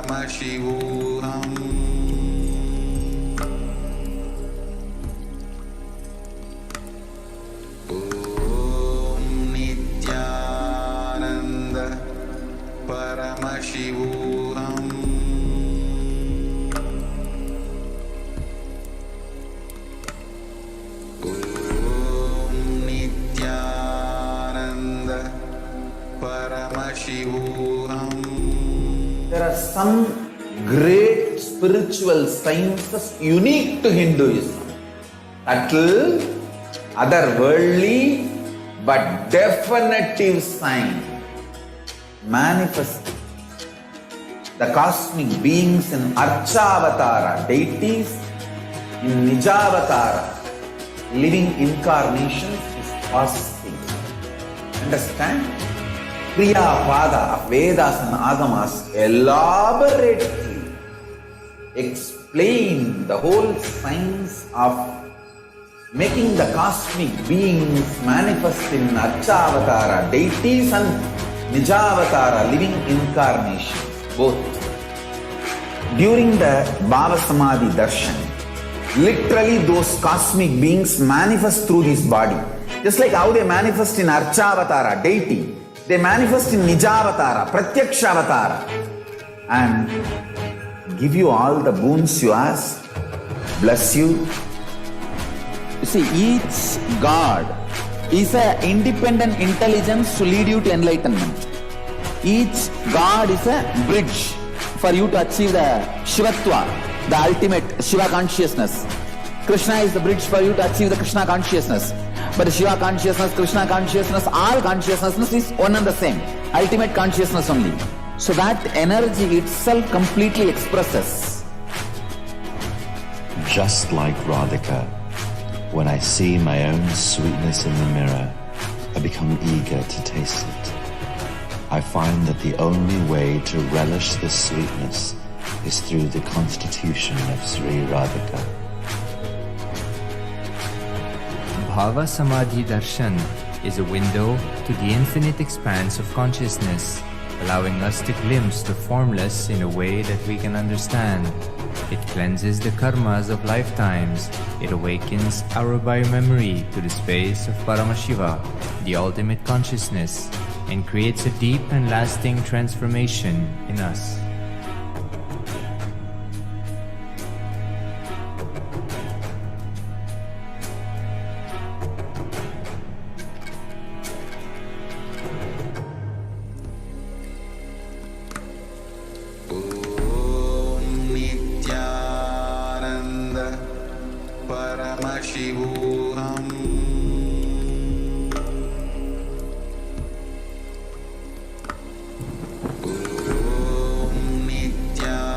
Paramashivoham Om Nityananda Paramashivoham Om Nityananda Paramashivoham. There are some great spiritual sciences unique to Hinduism. Subtle, otherworldly, but definitive sign. Manifest the cosmic beings in Archavatara, deities in Nijavatara, living incarnations is possible. Understand? Kriya Pada of Vedas and Agamas elaborately explain the whole science of making the cosmic beings manifest in Archavatara, deities and Nijavatara, living incarnations, both. During the Bhava Samadhi Darshan, literally those cosmic beings manifest through this body. Just like how they manifest in Archavatara, deity, they manifest in Nijavatara, Pratyakshavatara, and give you all the boons you ask, bless you. You see, each God is an independent intelligence to lead you to enlightenment. Each God is a bridge for you to achieve the Shivatva, the ultimate Shiva consciousness. Krishna is the bridge for you to achieve the Krishna consciousness. But Shiva consciousness, Krishna consciousness, all consciousness is one and the same. Ultimate consciousness only. So that energy itself completely expresses. Just like Radhika, when I see my own sweetness in the mirror, I become eager to taste it. I find that the only way to relish this sweetness is through the constitution of Sri Radhika. Bhava Samadhi Darshan is a window to the infinite expanse of consciousness, allowing us to glimpse the formless in a way that we can understand. It cleanses the karmas of lifetimes. It awakens our biomemory to the space of Paramashiva, the ultimate consciousness, and creates a deep and lasting transformation in us. Paramashivoham Om Nityananda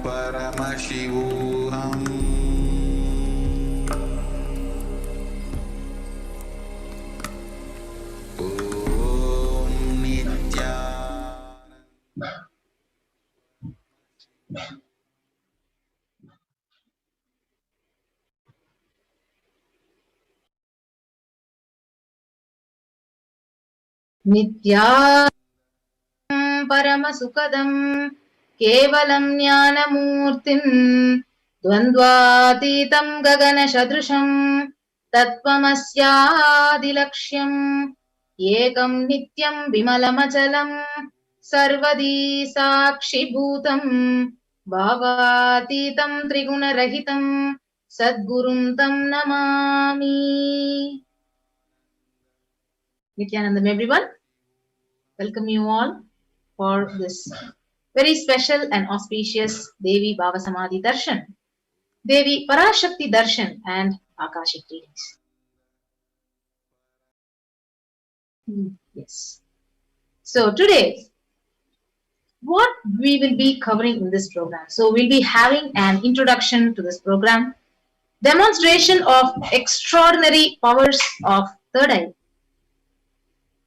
Paramashivoham Om Nityananda. Nitya Paramasukadam Kevalam Jnanamurtim Dvandvatitam Gagana Shadrusham Tattvamasyaadilaksham Ekam Nityam Vimalamachalam Sarvadi Sakshibhutam Bhavatitam Trigunarahitam Sadgurum Tam Namami. Nityanandam, everyone. Welcome you all for this very special and auspicious Devi Bhava Samadhi Darshan, Devi PARASHAKTI Darshan and Akashic readings. Yes. So today, what we will be covering in this program. So we'll be having an introduction to this program, demonstration of extraordinary powers of third eye,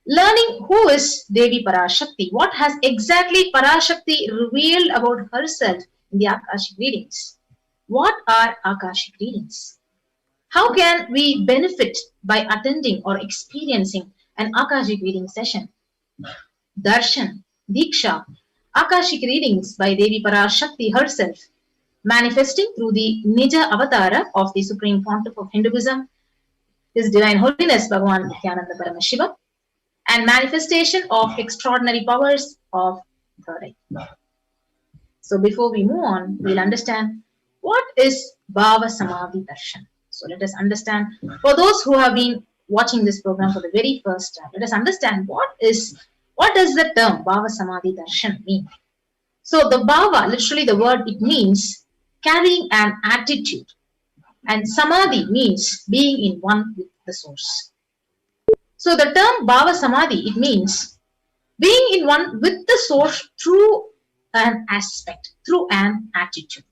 learning who is Devi PARASHAKTI, what has exactly PARASHAKTI revealed about herself in the Akashic readings. What are Akashic readings? How can we benefit by attending or experiencing an Akashic reading session? Darshan, Diksha, Akashic readings by Devi PARASHAKTI herself, manifesting through the Nija Avatara of the Supreme Pontiff of Hinduism, His Divine Holiness Bhagavan Nityananda Paramashiva, and manifestation of extraordinary powers of third eye. So before we move on, we'll understand what is Bhava Samadhi Darshan. So let us understand, for those who have been watching this program for the very first time, let us understand what does the term Bhava Samadhi Darshan mean. So the Bhava, literally the word, it means carrying an attitude, and Samadhi means being in one with the source. So the term Bhava Samadhi, it means being in one with the source through an aspect, through an attitude.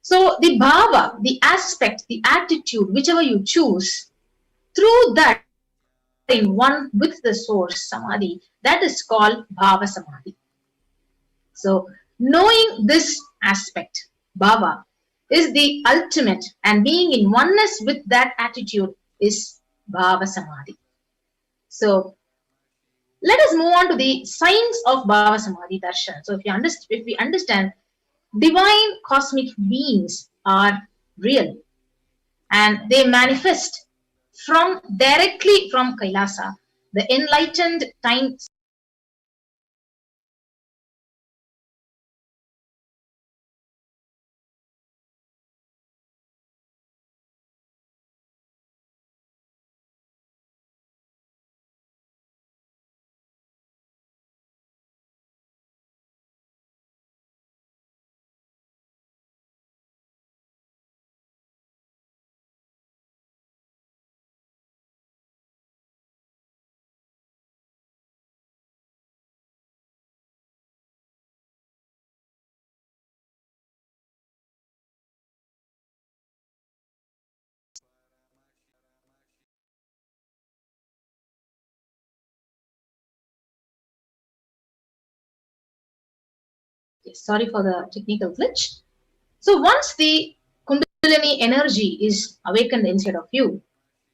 So the Bhava, the aspect, the attitude, whichever you choose, through that in one with the source, Samadhi, that is called Bhava Samadhi. So knowing this aspect, Bhava, is the ultimate, and being in oneness with that attitude is Bhava Samadhi. So let us move on to the science of Bhava Samadhi Darshan. So if we understand, divine cosmic beings are real and they manifest directly from Kailasa, the enlightened time. Yes, sorry for the technical glitch. So once the Kundalini energy is awakened inside of you,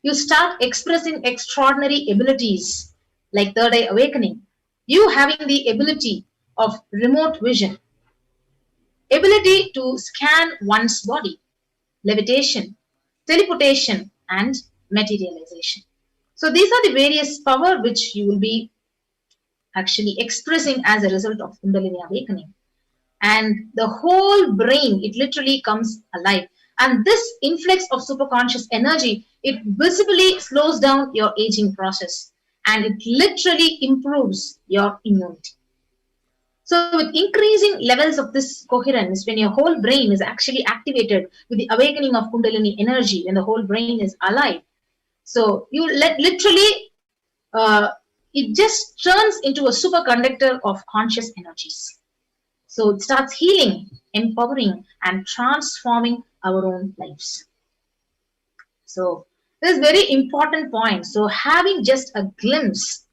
you start expressing extraordinary abilities like third eye awakening. You having the ability of remote vision, ability to scan one's body, levitation, teleportation, and materialization. So these are the various power which you will be actually expressing as a result of Kundalini awakening. And the whole brain, it literally comes alive. And this influx of superconscious energy, it visibly slows down your aging process, and it literally improves your immunity. So with increasing levels of this coherence, when your whole brain is actually activated with the awakening of Kundalini energy, when the whole brain is alive, so you literally, it just turns into a superconductor of conscious energies. So it starts healing, empowering, and transforming our own lives. So this is very important point. So having just a glimpse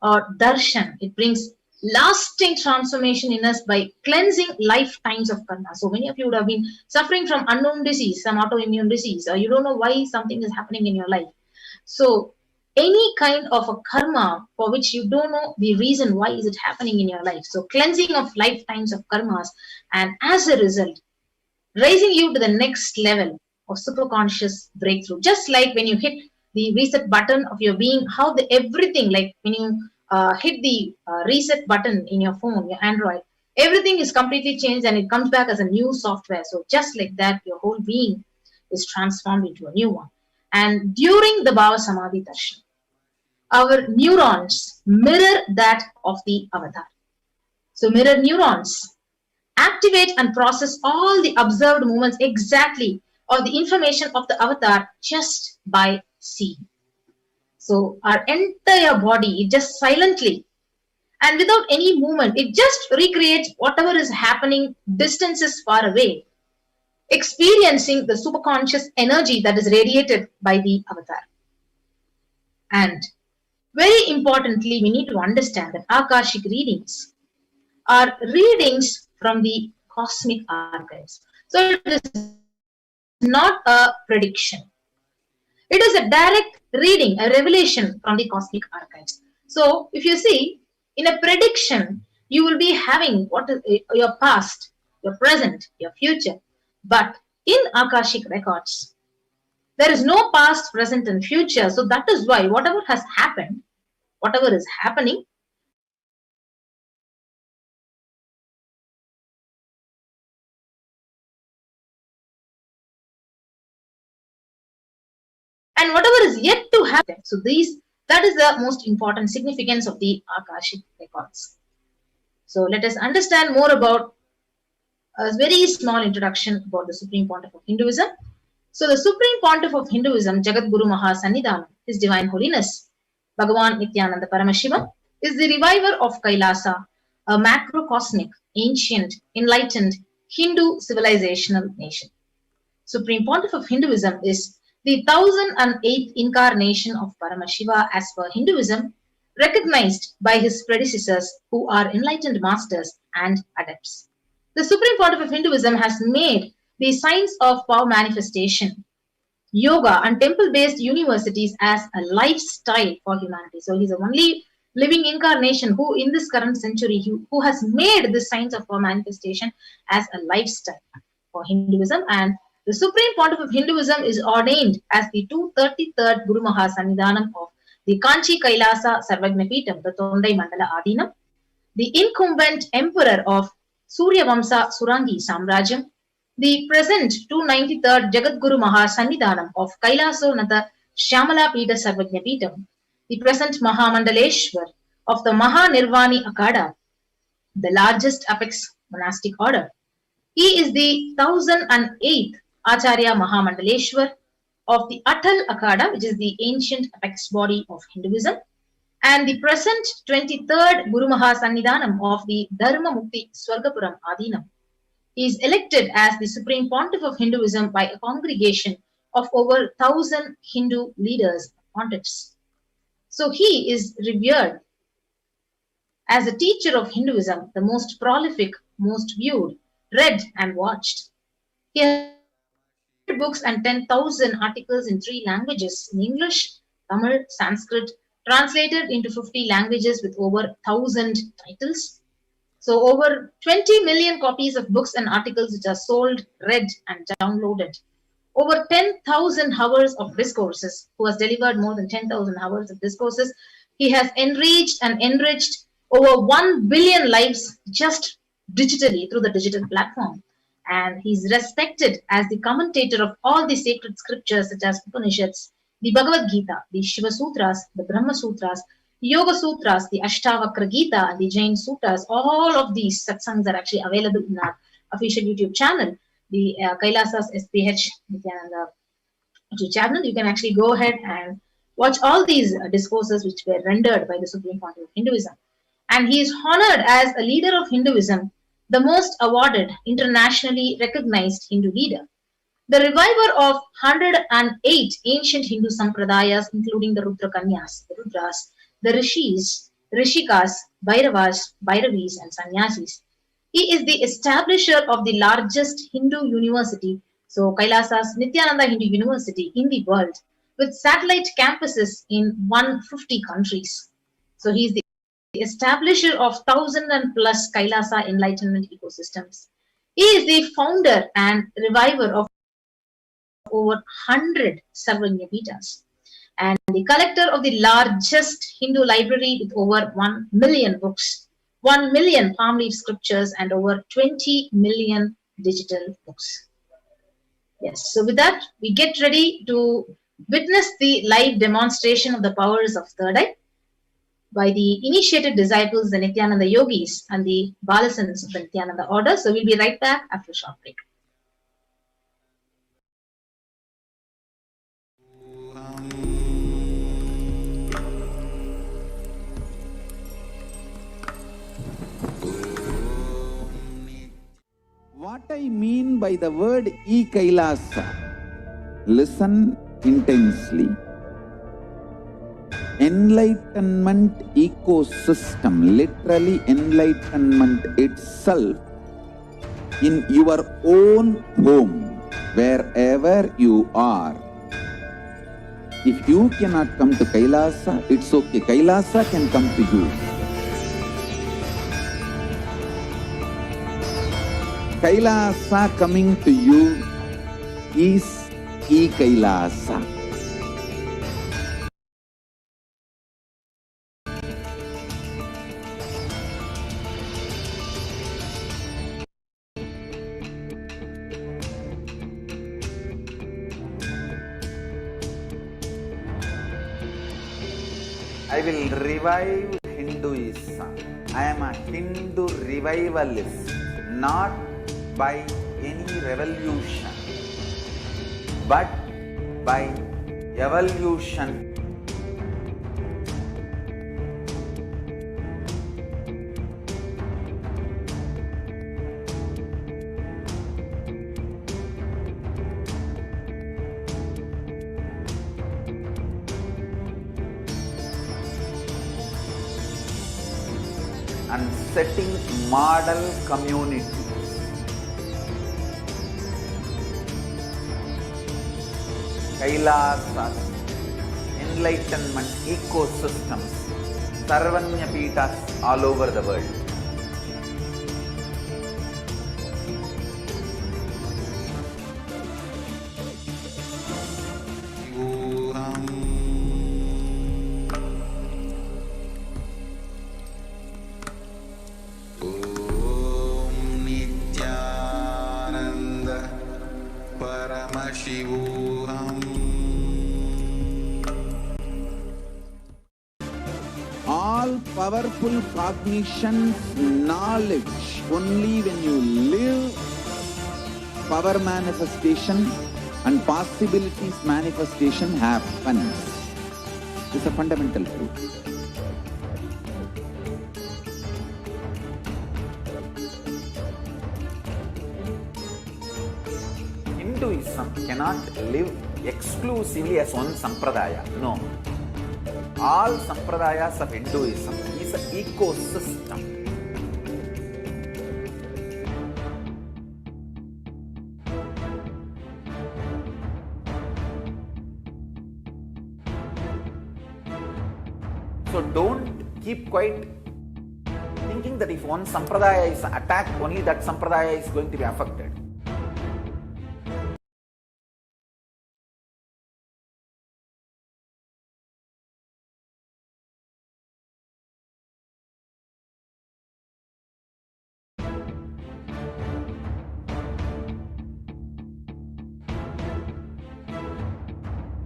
or darshan, it brings lasting transformation in us by cleansing lifetimes of karma. So many of you would have been suffering from unknown disease, some autoimmune disease, or you don't know why something is happening in your life. So any kind of a karma for which you don't know the reason why is it happening in your life. So cleansing of lifetimes of karmas, and as a result, raising you to the next level of superconscious breakthrough. Just like when you hit the reset button of your being, how everything, like when you hit the reset button in your phone, your Android, everything is completely changed and it comes back as a new software. So just like that, your whole being is transformed into a new one. And during the Bhava Samadhi Darshan, our neurons mirror that of the avatar. So mirror neurons activate and process all the observed movements exactly, or the information of the avatar, just by seeing. So our entire body, it just silently and without any movement, it just recreates whatever is happening distances far away, experiencing the superconscious energy that is radiated by the avatar. And very importantly, we need to understand that Akashic readings are readings from the cosmic archives. So it is not a prediction. It is a direct reading, a revelation from the cosmic archives. So if you see, in a prediction, You will be having what is your past, your present, your future. But in Akashic records, there is no past, present, and future. So that is why whatever has happened, whatever is happening, and whatever is yet to happen. So that is the most important significance of the Akashic records. So let us understand more about a very small introduction about the Supreme Pontiff of Hinduism. So the Supreme Pontiff of Hinduism, Jagat Guru Mahasannidhanam, His Divine Holiness, Bhagavan Nityananda Paramashivam, is the reviver of Kailasa, a macrocosmic, ancient, enlightened Hindu civilizational nation. Supreme Pontiff of Hinduism is the 1008th incarnation of Paramashiva as per Hinduism, recognized by his predecessors who are enlightened masters and adepts. The Supreme Pontiff of Hinduism has made the science of power manifestation, yoga and temple-based universities as a lifestyle for humanity. So he's the only living incarnation who in this current century who has made the science of power manifestation as a lifestyle for Hinduism. And the Supreme Pontiff of Hinduism is ordained as the 233rd Guru Mahasannidhanam of the Kanchi Kailasa Sarvajnapeetham, the Tondai Mandala Adinam, the incumbent emperor of Surya Vamsa Surangi Samrajyam, the present 293rd Jagat Guru Mahasannidhanam of Kailaso Nata Shyamala Pita Sarvajnapeetham, the present Mahamandaleshwar of the Mahanirvani Akada, the largest apex monastic order. He is the 1008th Acharya Mahamandaleshwar of the Atal Akada, which is the ancient apex body of Hinduism, and the present 23rd Guru Mahasannidhanam of the Dharma Mukti Swargapuram Adinam. He is elected as the Supreme Pontiff of Hinduism by a congregation of over 1,000 Hindu leaders, pontiffs. So he is revered as a teacher of Hinduism, the most prolific, most viewed, read and watched. He has books and 10,000 articles in 3 languages, in English, Tamil, Sanskrit, translated into 50 languages with over 1,000 titles. So over 20 million copies of books and articles which are sold, read and downloaded. Over 10,000 hours of discourses, who has delivered more than 10,000 hours of discourses. He has enriched and enriched over 1 billion lives just digitally through the digital platform. And he's respected as the commentator of all the sacred scriptures such as Upanishads, the Bhagavad Gita, the Shiva Sutras, the Brahma Sutras, Yoga Sutras, the Ashtavakra Gita, and the Jain Sutras. All of these satsangs are actually available in our official YouTube channel, the Kailasa's SPH Nityananda YouTube channel. You can actually go ahead and watch all these discourses which were rendered by the Supreme Pontiff of Hinduism. And he is honored as a leader of Hinduism, the most awarded, internationally recognized Hindu leader. The reviver of 108 ancient Hindu sampradayas, including the Rudra Kanyas, the Rudras, the Rishis, Rishikas, Bhairavas, Bhairavis, and Sannyasis. He is the establisher of the largest Hindu university, so Kailasa's Nityananda Hindu University in the world, with satellite campuses in 150 countries. So he is the establisher of 1,000 and plus Kailasa enlightenment ecosystems. He is the founder and reviver of over 100 Sarvajnapeethas and the collector of the largest Hindu library with over 1 million books, 1 million palm leaf scriptures, and over 20 million digital books. Yes, so with that, we get ready to witness the live demonstration of the powers of third eye by the initiated disciples, the Nityananda Yogis and the Balasans of the Nityananda order. So we'll be right back after a short break. What I mean by the word E-Kailasa, listen intensely. Enlightenment ecosystem, literally enlightenment itself in your own home, wherever you are. If you cannot come to Kailasa, it's okay. Kailasa can come to you. Kailasa coming to you is E-Kailasa. I will revive Hinduism. I am a Hindu revivalist, not by any revolution, but by evolution. And setting model communities. Kailasas, enlightenment ecosystems, Sarvanya Pitas all over the world. All powerful cognition, knowledge, only when you live power manifestation and possibilities manifestation happens. It's a fundamental truth. Hinduism cannot live exclusively as one sampradaya. No. All sampradayas of Hinduism is an ecosystem. So don't keep quiet thinking that if one sampradaya is attacked, only that sampradaya is going to be affected.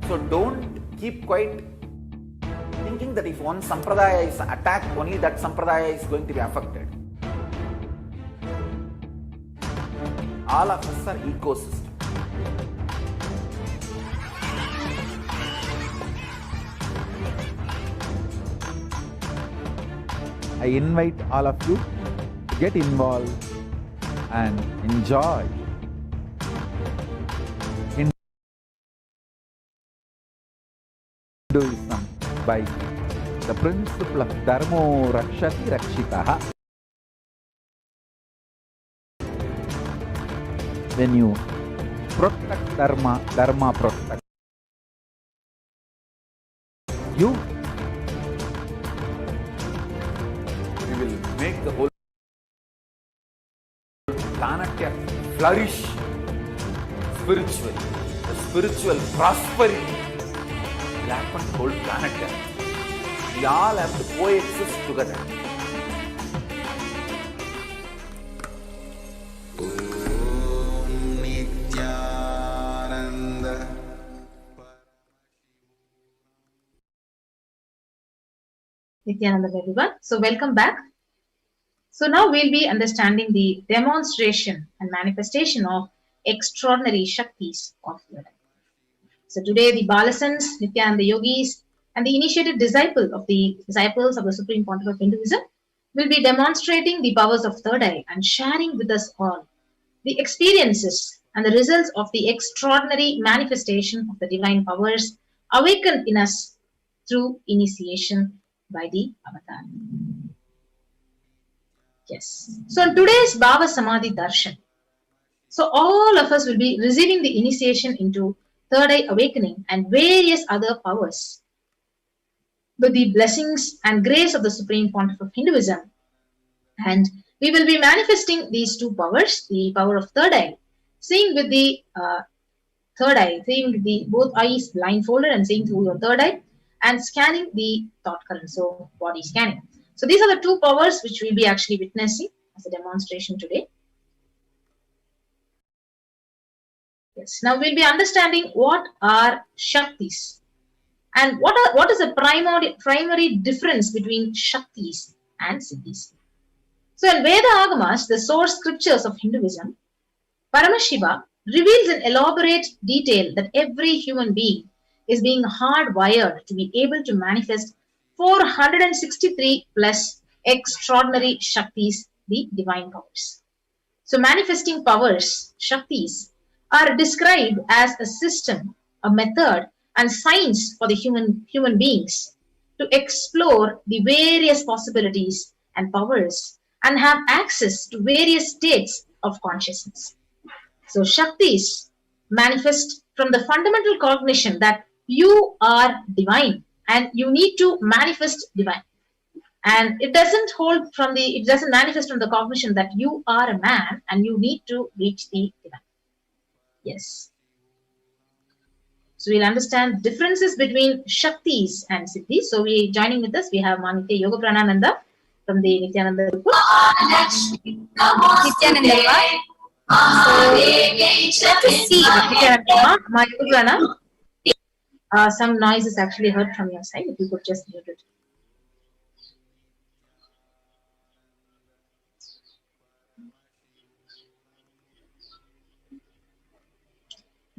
So don't keep quiet thinking that if one sampradaya is attacked, only that sampradaya is going to be affected. All of us are ecosystem. I invite all of you to get involved and enjoy Hinduism by the principle of Dharmo Rakshati Rakshitaha. When you protect Dharma, Dharma protects you. We will make the whole planet flourish spiritually. The spiritual prosperity will happen to the whole planet Earth. We all have to coexist together. Nityananda everyone. So welcome back. So now we'll be understanding the demonstration and manifestation of extraordinary Shaktis of your life. So today the Balasans, Nityananda Yogis and the initiated disciples of the Supreme Pontiff of Hinduism will be demonstrating the powers of third eye and sharing with us all the experiences and the results of the extraordinary manifestation of the divine powers awakened in us through initiation by the avatar. Yes. So in today's Bhava Samadhi Darshan, so all of us will be receiving the initiation into third eye awakening and various other powers. With the blessings and grace of the Supreme Pontiff of Hinduism and we will be manifesting these two powers, the power of third eye, seeing with the third eye, seeing with the both eyes blindfolded and seeing through your third eye, and scanning the thought current, so body scanning. So these are the two powers which we'll be actually witnessing as a demonstration today. Yes, now we'll be understanding what are Shaktis and what is the primary difference between Shaktis and Siddhis. So in Veda Agamas, the source scriptures of Hinduism, Paramashiva reveals in elaborate detail that every human being is being hardwired to be able to manifest 463 plus extraordinary Shaktis, the divine powers. So manifesting powers, Shaktis, are described as a system, a method, and science for the human beings to explore the various possibilities and powers and have access to various states of consciousness. So Shaktis manifest from the fundamental cognition that you are divine and you need to manifest divine. And it doesn't manifest from the cognition that you are a man and you need to reach the divine. Yes. So we'll understand differences between Shaktis and Siddhis. So joining with us, we have Manitya Yoga Pranananda from the Nityananda Group. Nityananda. So let's see. Nityananda, some noise is actually heard from your side. If you could just mute it.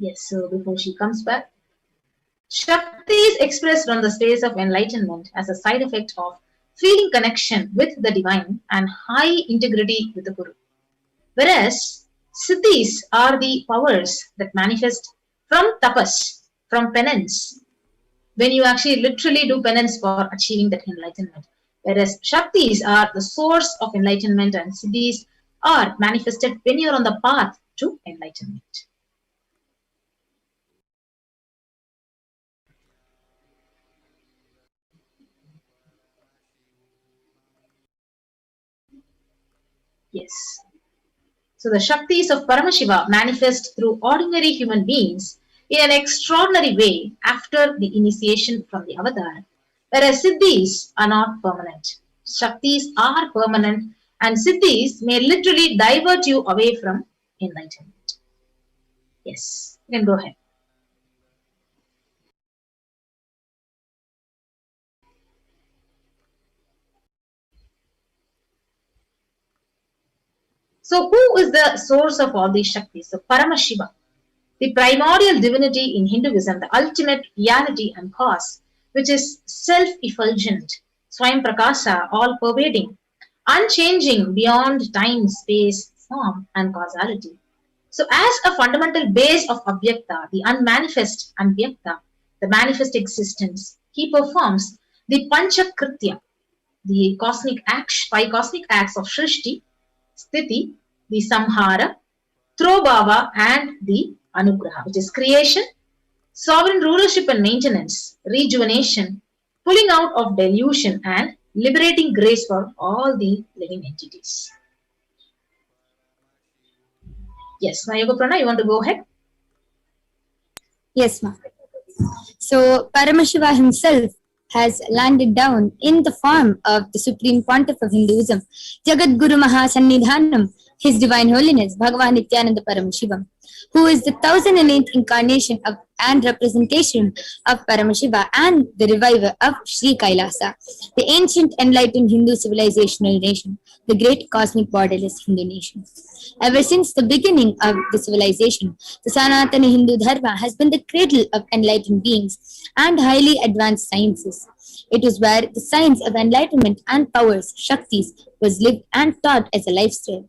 Yes, so before she comes back, Shakti is expressed from the space of enlightenment as a side effect of feeling connection with the divine and high integrity with the Guru. Whereas Siddhis are the powers that manifest from tapas, from penance, when you actually literally do penance for achieving that enlightenment. Whereas Shaktis are the source of enlightenment and Siddhis are manifested when you're on the path to enlightenment. Yes. So the Shaktis of Paramashiva manifest through ordinary human beings in an extraordinary way after the initiation from the avatar, whereas Siddhis are not permanent. Shaktis are permanent and Siddhis may literally divert you away from enlightenment. Yes, you can go ahead. So who is the source of all these Shaktis? So Paramashiva, the primordial divinity in Hinduism, the ultimate reality and cause, which is self-effulgent, Swayam Prakasa, all-pervading, unchanging beyond time, space, form and causality. So as a fundamental base of Abhyakta, the unmanifest Abhyakta, the manifest existence, he performs the Panchakritya, the cosmic acts, 5 cosmic acts of Shrishti, Sthiti, the Samhara, Throbhava and the Anugraha, which is creation, sovereign rulership and maintenance, rejuvenation, pulling out of delusion and liberating grace for all the living entities. Yes, now Yoga Prana, you want to go ahead? Yes, ma'am. So Paramashiva himself has landed down in the form of the Supreme Pontiff of Hinduism, Jagat Guru Mahasannidhanam, His Divine Holiness, Bhagavan Nityananda Paramashiva, who is the 1008th incarnation of and representation of Paramashiva and the reviver of Sri Kailasa, the ancient enlightened Hindu civilizational nation, the great cosmic borderless Hindu nation. Ever since the beginning of the civilization, the Sanatana Hindu Dharma has been the cradle of enlightened beings and highly advanced sciences. It was where the science of enlightenment and powers, Shaktis, was lived and taught as a lifestyle.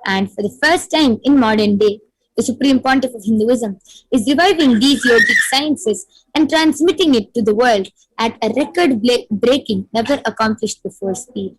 And for the first time in modern day, the Supreme Pontiff of Hinduism is reviving these yogic sciences and transmitting it to the world at a record-breaking, never accomplished before speed.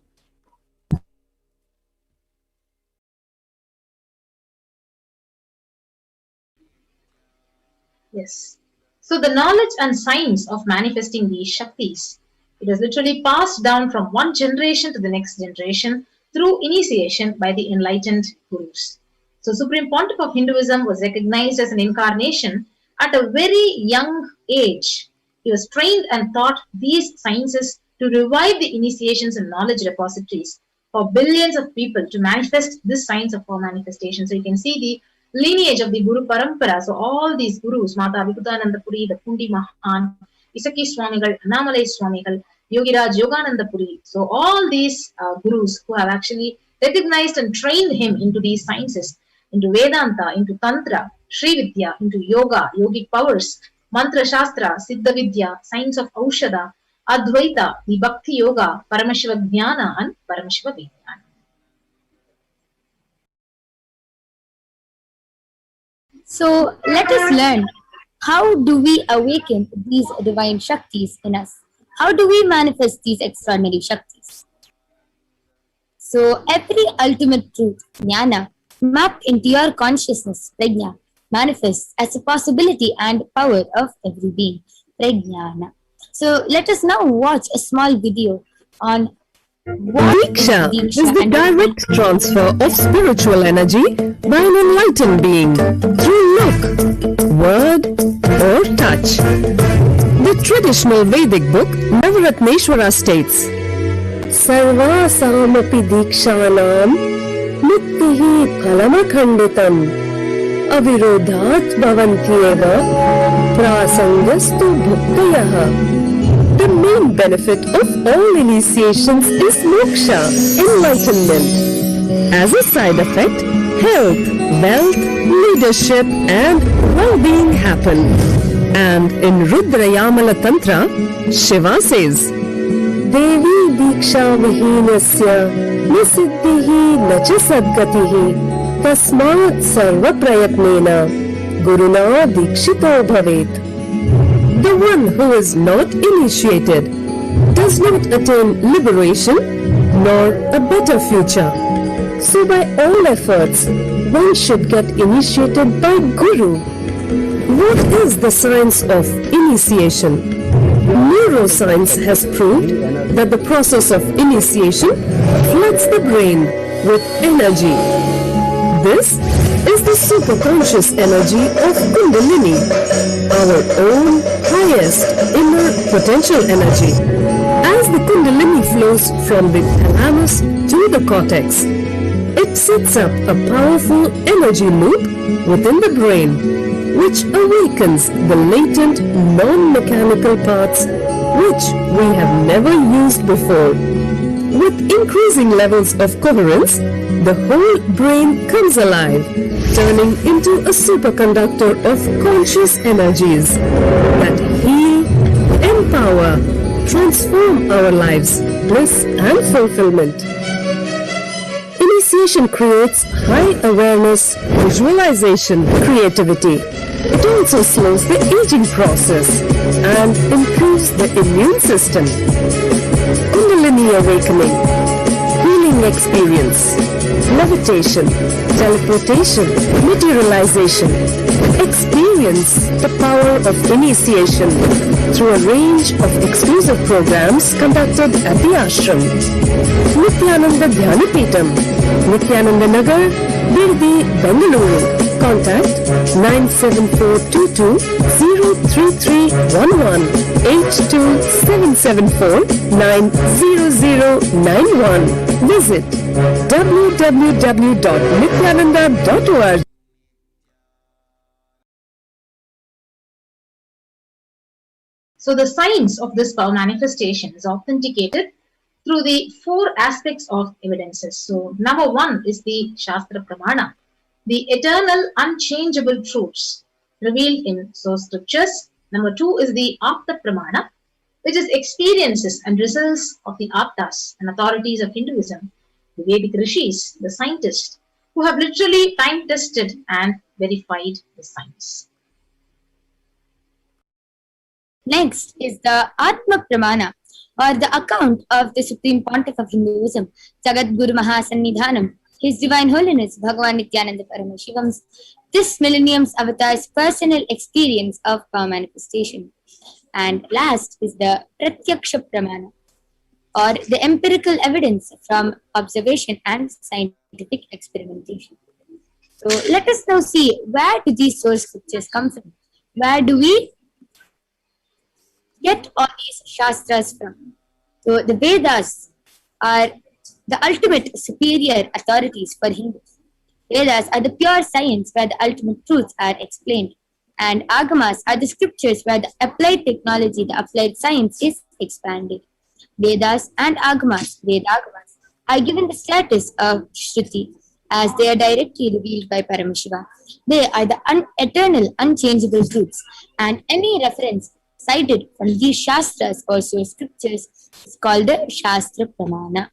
Yes. So the knowledge and science of manifesting these Shaktis, it is literally passed down from one generation to the next generation through initiation by the enlightened gurus. So Supreme Pontiff of Hinduism was recognized as an incarnation at a very young age. He was trained and taught these sciences to revive the initiations and knowledge repositories for billions of people to manifest this science of our manifestation. So you can see the lineage of the Guru Parampara. So all these gurus, Mata Vikutananda Puri, the Pundi Mahan, Isaki Swamigal, Annamalai Swamigal, Yogiraj Yogananda Puri. So all these gurus who have actually recognized and trained him into these sciences, into Vedanta, into Tantra, Sri Vidya, into Yoga, yogic powers, Mantra Shastra, Siddha Vidya, science of Aushada, Advaita, the Bhakti Yoga, Paramashiva Jnana and Paramashiva Vijnana. So let us learn, how do we awaken these divine Shaktis in us? How do we manifest these extraordinary Shaktis? So every ultimate truth, Jnana, mapped into your consciousness, Prajna, manifests as a possibility and power of every being, Prajnana. So let us now watch a small video on what Diksha is the direct transfer of spiritual energy by an enlightened being through look, word or touch. The traditional Vedic book Navaratneshwara states, Sarvasamapi Dikshanam Muktihi Phalamakhanditam Avirodhat Bhavantyeva Prasangastu Bhuktayaha. The main benefit of all initiations is moksha, enlightenment. As a side effect, health, wealth, leadership and well-being happen. And in Rudrayamala Tantra, Shiva says, Devi Diksha Vihinasya Nisiddhihi Nacha Sadgatihi Tasmat Sarva Prayatnena Guruna Dikshito Bhavet. The one who is not initiated does not attain liberation nor a better future. So by all efforts, one should get initiated by Guru. What is the science of initiation? Neuroscience has proved that the process of initiation floods the brain with energy. This is the superconscious energy of Kundalini, our own highest inner potential energy. As the Kundalini flows from the thalamus to the cortex, it sets up a powerful energy loop within the brain, which awakens the latent non-mechanical parts which we have never used before. With increasing levels of coherence, the whole brain comes alive, turning into a superconductor of conscious energies that heal, empower, transform our lives, bliss and fulfillment. Initiation creates high awareness, visualization, creativity. It also slows the aging process and improves the immune system. Kundalini awakening, healing experience, levitation, teleportation, materialization. Experience the power of initiation through a range of exclusive programs conducted at the ashram. Nityananda Dhyanapeetham, Nityananda Nagar, Birdi, Bengaluru. Contact 97422-03311 82774-90091. Visit www.nityananda.org. So the science of this power manifestation is authenticated through the four aspects of evidences. So number one is the Shastra Pramana, the eternal unchangeable truths revealed in source scriptures. Number two is the Apta Pramana, which is experiences and results of the Aptas and authorities of Hinduism, the Vedic rishis, the scientists, who have literally time-tested and verified the science. Next is the Atma Pramana, or the account of the Supreme Pontiff of Hinduism, Jagat Guru Mahasannidhanam, His Divine Holiness Bhagavan Nityananda Paramashivan's this millennium's avatar's personal experience of power manifestation. And last is the Pratyaksha Pramana, or the empirical evidence from observation and scientific experimentation. So let us now see, where do these source scriptures come from? Where do we get all these Shastras from? So the Vedas are the ultimate superior authorities for Hindus. Vedas are the pure science where the ultimate truths are explained. And Agamas are the scriptures where the applied technology, the applied science is expanded. Vedas and Agamas, Vedagamas, are given the status of Shruti as they are directly revealed by Paramashiva. They are the eternal, unchangeable truths, and any reference cited from these Shastras or source scriptures is called the Shastra Pramana.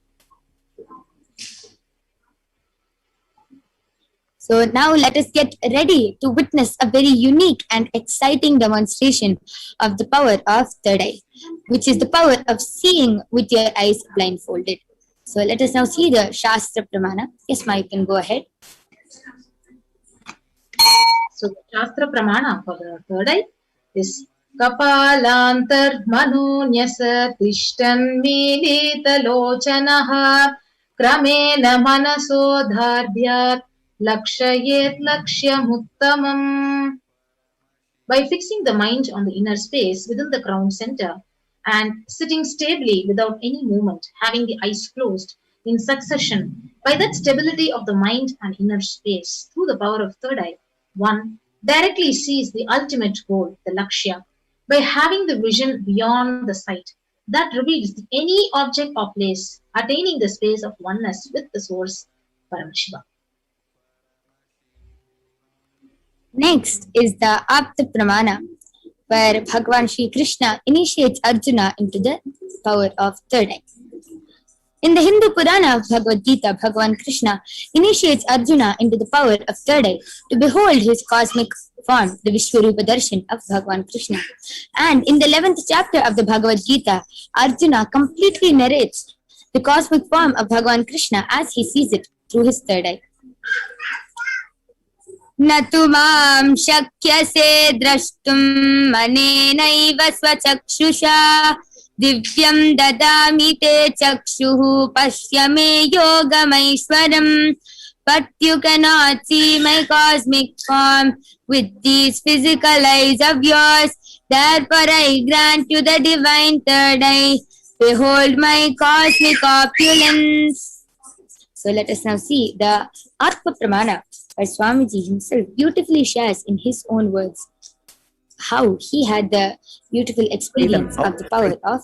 So now let us get ready to witness a very unique and exciting demonstration of the power of third eye, which is the power of seeing with your eyes blindfolded. So let us now see the Shastra Pramana. Yes, Ma, you can go ahead. So the Shastra Pramana for the third eye is Kapalantar Manonyasa Tishtan Milita Lochanaha Kramena Manaso Dhardhyat Lakshayet Lakshyamuttamam. By fixing the mind on the inner space within the crown center and sitting stably without any movement, having the eyes closed in succession, by that stability of the mind and inner space, through the power of third eye, one directly sees the ultimate goal, the Lakshya, by having the vision beyond the sight that reveals any object or place, attaining the space of oneness with the source, Paramashiva. Next is the Apta Pramana, where Bhagavan Shri Krishna initiates Arjuna into the power of third eye. In the Hindu Purana of Bhagavad Gita, Bhagavan Krishna initiates Arjuna into the power of third eye to behold his cosmic form, the Vishwarupa Darshan of Bhagavan Krishna. And in the 11th chapter of the Bhagavad Gita, Arjuna completely narrates the cosmic form of Bhagavan Krishna as he sees it through his third eye. Natu mam shakyase drashtum manenaiva svachakshusha divyam dadami te chakshuhu pashyame yogamaishwaram. But you cannot see my cosmic form with these physical eyes of yours. Therefore I grant you the divine third eye. Behold my cosmic opulence. So let us now see the Atma Pramana, where Swamiji himself beautifully shares in his own words how he had the beautiful experience of the power of.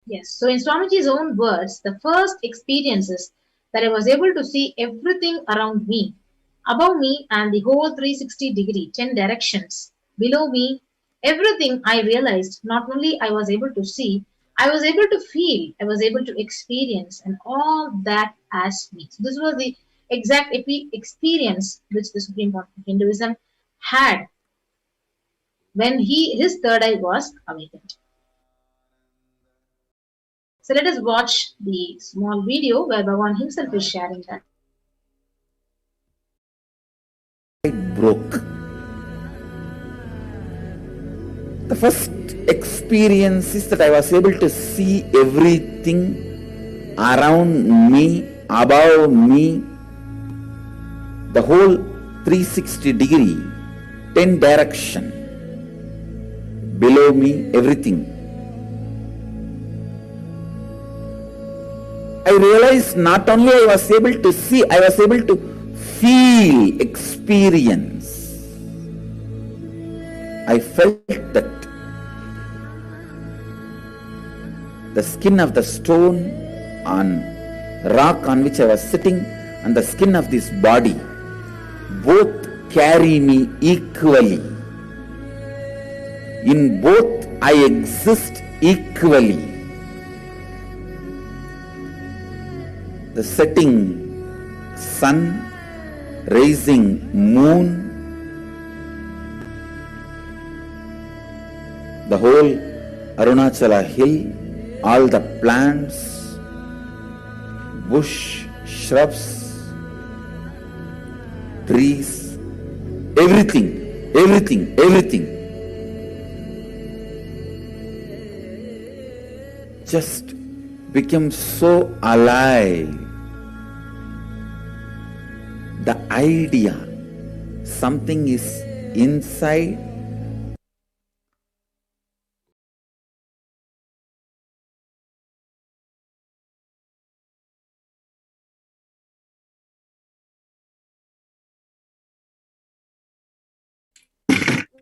Yes, so in Swamiji's own words, the first experience is that I was able to see everything around me, above me and the whole 360-degree, 10 directions, below me, everything I realized, not only I was able to see, I was able to feel, I was able to experience, and all that as me. So this was the exact experience which the Supreme Lord of Hinduism had when his third eye was awakened. So let us watch the small video where Bhagavan himself is sharing that. It broke. The first experience is that I was able to see everything around me, above me, the whole 360-degree, 10 direction, below me, everything. I realized not only I was able to see, I was able to feel, experience. I felt that the skin of the stone on rock on which I was sitting and the skin of this body both carry me equally. In both I exist equally. The setting sun, rising moon, the whole Arunachala hill, all the plants, bush, shrubs, trees, everything everything just becomes so alive. The idea, something is inside,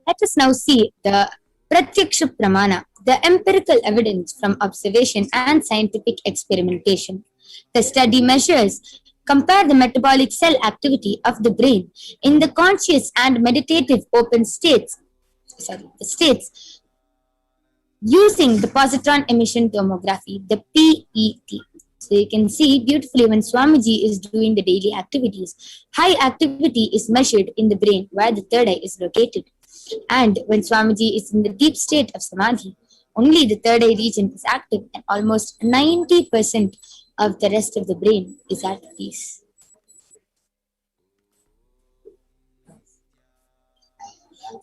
Let us now see the Pratyaksha Pramana, the empirical evidence from observation and scientific experimentation. The study measures compare the metabolic cell activity of the brain in the conscious and meditative open states, using the positron emission tomography, the PET. So you can see beautifully when Swamiji is doing the daily activities, high activity is measured in the brain where the third eye is located. And when Swamiji is in the deep state of Samadhi, only the third eye region is active and almost 90% of the rest of the brain is at peace.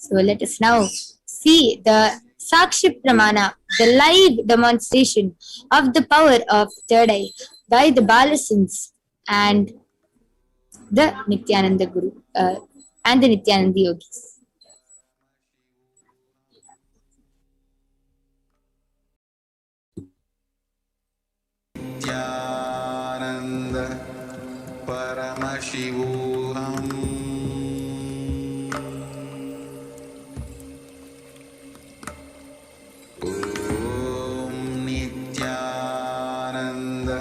So let us now see the Sakshi Pramana, the live demonstration of the power of third eye by the Balasins and the Nityananda Guru and the Nityananda Yogis. Nityananda Paramashivoham Om Nityananda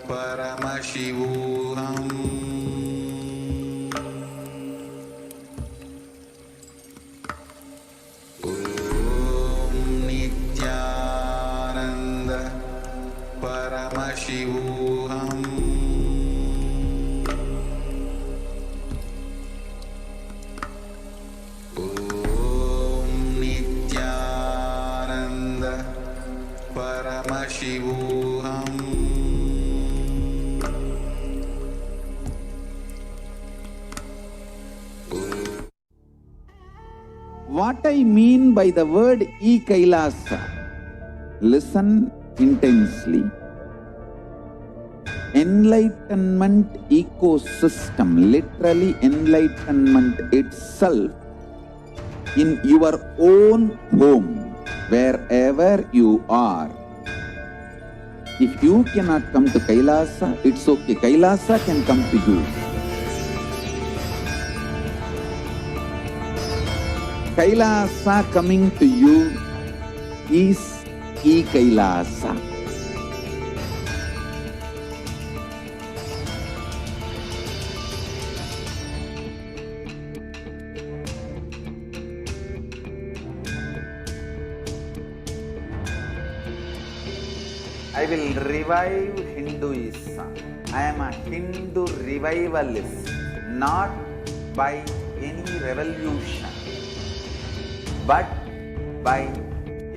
Paramashivoham Om Nityananda Paramashivoham Om Nityananda Paramashivoham What I mean by the word E-Kailasa, listen intensely. Enlightenment ecosystem, literally enlightenment itself, in your own home, wherever you are. If you cannot come to Kailasa, it's okay. Kailasa can come to you. Kailasa coming to you is E-Kailasa. I will revive Hinduism. I am a Hindu revivalist, not by any revolution, but by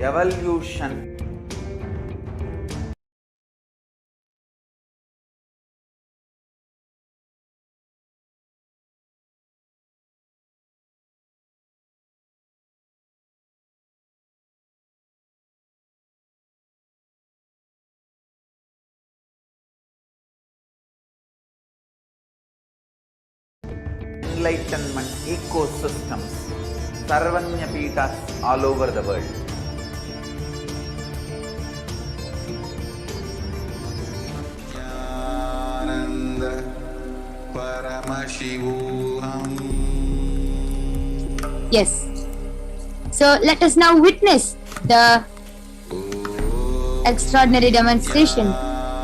evolution. Enlightenment ecosystems, Sarvanya Pitas all over the world. Nityananda Paramashivoham. Yes. So let us now witness the extraordinary demonstration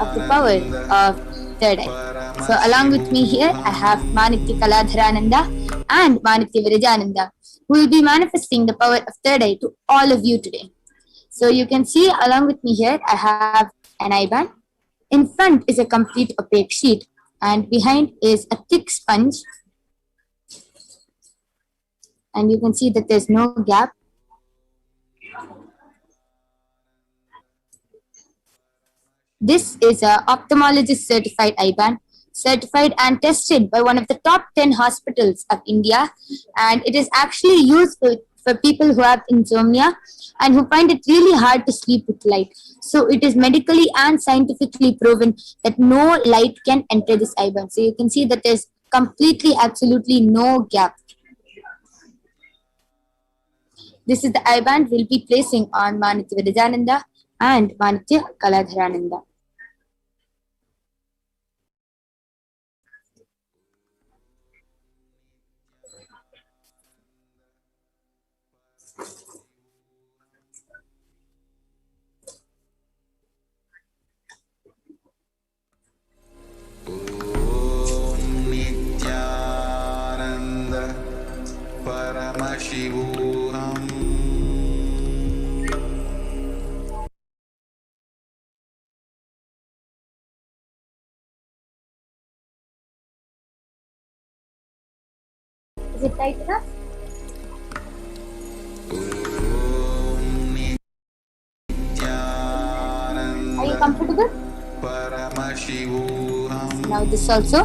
of the power of third eye. So along with me here, I have Manitya Kaladharananda and Manitya Virajananda, who will be manifesting the power of third eye to all of you today. So you can see along with me here, I have an eye band. In front is a complete opaque sheet, and behind is a thick sponge. And you can see that there's no gap. This is a ophthalmologist certified eye band. certified and tested by one of the top 10 hospitals of India, and it is actually useful for people who have insomnia and who find it really hard to sleep with light. So it is medically and scientifically proven that no light can enter this eye band. So you can see that there's completely, absolutely no gap. This is the eye band we'll be placing on Manitya Virajananda and Manitya Kaladharananda. Paramashivoham. Is it tight enough? Are you comfortable? Paramashivoham. Now this also.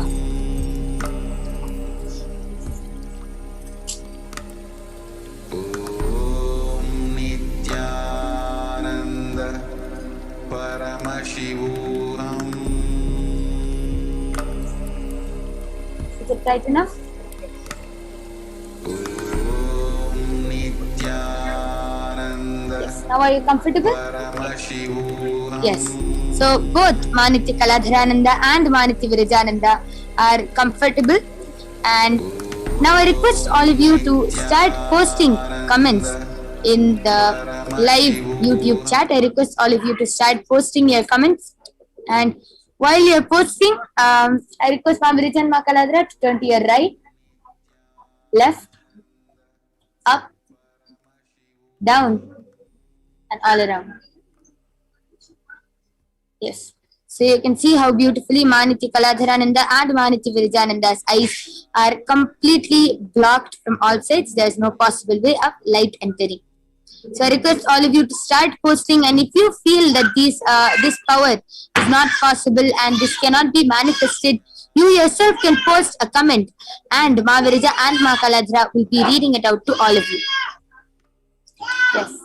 Is it tight enough? Yes. Now are you comfortable? Yes. So both Manitya Kaladharananda and Manitya Virajananda are comfortable, and now I request all of you to start posting comments in the live YouTube chat. I request all of you to start posting your comments, and while you're posting, I request Ma Virajan Ma Kaladhara to turn to your right, left, up, down, and all around. Yes. So you can see how beautifully Manitya Kaladharananda and Manitya Virajananda's eyes are completely blocked from all sides. There is no possible way of light entering. So I request all of you to start posting, and if you feel that this power is not possible and this cannot be manifested, you yourself can post a comment, and Ma Virija and Ma Kaladhara will be reading it out to all of you. Yes.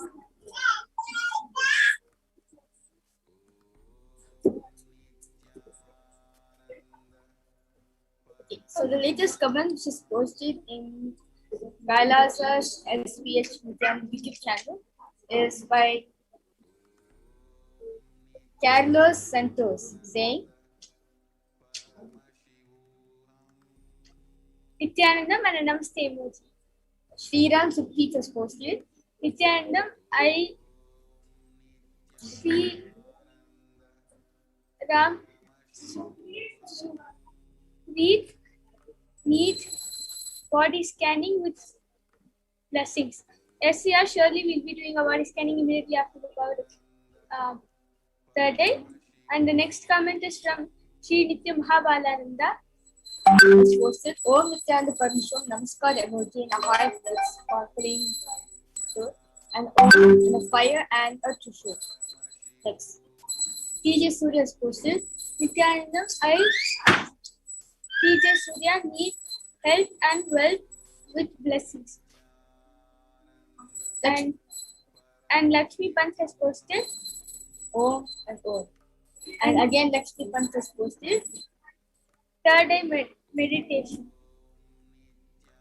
So the latest comment which is posted in Kailasa's SPH YouTube channel is by Carlos Santos saying, Nityanandam and a namaste emoji. Shriram Sukhit has posted, Nityanandam, I see Ram need body scanning with blessings. SCR surely will be doing a body scanning immediately after the third day. And the next comment is from Sri Nitya Mahabalananda. It's posted, Om Nityananda Parmishwam Namaskar emoji in a heart that's sparkling and a fire and a tissue. Next. TJ Surya has posted, Nityananda, TJ Surya need health and wealth with blessings. And Lakshmi Pant has posted Om and Om. And again Lakshmi Pant has posted third day meditation.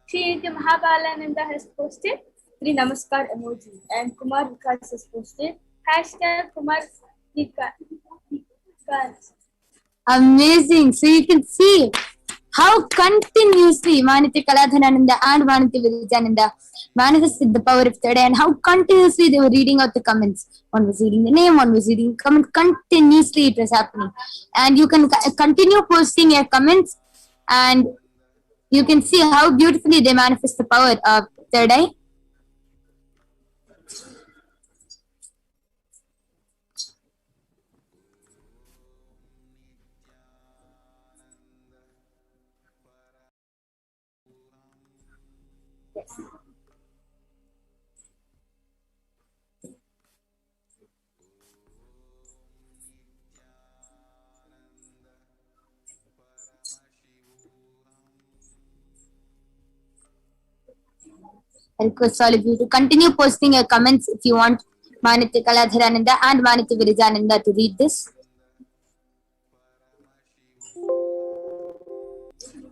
Sri Nitya Mahabalananda has posted Sri Namaskar emoji. And Kumar Vikas has posted hashtag Kumar Vikas. Amazing. So you can see how continuously Manitya Kaladharananda and Manitya Virajananda manifested the power of third eye, and how continuously they were reading out the comments. One was reading the name, one was reading the comment. Continuously it was happening. And you can continue posting your comments, and you can see how beautifully they manifest the power of third eye. Yes. I request all of you to continue posting your comments if you want Manitya Kaladharananda and Manitya Virajananda to read this.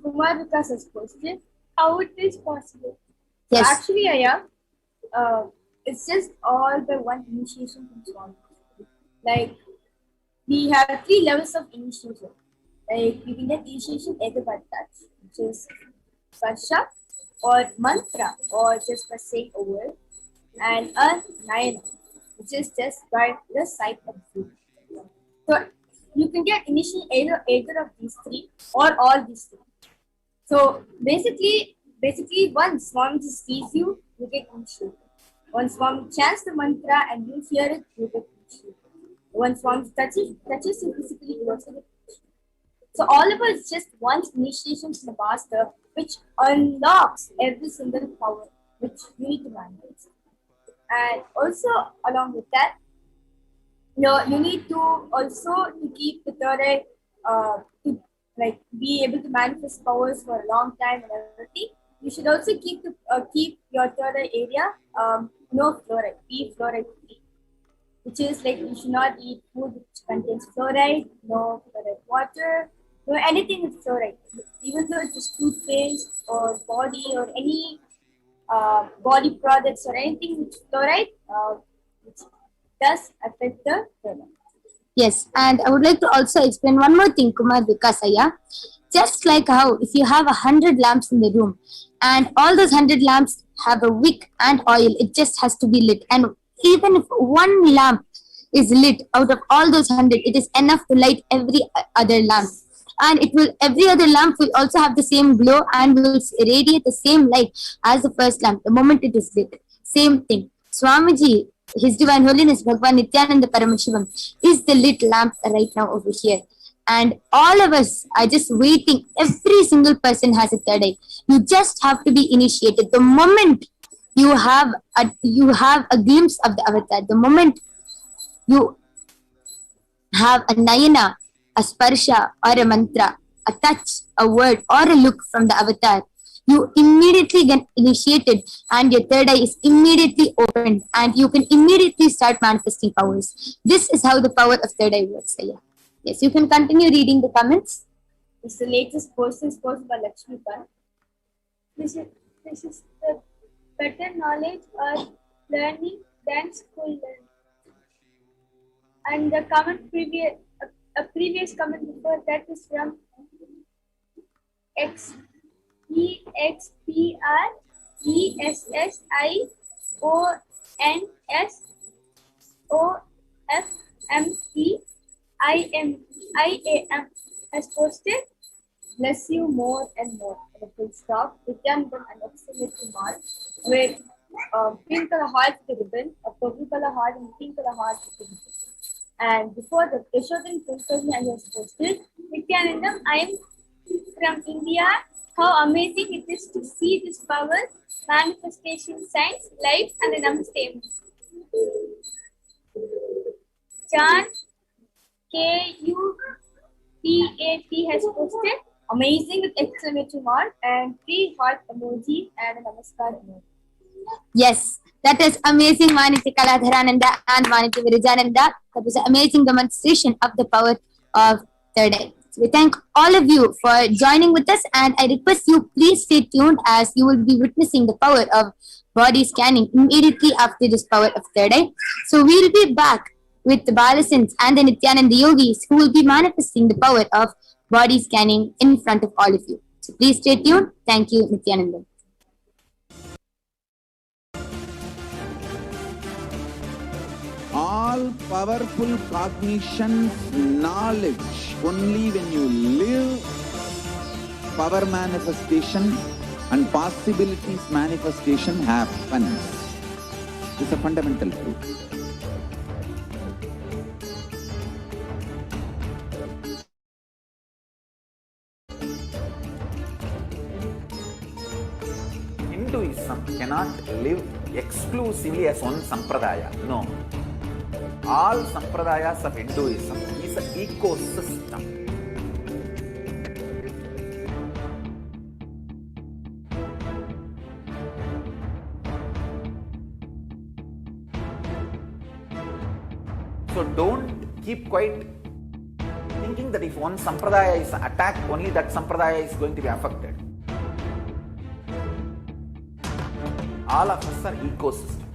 Kumar Vikas has posted, how it is possible? Yes. Actually, Aya, it's just all the one initiation from Swami. Like, we have 3 levels of initiation. Like, you can get initiation either by touch, which is Sparsha, or mantra, or just by saying a word, and a Nayana, which is just by the sight of food. So, you can get initiation either of these 3 or all these 3. So, basically, once Swami just sees you, you get initiated. Once Swami chants the mantra and you hear it, you get initiated. Once Swami touches you physically, you also get initiated. So all of us just one initiation from the master, which unlocks every single power which you need to manifest. And also along with that, you need to also to keep the third eye, to like be able to manifest powers for a long time and everything. You should also keep your third eye area no fluoride, be fluoride free, which is like you should not eat food which contains fluoride, no fluoride water, no anything with fluoride, even though it's just toothpaste or body or any body products or anything with fluoride, which does affect the third eye. Yes, and I would like to also explain one more thing, Kumar Vikasaya. Just like how if you have 100 lamps in the room and all those 100 lamps have a wick and oil, it just has to be lit. And even if one lamp is lit out of all those 100, it is enough to light every other lamp. And every other lamp will also have the same glow and will radiate the same light as the first lamp the moment it is lit. Same thing. Swamiji, His Divine Holiness Bhagwan Nityananda Paramashivam, is the lit lamp right now over here. And all of us are just waiting. Every single person has a third eye. You just have to be initiated. The moment you have a glimpse of the avatar, the moment you have a nayana, a sparsha, or a mantra, a touch, a word, or a look from the avatar, you immediately get initiated and your third eye is immediately opened and you can immediately start manifesting powers. This is how the power of third eye works. Yes, you can continue reading the comments. It's the latest post is posted by Lakshmi Pan. This is the better knowledge or learning than school learning. And the comment previous comment before that is from EXPRESSIONSOFMEIAM has posted, bless you more and more. And a full stop. Nityanandam and exclamatory mark with pink color heart with the ribbon, a purple color heart and pink color heart with the ribbon. And before the Yashodhan Kulkarni I has posted, Nityanandam, I am from India. How amazing it is to see this power, manifestation, science, life, and the namaste. John KUPAT has posted, amazing with exclamatory mark and 3 heart emoji and a namaskar emoji. Yes, that is amazing, Manitya Kaladharananda and Manitya Virajananda. That was an amazing demonstration of the power of third eye. So we thank all of you for joining with us, and I request you please stay tuned as you will be witnessing the power of body scanning immediately after this power of third eye. So we will be back with the Balasins and the Nityananda Yogis who will be manifesting the power of body scanning in front of all of you. So please stay tuned. Thank you, Nityananda. All powerful cognition, knowledge, only when you live, power manifestation and possibilities manifestation happens. It's a fundamental truth. Hinduism cannot live exclusively as one sampradaya. No. All sampradayas of Hinduism is an ecosystem. So don't keep quiet thinking that if one sampradaya is attacked, only that sampradaya is going to be affected. All of us are ecosystem.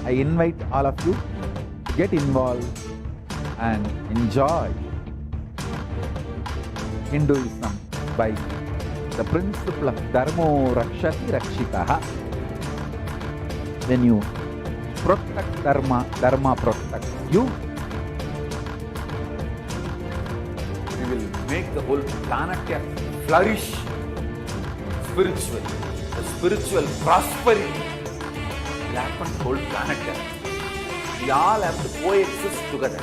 I invite all of you to get involved and enjoy Hinduism by the principle of Dharmo Rakshati Rakshitaha. When you protect Dharma, Dharma protects you. We will make the whole planet flourish spiritually. The spiritual prosperity will happen to the whole planet. We all have to coexist together.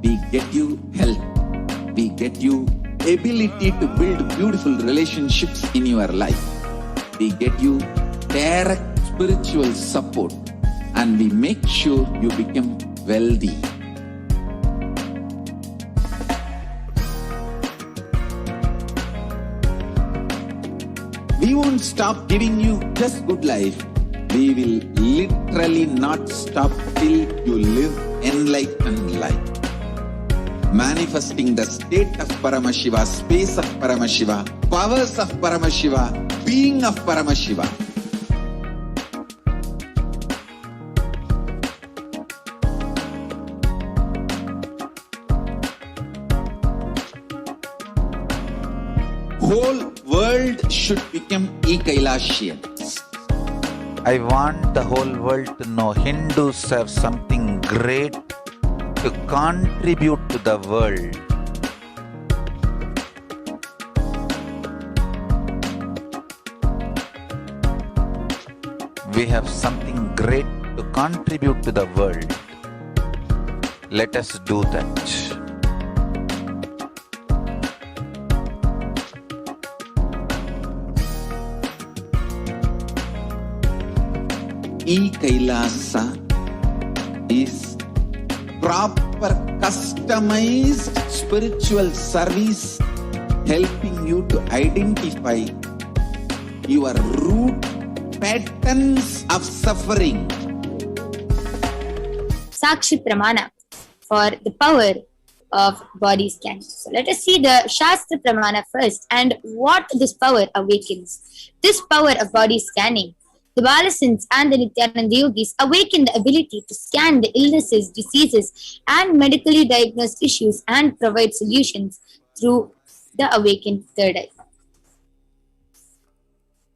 We get you health. We get you ability to build beautiful relationships in your life. We get you direct spiritual support, and we make sure you become wealthy. We won't stop giving you just good life. We will literally not stop till you live enlightened life. Manifesting the state of Paramashiva, space of Paramashiva, powers of Paramashiva, being of Paramashiva. Whole world should become e-Kailashian. I want the whole world to know Hindus have something great to contribute to the world. We have something great to contribute to the world. Let us do that. E-Kailasa is proper customized spiritual service helping you to identify your root patterns of suffering. Sakshi Pramana for the power of body scanning. So let us see the Shastra Pramana first and what this power awakens. This power of body scanning, the Balasins and the Nityananda Yogis awaken the ability to scan the illnesses, diseases, and medically diagnosed issues and provide solutions through the awakened third eye.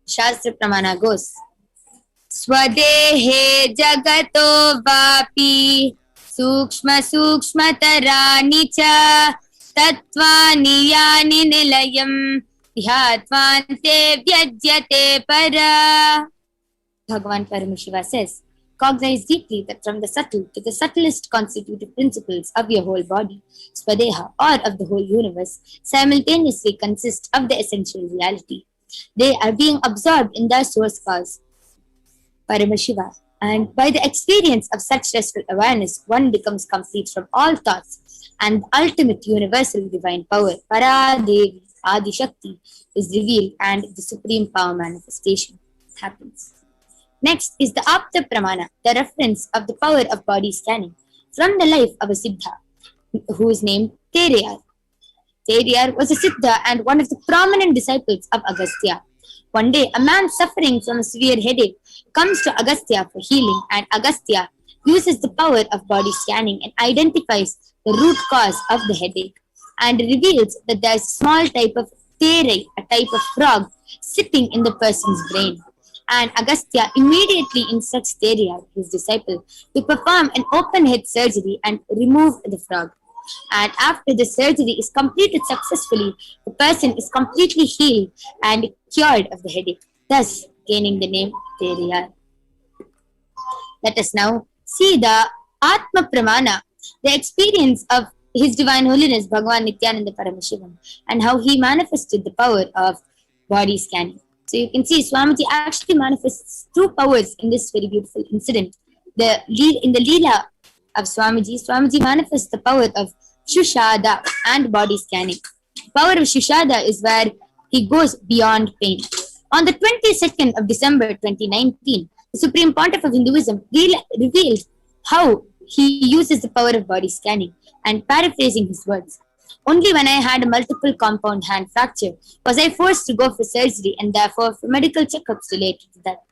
Shastra Pramana goes, Swadehe Jagato Vapi Sukshma Sukshma Tarani Cha Tattvani Yani Nilayam Dhyatvante Vyajyate Para. Bhagavan Paramashiva says, cognize deeply that from the subtle to the subtlest constitutive principles of your whole body, Swadeha, or of the whole universe, simultaneously consist of the essential reality. They are being absorbed in their source cause, Paramashiva, and by the experience of such restful awareness, one becomes complete from all thoughts, and the ultimate universal divine power, Paradevi, Adi Shakti, is revealed and the supreme power manifestation happens. Next is the Apta Pramana, the reference of the power of body scanning from the life of a Siddha, who is named Teriyar. Teriyar was a Siddha and one of the prominent disciples of Agastya. One day, a man suffering from a severe headache comes to Agastya for healing, and Agastya uses the power of body scanning and identifies the root cause of the headache and reveals that there is a small type of Terai, a type of frog, sitting in the person's brain. And Agastya immediately instructs Teriyar, his disciple, to perform an open head surgery and remove the frog. And after the surgery is completed successfully, the person is completely healed and cured of the headache, thus gaining the name Teriyar. Let us now see the Atma Pramana, the experience of His Divine Holiness Bhagavan Nityananda Paramashivam, and how he manifested the power of body scanning. So you can see Swamiji actually manifests two powers in this very beautiful incident. In the Leela of Swamiji manifests the power of Shushada and body scanning. Power of Shushada is where he goes beyond pain. On the 22nd of December 2019, the Supreme Pontiff of Hinduism revealed how he uses the power of body scanning, and paraphrasing his words. Only when I had a multiple compound hand fracture was I forced to go for surgery and therefore for medical checkups related to that.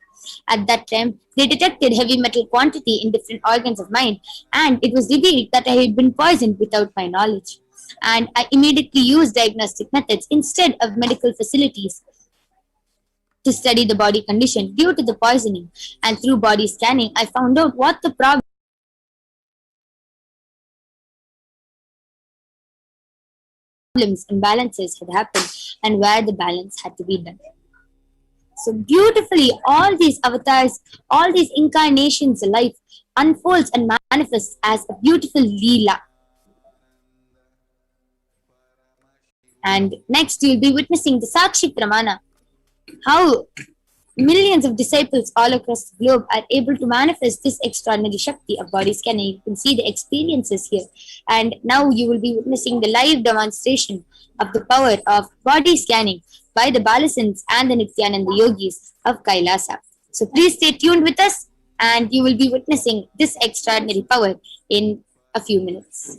At that time, they detected heavy metal quantity in different organs of mine, and it was revealed that I had been poisoned without my knowledge. And I immediately used diagnostic methods instead of medical facilities to study the body condition due to the poisoning. And through body scanning, I found out what the problems and balances had happened and where the balance had to be done. So beautifully, all these avatars, all these incarnations of life unfolds and manifests as a beautiful Leela. And next, you'll be witnessing the Sakshi Pramana, how millions of disciples all across the globe are able to manifest this extraordinary Shakti of body scanning. You can see the experiences here. And now you will be witnessing the live demonstration of the power of body scanning by the Balasins and the Nityananda Yogis of Kailasa. So please stay tuned with us, and you will be witnessing this extraordinary power in a few minutes.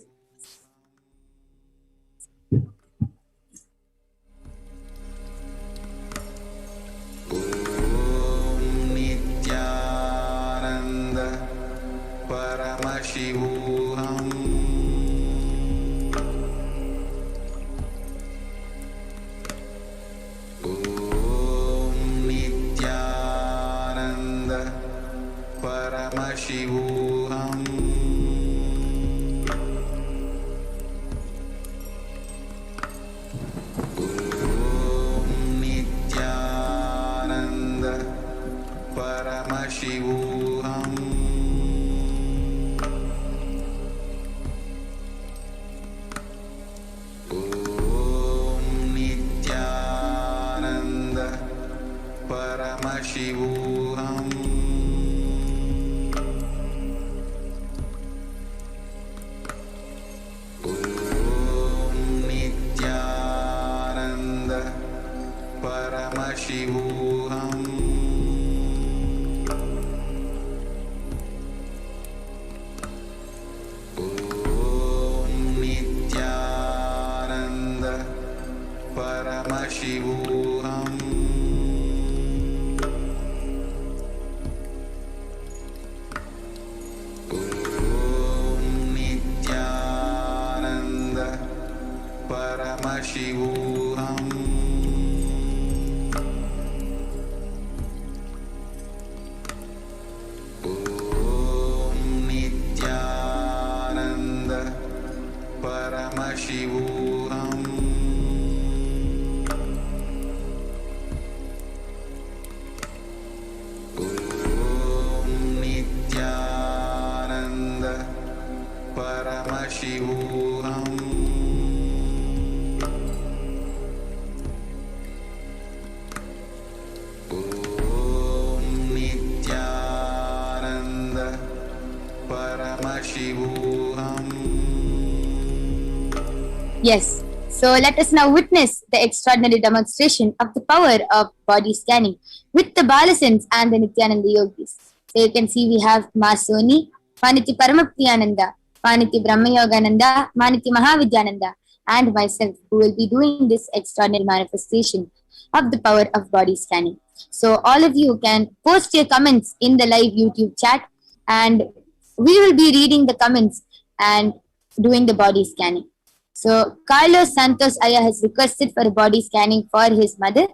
Yes, so let us now witness the extraordinary demonstration of the power of body scanning with the Balasins and the Nityananda Yogis. So you can see we have Ma Soni, Maniti Paramapriyananda, Maniti Brahmayogananda, Maniti Mahavidyananda, and myself, who will be doing this extraordinary manifestation of the power of body scanning. So all of you can post your comments in the live YouTube chat, and we will be reading the comments and doing the body scanning. So Carlos Santos Aya has requested for a body scanning for his mother,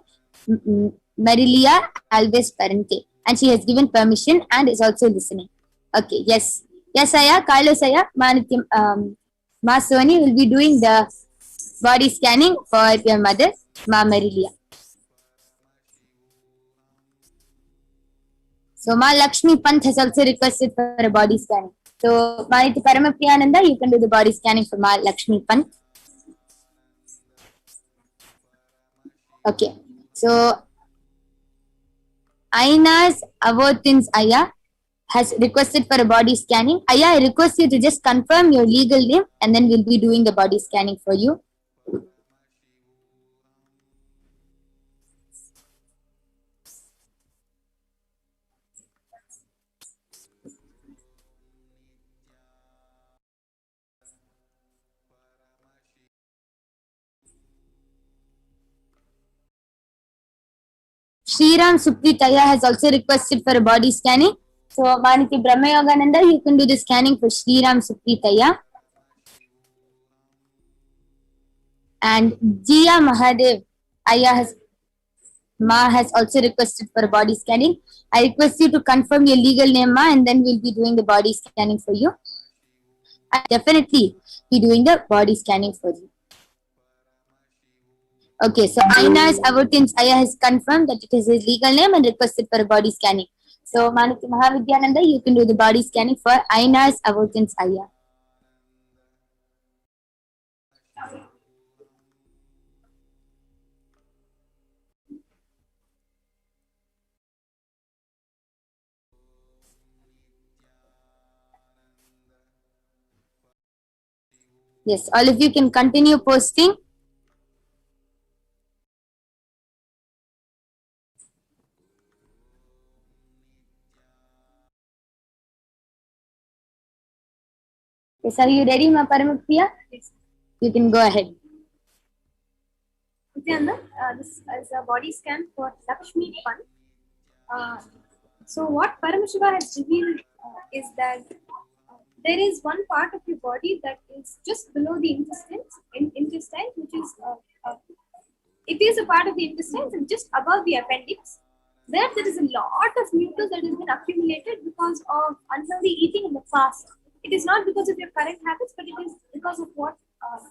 Marilia Alves Parente, and she has given permission and is also listening. Okay, yes. Yes, Aya, Carlos Aya, Ma Soni will be doing the body scanning for your mother, Ma Marilia. So Ma Lakshmi Pant has also requested for a body scanning. So Maniti Paramapriyananda, you can do the body scanning for Ma Lakshmi Pant. Okay, so Aina's Avortins Aya has requested for a body scanning. Aya, I request you to just confirm your legal name and then we'll be doing the body scanning for you. Sriram Supritaya has also requested for a body scanning. So, Maniti Brahma Yogananda, you can do the scanning for Sriram Supritaya. And Jia Mahadev Aya Ma has also requested for a body scanning. I request you to confirm your legal name, Ma, and then we'll be doing the body scanning for you. I'll definitely be doing the body scanning for you. Okay, so Aina's Avortins Aya has confirmed that it is his legal name and requested for a body scanning. So, Manati Mahavidyananda, you can do the body scanning for Aina's Avortins Aya. Yes, all of you can continue posting. Yes, are you ready, Ma Paramapriya? Yes. You can go ahead. Nityananda, this is a body scan for Lakshmi Pant. So what Paramashiva has revealed is that there is one part of your body that is just below the intestine, which is it is a part of the intestines and just above the appendix. There is a lot of mucus that has been accumulated because of unhealthy eating in the past. It is not because of your current habits, but it is because of what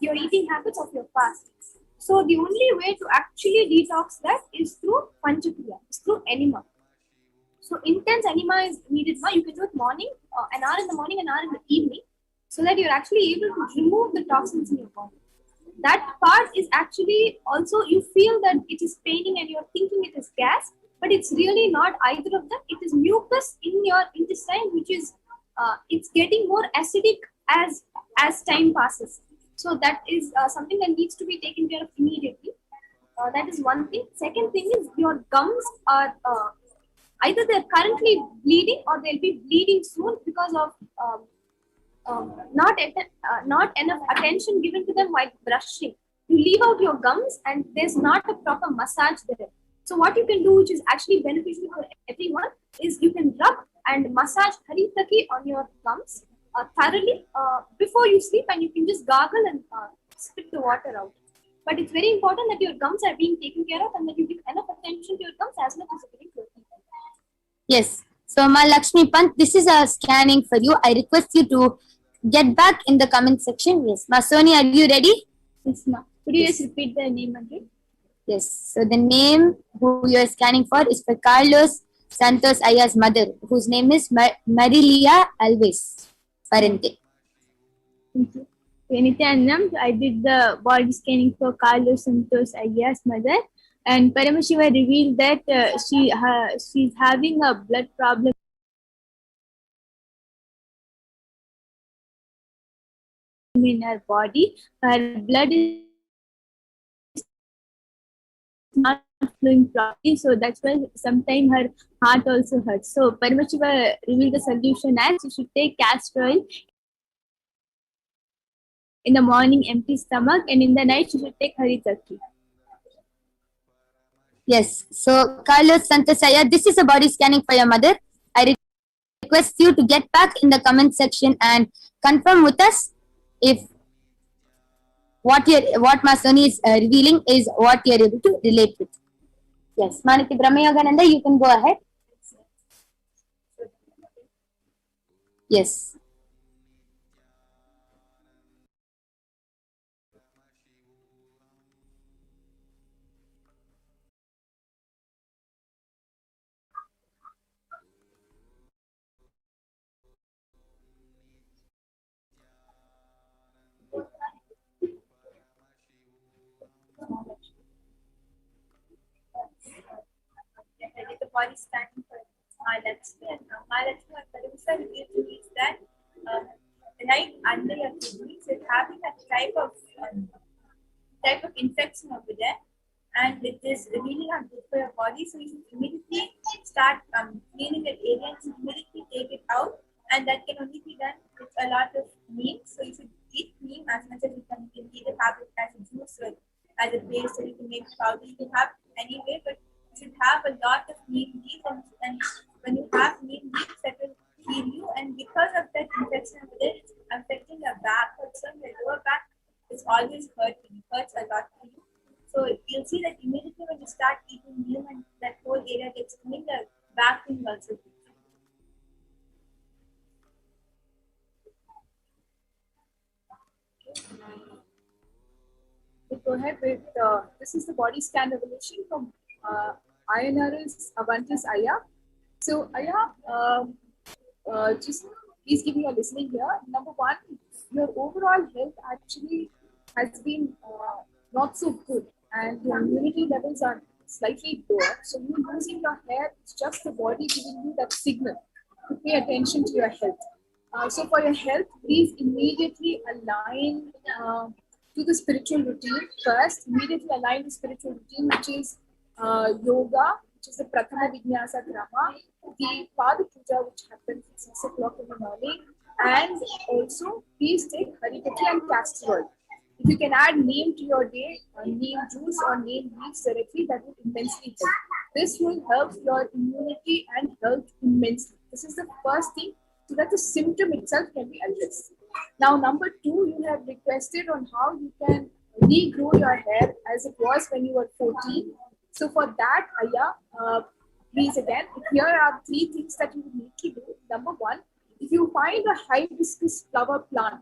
your eating habits of your past. So the only way to actually detox that is through Panchakriya, is through enema. So intense enema is needed. You can do it morning, an hour in the morning, an hour in the evening, so that you're actually able to remove the toxins in your body. That part is actually also, you feel that it is paining and you're thinking it is gas, but it's really not either of them. It is mucus in your intestine, which is it's getting more acidic as time passes. So that is something that needs to be taken care of immediately. That is one thing. Second thing is your gums are either they're currently bleeding or they'll be bleeding soon because of not enough attention given to them while brushing. You leave out your gums and there's not a proper massage there. So what you can do, which is actually beneficial for everyone, is you can rub and massage Haritaki on your gums thoroughly before you sleep, and you can just gargle and spit the water out. But it's very important that your gums are being taken care of and that you give enough attention to your gums as much as you're giving to your teeth. Yes. So, Ma Lakshmi Pant, this is a scanning for you. I request you to get back in the comment section. Yes. Ma Soni, are you ready? Yes, ma. Could you just repeat the name again? Yes. So, the name who you are scanning for is for Carlos Santos Aya's mother, whose name is Marilia Alves Parente. Thank you. Nityanam, I did the body scanning for Carlos Santos Aya's mother, and Paramashiva revealed that she's having a blood problem in her body. Her blood is not flowing properly, so that's why sometimes her heart also hurts. So Paramashiva revealed the solution as you should take castor oil in the morning, empty stomach, and in the night you should take Haritaki. Yes. So, Carlos Santasaya, this is a body scanning for your mother. I request you to get back in the comment section and confirm with us if what Masoni is revealing is what you're able to relate with. Yes. Maniti Brahmayogananda, you can go ahead. Yes. body scanning for Mahalakshmi, and Mahalakshmi or Parameshwar revealed to me is that right under your kidneys, you're having a type of infection over there, and it is really not good for your body. So you should immediately start cleaning that area and immediately take it out, and that can only be done with a lot of neem. So you should eat neem as much as you can. You can either have it as a juice or as a paste, or you can make powder. You can have it anyway, but you should have a lot of neem leaves, and when you have neem leaves, that will heal you. And because of that infection over there, it's affecting your back, also your lower back. It's always hurting. It hurts a lot for you. So you'll see that immediately when you start eating neem and that whole area gets cleaned, the back pain will also. We'll go ahead with this is the body scan revelation from INR's Avantis Aya. So Aya, just please give me a listening here. Number one, your overall health actually has been not so good, and your immunity levels are slightly lower. So you losing your hair is just the body giving you that signal to pay attention to your health. So for your health, please immediately align to the spiritual routine first. Immediately align the spiritual routine, which is yoga, which is the Prathama Vinyasa Krama, the Pada Puja, which happens at 6 o'clock in the morning, and also please take Haripati and castor oil. If you can add neem to your day, neem juice or neem leaves directly, that will immensely help. This will help your immunity and health immensely. This is the first thing, so that the symptom itself can be addressed. Now, number two, you have requested on how you can regrow your hair as it was when you were 14. So for that, Aya, please again, here are 3 things that you need to do. Number one, if you find a hibiscus flower plant,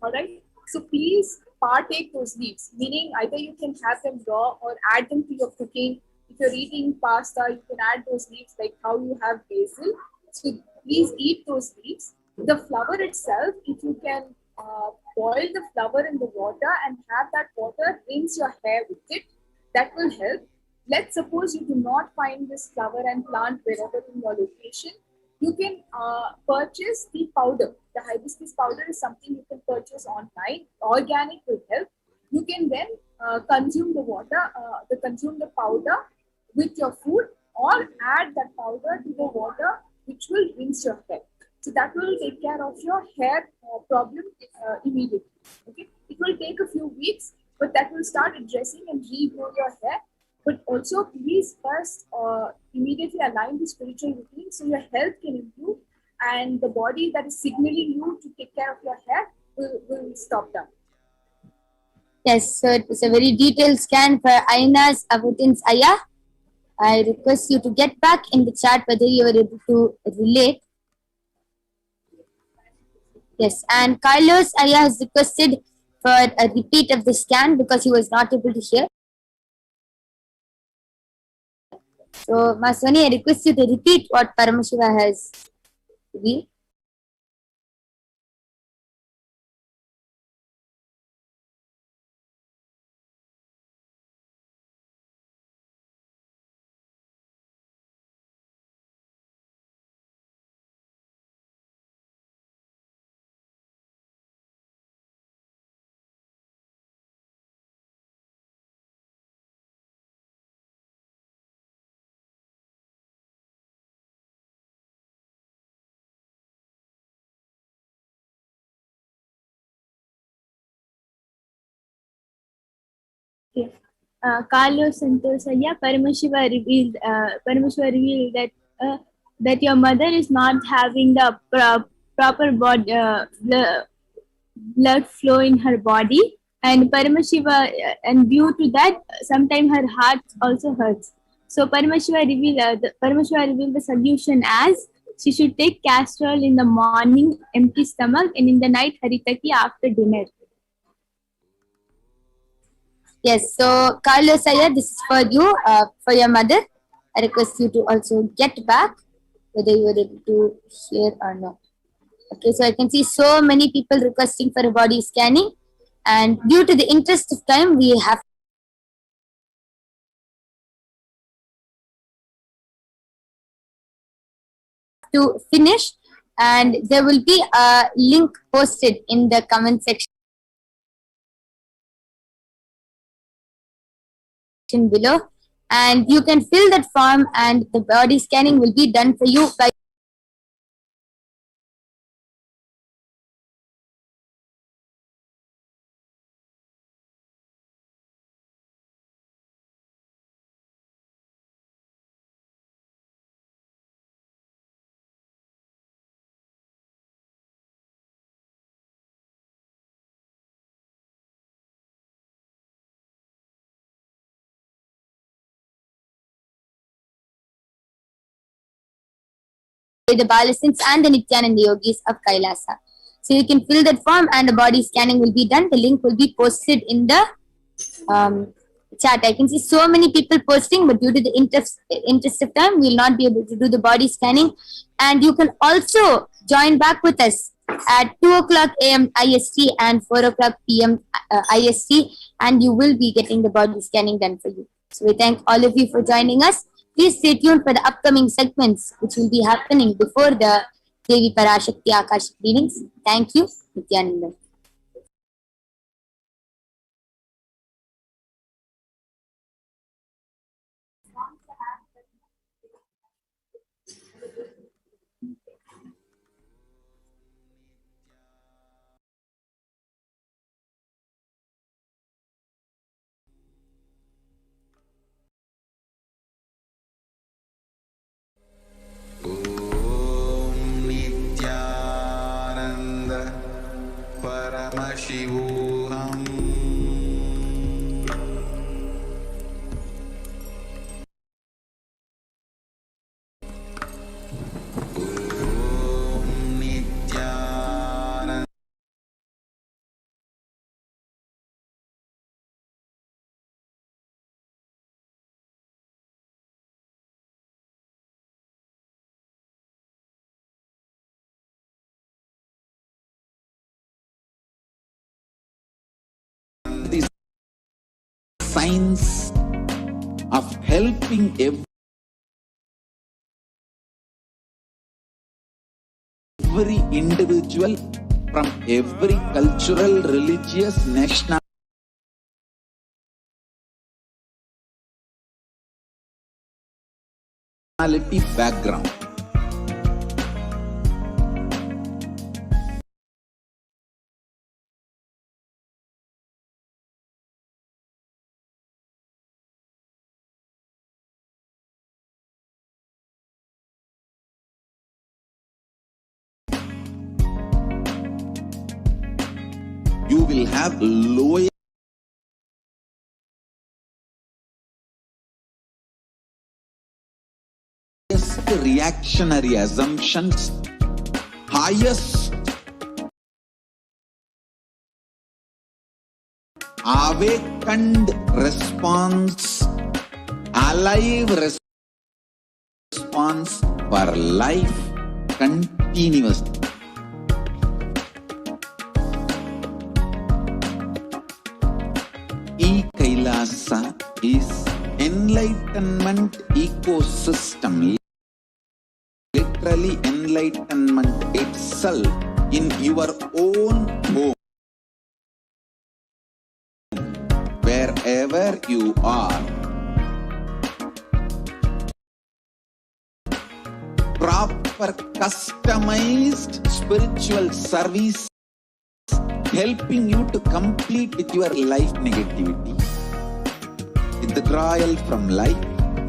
all right, so please partake those leaves, meaning either you can have them raw or add them to your cooking. If you're eating pasta, you can add those leaves like how you have basil. So please eat those leaves. The flower itself, if you can boil the flower in the water and have that water, rinse your hair with it, that will help. Let's suppose you do not find this flower and plant wherever in your location. You can purchase the powder. The hibiscus powder is something you can purchase online. Organic will help. You can then consume the water, consume the powder with your food, or add that powder to the water, which will rinse your hair. So that will take care of your hair problem immediately. Okay, it will take a few weeks, but that will start addressing and regrow your hair. But also, please first immediately align the spiritual routine so your health can improve, and the body that is signaling you to take care of your hair will stop down. Yes, so it was a very detailed scan for Aina's Avutins Aya. I request you to get back in the chat whether you were able to relate. Yes, and Carlos Aya has requested for a repeat of the scan because he was not able to hear. So, Masoni, I request you to repeat what Paramashiva has revealed. Okay. Carlos Santosaya, Paramashiva revealed that that your mother is not having the proper body, blood flow in her body, and Paramashiva, and due to that, sometimes her heart also hurts. So Paramashiva revealed the solution as she should take castor oil in the morning, empty stomach, and in the night haritaki after dinner. Yes, so Carlos Aya, this is for you, for your mother. I request you to also get back whether you were able to hear or not. Okay, so I can see so many people requesting for a body scanning, and due to the interest of time, we have to finish, and there will be a link posted in the comment section below, and you can fill that form, and the body scanning will be done for you by the Balasins and the Nityananda Yogis of Kailasa. So you can fill that form and the body scanning will be done. The link will be posted in the chat. I can see so many people posting, but due to the interest of time, we will not be able to do the body scanning. And you can also join back with us at 2 o'clock a.m. IST and 4 o'clock p.m. IST, and you will be getting the body scanning done for you. So we thank all of you for joining us. Please stay tuned for the upcoming segments which will be happening before the Devi PARASHAKTI Akashic readings. Thank you, Nityananda. Shivoham. Om Nityananda. The science of helping every individual from every cultural, religious, nationality background. You will have lowest reactionary assumptions, highest awakened response, alive response for life continuously. E-Kailasa is enlightenment ecosystem, literally enlightenment itself in your own home, wherever you are. Proper customized spiritual service helping you to complete with your life negativity, withdrawal from life,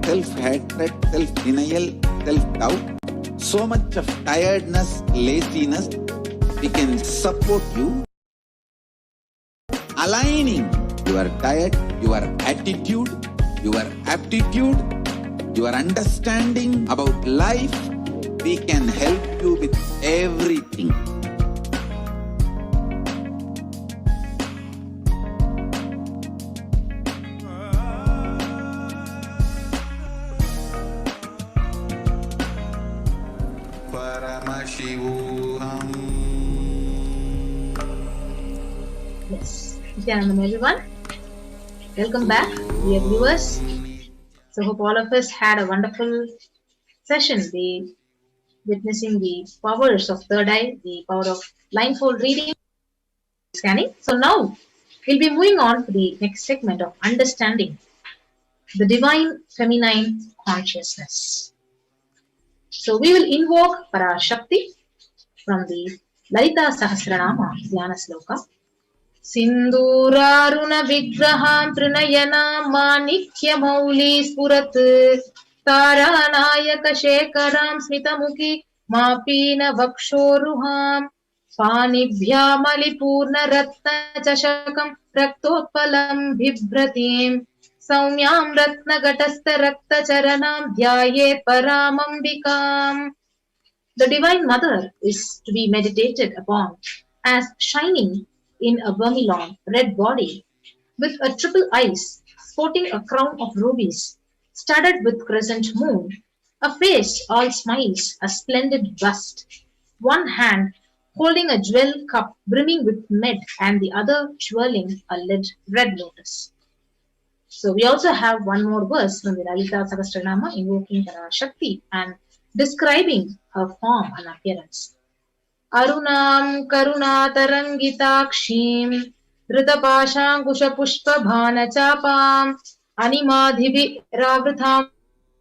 self-hatred, self-denial, self-doubt, so much of tiredness, laziness. We can support you, aligning your diet, your attitude, your aptitude, your understanding about life. We can help you with everything. Yes, Nityanandam everyone. Welcome back, dear viewers. So hope all of us had a wonderful session. The witnessing the powers of third eye, the power of blindfold reading, scanning. So now we'll be moving on to the next segment of understanding the divine feminine consciousness. So we will invoke PARASHAKTI from the Lalita Sahasranama Dhyana Sloka. Sinduraruna Vigraham Trinayana Manikya Mauli Spurat Taranayaka Shekaram Smitamuki Mapina Vakshoruham Panibhya Malipurna Ratna Chashakam Raktotpalam Bhibratim Saumyam Ratna Gatastha Rakta Charanam Dhyayet Paramambikam. The Divine Mother is to be meditated upon as shining in a vermilion red body with a triple eyes, sporting a crown of rubies, studded with crescent moon, a face all smiles, a splendid bust, one hand holding a jewel cup brimming with med and the other twirling a red lotus. So we also have one more verse from the Lalita Sahasranama invoking PARASHAKTI and describing her form and appearance. Arunam Karuna Tarangitakshim Dritapashankusha Pushpa Bhana Chapam Animadhibi Ravratham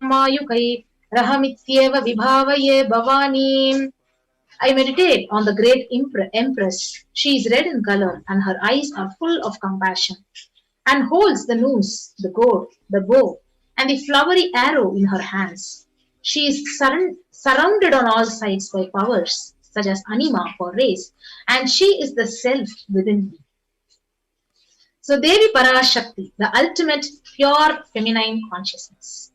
Mayukai Rahamityeva Vibhavaye Bhavanim. I meditate on the great Empress. She is red in color and her eyes are full of compassion and holds the noose, the gourd, the bow and the flowery arrow in her hands. She is surrounded on all sides by powers such as anima for race, and she is the self within me. So Devi PARASHAKTI, the ultimate pure feminine consciousness.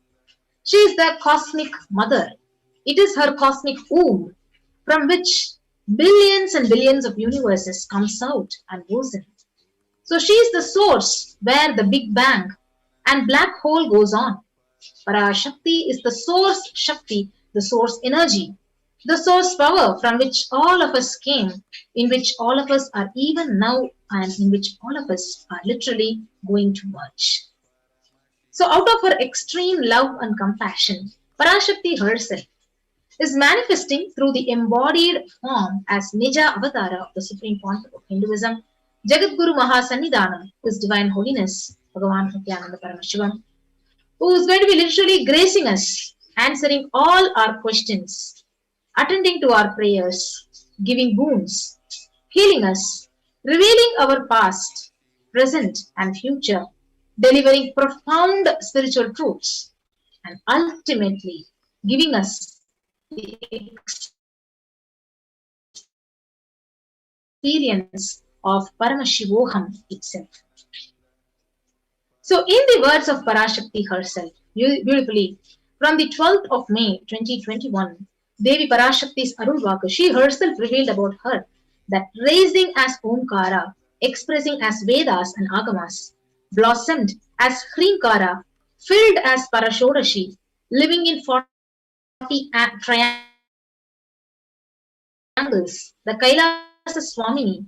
She is the cosmic mother. It is her cosmic womb from which billions and billions of universes comes out and goes in. So she is the source where the Big Bang and black hole goes on. PARASHAKTI is the source Shakti, the source energy, the source power from which all of us came, in which all of us are even now, and in which all of us are literally going to merge. So out of her extreme love and compassion, PARASHAKTI herself is manifesting through the embodied form as Nija Avatara of the Supreme Pontiff of Hinduism, Jagadguru Mahasannidhanam, His Divine Holiness, Bhagavan Nityananda Paramashivam, who is going to be literally gracing us, answering all our questions, attending to our prayers, giving boons, healing us, revealing our past, present and future, delivering profound spiritual truths, and ultimately giving us the experience of Paramashivoham itself. So in the words of PARASHAKTI herself, beautifully, from the 12th of May 2021, Devi PARASHAKTI's Arulvaku, she herself revealed about her that raising as Omkara, expressing as Vedas and Agamas, blossomed as Hrinkara, filled as Parashodashi, living in 40 triangles, the Kailasa Swamini,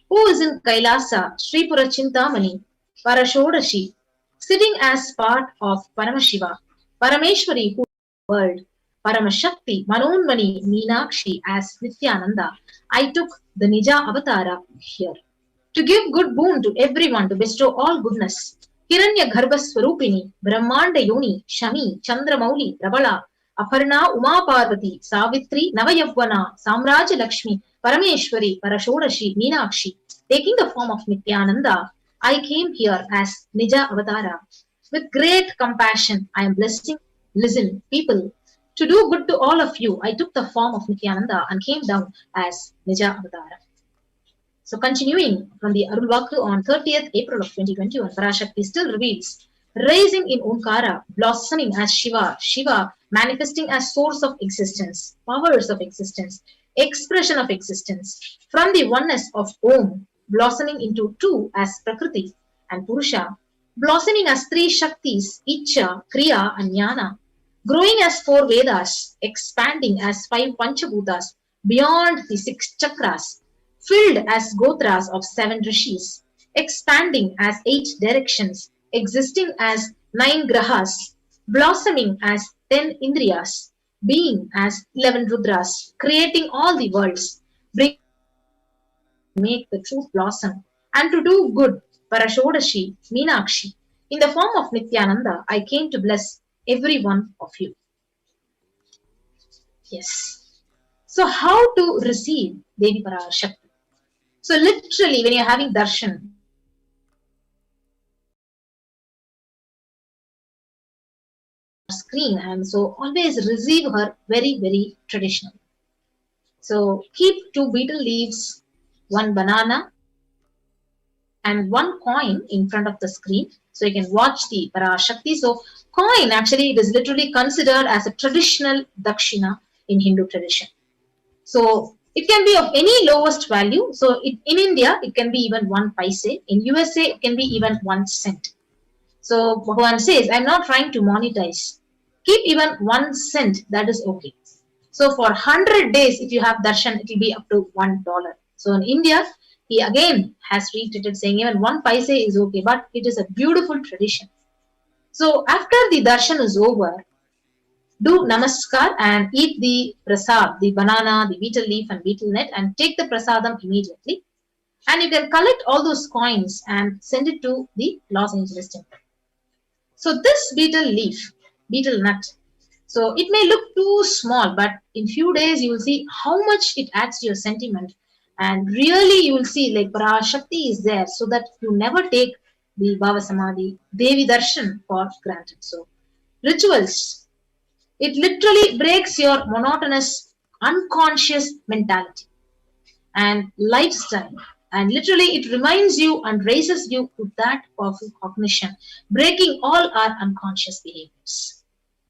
who is in Kailasa, Sripura Chintamani, Parashodashi, sitting as part of Paramashiva, Parameshwari, who is the world, Paramashakti, Manonmani, Meenakshi as Nityananda. I took the Nija Avatara here to give good boon to everyone, to bestow all goodness. Hiranya Garbha Swarupini, Brahmanda Yoni, Shami, Chandramauli, Prabala, Aparna Uma Parvati, Savitri, Navayavana, Samraja Lakshmi, Parameshwari, Parashodashi, Meenakshi. Taking the form of Nityananda, I came here as Nija Avatara. With great compassion, I am blessing, listen, people, to do good to all of you. I took the form of Nityananda and came down as Nija Avatara. So continuing from the Arulvaku on 30th April of 2021, PARASHAKTI still reveals, rising in Omkara, blossoming as Shiva, Shiva manifesting as source of existence, powers of existence, expression of existence, from the oneness of Om, blossoming into two as Prakriti and Purusha, blossoming as three Shaktis, Icha, Kriya and Jnana, growing as four Vedas, expanding as five Panchabhutas, beyond the six chakras, filled as Gotras of seven Rishis, expanding as 8 directions, existing as 9 Grahas, blossoming as 10 Indriyas, being as 11 Rudras, creating all the worlds, make the truth blossom, and to do good, Parashodashi, Meenakshi, in the form of Nityananda, I came to bless every one of you. Yes. So how to receive Devi Parashakti? So literally when you're having darshan, screen, and so always receive her very, very traditional. So keep 2 betel leaves, 1 banana, and 1 coin in front of the screen, so you can watch the Parashakti. So coin, actually it is literally considered as a traditional dakshina in Hindu tradition. So it can be of any lowest value. So in India it can be even 1 paise. In USA it can be even 1 cent. So Bhagavan says, I'm not trying to monetize. Keep even 1 cent, that is okay. So for 100 days, if you have darshan, it will be up to $1. So in India, he again has retreated saying even 1 paise is okay, but it is a beautiful tradition. So after the darshan is over, do namaskar and eat the prasad, the banana, the betel leaf and betel nut, and take the prasadam immediately. And you can collect all those coins and send it to the Los Angeles temple. So this betel leaf, betel nut, so it may look too small, but in few days you will see how much it adds to your sentiment, and really you will see like Parashakti is there, so that you never take the Bhava Samadhi, Devi Darshan for granted. So rituals, it literally breaks your monotonous, unconscious mentality and lifestyle, and literally it reminds you and raises you to that powerful cognition, breaking all our unconscious behaviors.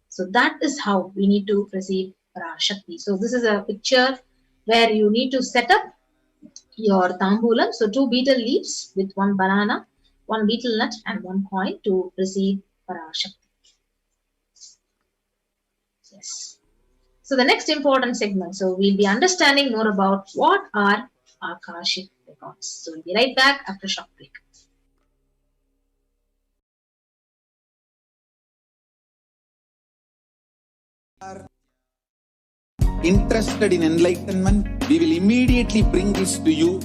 So that is how we need to receive Parashakti. So this is a picture where you need to set up your tambulam. So 2 betel leaves with 1 banana, 1 betel nut and 1 coin to receive Parashakti. Yes. So the next important segment. So we'll be understanding more about what are Akashic records. So we'll be right back after a short break. Interested in enlightenment, we will immediately bring this to you.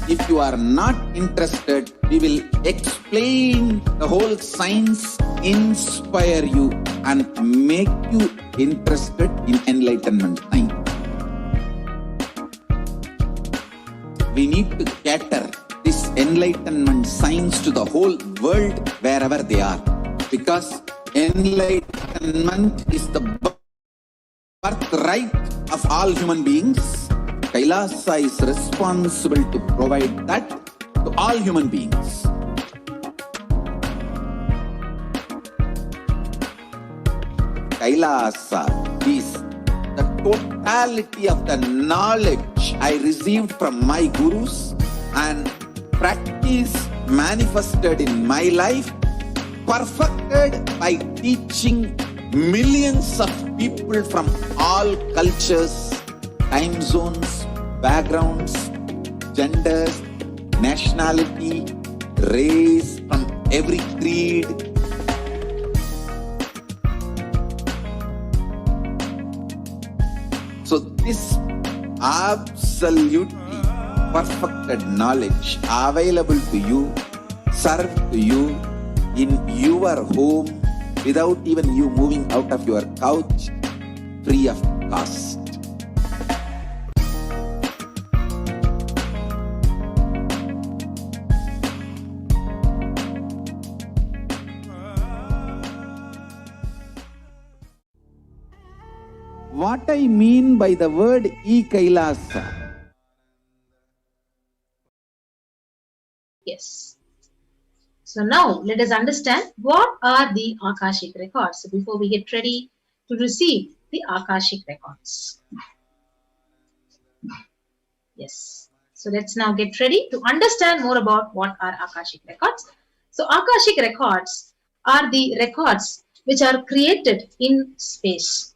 If you are not interested, we will explain the whole science, inspire you and make you interested in enlightenment time. We need to cater this enlightenment science to the whole world wherever they are, because enlightenment is the birthright of all human beings. Kailasa is responsible to provide that to all human beings. Kailasa is the totality of the knowledge I received from my gurus and practice manifested in my life, perfected by teaching millions of people from all cultures, time zones, backgrounds, genders, nationality, race, from every creed. So this absolutely perfected knowledge available to you, served to you in your home without even you moving out of your couch, free of cost. What I mean by the word e-Kailasa? Yes. So now let us understand what are the Akashic records. So before we get ready to receive the Akashic records. Yes. So let's now get ready to understand more about what are Akashic records. So Akashic records are the records which are created in space.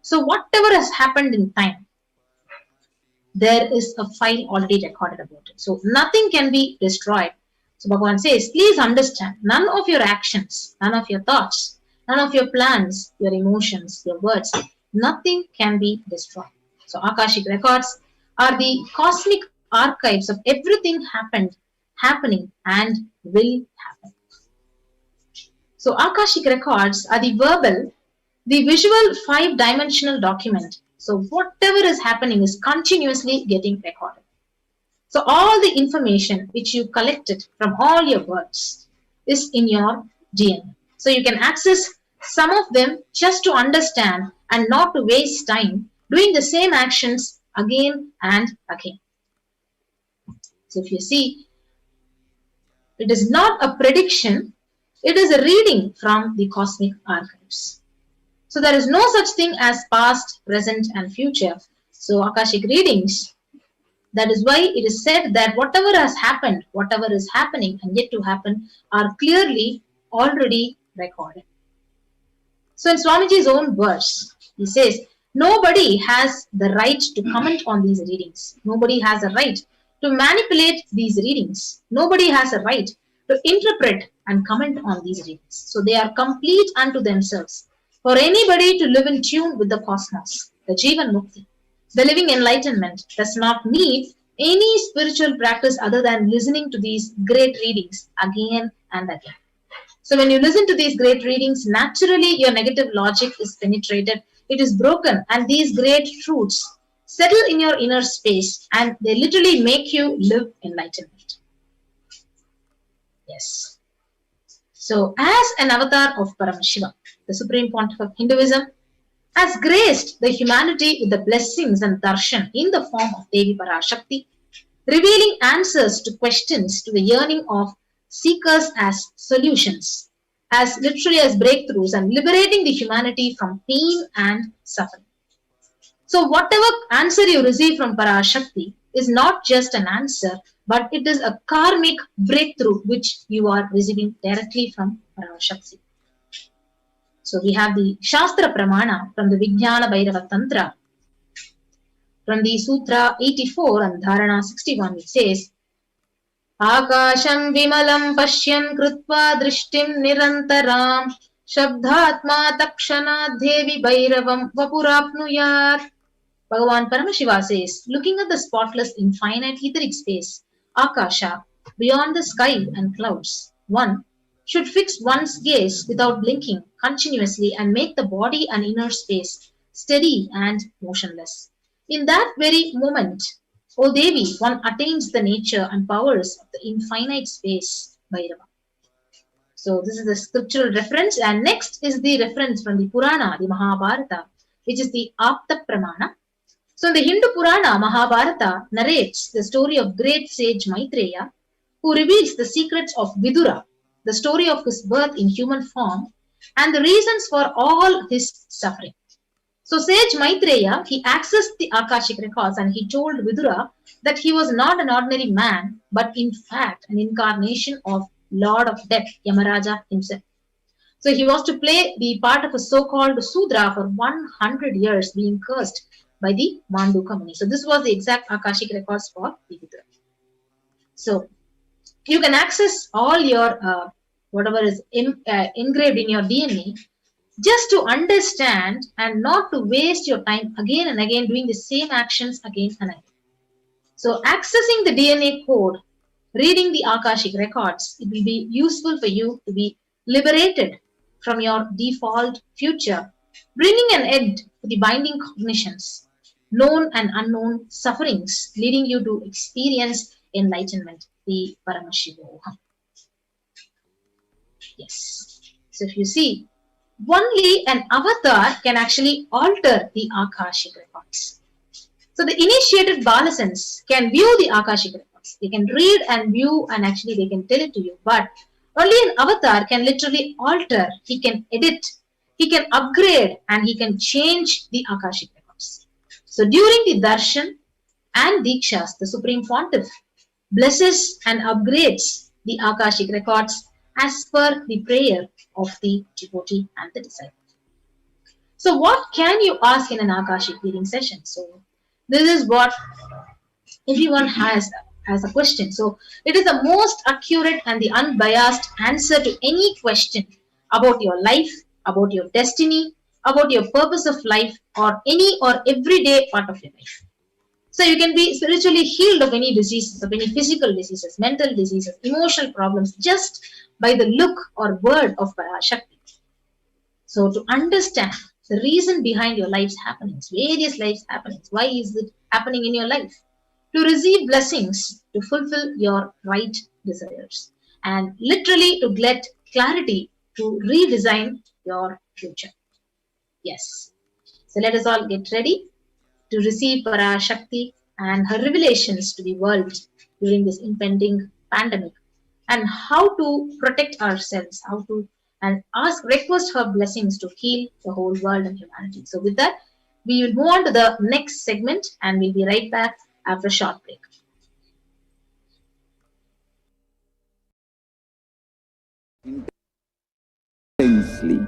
So whatever has happened in time, there is a file already recorded about it. So nothing can be destroyed. So Bhagavan says, please understand, none of your actions, none of your thoughts, none of your plans, your emotions, your words, nothing can be destroyed. So Akashic records are the cosmic archives of everything happening, and will happen. So Akashic records are the verbal, the visual 5-dimensional document. So whatever is happening is continuously getting recorded. So all the information which you collected from all your births is in your DNA. So you can access some of them just to understand and not to waste time doing the same actions again and again. So if you see, it is not a prediction, it is a reading from the cosmic archives. So there is no such thing as past, present and future. So Akashic readings, that is why it is said that whatever has happened, whatever is happening and yet to happen are clearly already recorded. So in Swamiji's own words, he says, nobody has the right to comment on these readings. Nobody has a right to manipulate these readings. Nobody has a right to interpret and comment on these readings. So they are complete unto themselves. For anybody to live in tune with the cosmos, the Jivan Mukti, the living enlightenment does not need any spiritual practice other than listening to these great readings again and again. So when you listen to these great readings, naturally your negative logic is penetrated, it is broken, and these great truths settle in your inner space and they literally make you live enlightenment. Yes. So as an avatar of Paramashiva, the Supreme Pontiff of Hinduism, has graced the humanity with the blessings and darshan in the form of Devi PARASHAKTI, revealing answers to questions to the yearning of seekers as solutions, as literally as breakthroughs, and liberating the humanity from pain and suffering. So whatever answer you receive from PARASHAKTI is not just an answer, but it is a karmic breakthrough which you are receiving directly from PARASHAKTI. So we have the Shastra Pramana from the Vijnana Bhairava Tantra. From the Sutra 84 and Dharana 61, it says, Akasham vimalam pashyam krutva drishtim nirantaram shabdhatma takshana devi bhairavam vapurapnuyat. Bhagavan Paramashiva says, looking at the spotless infinite etheric space, Akasha, beyond the sky and clouds, one should fix one's gaze without blinking continuously and make the body and inner space steady and motionless. In that very moment, O Devi, one attains the nature and powers of the infinite space, Bhairava. So this is the scriptural reference, and next is the reference from the Purana, the Mahabharata, which is the Apta Pramana. So in the Hindu Purana, Mahabharata narrates the story of great sage Maitreya, who reveals the secrets of Vidura, the story of his birth in human form, and the reasons for all his suffering. So sage Maitreya, he accessed the Akashic records and he told Vidura that he was not an ordinary man, but in fact an incarnation of Lord of Death, Yamaraja himself. So he was to play the part of a so-called Sudra for 100 years, being cursed by the Manduka Muni. So this was the exact Akashic records for the Vidura. So you can access all your whatever is engraved in your DNA just to understand and not to waste your time again and again doing the same actions again and again. So accessing the DNA code, reading the Akashic records, it will be useful for you to be liberated from your default future, bringing an end to the binding cognitions, known and unknown sufferings, leading you to experience enlightenment, the Paramashivoham. Yes. So if you see, only an avatar can actually alter the Akashic records. So the initiated Balasans can view the Akashic records. They can read and view and actually they can tell it to you. But only an avatar can literally alter, he can edit, he can upgrade and he can change the Akashic records. So during the Darshan and Dikshas, the Supreme Pontiff blesses and upgrades the Akashic records as per the prayer of the devotee and the disciple. So what can you ask in an Akashic reading session? So this is what everyone has a question. So it is the most accurate and the unbiased answer to any question about your life, about your destiny, about your purpose of life or any or everyday part of your life. So you can be spiritually healed of any diseases, of any physical diseases, mental diseases, emotional problems, just by the look or word of PARASHAKTI. So to understand the reason behind your life's happenings, various life's happenings, why is it happening in your life? To receive blessings, to fulfill your right desires, and literally to get clarity to redesign your future. Yes. So let us all get ready to receive PARASHAKTI and her revelations to the world during this impending pandemic, and how to protect ourselves, how to request her blessings to heal the whole world and humanity. So with that, we will move on to the next segment, and we'll be right back after a short break. Intensely.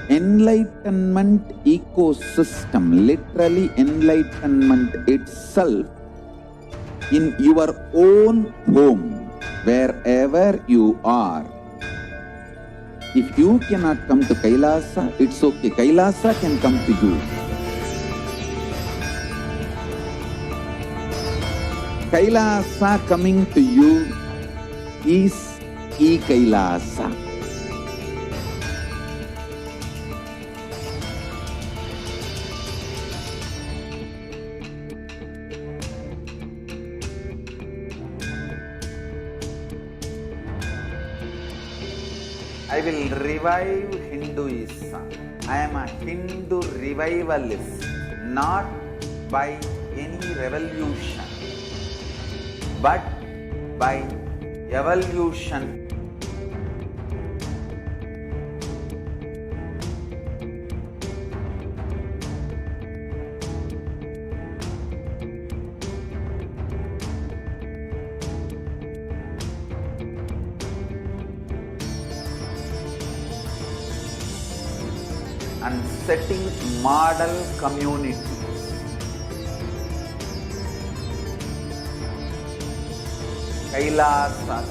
Enlightenment ecosystem, literally enlightenment itself, in your own home, wherever you are. If you cannot come to Kailasa, it's okay. Kailasa can come to you. Kailasa coming to you is E-Kailasa. I will revive Hinduism. I am a Hindu revivalist, not by any revolution, but by evolution. And setting model communities. Kailasas,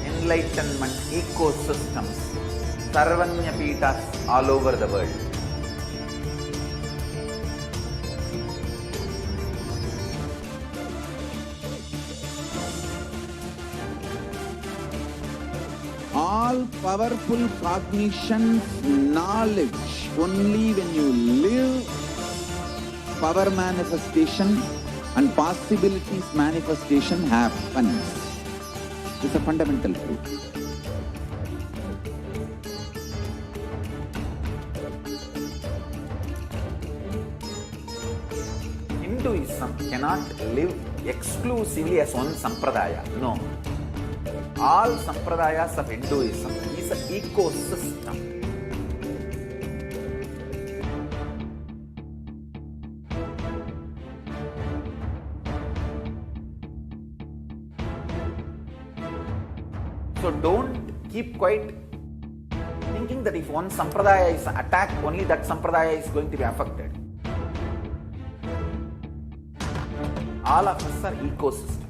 enlightenment ecosystems, Sarvanya Pitas all over the world. All powerful cognition, knowledge, only when you live, power manifestation and possibilities manifestation happens. It's a fundamental truth. Hinduism cannot live exclusively as one sampradaya. No. All sampradayas of Hinduism is an ecosystem. So don't keep quiet thinking that if one sampradaya is attacked, only that sampradaya is going to be affected. All of us are ecosystem.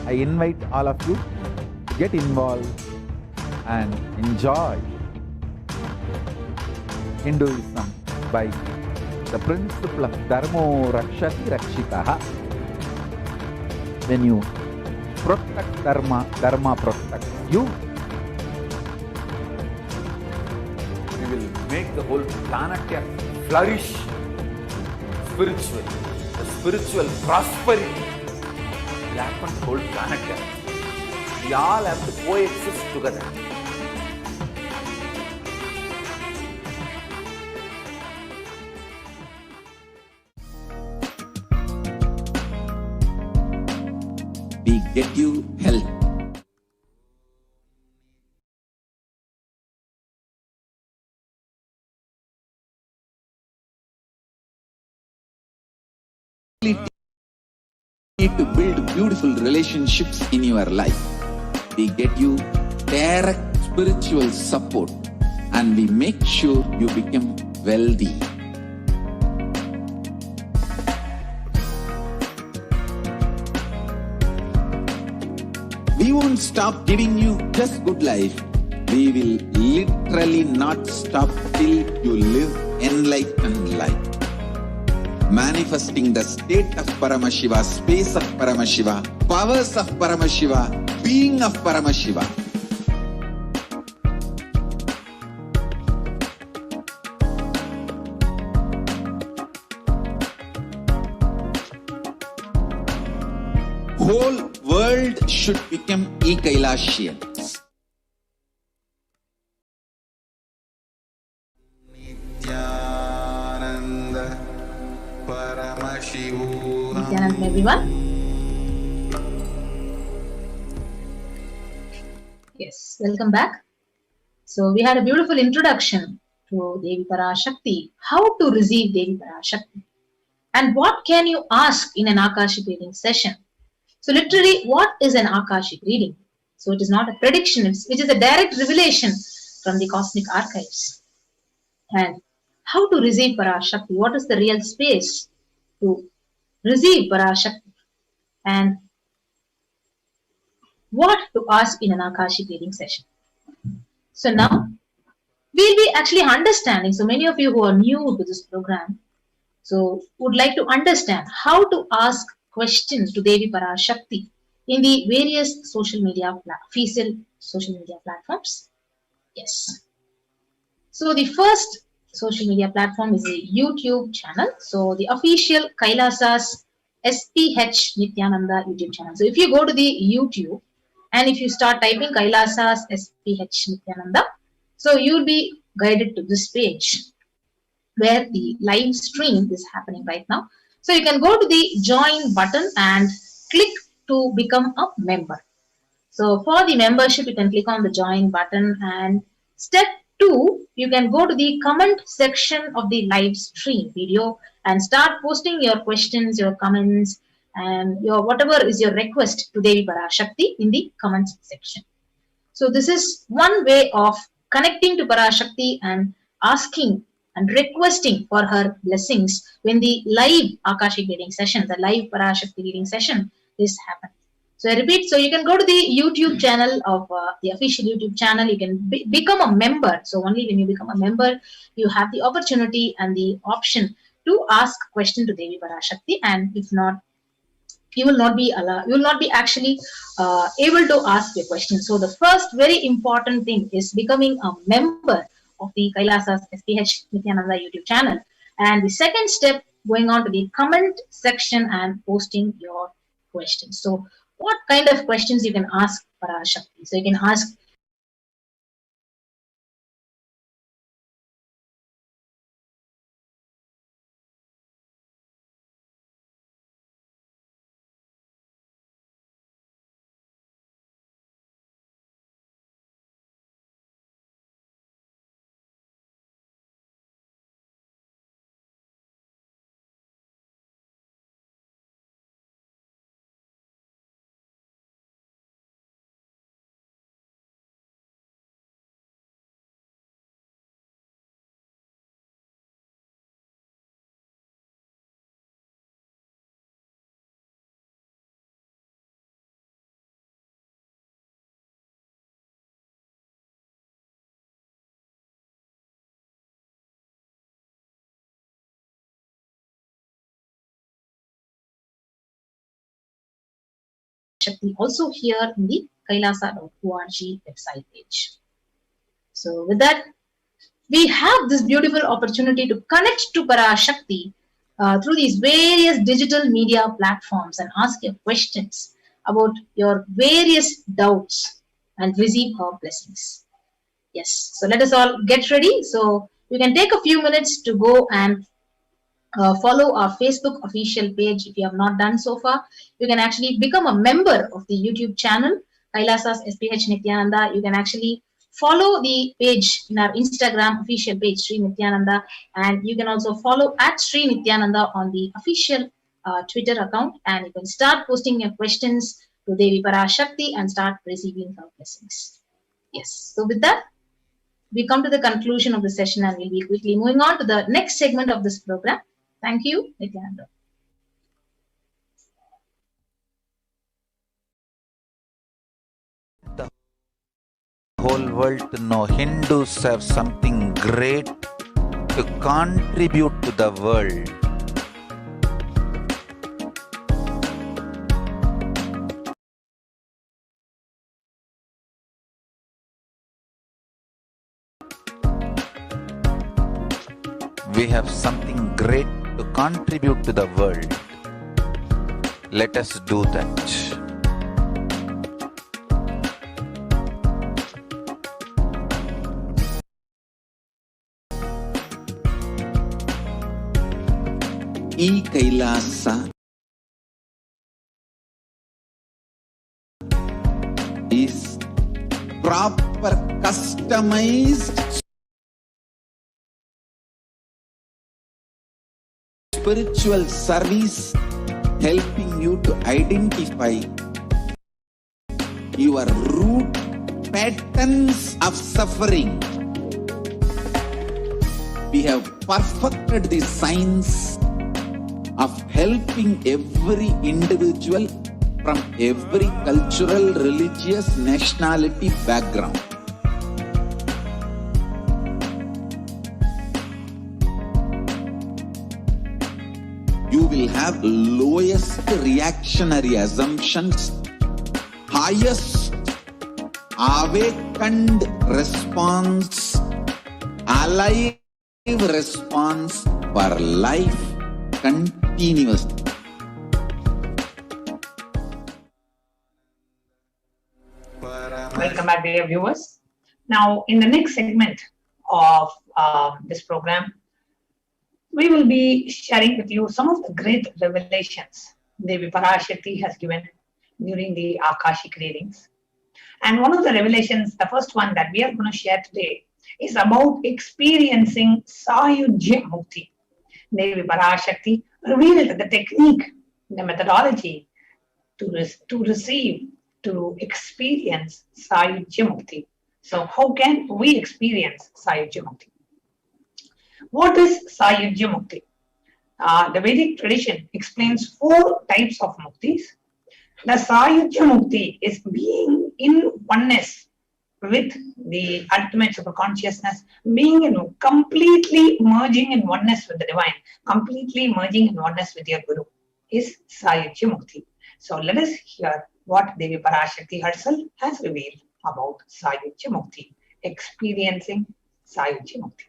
I invite all of you to get involved and enjoy Hinduism by the principle of Dharmo Rakshati Rakshitaha. When you protect Dharma, Dharma protects you. We will make the whole planet flourish spiritually. The spiritual prosperity will happen to the whole planet. We all have to coexist together. We get you help. To build beautiful relationships in your life. We get you direct spiritual support and we make sure you become wealthy. We won't stop giving you just good life. We will literally not stop till you live enlightened life. Manifesting the state of Paramashiva, space of Paramashiva, powers of Paramashiva, being of Paramashiva. Whole world should become e-Kailashians. Nityananda, everyone. Yes, welcome back. So we had a beautiful introduction to Devi PARASHAKTI, how to receive Devi PARASHAKTI, and what can you ask in an Akashic reading session. So literally, what is an Akashic reading? So it is not a prediction, which is a direct revelation from the cosmic archives. And how to receive PARASHAKTI? What is the real space to receive PARASHAKTI? And what to ask in an Akashic reading session? So now, we'll be actually understanding, so many of you who are new to this program, so would like to understand how to ask questions to Devi PARASHAKTI in the various social media platforms. Yes. So the first social media platform is the YouTube channel. So the official Kailasa's SPH Nityananda YouTube channel. So if you go to the YouTube and if you start typing Kailasa's SPH Nityananda, so you will be guided to this page where the live stream is happening right now. So you can go to the join button and click to become a member. So for the membership, you can click on the join button, and step 2, you can go to the comment section of the live stream video and start posting your questions, your comments, and your whatever is your request to Devi PARASHAKTI in the comments section. So this is one way of connecting to PARASHAKTI and asking and requesting for her blessings when the live Akashic reading session, the live PARASHAKTI reading session is happening. So I repeat, so you can go to the YouTube channel of the official YouTube channel. You can become a member. So only when you become a member, you have the opportunity and the option to ask question to Devi PARASHAKTI. And if not, you will not be allowed. You will not be actually able to ask your question. So the first very important thing is becoming a member of the Kailasa's SPH Nityananda YouTube channel. And the second step, going on to the comment section and posting your questions. So what kind of questions you can ask PARASHAKTI? So you can ask Shakti also here in the kailasa.org website page. So with that, we have this beautiful opportunity to connect to PARASHAKTI through these various digital media platforms and ask your questions about your various doubts and receive her blessings. Yes, so let us all get ready. So you can take a few minutes to go and follow our Facebook official page. If you have not done so far, you can actually become a member of the YouTube channel, Kailasa's SPH Nityananda. You can actually follow the page in our Instagram official page, Sri Nityananda, and you can also follow at Sri Nityananda on the official Twitter account, and you can start posting your questions to Devi PARASHAKTI and start receiving her blessings. Yes, so with that, we come to the conclusion of the session and we'll be quickly moving on to the next segment of this program. Thank you, Nityananda. whole world to know Hindus have something great to contribute to the world. We have something great to contribute to the world. Let us do that. Kailasa is proper customized spiritual service helping you to identify your root patterns of suffering. We have perfected the science of helping every individual from every cultural, religious, nationality background. You will have lowest reactionary assumptions, highest awakened response, alive response for life continuously. Welcome back, dear viewers. Now, in the next segment of this program, we will be sharing with you some of the great revelations Devi PARASHAKTI has given during the Akashic readings. And one of the revelations, the first one that we are going to share today, is about experiencing Sayujya Mukti. Devi PARASHAKTI revealed the technique, the methodology to receive, to experience Sayujya Mukti. So how can we experience Sayujya Mukti? What is Sayujya Mukti? The Vedic tradition explains 4 types of muktis. The Sayujya Mukti is being in oneness with the ultimate super consciousness, being in completely merging in oneness with the divine, completely merging in oneness with your Guru, is Sayujya Mukti. So let us hear what Devi PARASHAKTI herself has revealed about Sayujya Mukti, experiencing Sayujya Mukti.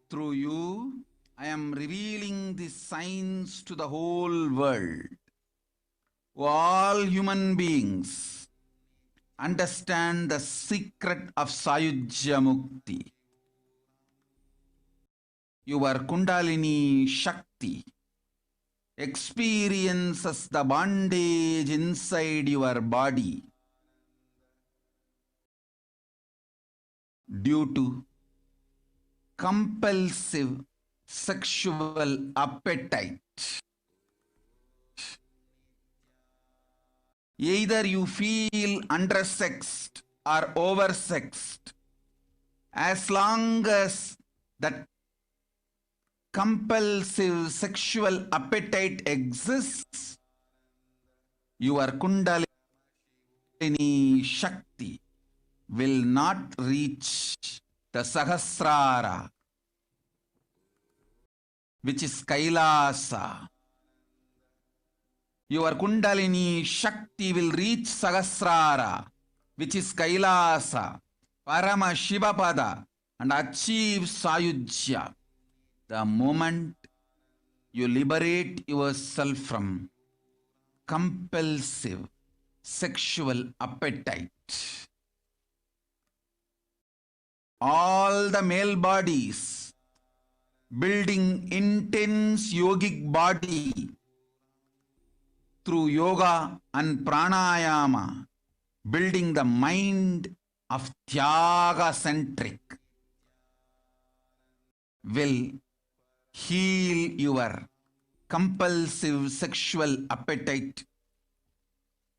Through you, I am revealing the signs to the whole world. All human beings understand the secret of Sayujya Mukti. Your Kundalini Shakti experiences the bondage inside your body due to compulsive sexual appetite. Either you feel undersexed or oversexed. As long as that compulsive sexual appetite exists, your Kundalini Shakti will not reach the Sahasrara, which is Kailasa. Your Kundalini Shakti will reach Sahasrara, which is Kailasa, Parama Shivapada, and achieve Sayujya. The moment you liberate yourself from compulsive sexual appetite. All the male bodies building intense yogic body through yoga and pranayama, building the mind of Tyaga centric, will heal your compulsive sexual appetite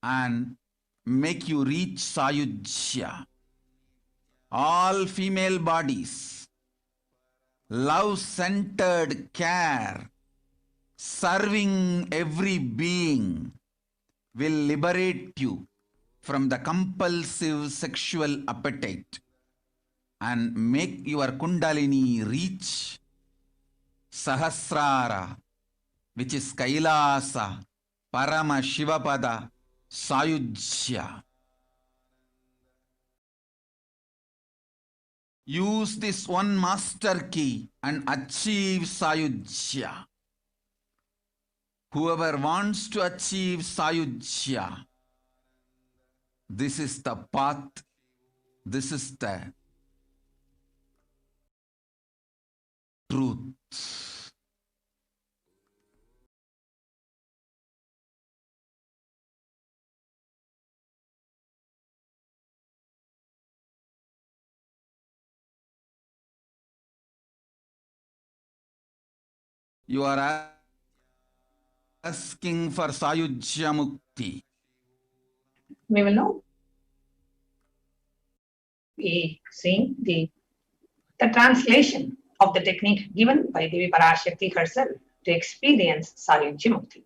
and make you reach Sayujya. all female bodies, love-centered care, serving every being will liberate you from the compulsive sexual appetite and make your Kundalini reach Sahasrara, which is Kailasa, Parama Shivapada, Sayujya. Use this one master key and achieve Sayujya. Whoever wants to achieve Sayujya, this is the path, this is the truth. You are asking for Sayujya Mukti. We will know. We see the translation of the technique given by Devi Parashakti herself to experience Sayujya Mukti.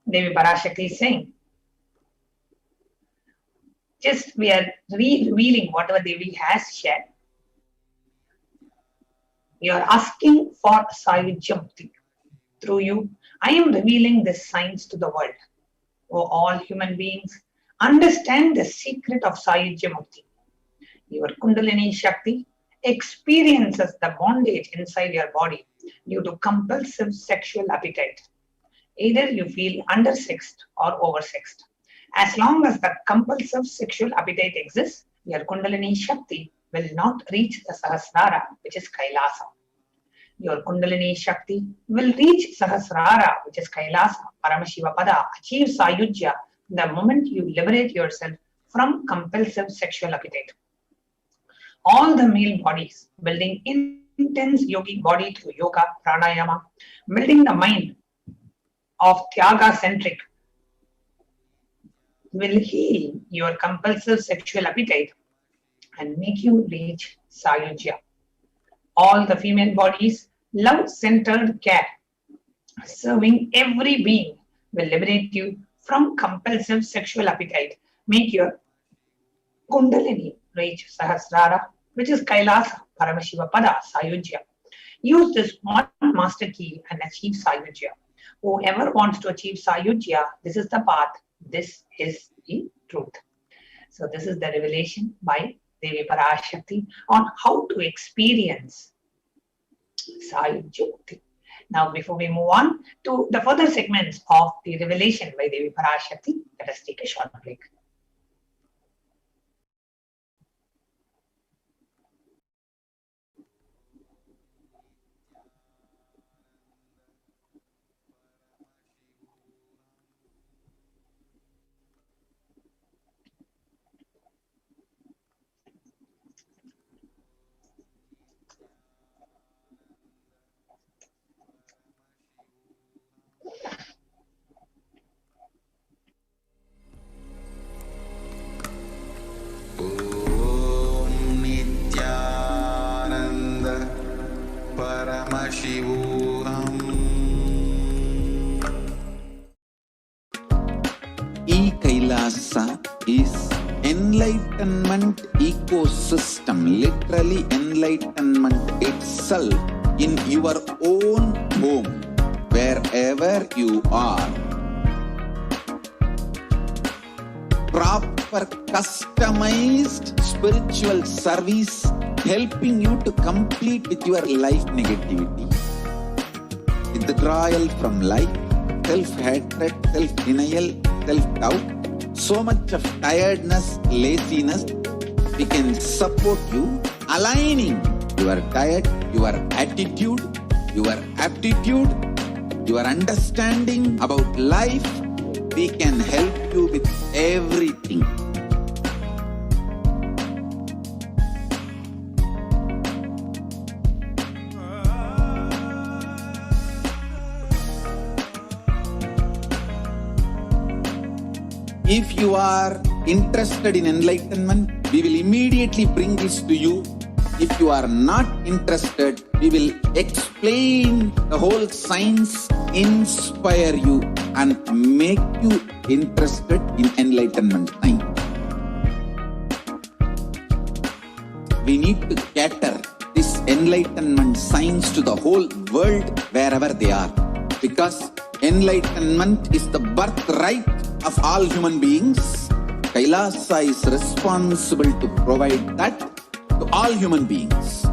Devi Parashakti is saying, just we are revealing whatever Devi has shared. You are asking for Sayujya Mukti. Through you, I am revealing this science to the world. O all human beings, understand the secret of Sayujya Mukti. Your Kundalini Shakti experiences the bondage inside your body due to compulsive sexual appetite. Either you feel undersexed or oversexed. As long as the compulsive sexual appetite exists, your Kundalini Shakti will not reach the Sahasrara, which is Kailasa. Your Kundalini Shakti will reach Sahasrara, which is Kailasa, Paramashiva Pada, achieve Sayujya the moment you liberate yourself from compulsive sexual appetite. All the male bodies building intense yogic body through yoga, pranayama, building the mind of Tyaga-centric will heal your compulsive sexual appetite and make you reach Sayujya. All the female bodies, love-centered care, serving every being will liberate you from compulsive sexual appetite. Make your Kundalini reach Sahasrara, which is Kailasa, Paramashiva Pada, Sayujya. Use this one master key and achieve Sayujya. Whoever wants to achieve Sayujya, this is the path, this is the truth. So this is the revelation by Devi Parashakti on how to experience Sayujya Mukti. Now, before we move on to the further segments of the revelation by Devi Parashakti, let us take a short break. E-Kailasa is enlightenment ecosystem, literally enlightenment itself in your own home, wherever you are. Proper customized spiritual service helping you to complete with your life negativity. Withdrawal from life, self-hatred, self-denial, self-doubt, so much of tiredness, laziness, we can support you aligning your diet, your attitude, your aptitude, your understanding about life. We can help you with everything. If you are interested in enlightenment, we will immediately bring this to you. If you are not interested, we will explain the whole science, inspire you and make you interested in enlightenment time. We need to cater this enlightenment science to the whole world wherever they are. Because enlightenment is the birthright of all human beings. Kailasa is responsible to provide that to all human beings.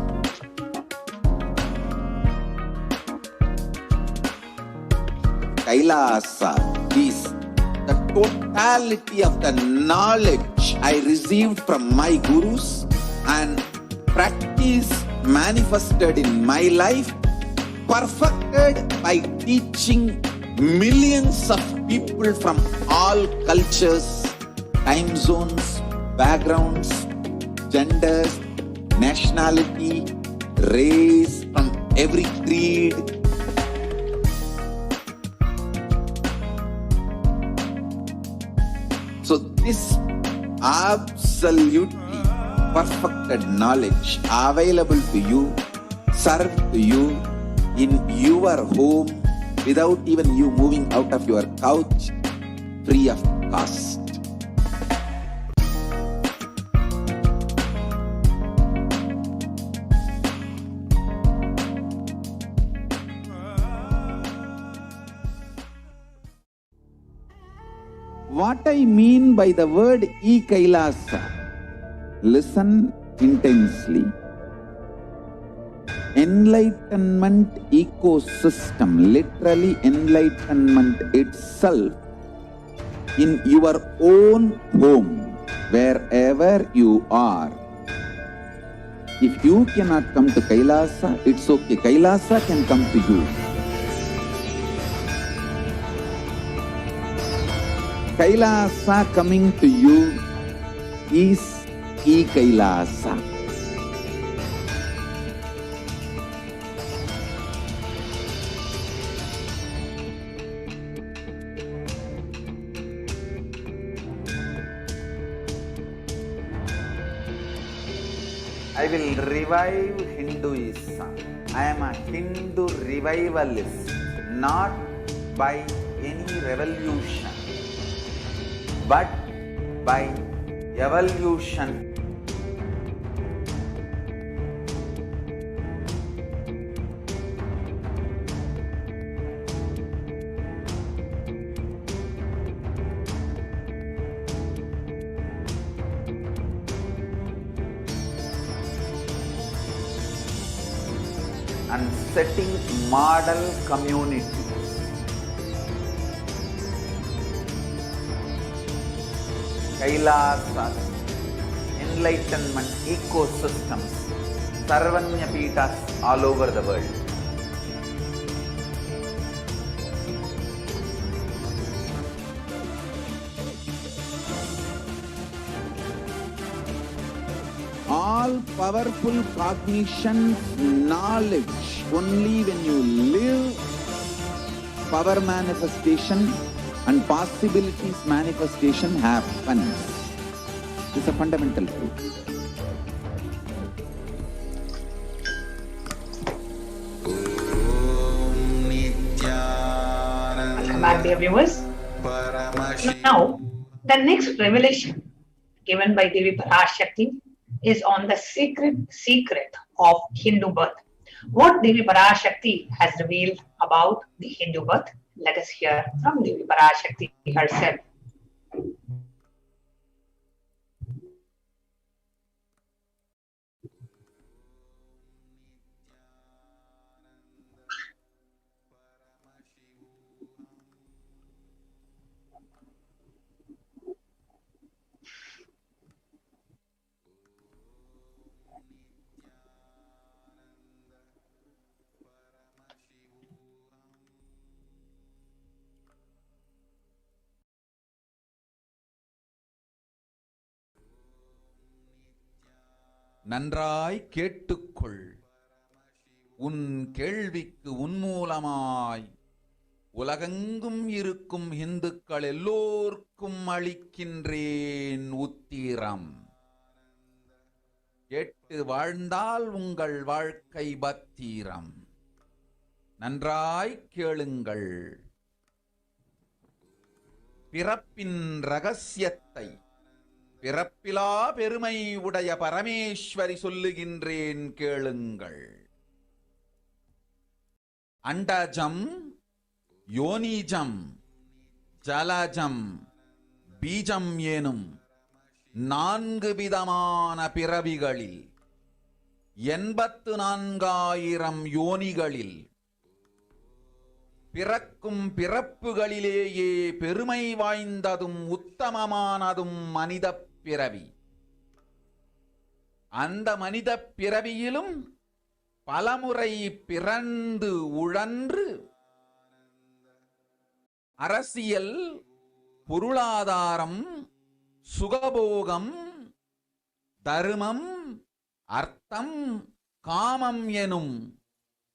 Kailasa is the totality of the knowledge I received from my gurus and practice manifested in my life, perfected by teaching millions of people from all cultures, time zones, backgrounds, genders, nationality, race, from every creed. So this absolutely perfected knowledge available to you, served to you in your home without even you moving out of your couch, free of cost. What I mean by the word e-Kailasa, listen intensely. Enlightenment ecosystem, literally enlightenment itself, in your own home, wherever you are. If you cannot come to Kailasa, it's okay. Kailasa can come to you. Kailasa coming to you is e-Kailasa. I will revive Hinduism. I am a Hindu revivalist, not by any revolution, but by evolution. And setting model communities. Kailasas, enlightenment ecosystems, Sarvanya Pitas all over the world. All powerful cognition, knowledge, only when you live, power manifestation and possibilities manifestation happens. It's a fundamental truth. Welcome back, dear viewers. Now, the next revelation given by Devi PARASHAKTI is on the secret of Hindu birth. What Devi PARASHAKTI has revealed about the Hindu birth. Let us hear from Devi PARASHAKTI herself. நன்றாய் கேட்டுக்கொள். உன் கேள்விக்கு உன்மூலமாய் உலகெங்கும் இருக்கும் இந்துக்கள் எல்லோருக்கும் அளிக்கின்றேன் உத்திரம். கேட்டு வாழ்ந்தால் உங்கள் வாழ்க்கை பத்திரம். நன்றாய் கேளுங்கள். பிறப்பின் ரகசியத்தை பிறப்பிலா பெருமை உடைய பரமேஸ்வரி சொல்லுகின்றேன் கேளுங்கள். அண்டஜம், யோனிஜம், ஜலஜம், பீஜம் எனும் 4 விதமான பிறவிகளில் 84,000 யோனிகளில் பிறக்கும் பிறப்புகளிலேயே பெருமை வாய்ந்ததும் உத்தமமானதும் மனித பிறவி. அந்த மனித பிறவியிலும் பலமுறை பிறந்து உழன்று அரசியல், பொருளாதாரம், சுகபோகம், தர்மம், அர்த்தம், காமம் எனும்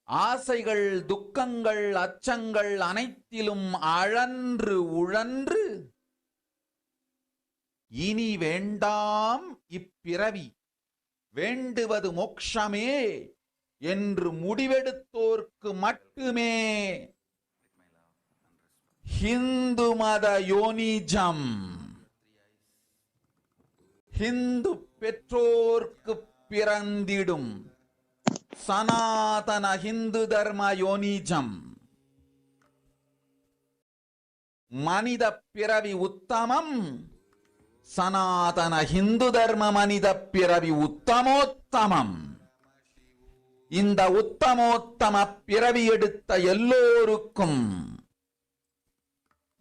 ஆசைகள், துக்கங்கள், அச்சங்கள் அனைத்திலும் அழன்று உழன்று இனி வேண்டாம் இப்பிறவி, வேண்டுவது மோட்சமே என்று முடிவெடுத்தோர்க்கு மட்டுமே ஹிந்து மத யோனிஜம், ஹிந்து பெற்றோர்க்கு பிறந்திடும் சனாதன ஹிந்து தர்ம யோனிஜம், மனித பிறவி உத்தமம், சனாதன ஹிந்து தர்ம மனித பிறவி உத்தமோத்தமம். இந்த உத்தமோத்தம பிறவி எடுத்த எல்லோருக்கும்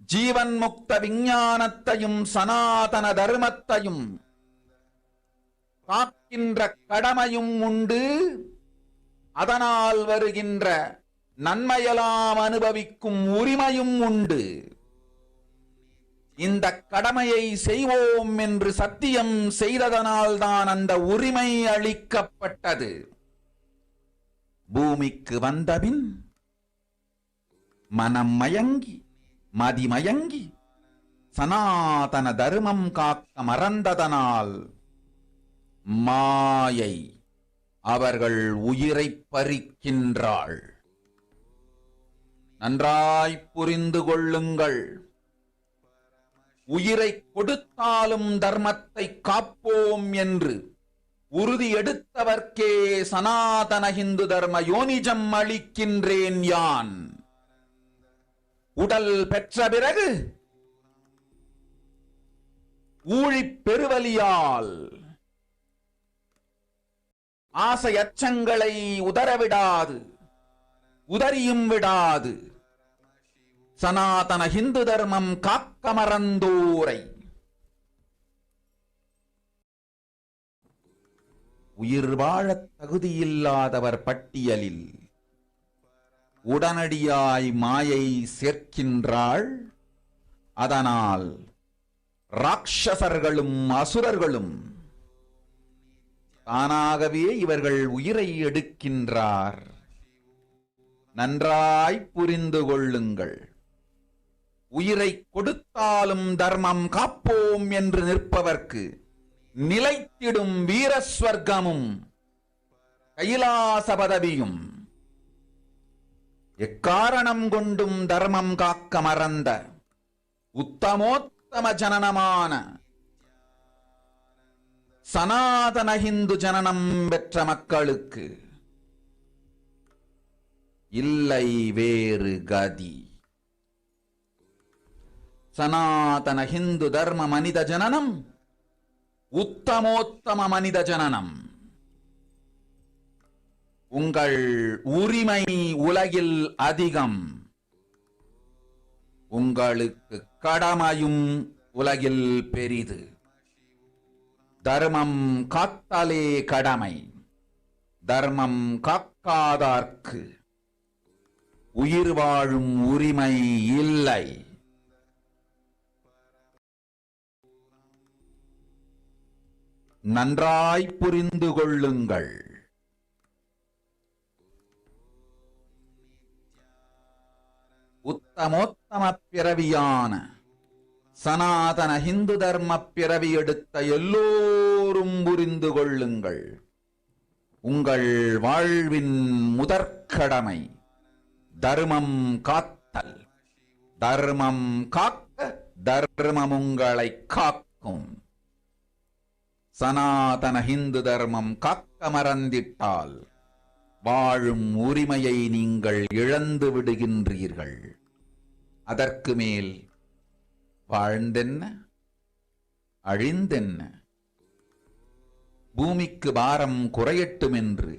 ஜீவன் முக்த விஞ்ஞானத்தையும் சனாதன தர்மத்தையும் காக்கின்ற கடமையும் உண்டு. அதனால் வருகின்ற நன்மையெல்லாம் அனுபவிக்கும் உரிமையும் உண்டு. இந்த கடமையை செய்வோம் என்று சத்தியம் செய்ததனால்தான் அந்த உரிமை அளிக்கப்பட்டது. பூமிக்கு வந்தபின் மனம் மயங்கி மதிமயங்கி சனாதன தர்மம் காக்க மறந்ததனால் மாயை அவர்கள் உயிரை பறிக்கின்றாள். நன்றாய் புரிந்து கொள்ளுங்கள். உயிரை கொடுத்தாலும் தர்மத்தை காப்போம் என்று உறுதி எடுத்தவர்க்கே சனாதன ஹிந்து தர்ம யோனிஜம் அளிக்கின்றேன் யான். உடல் பெற்ற பிறகு ஊழிப் பெருவலியால் ஆசை அச்சங்களை உதறவிடாது, உதறியும் விடாது சனாதன ஹிந்து தர்மம் காக்க மறந்தோரை உயிர் வாழத் தகுதியில்லாதவர் பட்டியலில் உடனடியாய் மாயை சேர்க்கின்றாள். அதனால் ராட்சசர்களும் அசுரர்களும் தானாகவே இவர்கள் உயிரை எடுக்கின்றார். நன்றாய் புரிந்து கொள்ளுங்கள். உயிரை கொடுத்தாலும் தர்மம் காப்போம் என்று நிற்பவர்க்கு நிலைத்திடும் வீரஸ்வர்க்கமும் கைலாச பதவியும், எக்காரணம் கொண்டும் தர்மம் காக்க மறந்த உத்தமோத்தம ஜனனமான சனாதன ஹிந்து ஜனனம் பெற்ற மக்களுக்கு இல்லை வேறு கதி. சனாதன ஹிந்து தர்ம மனித ஜனனம் உத்தமோத்தம மனித ஜனனம். உங்கள் உரிமை உலகில் அதிகம், உங்களுக்கு கடமையும் உலகில் பெரிது. தர்மம் காத்தாலே கடமை, தர்மம் காக்காதார்க்கு உயிர் வாழும் உரிமை இல்லை. நன்றாய் புரிந்து கொள்ளுங்கள். உத்தமோத்தம பிறவியான சனாதன ஹிந்து தர்ம பிறவி எடுத்த எல்லோரும் புரிந்து கொள்ளுங்கள். உங்கள் வாழ்வின் முதற்கடமை தர்மம் காத்தல். தர்மம் காக்க தர்மம் உங்களை காக்கும். சனாதன ஹிந்து தர்மம் காக்க மறந்திட்டால் வாழும் உரிமையை நீங்கள் இழந்து விடுகின்றீர்கள். அதற்கு மேல் வாழ்ந்தென்ன அழிந்தென்ன? பூமிக்கு பாரம் குறையட்டும் என்று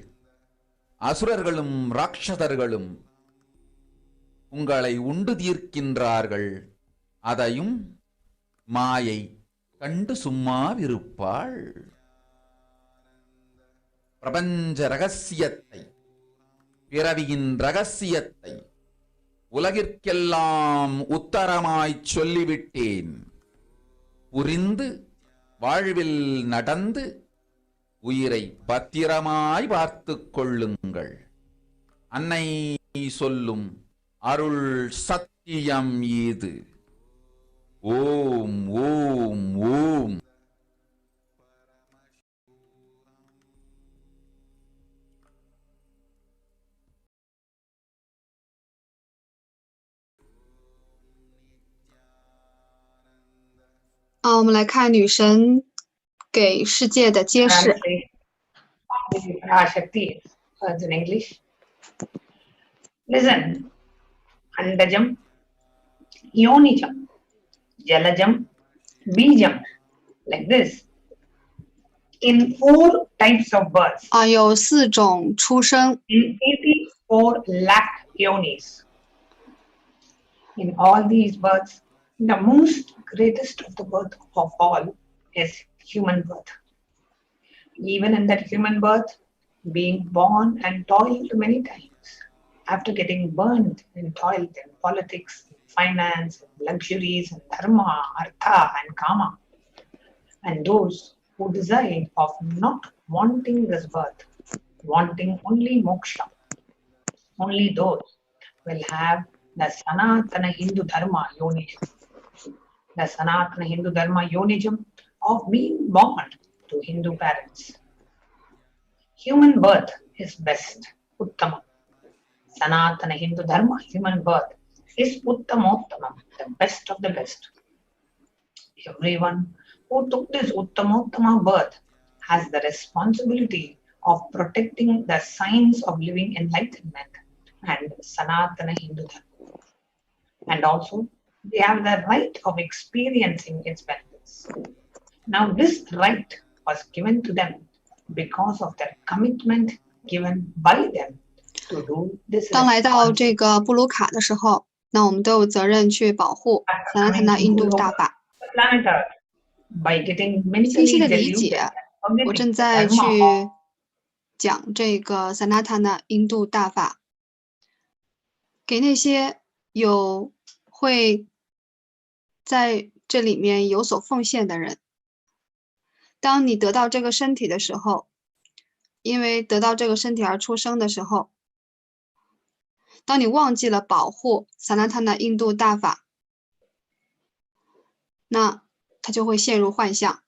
அசுரர்களும் ராட்சதர்களும் உங்களை உண்டு தீர்க்கின்றார்கள். அதையும் மாயை கண்டு சும்மாவிருப்பாள். பிரபஞ்ச ரகசியத்தை, பிறவியின் ரகசியத்தை உலகிற்கெல்லாம் உத்தரமாய்ச் சொல்லிவிட்டேன். புரிந்து வாழ்வில் நடந்து உயிரை பத்திரமாய் பார்த்துக் கொள்ளுங்கள். அன்னை சொல்லும் அருள் சத்தியம் இது. ஓம் ஓம் ஓம்.我们来看女神给世界的揭示。PARASHAKTI, words in English. Listen. Andajam, Yonijam, Jalajam, Bijam. Like this. In 4 types of births. 有4种出生。In 84 lakh yonis. In all these births, the most greatest of the birth of all is human birth. Even in that human birth, being born and toiled many times, after getting burned and toiled in politics, finance, luxuries, and dharma, artha, and kama, and those who decide of not wanting this birth, wanting only moksha, only those will have the Sanatana Hindu Dharma Yonijam. The Sanatana Hindu Dharma Yonijam of being born to Hindu parents. Human birth is best, Uttama. Sanatana Hindu Dharma, human birth, is Uttamottama, the best of the best. Everyone who took this Uttamottama birth has the responsibility of protecting the signs of living enlightenment and Sanatana Hindu Dharma. And also, they have the right of experiencing its benefits. Now, this right was given to them because of their commitment given by them to do this. 当来到这个布鲁卡的时候，那我们都有责任去保护萨拉塔纳印度大法。清晰的理解，我正在去讲这个萨拉塔纳印度大法，给那些会在这里面有所奉献的人。当你得到这个身体的时候，因为得到这个身体而出生的时候，当你忘记了保护萨拉塔纳印度大法，那他就会陷入幻象。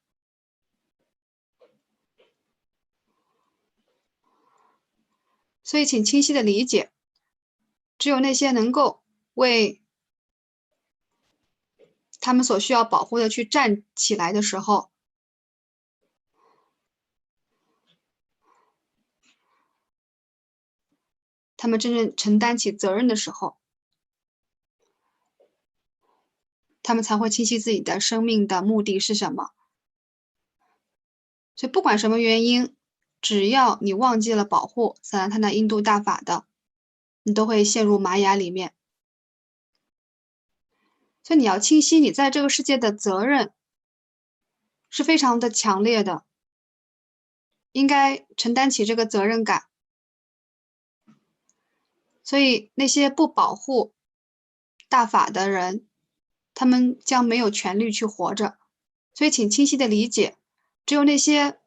所以请清晰的理解，只有那些能够为他们所需要保护的去站起来的时候，他们真正承担起责任的时候，他们才会清晰自己的生命的目的是什么。所以不管什么原因，只要你忘记了保护萨拉塔纳印度大法的，你都会陷入玛雅里面。所以你要清晰你在这个世界的责任是非常的强烈的，应该承担起这个责任感。所以那些不保护大法的人，他们将没有权利去活着。所以请清晰的理解，只有那些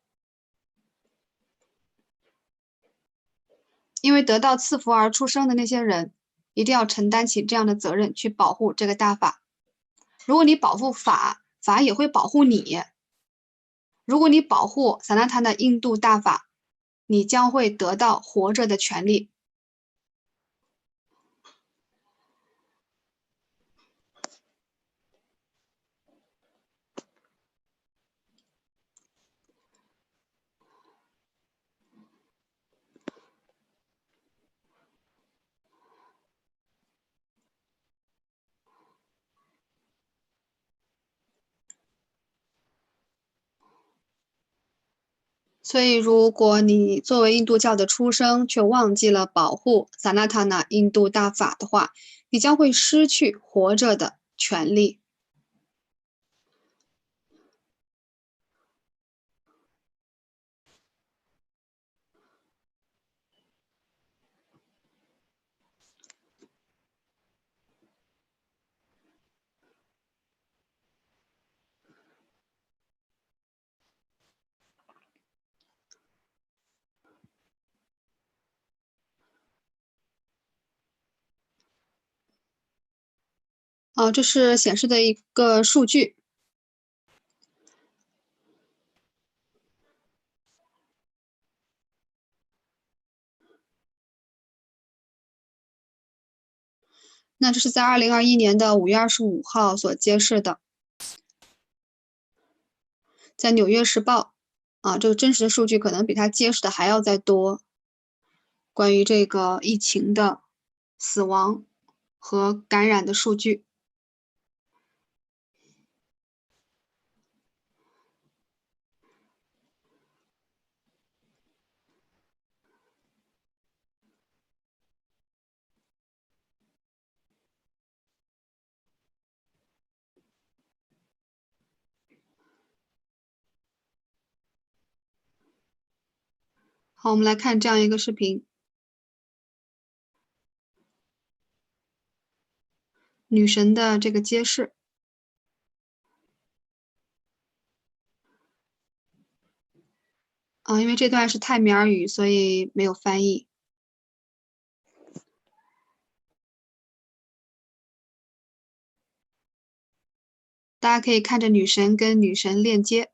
因为得到赐福而出生的那些人，一定要承担起这样的责任，去保护这个大法。如果你保护法，法也会保护你。如果你保护萨那塔那印度大法，你将会得到活着的权利。所以，如果你作为印度教的出生，却忘记了保护萨那塔那印度大法的话，你将会失去活着的权利。这是显示的一个数据。那这是在2021年的5月25号所揭示的，在《纽约时报》这个真实的数据可能比它揭示的还要再多，关于这个疫情的死亡和感染的数据。好，我们来看这样一个视频。女神的这个揭示。因为这段是泰米尔语，所以没有翻译。大家可以看着女神跟女神链接。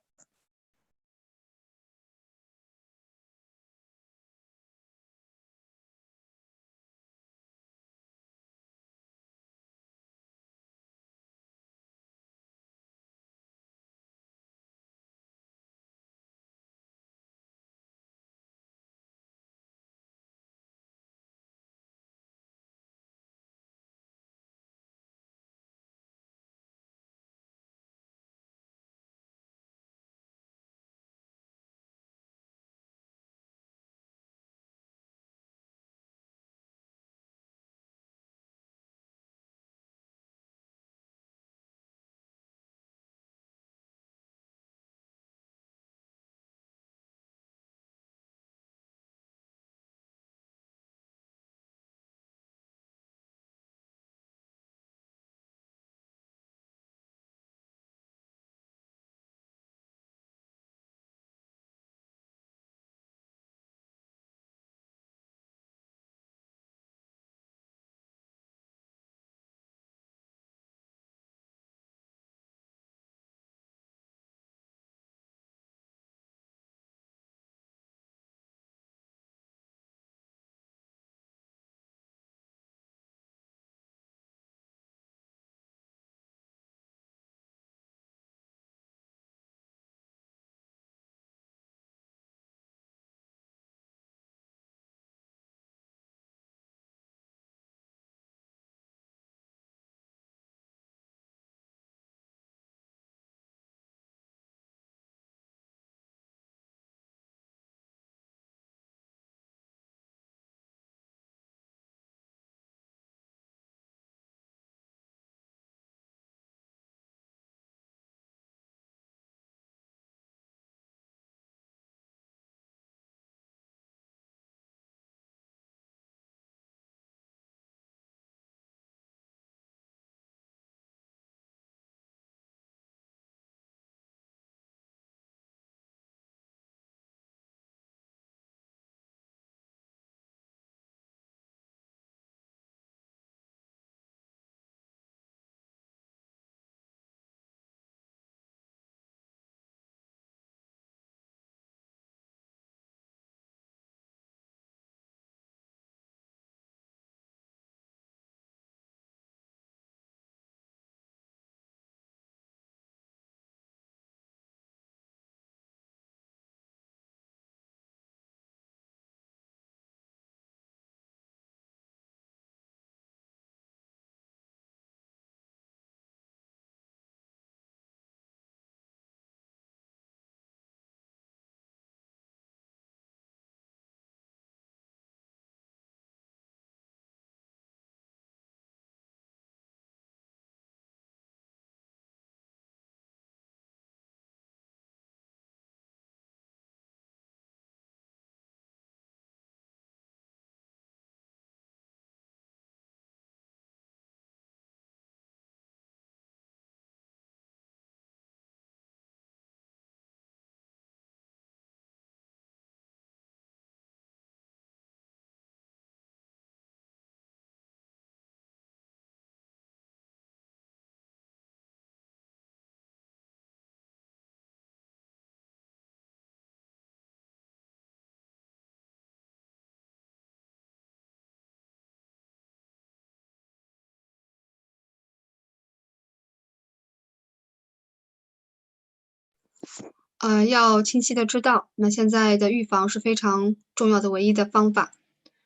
要清晰的知道，那现在的预防是非常重要的唯一的方法。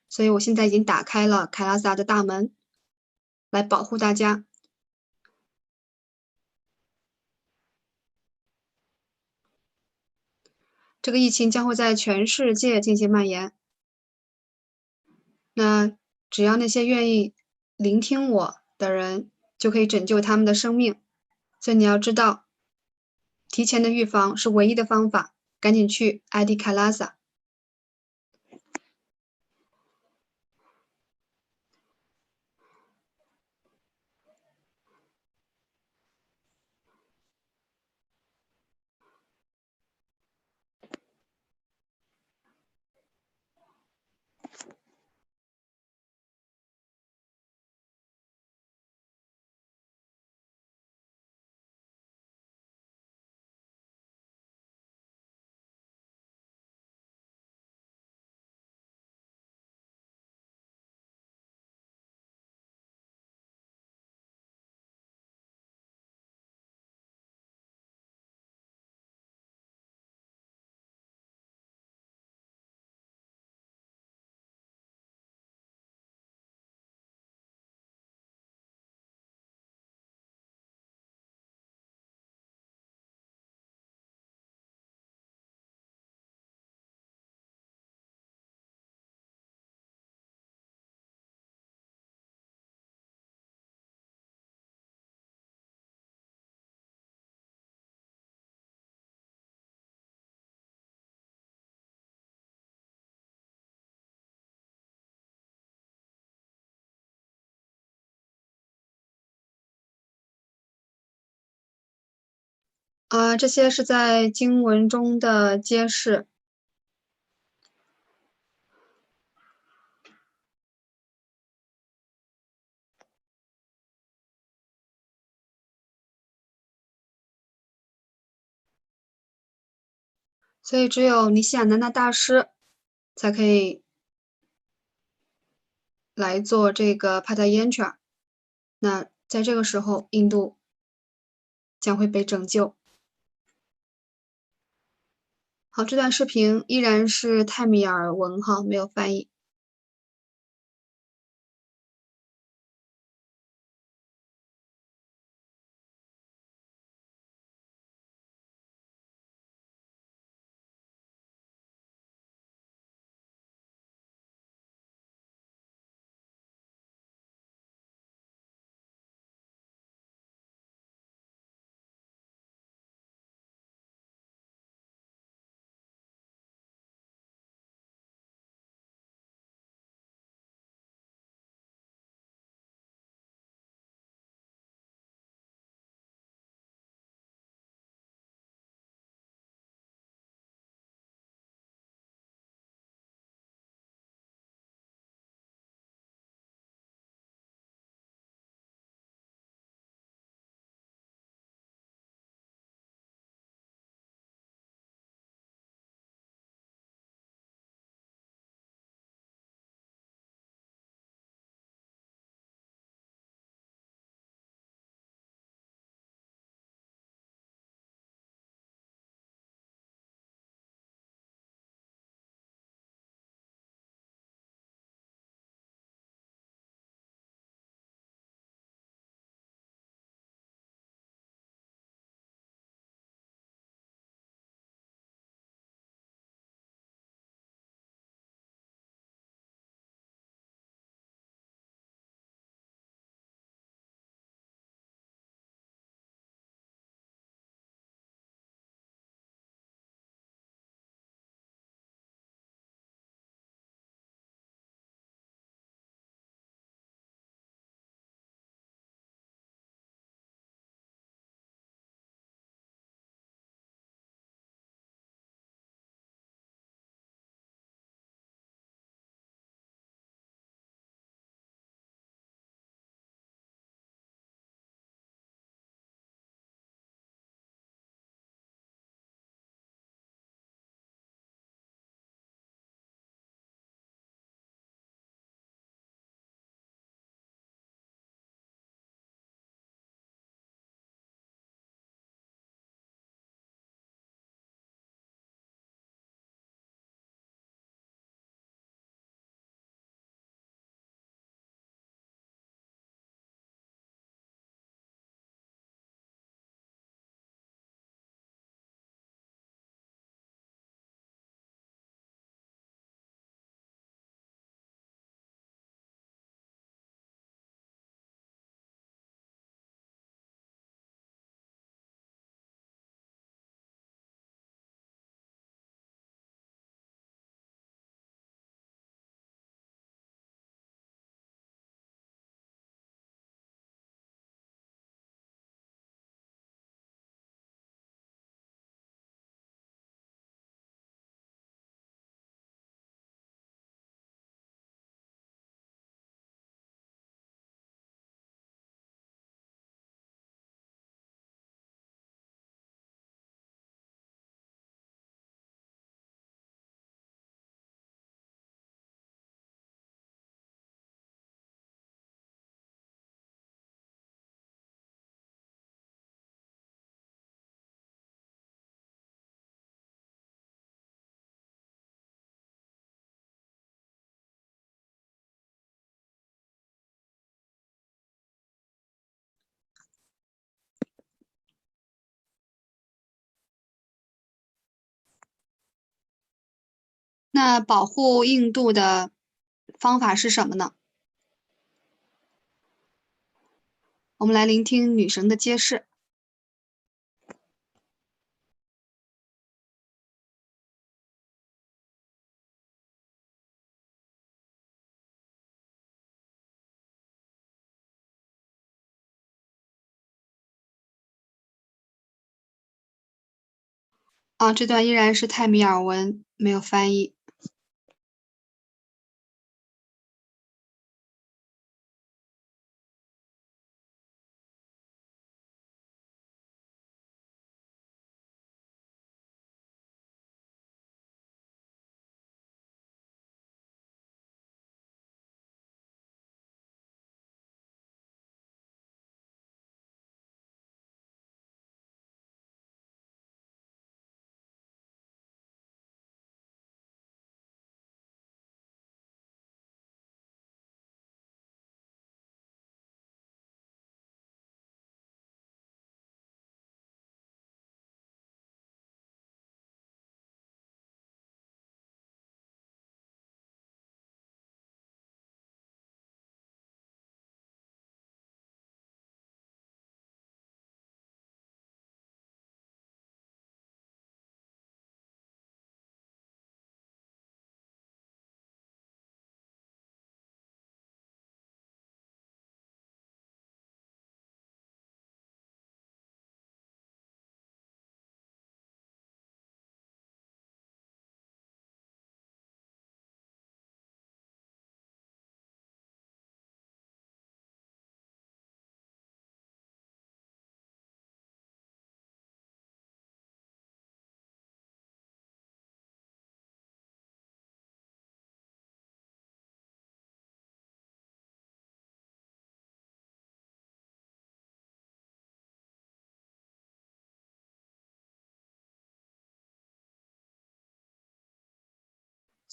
所以我现在已经打开了凯拉萨的大门，来保护大家。这个疫情将会在全世界进行蔓延。那只要那些愿意聆听我的人，就可以拯救他们的生命。所以你要知道，提前的预防是唯一的方法，赶紧去艾迪凯拉萨。这些是在经文中的揭示。所以只有尼西亚南达大师才可以来做这个帕达耶查。那在这个时候，印度将会被拯救。好，这段视频依然是泰米尔文哈，没有翻译。那保护印度的方法是什么呢？我们来聆听女神的揭示。这段依然是泰米尔文，没有翻译。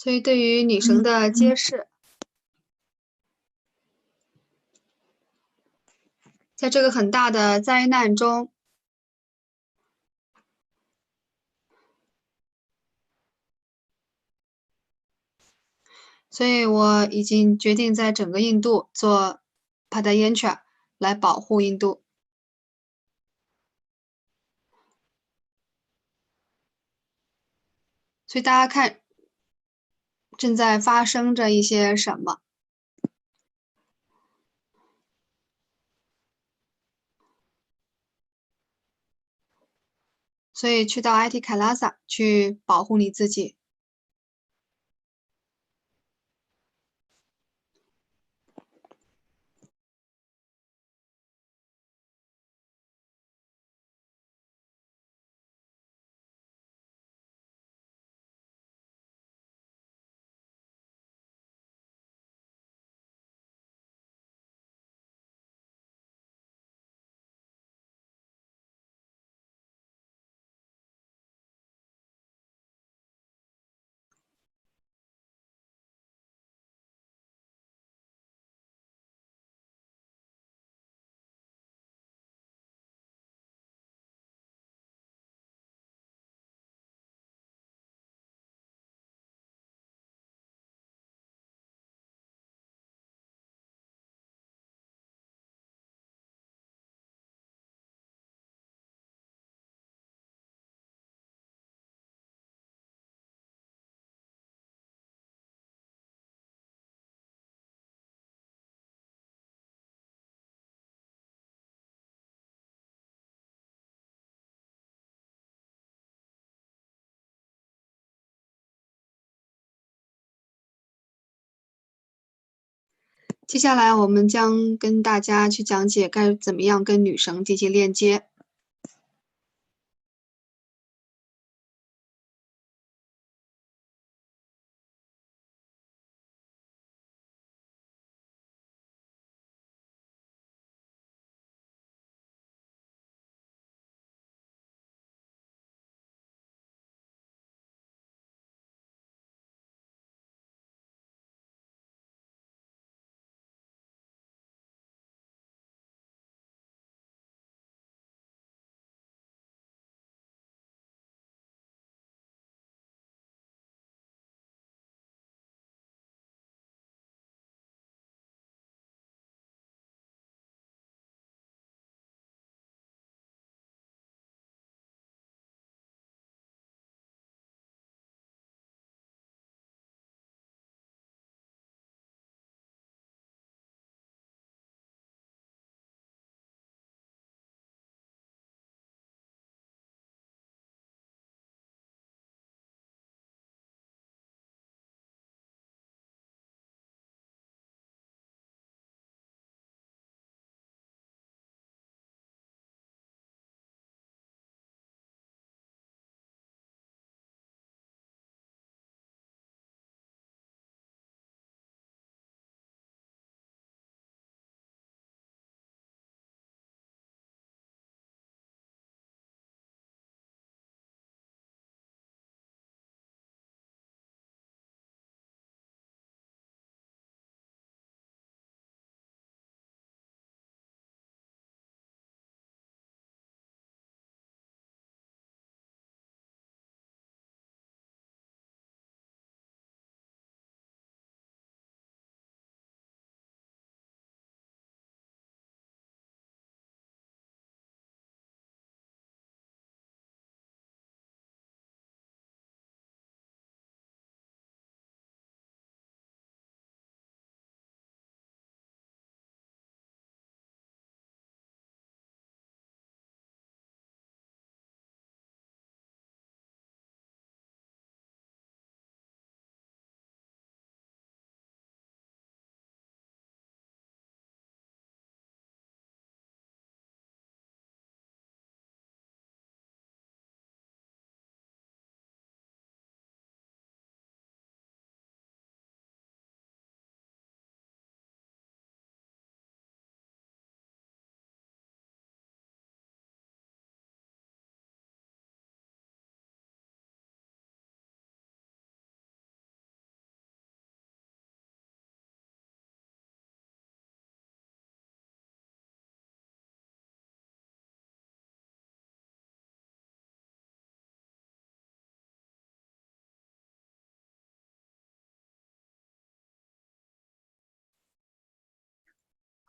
所以对于女神的揭示，在这个很大的灾难中，所以我已经决定在整个印度做帕达耶查来保护印度。所以大家看，正在发生着一些什么？所以去到 IT 凯拉萨去保护你自己。接下来我们将跟大家去讲解该怎么样跟女神进行链接。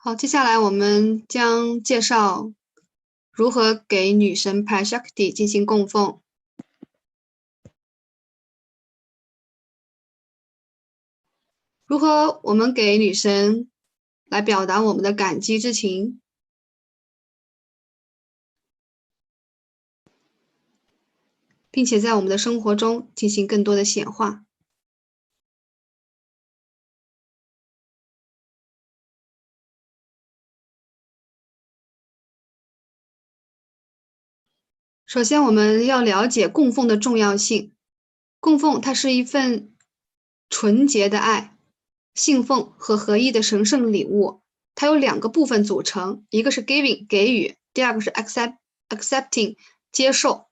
好，接下来我们将介绍如何给女神 PARASHAKTI 进行供奉。如何我们给女神来表达我们的感激之情，并且在我们的生活中进行更多的显化。首先，我们要了解供奉的重要性。供奉它是一份纯洁的爱、信奉和合一的神圣礼物。它由2个部分组成，一个是 giving 给予，第二个是 accepting 接受。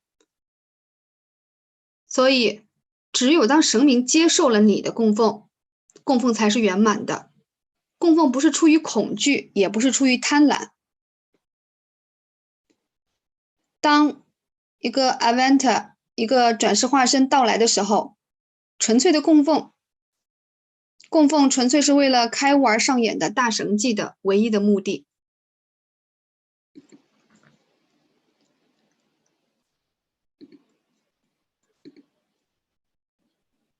所以，只有当神明接受了你的供奉，供奉才是圆满的。供奉不是出于恐惧，也不是出于贪婪。当一个 avatar 一个转世化身到来的时候，纯粹的供奉纯粹是为了开悟而上演的大神迹的唯一的目的。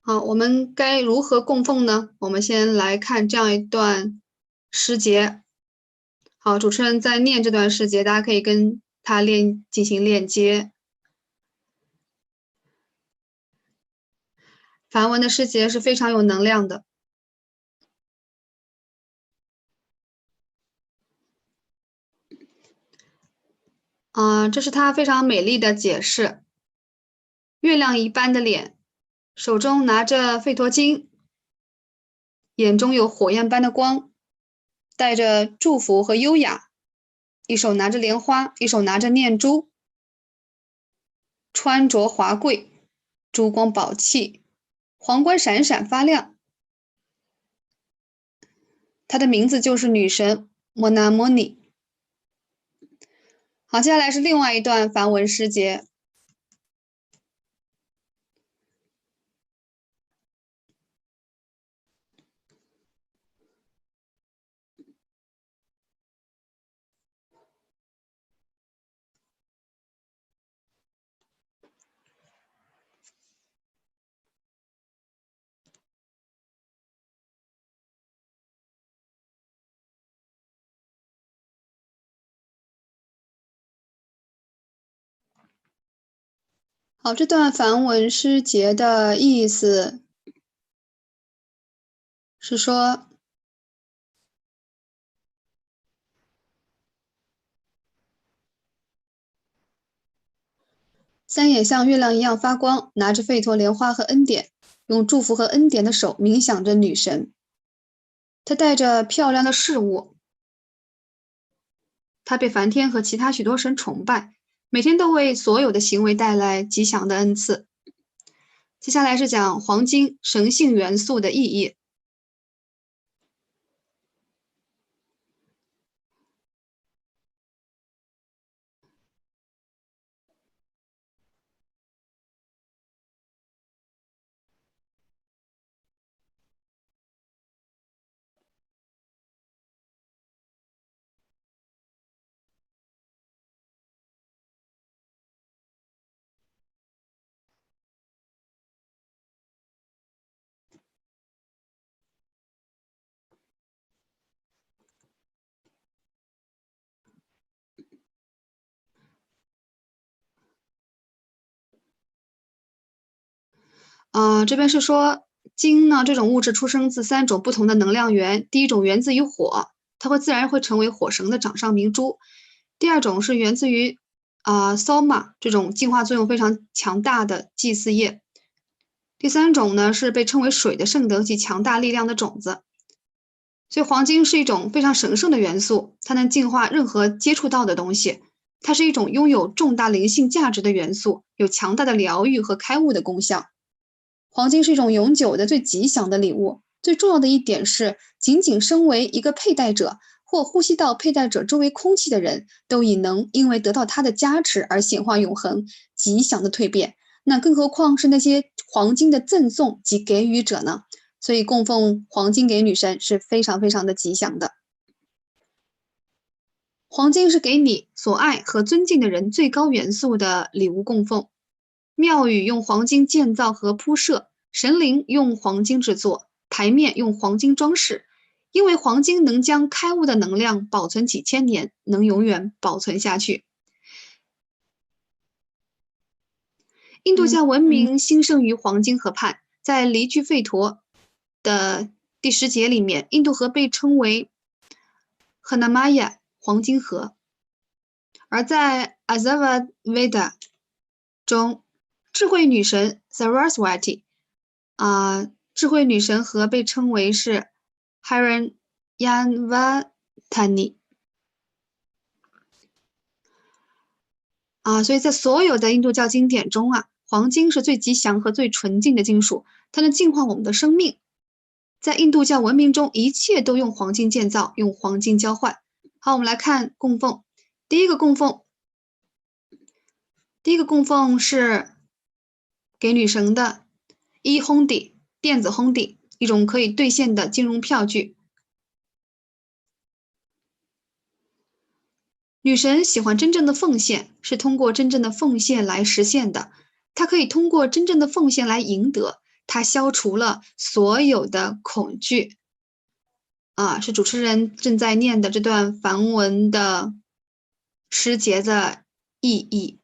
好，我们该如何供奉呢？我们先来看这样一段诗节。好，主持人在念这段诗节，大家可以跟他进行链接。梵文的诗节是非常有能量的。这是它非常美丽的解释。月亮一般的脸，手中拿着吠陀经，眼中有火焰般的光，带着祝福和优雅，一手拿着莲花，一手拿着念珠，穿着华贵，珠光宝气，皇冠闪闪发亮。她的名字就是女神 MAHAMARI。好，接下来是另外一段梵文诗节。好，这段梵文诗节的意思是说，三眼像月亮一样发光，拿着吠陀莲花和恩典，用祝福和恩典的手冥想着女神。她带着漂亮的事物，她被梵天和其他许多神崇拜，每天都为所有的行为带来吉祥的恩赐。接下来是讲黄金神性元素的意义。这边是说金呢，这种物质出生自3种不同的能量源。第一种源自于火，它自然会成为火神的掌上明珠。第二种是源自于soma 这种净化作用非常强大的祭祀业。第3种呢是被称为水的圣德及强大力量的种子。所以黄金是一种非常神圣的元素，它能净化任何接触到的东西。它是一种拥有重大灵性价值的元素，有强大的疗愈和开悟的功效。黄金是一种永久的最吉祥的礼物。最重要的一点是，仅仅身为一个佩戴者或呼吸到佩戴者周围空气的人，都已能因为得到它的加持而显化永恒吉祥的蜕变。那更何况是那些黄金的赠送及给予者呢？所以供奉黄金给女神是非常非常的吉祥的。黄金是给你所爱和尊敬的人最高元素的礼物供奉。庙宇用黄金建造和铺设，神灵用黄金制作，台面用黄金装饰，因为黄金能将开悟的能量保存几千年，能永远保存下去。印度教文明兴盛于黄金河畔，在离居吠陀的第10节里面，印度河被称为 Hanamaya 黄金河，而在 Asavaveda 中，智慧女神 Saraswati 智慧女神河被称为是 Hiranyavatani 所以在所有的印度教经典中黄金是最吉祥和最纯净的金属，它能净化我们的生命。在印度教文明中，一切都用黄金建造，用黄金交换。好，我们来看供奉。第一个供奉是给女神的e-hundi 电子 hundi， 一种可以兑现的金融票据。女神喜欢真正的奉献，是通过真正的奉献来实现的。她可以通过真正的奉献来赢得，她消除了所有的恐惧。是主持人正在念的这段梵文的诗节的意义。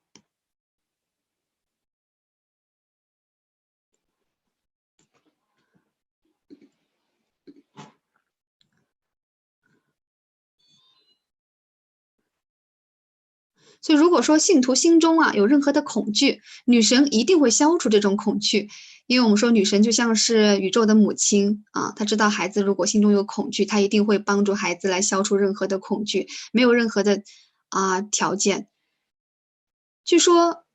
所以如果说信徒心中有任何的恐惧，女神一定会消除这种恐惧，因为我们说女神就像是宇宙的母亲她知道孩子如果心中有恐惧，她一定会帮助孩子来消除任何的恐惧，没有任何的条件。据说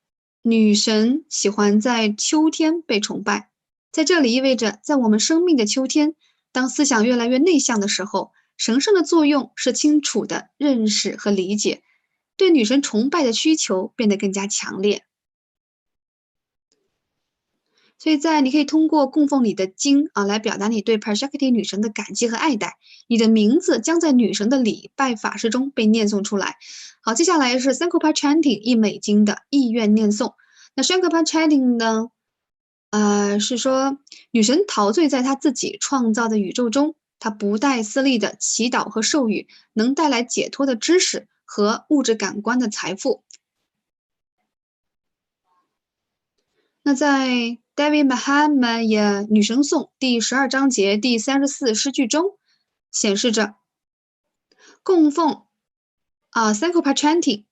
女神喜欢在秋天被崇拜，在这里意味着在我们生命的秋天，当思想越来越内向的时候，神圣的作用是清楚的认识和理解，对女神崇拜的需求变得更加强烈。所以你可以通过供奉你的经来表达你对 PARASHAKTI 女神的感激和爱戴，你的名字将在女神的礼拜法事中被念诵出来。好，接下来是 Sankirtan Chanting 1美金的意愿念诵。那 Sankirtan Chanting 呢是说女神陶醉在她自己创造的宇宙中，她不带私利的祈祷和授予，能带来解脱的知识和物质感官的财富。那在 Devi Mahamaya 女神颂第12章节第34诗句中显示着，供奉Sankirtan Chanting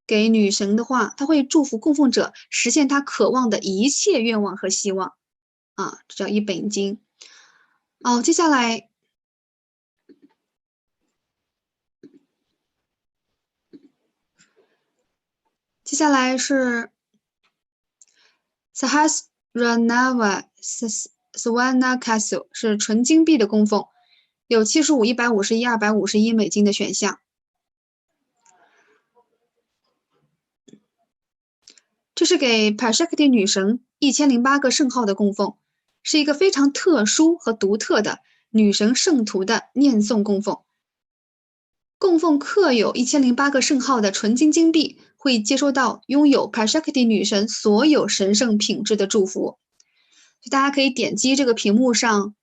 给女神的话，她会祝福供奉者实现她渴望的一切愿望和希望这叫1本经。接下来是 Sahasranava Swarnakasu 是纯金币的供奉，有75、151、251美金的选项。这是给 PARASHAKTI 女神1008个圣号的供奉，是一个非常特殊和独特的女神圣徒的念诵供奉。供奉刻有1008个圣号的纯金金币，会接收到拥有 PARASHAKTI 女神所有神圣品质的祝福。大家可以点击这个屏幕上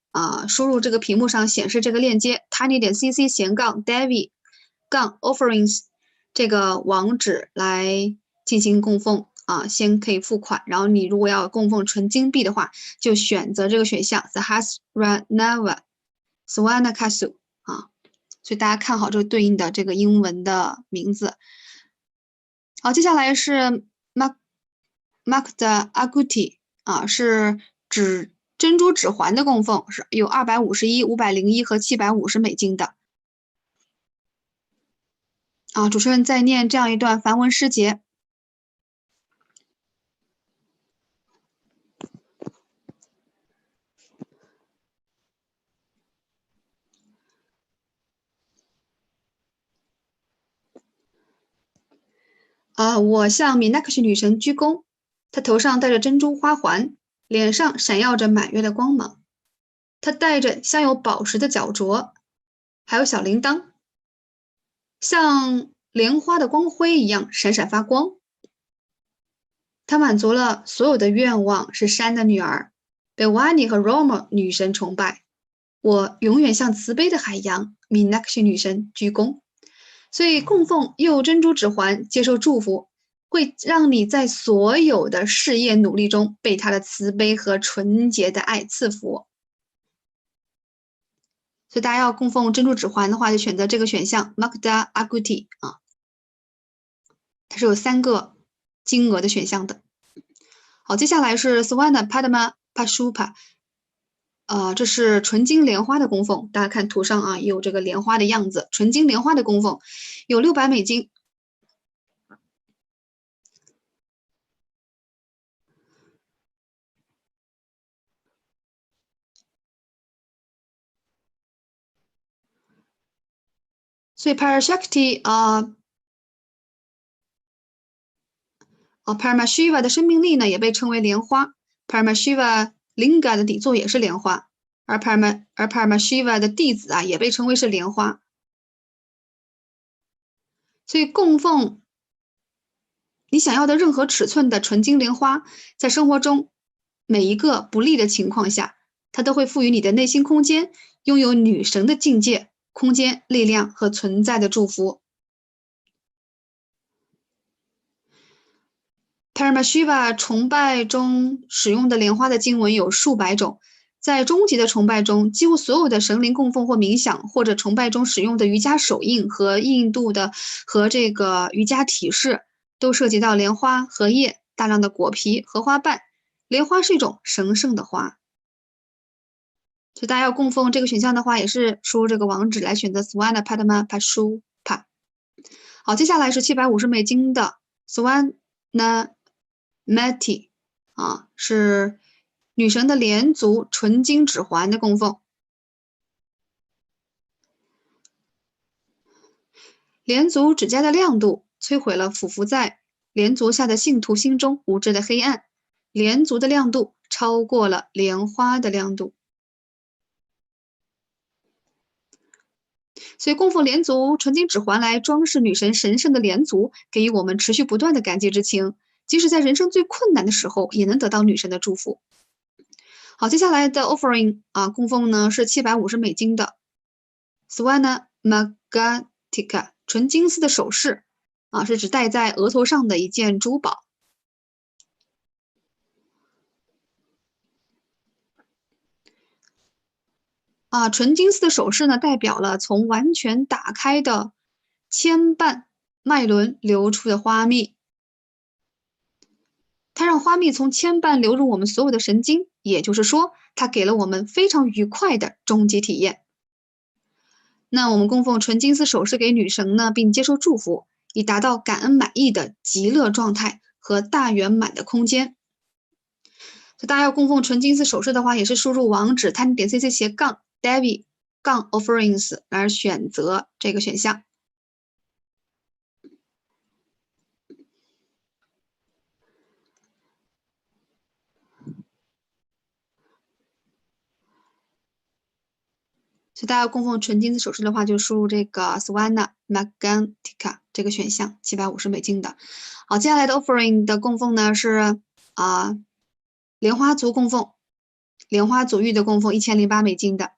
输入这个屏幕上显示这个链接 tiny.cc/Devi-offerings 这个网址来进行供奉先可以付款，然后你如果要供奉纯金币的话，就选择这个选项 Sahasranava Swarnakasu所以大家看好这个对应的这个英文的名字。好，接下来是 Makda Akuti 是珍珠指环的供奉，是有251、501和750美金的。主持人在念这样一段梵文诗节。我向米纳克西女神鞠躬，她头上戴着珍珠花环，脸上闪耀着满月的光芒。她戴着镶有宝石的脚镯，还有小铃铛。像莲花的光辉一样闪闪发光。它满足了所有的愿望，是山的女儿，被瓦尼和 Roma 女神崇拜。我永远向慈悲的海洋 Meenakshi 女神鞠躬。所以供奉右珍珠指环，接受祝福，会让你在所有的事业努力中被她的慈悲和纯洁的爱赐福。所以大家要供奉珍珠指环的话，就选择这个选项 Magda Aguti 啊，它是有3个金额的选项的。好，接下来是 Swana Padma Pashupa， 这是纯金莲花的供奉，大家看图上啊，也有这个莲花的样子，纯金莲花的供奉有$600。所以 PARASHAKTI Paramashiva 的生命力呢，也被称为莲花。Paramashiva Linga 的底座也是莲花，而 Paramashiva 的弟子啊，也被称为是莲花。所以供奉你想要的任何尺寸的纯金莲花，在生活中每一个不利的情况下，它都会赋予你的内心空间拥有女神的境界、空间、力量和存在的祝福。Paramashiva 崇拜中使用的莲花的经文有数百种，在终极的崇拜中，几乎所有的神灵供奉或冥想，或者崇拜中使用的瑜伽手印和印度的这个瑜伽体式，都涉及到莲花、荷叶、大量的果皮和花瓣。莲花是一种神圣的花，所以大家要供奉这个选项的话，也是输入这个网址来选择 Swana Padma Pashupa。好，接下来是$750的 Swana Mati 啊，是女神的莲足纯金指环的供奉。莲足指甲的亮度摧毁了俯伏在莲足下的信徒心中无知的黑暗，莲足的亮度超过了莲花的亮度。所以供奉莲足纯金指环来装饰女神神圣的莲足，给予我们持续不断的感激之情，即使在人生最困难的时候，也能得到女神的祝福。好，接下来的 offering 啊，供奉呢是$750的 Swana Magatika 纯金丝的首饰啊，是指戴在额头上的一件珠宝。纯金丝的首饰呢，代表了从完全打开的牵绊脉轮流出的花蜜。它让花蜜从牵绊流入我们所有的神经，也就是说，它给了我们非常愉快的终极体验。那我们供奉纯金丝首饰给女神呢，并接受祝福，以达到感恩满意的极乐状态和大圆满的空间。所以大家要供奉纯金丝首饰的话，也是输入网址 tiny.cc/Devi-offerings 来选择这个选项。所以大家要供奉纯金丝首饰的话，就输入这个 Swana Magatika 这个选项$750的。好，接下来的 offering 的供奉呢是莲花足供奉，莲花足浴的供奉$1008的。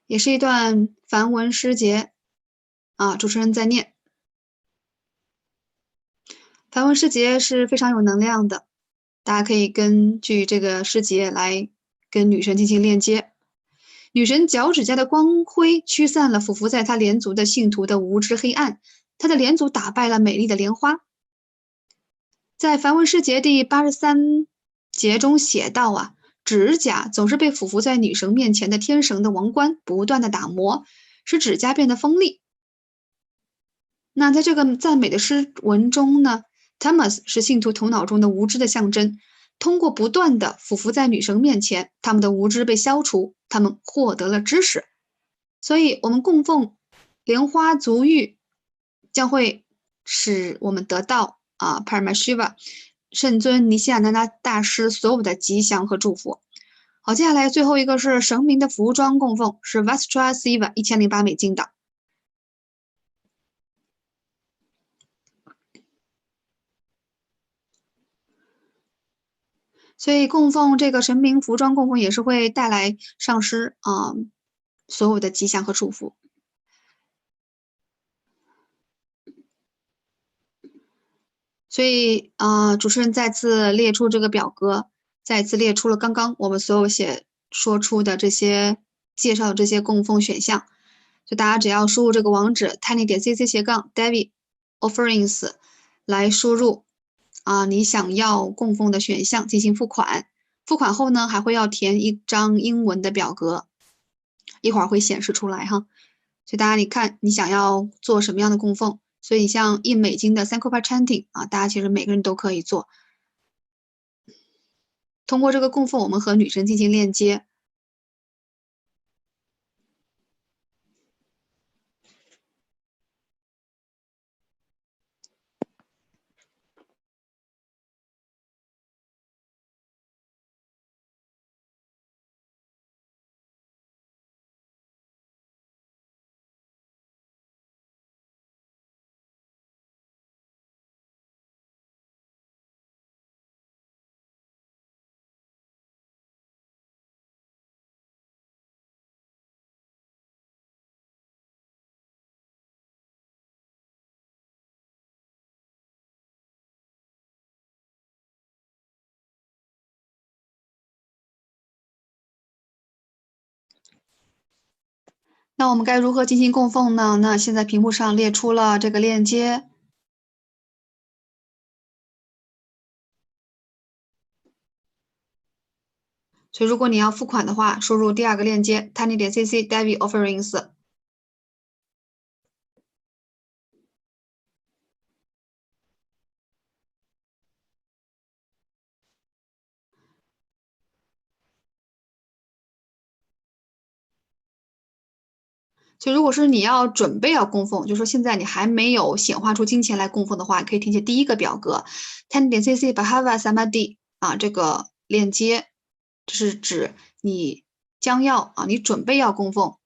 也是一段梵文诗节主持人在念。梵文诗节是非常有能量的，大家可以根据这个诗节来跟女神进行链接。女神脚趾甲的光辉驱散了俯伏在她莲足的信徒的无知黑暗，她的莲足打败了美丽的莲花。在梵文诗节第83节中写道指甲总是被俯伏在女神面前的天神的王冠不断的打磨，使指甲变得锋利。那在这个赞美的诗文中呢，Tamas 是信徒头脑中的无知的象征，通过不断的俯伏在女神面前，他们的无知被消除，他们获得了知识。所以我们供奉莲花足浴将会使我们得到Paramashiva 圣尊尼希亚南达大师所有的吉祥和祝福。好，接下来最后一个是神明的服装供奉，是 Vastra Siva 1008美金的。所以供奉这个神明服装供奉也是会带来上师所有的吉祥和祝福。所以主持人再次列出这个表格，再次列出了刚刚我们所有说出的这些介绍的这些供奉选项。就大家只要输入这个网址 tiny.cc/David offerings 来输入你想要供奉的选项进行付款。付款后呢，还会要填一张英文的表格，一会儿会显示出来哈。所以大家你看你想要做什么样的供奉，所以像1美金的 Sankalpa Chanting 大家其实每个人都可以做。通过这个供奉，我们和女神进行链接。那我们该如何进行供奉呢？那现在屏幕上列出了这个链接。所以如果你要付款的话，输入第2个链接 tiny.cc/David offerings。所以如果是你要准备要供奉，就是说现在你还没有显化出金钱来供奉的话，可以填写第1个表格 tiny.cc/Bhava Samadhi 这个链接，这是指你将要你准备要供奉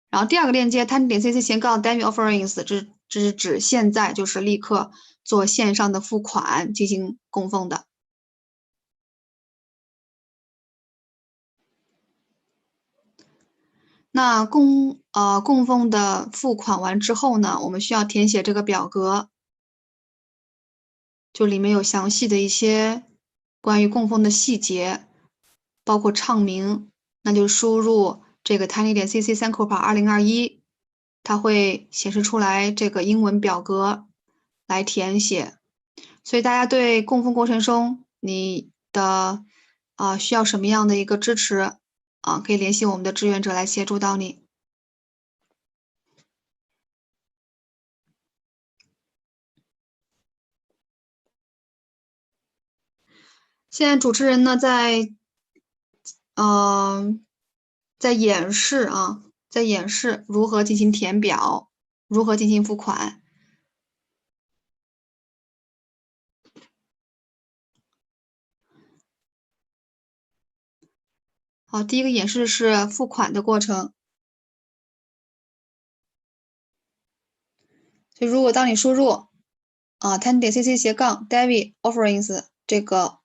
然后第2个链接 tiny.cc/David offerings 这是指现在就是立刻做线上的付款进行供奉的。那供奉的付款完之后呢，我们需要填写这个表格，就里面有详细的一些关于供奉的细节，包括唱名，那就输入这个 tiny.cc Sankalpa 2021，它会显示出来这个英文表格来填写。所以大家对供奉过程中你的需要什么样的一个支持可以联系我们的志愿者来协助到你。现在主持人呢在演示在演示如何进行填表，如何进行付款。好，第一个演示是付款的过程。所以如果当你输入tiny.cc/David offerings 这个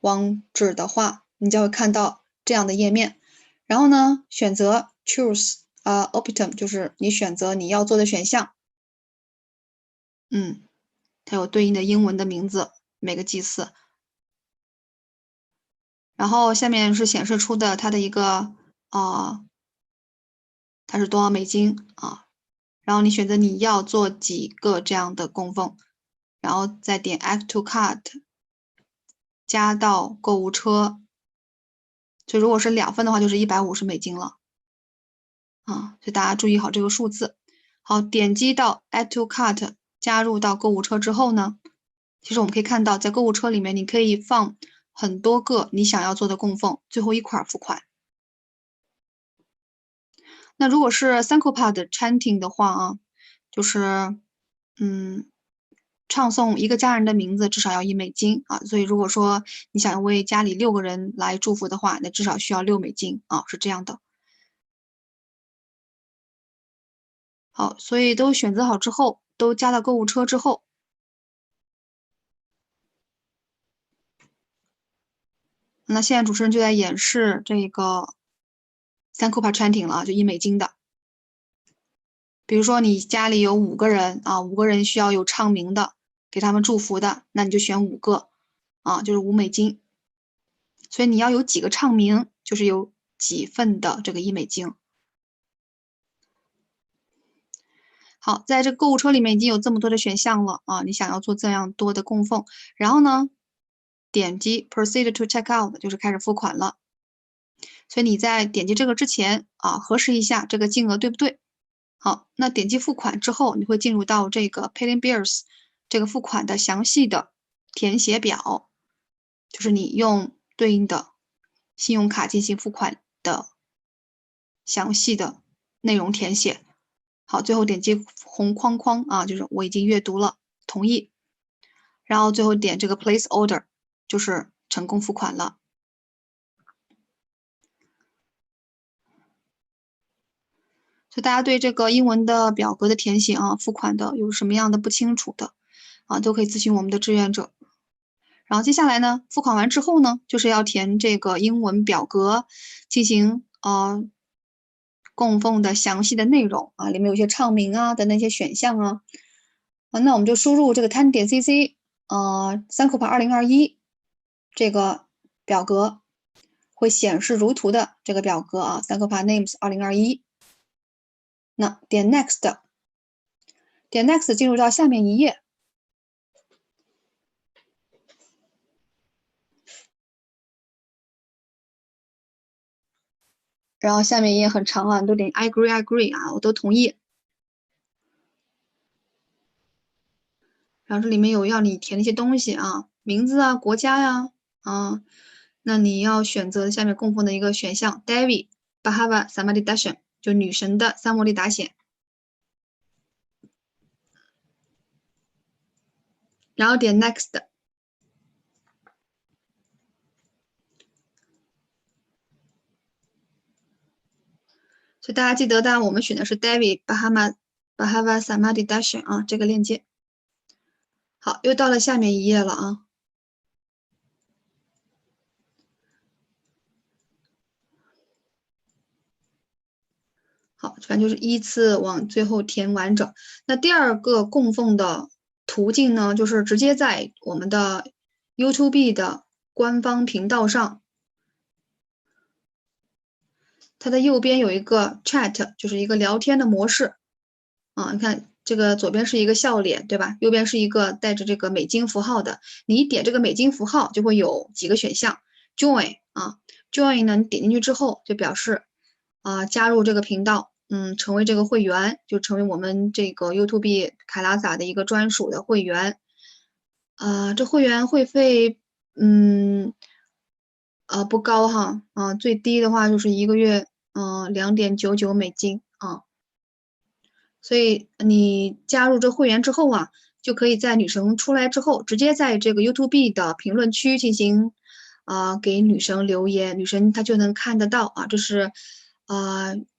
网址的话，你就会看到这样的页面。然后呢，选择 choose optum， 就是你选择你要做的选项。它有对应的英文的名字，每个祭祀。然后下面是显示出的它的一个它是多少美金然后你选择你要做几个这样的供奉，然后再点 add to cart， 加到购物车。所以如果是2份的话，就是150美金了所以大家注意好这个数字。好，点击到 add to cart， 加入到购物车之后呢，其实我们可以看到在购物车里面你可以放很多个你想要做的供奉，最后一块付款。那如果是 Sankalpa 的 chanting 的话就是唱诵一个家人的名字至少要$1啊，所以如果说你想为家里6个人来祝福的话，那至少需要$6啊，是这样的。好，所以都选择好之后，都加到购物车之后，那现在主持人就在演示这个Sankalpa Chanting 了，就$1的。比如说你家里有5个人啊，5个人需要有唱名的，给他们祝福的，那你就选5个啊，就是$5。所以你要有几个唱名，就是有几份的这个$1。好，在这个购物车里面已经有这么多的选项了啊，你想要做这样多的供奉，然后呢，点击 Proceed to check out 就是开始付款了。所以你在点击这个之前啊，核实一下这个金额对不对。好，那点击付款之后，你会进入到这个 Paying Bills 这个付款的详细的填写表，就是你用对应的信用卡进行付款的详细的内容填写。好，最后点击红框框啊，就是我已经阅读了，同意。然后最后点这个 Place Order， 就是成功付款了。所以大家对这个英文的表格的填写啊，付款的有什么样的不清楚的啊，都可以咨询我们的志愿者。然后接下来呢，付款完之后呢，就是要填这个英文表格，进行供奉的详细的内容啊，里面有一些唱名啊的那些选项啊。那我们就输入这个tan.cc Sankalpa 2021这个表格，会显示如图的这个表格啊 ，Sankalpa Names 2021。那点 Next， 点 Next 进入到下面一页。然后下面一页很长啊，你都点 I agree 啊，我都同意。然后这里面有要你填的一些东西啊，名字啊，国家呀啊，那你要选择下面供奉的一个选项 Devi Bhava Samadhi Darshan， 就女神的三摩地达显。然后点 Next。所以大家记得，当然我们选的是 Devi Bhava Samadhi Darshan 啊，这个链接。好，又到了下面一页了啊。好，反正就是依次往最后填完整。那第二个供奉的途径呢，就是直接在我们的 YouTube 的官方频道上，它的右边有一个 Chat， 就是一个聊天的模式啊。你看这个左边是一个笑脸，对吧？右边是一个带着这个美金符号的。你一点这个美金符号，就会有几个选项 ，Join 啊 ，Join 呢，你点进去之后就表示加入这个频道，成为这个会员，就成为我们这个 YouTube 凯拉萨的一个专属的会员。这会员会费不高哈，最低的话就是1个月$2.99啊。所以你加入这会员之后啊，就可以在女神出来之后，直接在这个 YouTube 的评论区进行给女神留言，女神她就能看得到啊。这是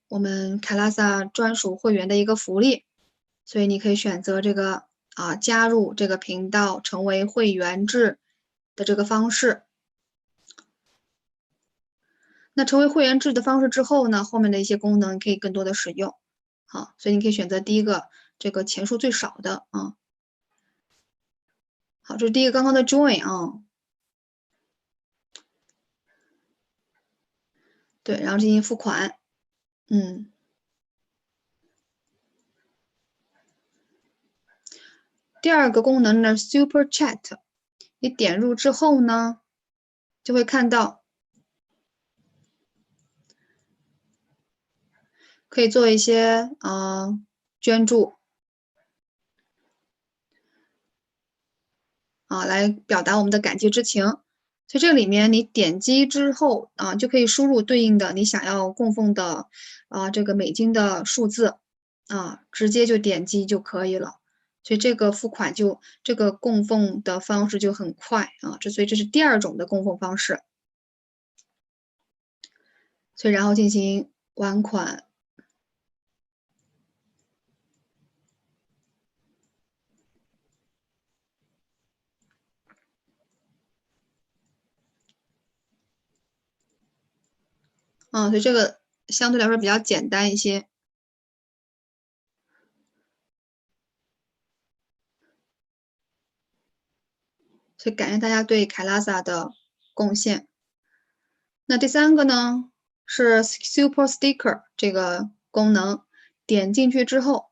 我们凯拉萨专属会员的一个福利，所以你可以选择这个加入这个频道成为会员制的这个方式。那成为会员制的方式之后呢，后面的一些功能可以更多的使用。好，所以你可以选择第一个，这个钱数最少的啊。好，这是第一个刚刚的 Join 啊。对，然后进行付款。第二个功能呢 ，Super Chat， 你点入之后呢，就会看到可以做一些捐助来表达我们的感激之情。所以这里面你点击之后就可以输入对应的你想要供奉的这个美金的数字直接就点击就可以了。所以这个付款这个供奉的方式就很快啊，所以这是第二种的供奉方式。所以然后进行完款。所以这个相对来说比较简单一些。所以感谢大家对凯拉萨的贡献。那第三个呢是 Super Sticker 这个功能，点进去之后，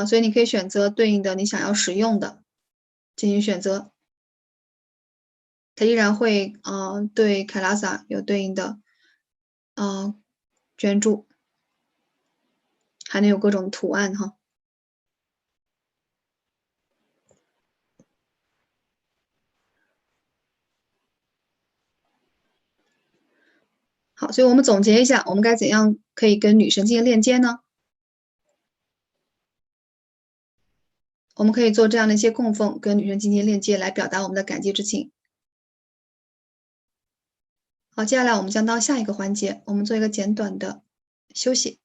所以你可以选择对应的你想要使用的进行选择，它依然会对凯拉萨有对应的捐助，还能有各种图案哈。好，所以我们总结一下，我们该怎样可以跟女神进行链接呢？我们可以做这样的一些供奉，跟女神进行链接，来表达我们的感激之情。好，接下来我们将到下一个环节，我们做一个简短的休息。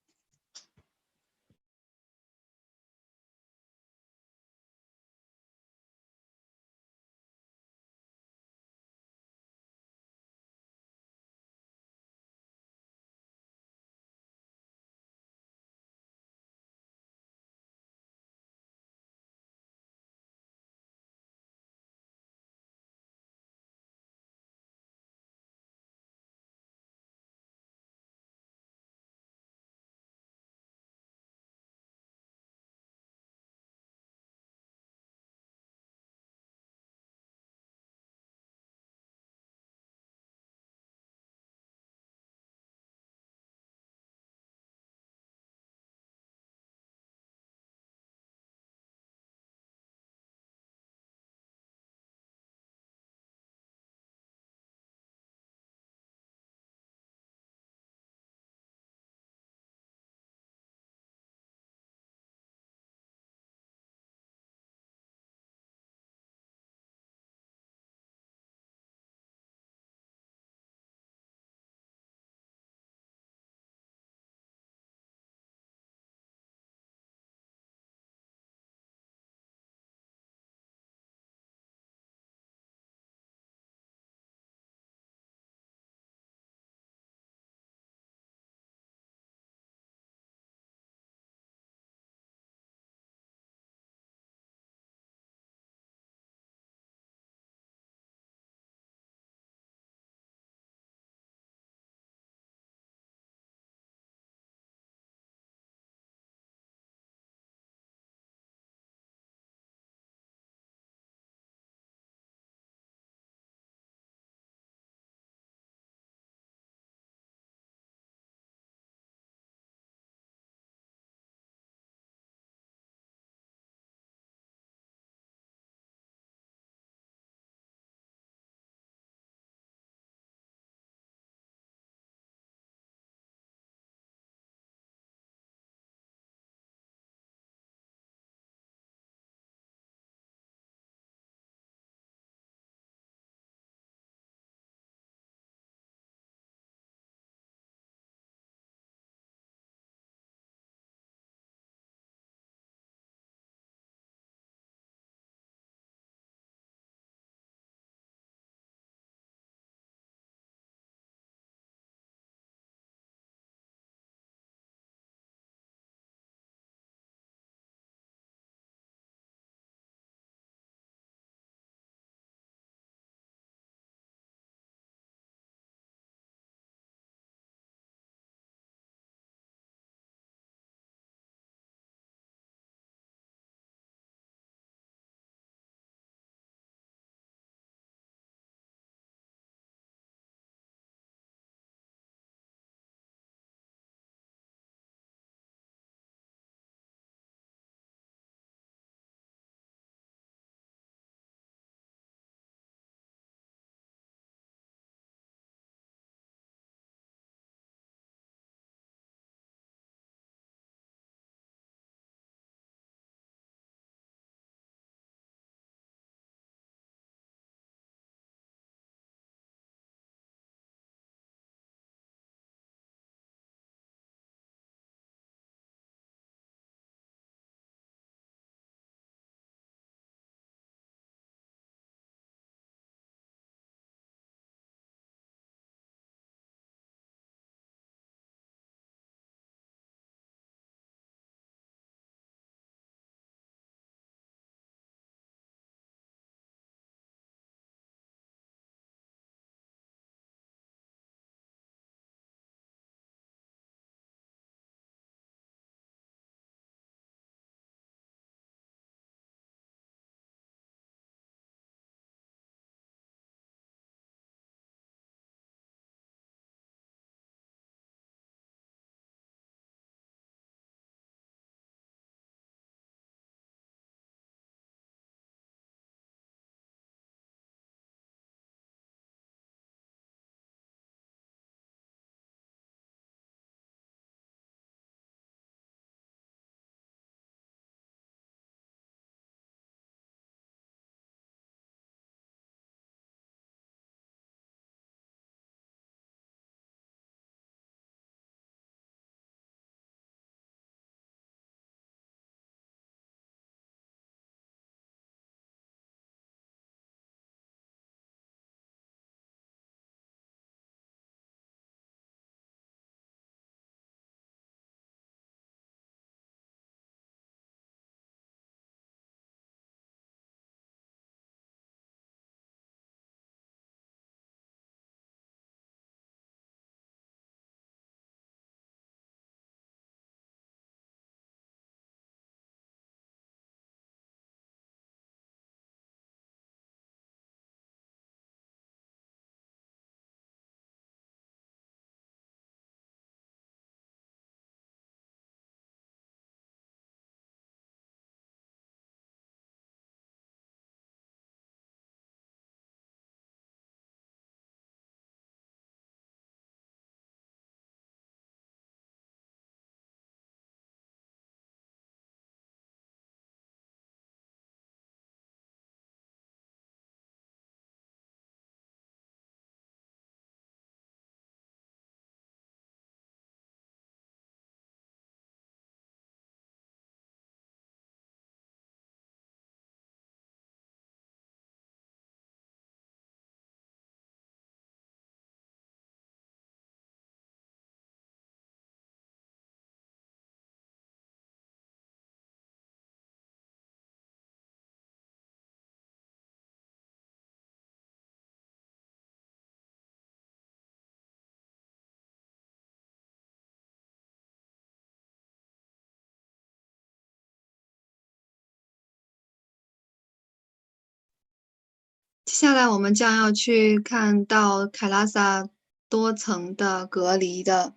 接下来我们将要去看到凯拉萨多层的隔离的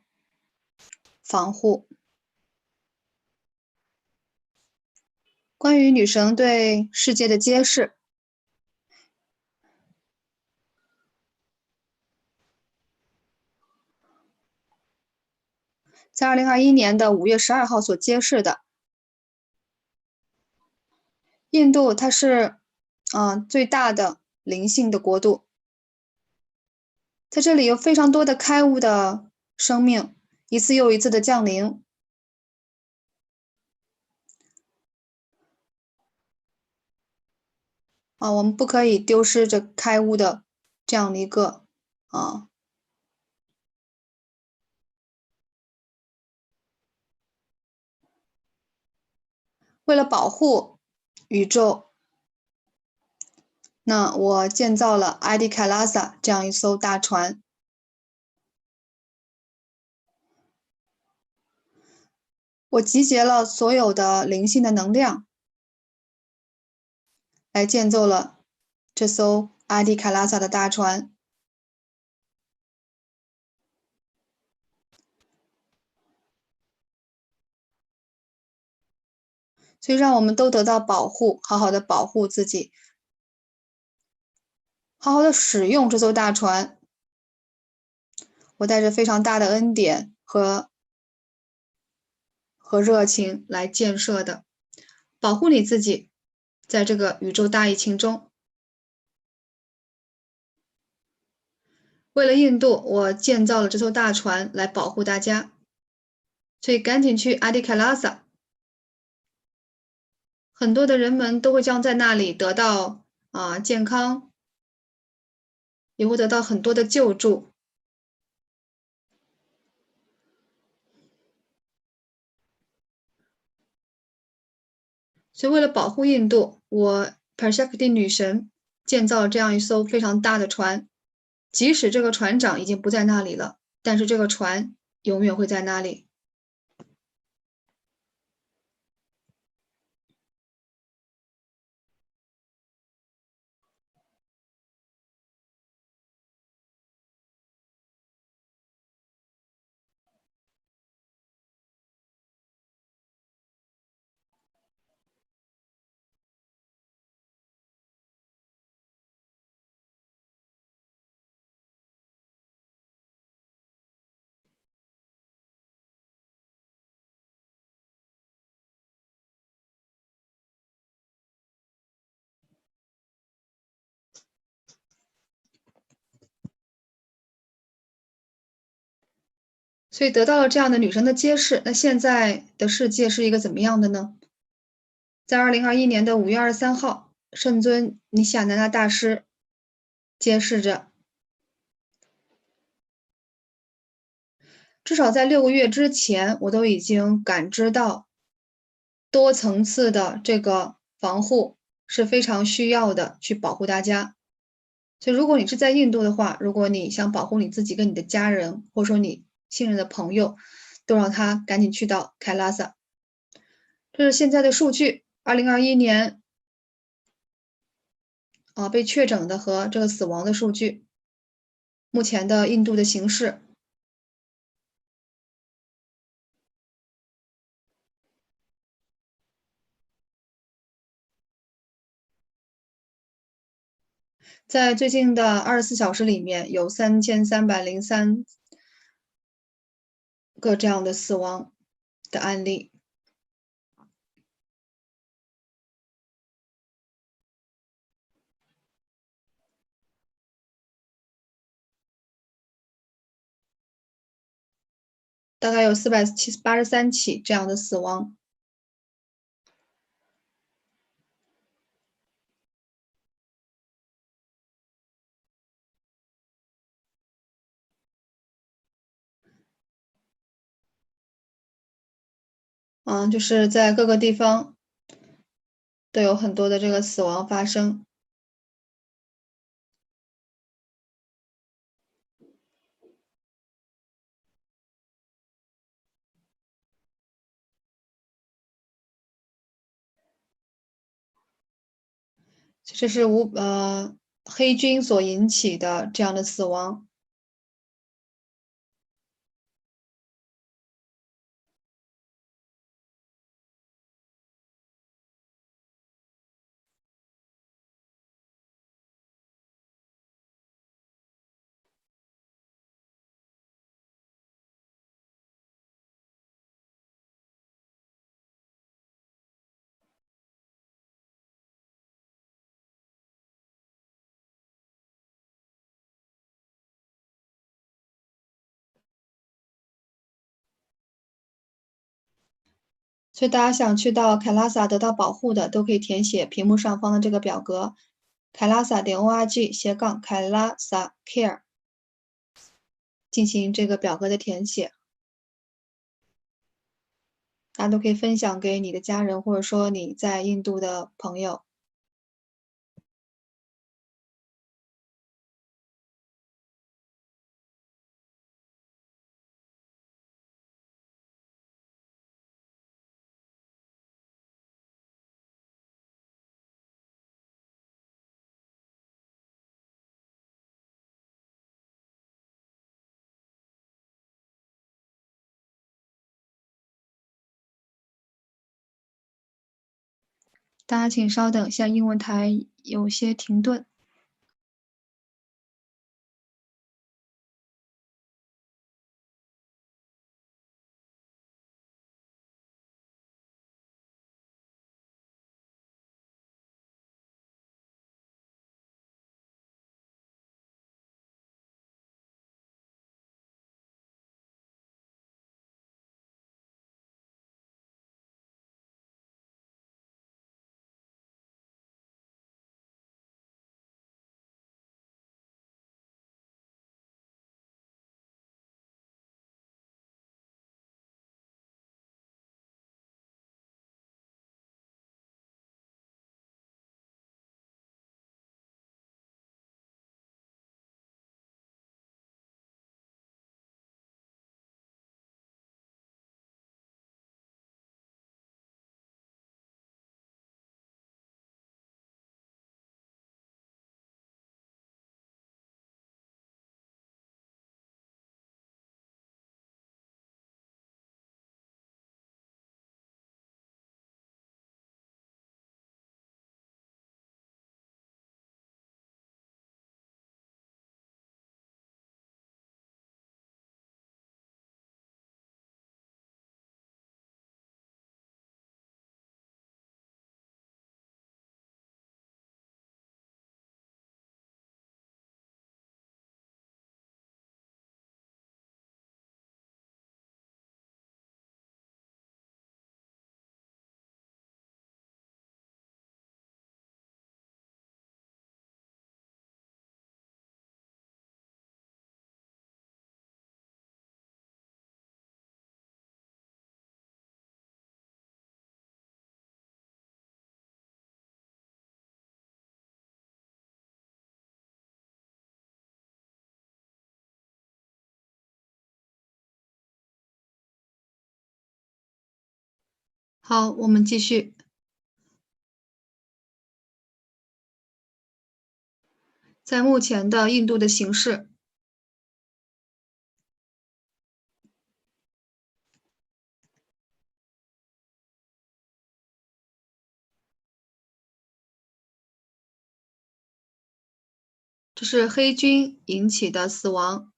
防护。关于女神对世界的揭示，在2021年的5月12号所揭示的。印度它是最大的灵性的国度，在这里有非常多的开悟的生命，一次又一次的降临。我们不可以丢失这开悟的这样的一个为了保护宇宙，那我建造了埃迪凯拉萨这样一艘大船。我集结了所有的灵性的能量，来建造了这艘埃迪凯拉萨的大船。所以让我们都得到保护，好好的保护自己，好好的使用这艘大船。我带着非常大的恩典和热情来建设的，保护你自己，在这个宇宙大疫情中。为了印度，我建造了这艘大船来保护大家，所以赶紧去阿迪凯拉萨。很多的人们都会将在那里得到健康，也会得到很多的救助。所以为了保护印度，我 PARASHAKTI 女神建造了这样一艘非常大的船，即使这个船长已经不在那里了，但是这个船永远会在那里。所以得到了这样的女神的揭示，那现在的世界是一个怎么样的呢？在2021年的5月23号，圣尊尼希亚南达大师揭示着，至少在6个月之前，我都已经感知到多层次的这个防护是非常需要的，去保护大家。所以如果你是在印度的话，如果你想保护你自己跟你的家人，或者说你信任的朋友，都让他赶紧去到凯拉萨。这是现在的数据，2021年被确诊的和这个死亡的数据，目前的印度的形势。在最近的24小时里面，有3303个这样的死亡的案例。大概有483起这样的死亡。就是在各个地方都有很多的这个死亡发生。这是黑菌所引起的这样的死亡。所以大家想去到凯拉萨得到保护的，都可以填写屏幕上方的这个表格，凯拉萨.org/ 凯拉萨 care 进行这个表格的填写。大家都可以分享给你的家人，或者说你在印度的朋友。大家请稍等，像英文台有些停顿。好，我们继续。在目前的印度的形势，这是黑菌引起的死亡。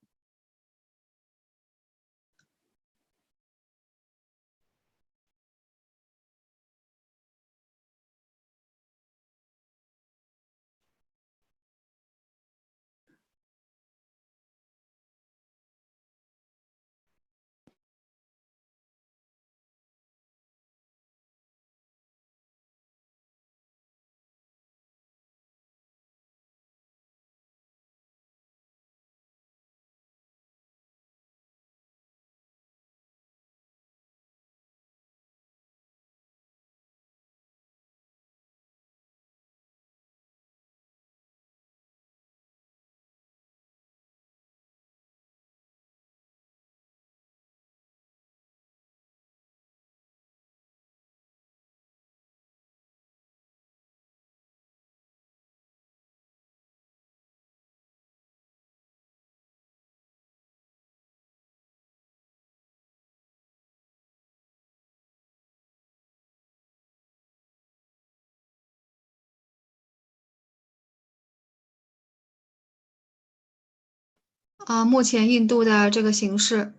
目前印度的这个形式，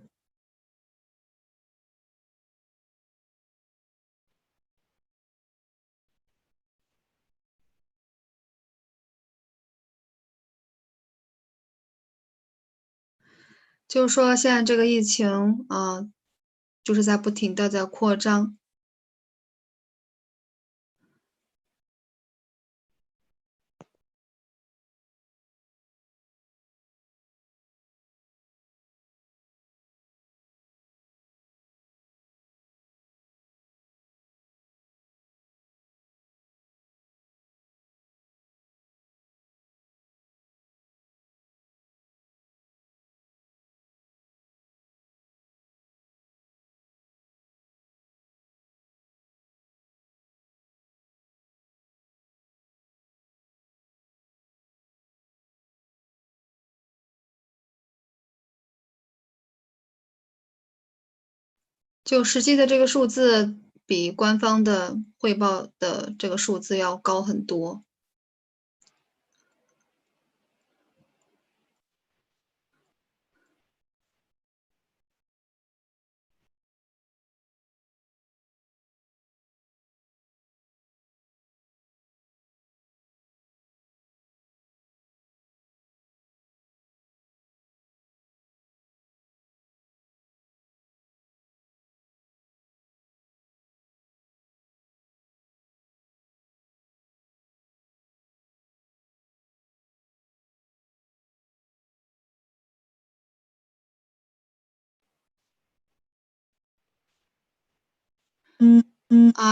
就是说现在这个疫情就是在不停的在扩张。就实际的这个数字比官方的汇报的这个数字要高很多。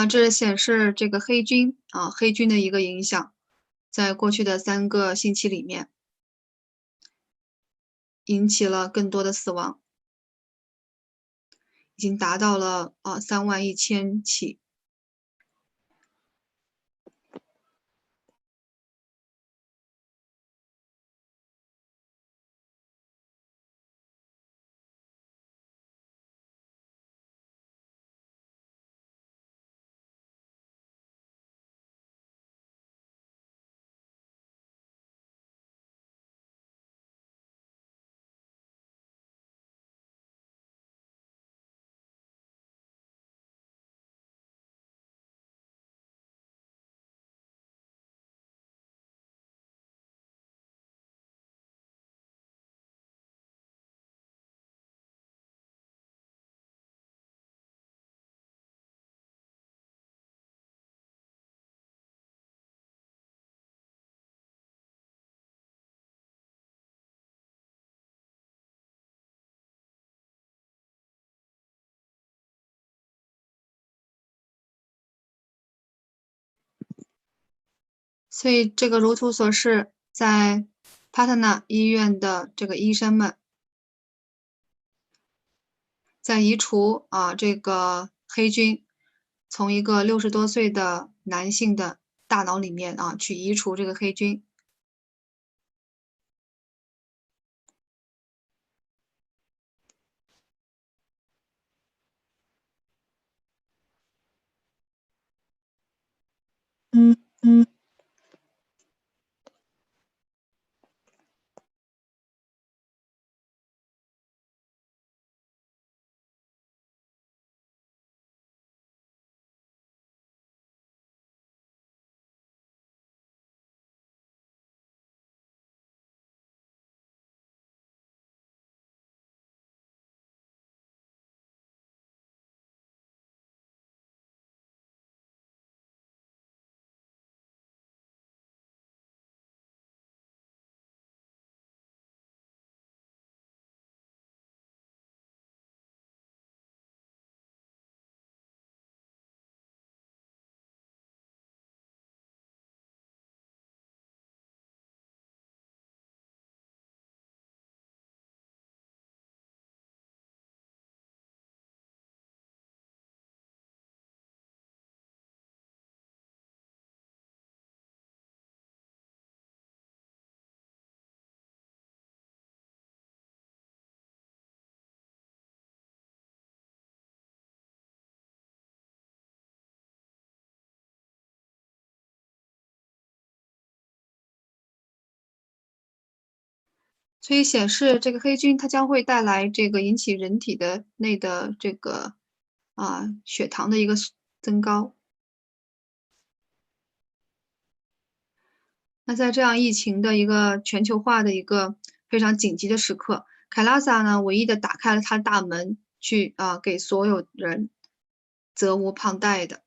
这是显示这个黑菌的一个影响，在过去的3个星期里面，引起了更多的死亡，已经达到了31000起。所以这个如图所示，在帕特纳医院的这个医生们，在移除这个黑菌，从一个60多岁的男性的大脑里面去移除这个黑菌。所以显示这个黑菌它将会带来这个引起人体的内的这个血糖的一个增高。那在这样疫情的一个全球化的一个非常紧急的时刻，凯拉萨呢唯一的打开了它的大门，去给所有人责无旁贷的。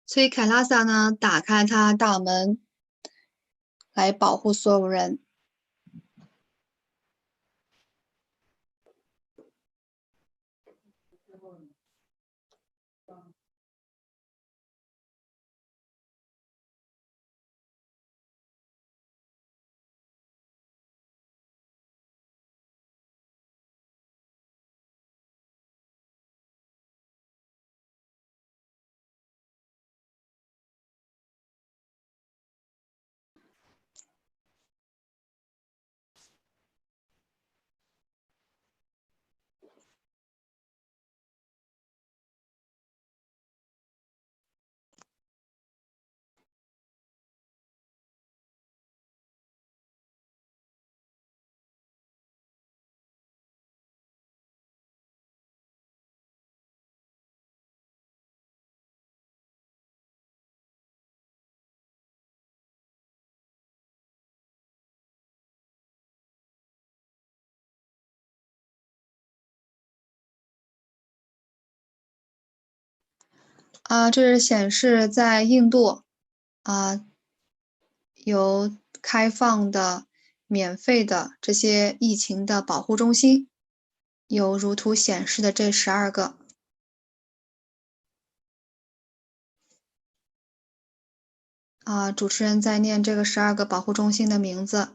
所以凯拉萨呢，打开他大门，来保护所有人。这是显示在印度有开放的、免费的这些疫情的保护中心，有如图显示的这12个。主持人在念这个12个保护中心的名字。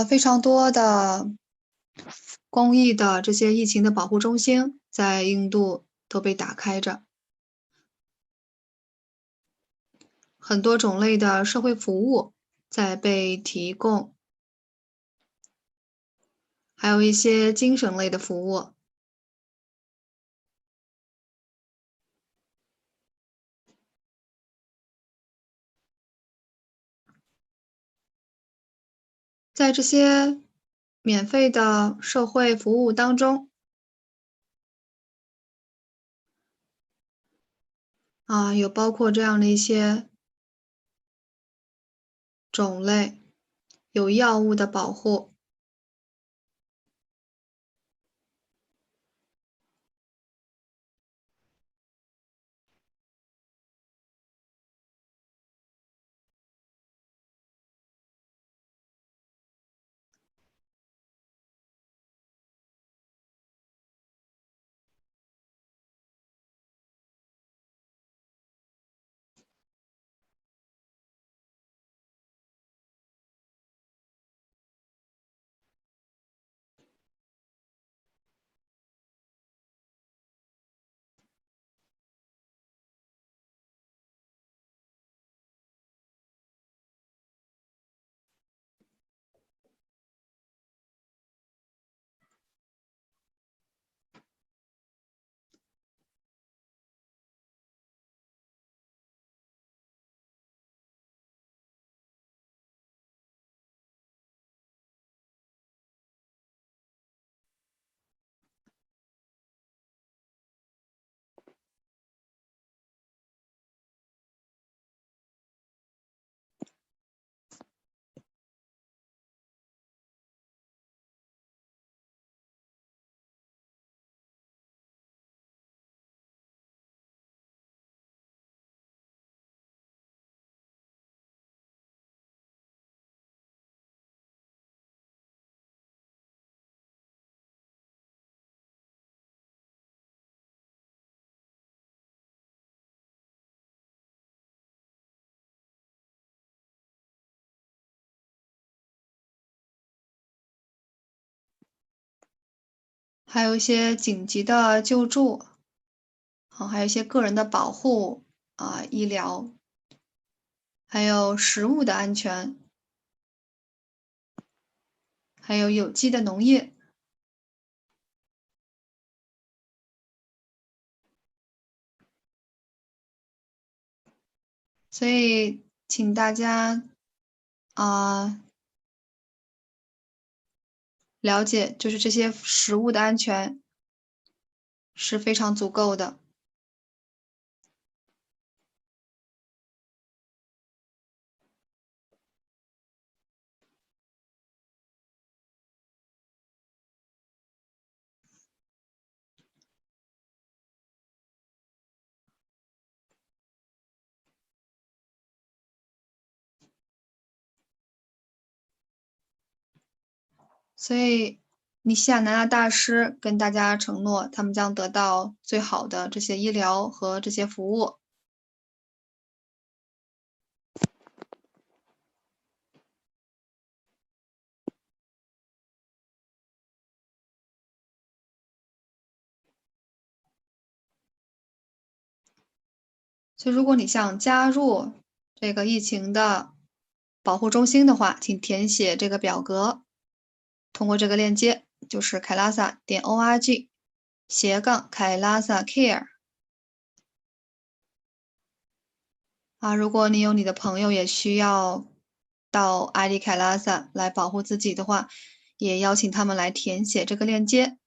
非常多的公益的这些疫情的保护中心在印度都被打开着，很多种类的社会服务在被提供，还有一些精神类的服务。在这些免费的社会服务当中，有包括这样的一些种类，有药物的保护，还有一些紧急的救助，还有一些个人的保护医疗，还有食物的安全，还有有机的农业。所以请大家了解，就是这些食物的安全是非常足够的。所以尼西亚南达大师跟大家承诺，他们将得到最好的这些医疗和这些服务。所以如果你想加入这个疫情的保护中心的话，请填写这个表格，通过这个链接，就是 kailasa.org/kailasa-care。如果你有你的朋友也需要到阿里凯拉萨来保护自己的话，也邀请他们来填写这个链接。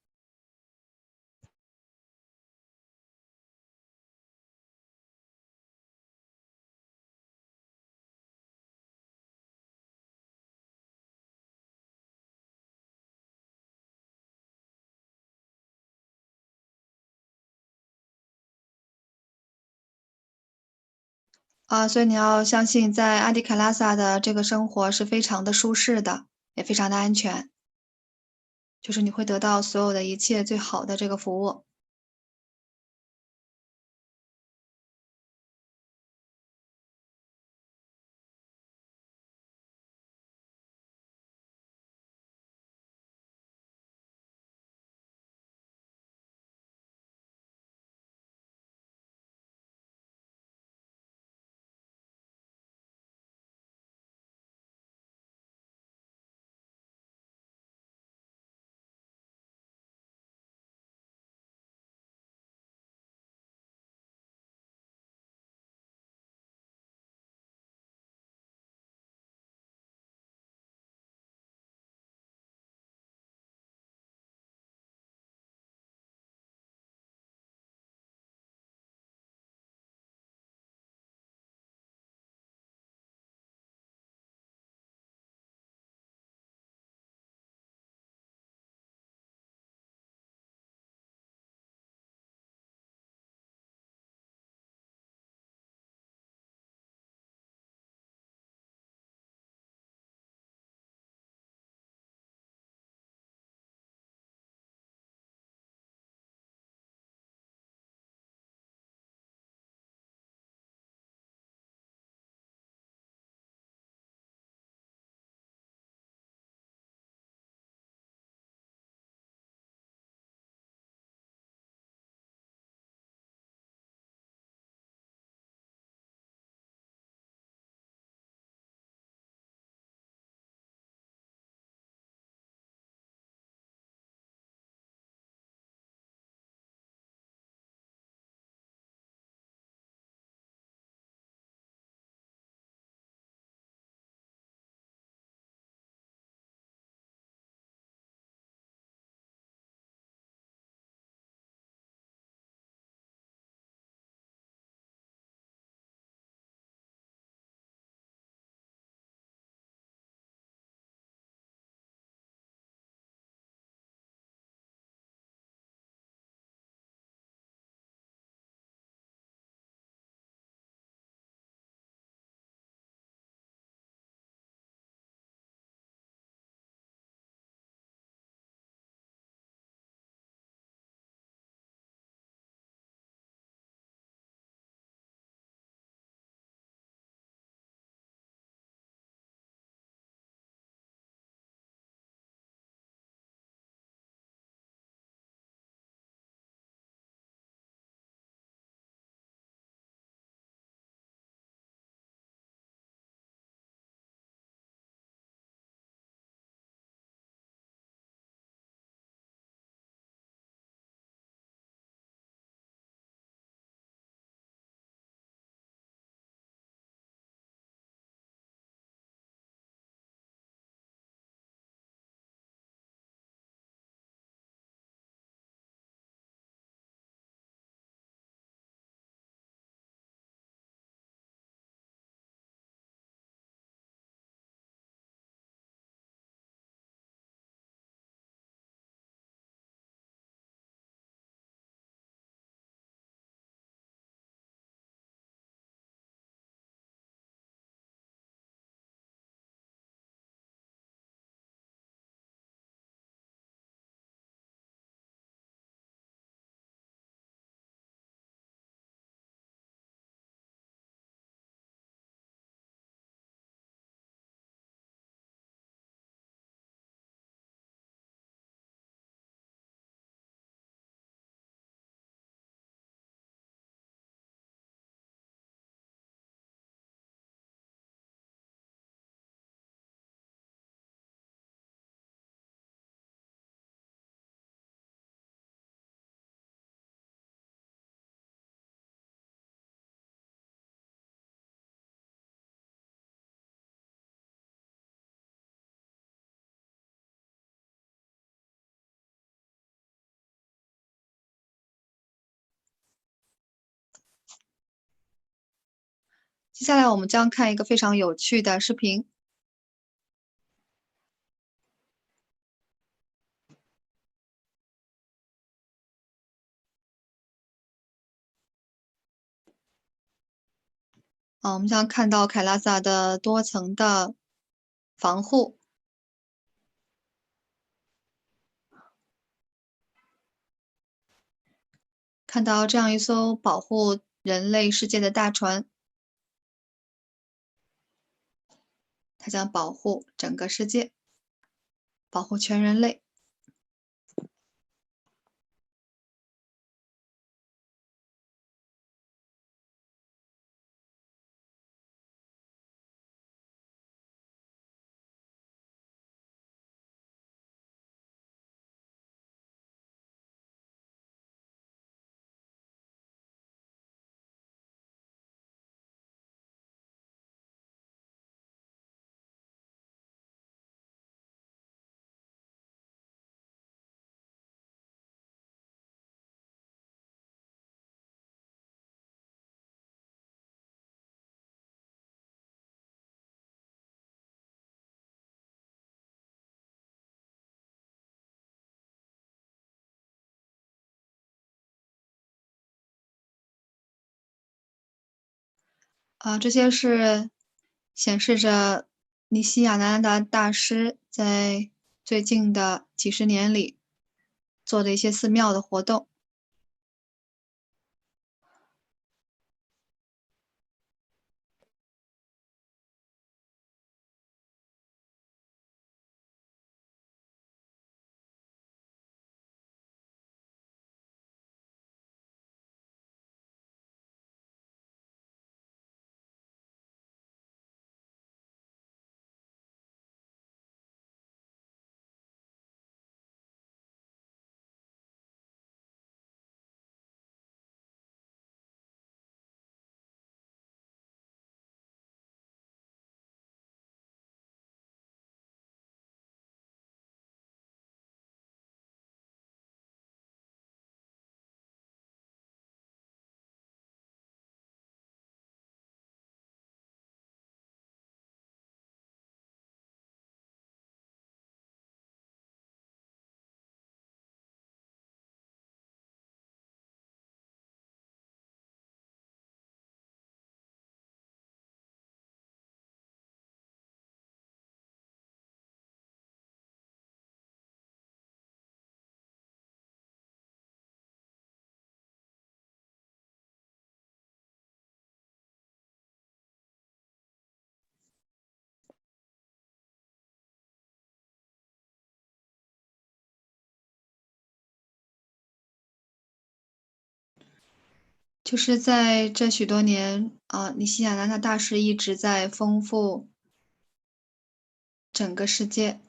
所以你要相信，在阿迪卡拉萨的这个生活是非常的舒适的，也非常的安全，就是你会得到所有的一切最好的这个服务。接下来我们将看一个非常有趣的视频。我们将看到凯拉萨的多层的防护，看到这样一艘保护人类世界的大船，它将保护整个世界，保护全人类。这些是显示着尼希亚南达大师在最近的几十年里做的一些寺庙的活动。就是在这许多年尼希亚南达大师一直在丰富整个世界。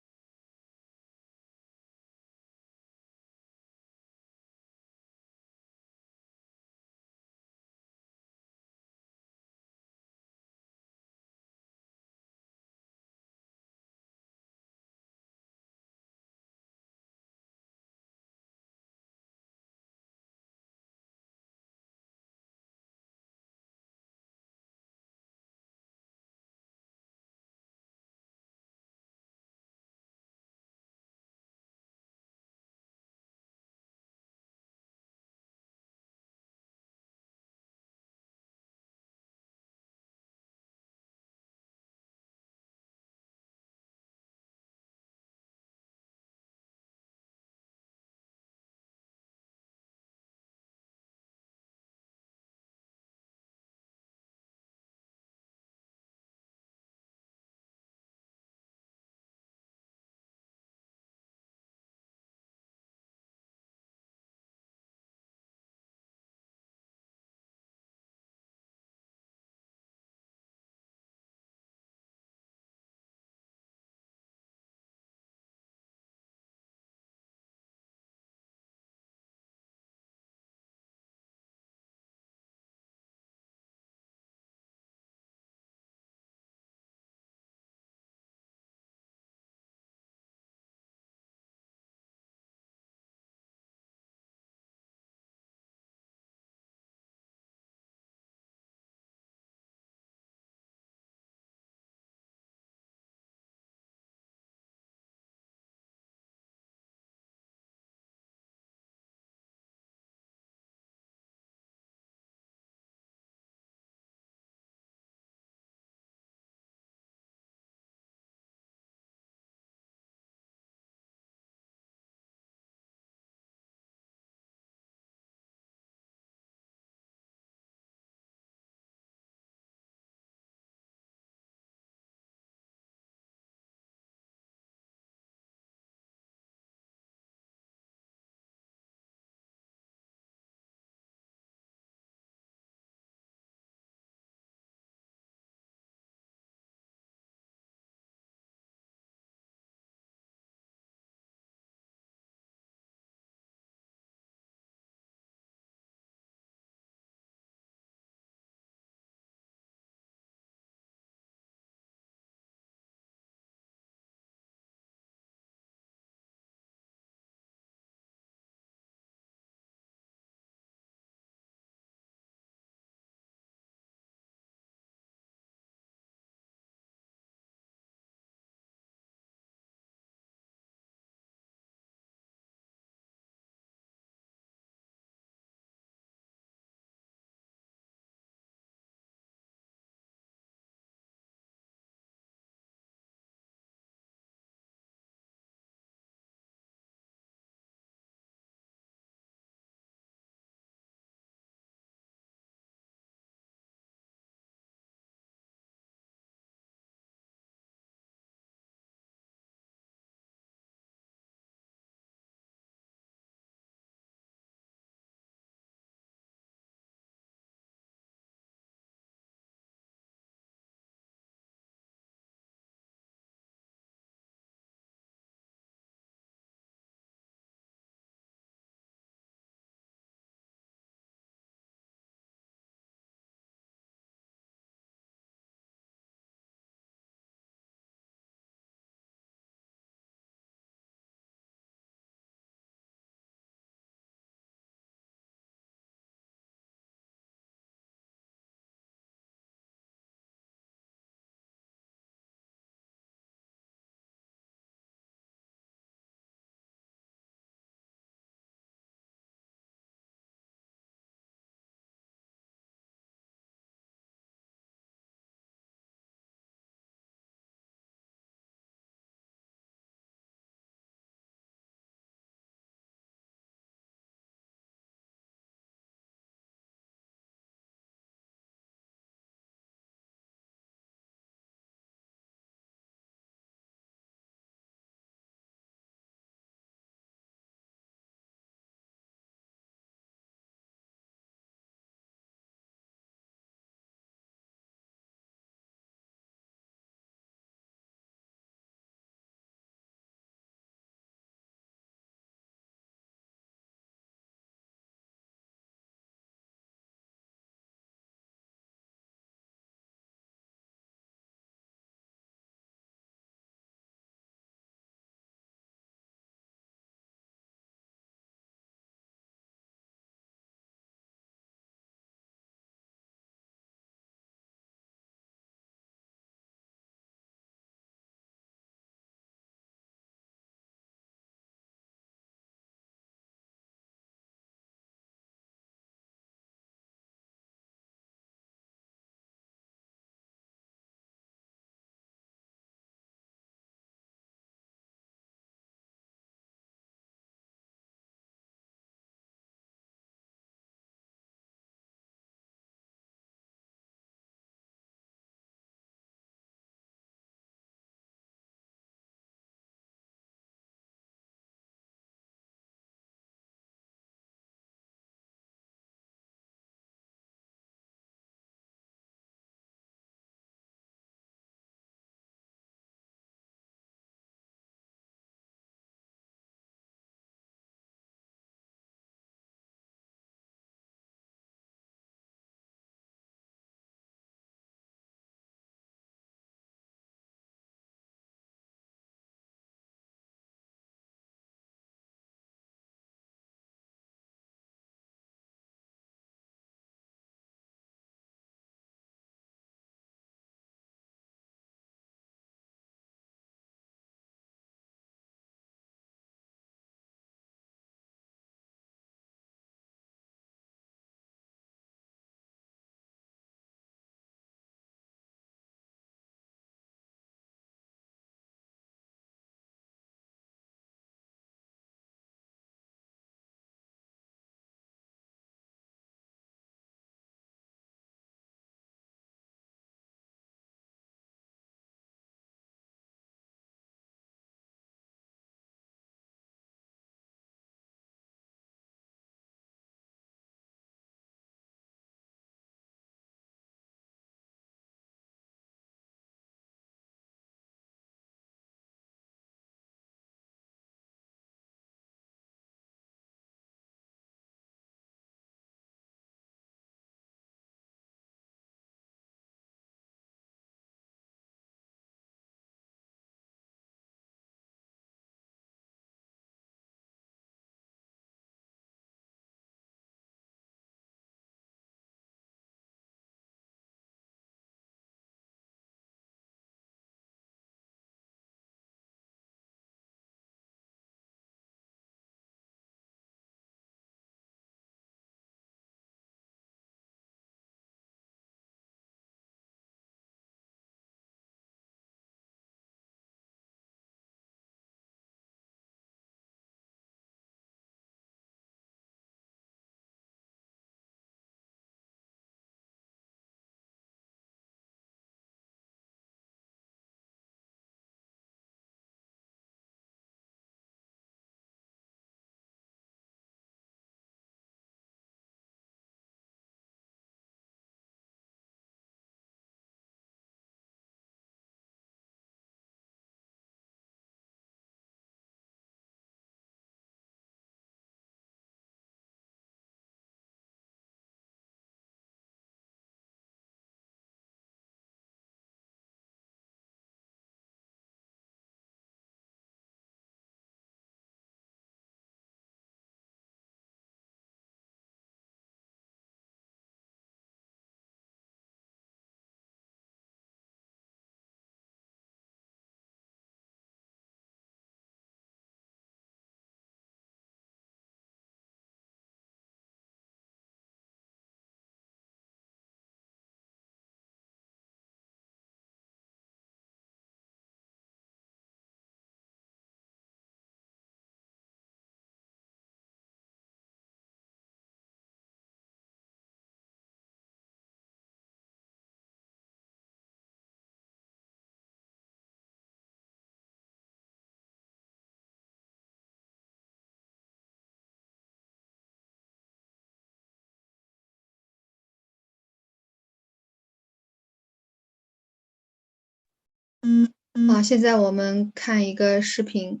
现在我们看一个视频。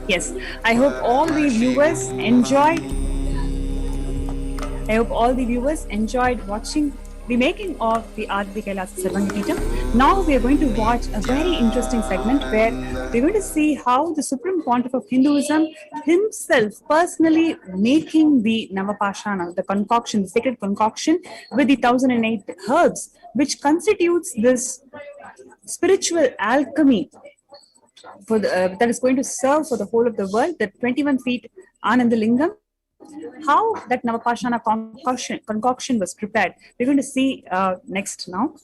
Yes, I hope all the viewers enjoyed. I hope all the viewers enjoyed watching the making of the Adi Kailasa Sarvangapeetham. Now we are going to watch a very interesting segment where we're going to see how the Supreme Pontiff of Hinduism himself personally making the Navapashana, the concoction, the sacred concoction with the 1008 herbs, which constitutes this spiritual alchemy for the, that is going to serve for the whole of the world, the 21 feet Ananda Lingam. How that Navapashana concoction was prepared, we're going to see next now.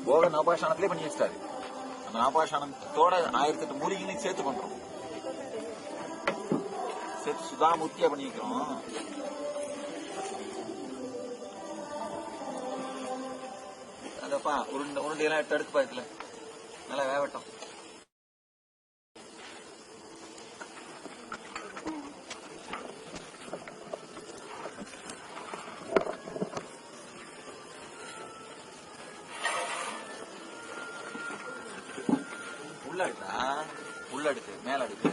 போக நவபாஷானத்திலே பண்ணி வச்சிட்டாரு. அந்த நவபாஷானத்தோட 1008 மூலிகைகளையும் சேர்த்து பண்றோம். சேர்த்து சுதாமூர்த்தியா பண்ணி வைக்கிறோம். அதப்பா உருண்டையெல்லாம் எடுத்து அடுத்து பாத்துல நல்லா வேகட்டும். உள்ளடுக்கு மேல அடுக்கு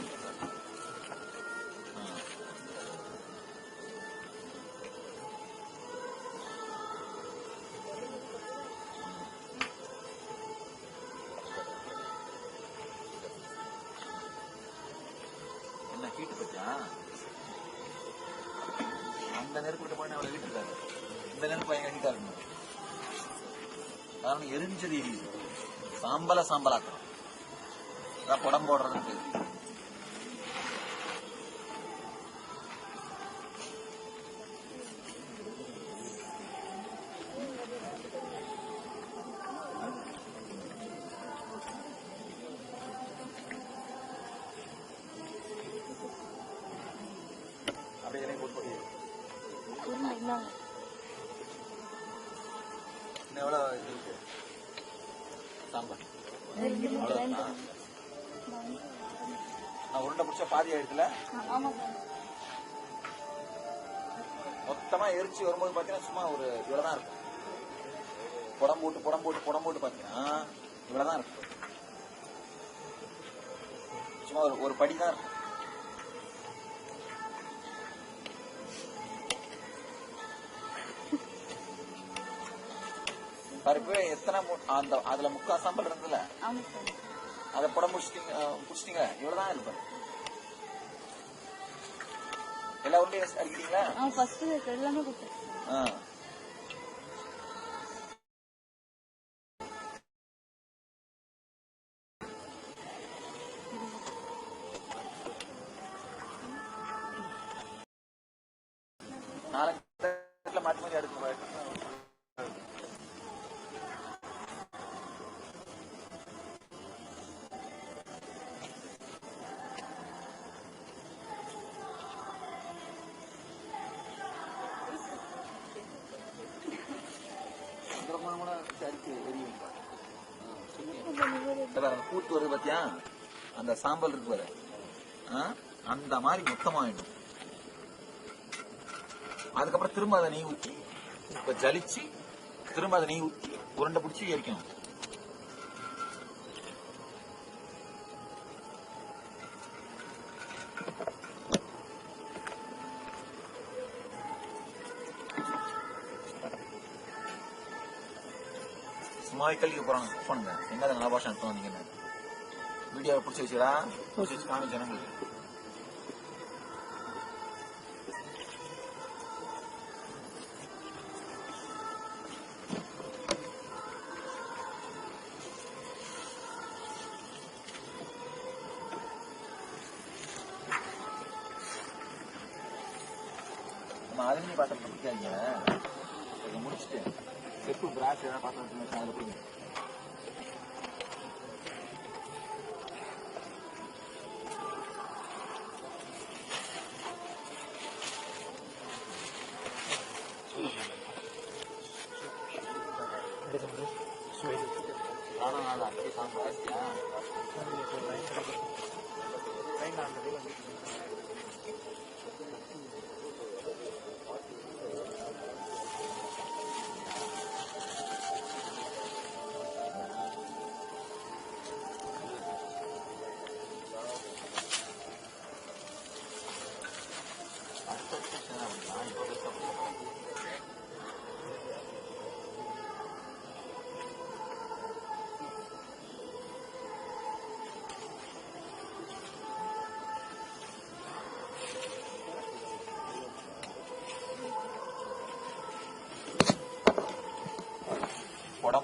என்ன ஹீட்டு பச்சா அந்த நெருப்பு போய் அவளை ஹீட் இருக்காது. இந்த நெருப்பு பயங்கர ஹீட்டா இருக்கணும். காரணம் எரிஞ்சது எரியுது. சாம்பலாக்கணும். படம் போடுறதுக்கு அப்படியே போட்டு எவ்வளோ இருக்கு சாம்பார் உருண்டை பிடிச்சா பாதி ஆயிடுச்சுல. மொத்தமா எரிச்சு வரும்போது பாத்தீங்கன்னா சும்மா ஒரு இவ்வளவுதான் இருக்கும். புடம் போட்டு பாத்தீங்கன்னா இவ்வளவுதான் இருக்கும். சும்மா ஒரு படிதான் இருக்கும். பருப்பு எத்தனை அந்த அதுல முக்கா சாம்பல் இருந்ததுல அதை புடம் புடிச்சிட்டீங்க. இவ்வளவுதான் இருப்பாரு. எல்லா உருண்டையும் அடிக்கிறீங்களா? எல்லாமே கொடுத்தேன். நாளைக்கு மாற்றி மாற்றி அடுத்து கூட்டு வருது பாத்தியா, அந்த சாம்பல் இருக்கு பாரு, அந்த மாதிரி மொத்தமாயிடும். அதுக்கப்புறம் திரும்ப அதை நெய் ஊற்றி இப்ப ஜலிச்சு திரும்ப அதை நெய் ஊற்றி உருண்டை பிடிச்சி எரிக்கணும். சும்மாக்கல்லிக்கு போறாங்க பண்ணுங்க, எங்க நல்ல பாஷை எடுத்து வந்தீங்கன்னு வீடியோவை பிடிச்சி வச்சுடா, பிடிச்சி வச்சு காமி ஜனங்களுக்கு. நம்ம அலுமினி பாத்திரத்தை பிடிக்காதீங்க, கொஞ்சம் முடிச்சுட்டு செப்பு பிராஷ் ஏதாவது பாத்திரம் அதில் பிடிங்க.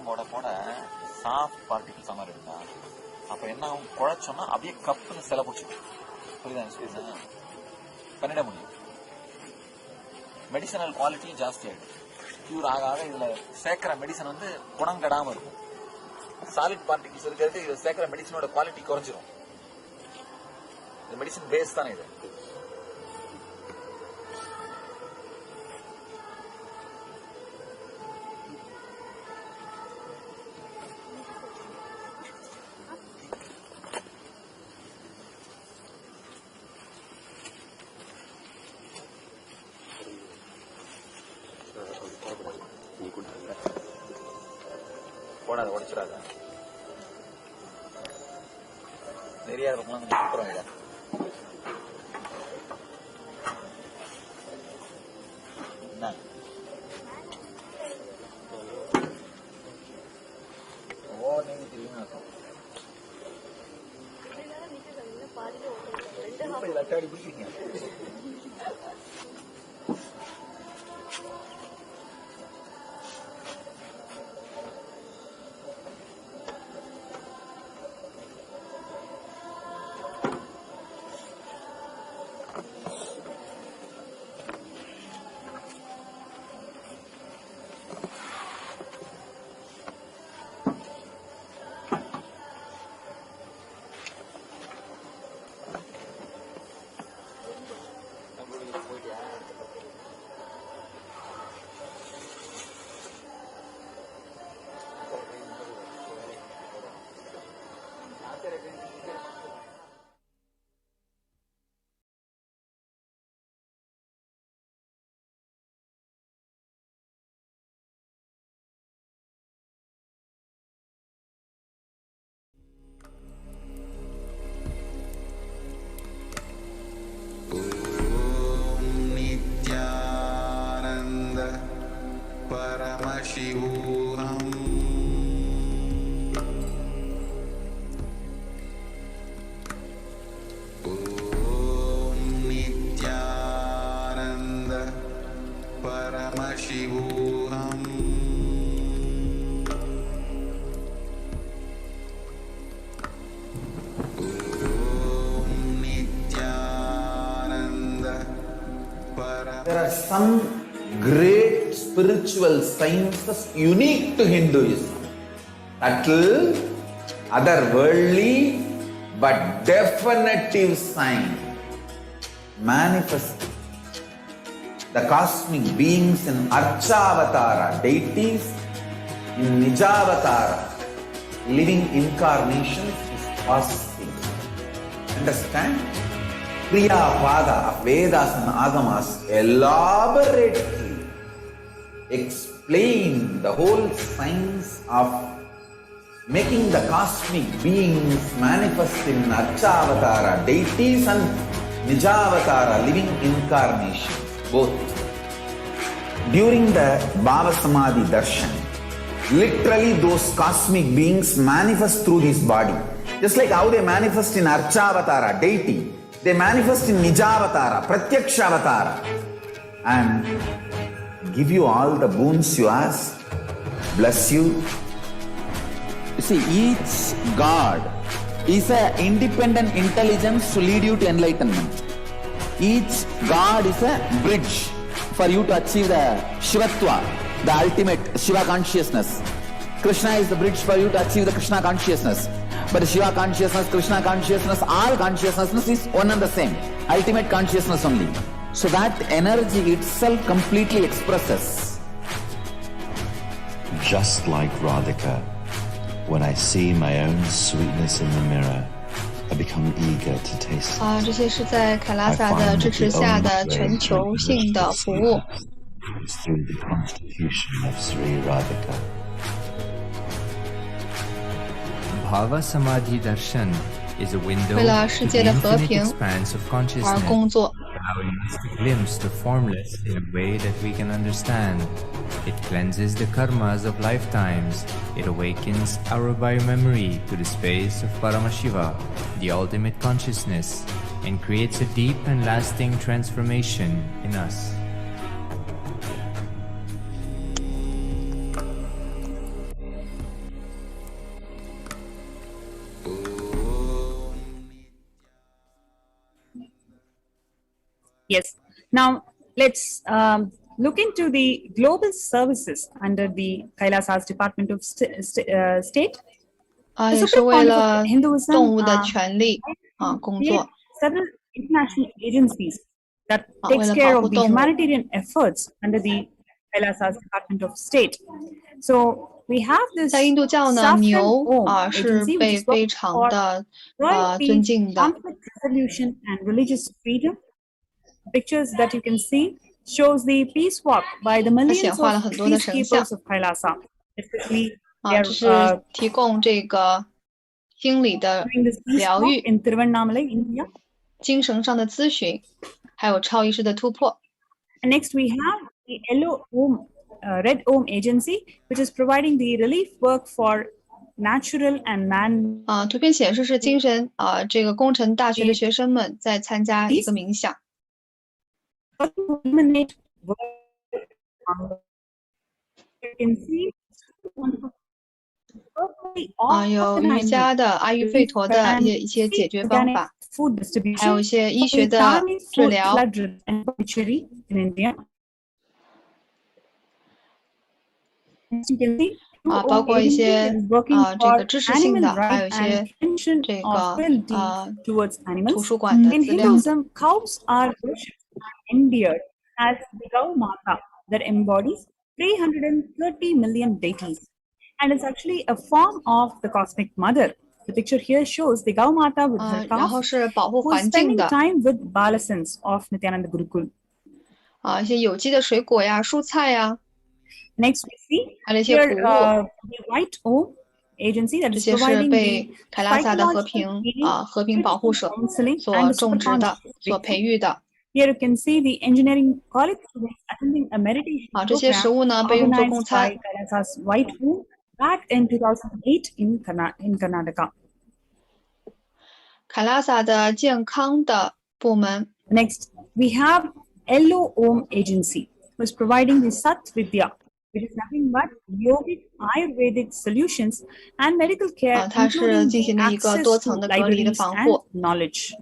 போட போட சாஃப்ட் பார்ட்டிகிள்ஸ் மாதிரி இருந்தா அப்ப என்ன ஆகும், குழைச்சோம்னா அப்படியே கப்புன்னு சில பிடிச்சிடும். புரியுதா? பண்ணிட முடியும். மெடிசனல் குவாலிட்டியும் ஜாஸ்தி ஆகிடும். கியூர் ஆக ஆக இதுல சேர்க்கிற மெடிசன் வந்து குணம் கெடாம இருக்கும். சாலிட் பார்ட்டிகிள்ஸ் இருக்கிறது இதுல சேர்க்கிற மெடிசனோட குவாலிட்டி குறைஞ்சிரும். இது மெடிசன் பேஸ் தானே இது. போடாத, உடைச்சிடாத. நிறைய இருக்கலாம், அப்புறம் இதை என்ன நீங்க தெரியும் அட்டாடி பிடிக்கிறீங்க. There are some great spiritual sciences unique to Hinduism. Subtle, otherworldly, but definitive sign manifest the cosmic beings in Archavatara deities in Nijavatara, living incarnations is possible. Understand? Kriya Pada of Vedas and Agamas elaborately explain the whole science of making the cosmic beings manifest in Archavatara, deities, and Nijavatara, living incarnations, both. During the Bhava Samadhi Darshan, literally those cosmic beings manifest through this body. Just like how they manifest in Archavatara, deity, they manifest in Nijavatara, Pratyakshavatara, and give you all the boons you ask, bless you. You see, each God is an independent intelligence to lead you to enlightenment. Each God is a bridge for you to achieve the Shivatva, the ultimate Shiva consciousness. Krishna is the bridge for you to achieve the Krishna consciousness. But the Shiva consciousness, Krishna consciousness, all consciousness is one and the same. Ultimate consciousness only. So that energy itself completely expresses. Just like Radhika, when I see my own sweetness in the mirror, I become eager to taste it. 这些是在凯拉萨的支持下的全球性的服务。Through the constitution of Sri Radhika. Bhava Samadhi Darshan is a window 为了世界的和 to the 平 infinite expanse of 而 consciousness, 工作。 allowing us to glimpse the formless in a way that we can understand. It cleanses the karmas of lifetimes. It awakens our biomemory to the space of Paramashiva, the ultimate consciousness, and creates a deep and lasting transformation in us. Yes. Now let's look into the global services under the Kailasa's Department of State. 也是为了动物的权利工作。 Several international agencies that takes care of the humanitarian efforts under the Kailasa's Department of State. So we have this 在印度教呢，牛是被非常的尊敬的。 conflict resolution and religious freedom. Pictures that you can see shows the peace walk by the millions of peacekeepers of Kailasa. Especially 这是提供这个心理的疗愈、 in Tiruvannamalai, India. 精神上的咨询，还有超意识的突破。 And next we have the Yellow Om, Red Om Agency, which is providing the relief work for natural and man. 图片显示是精神这个工程大学的学生们在参加一个冥想。 Eliminate you can see 有瑜伽的、阿育吠陀的一些解决方法，还有一些医学的治疗。 包括一些这个知识性的，还有一些这个图书馆的资料。 Endeared as the Gau Mata that embodies 330 million deities, and it's actually a form of the cosmic mother. The picture here shows the Gau Mata with her calf, who is spending time with Balasans of Nityananda Gurukul. 一些有机的水果呀、蔬菜呀。 Next we see 还有一些谷物。 the White Om Agency that is providing 被凯拉萨的和平保护者所种植的、所培育的。 Here you can see the engineering college students attending a meditation program organized by Kailasa's White Om back in 2008 in Karnataka. 凯拉萨的健康的部门。 Next, we have Yellow Om Agency, who is providing the Sat Vidya, which is nothing but yogic, Ayurvedic solutions and medical care, including access to libraries and knowledge.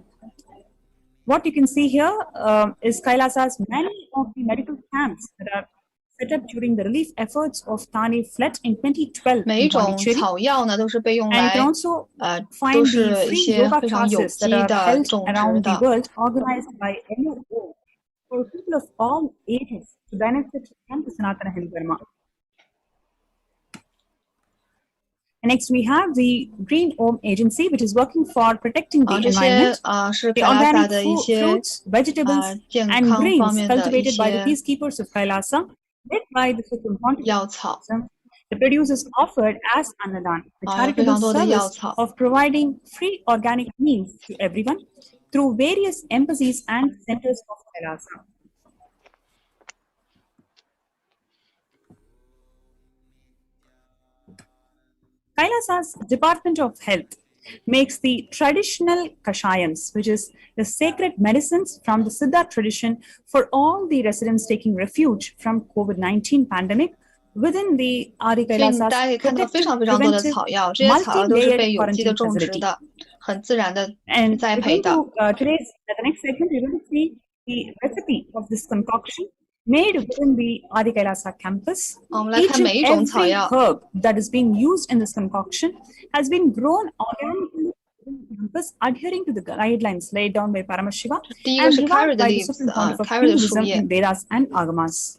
What you can see here is Kailasa's many of the medical camps that are set up during the relief efforts of Thane flood in 2012. 每一种草药呢，都是被用来都是一些非常有机的种植的。 organized by NUO for people of all ages to benefit from the Sanatana Hindu Dharma. And next, we have the Green Home Agency, which is working for protecting the environment. 是 The Kailasa organic 的一些 fruits, vegetables, 健 and 康方 grains 面的一 cultivated by the 些 peacekeepers of Kailasa, led by the Supreme Pontiff. 药草 The produce is offered as Annadan, the 有非 charitable 常多的药 service 草 of providing free organic meals to everyone through various embassies and centers of Kailasa. Kailasa's Department of Health makes the traditional kashayams, which is the sacred medicines from the Siddha tradition for all the residents taking refuge from COVID-19 pandemic within the Adi 所以大家可以 Kailasa's 看到非常非常多的草药，这些草药都是被有机的 multi-layered 种植 quarantine 的，很自然的 And 栽 we're 培 going 的。 to, the next segment, we're going to see the recipe of this concoction made within the Adi Kailasa campus. 我们来 Each 看每 and 一种草 every 药， herb that is being used in this concoction has been grown organically within the campus, adhering to the guidelines laid down by Paramashiva 第一个 and 是 curry curry 的 by the leaves Supreme 啊 Pontiff of ，curry 的树 Hinduism 叶， in Vedas and Agamas.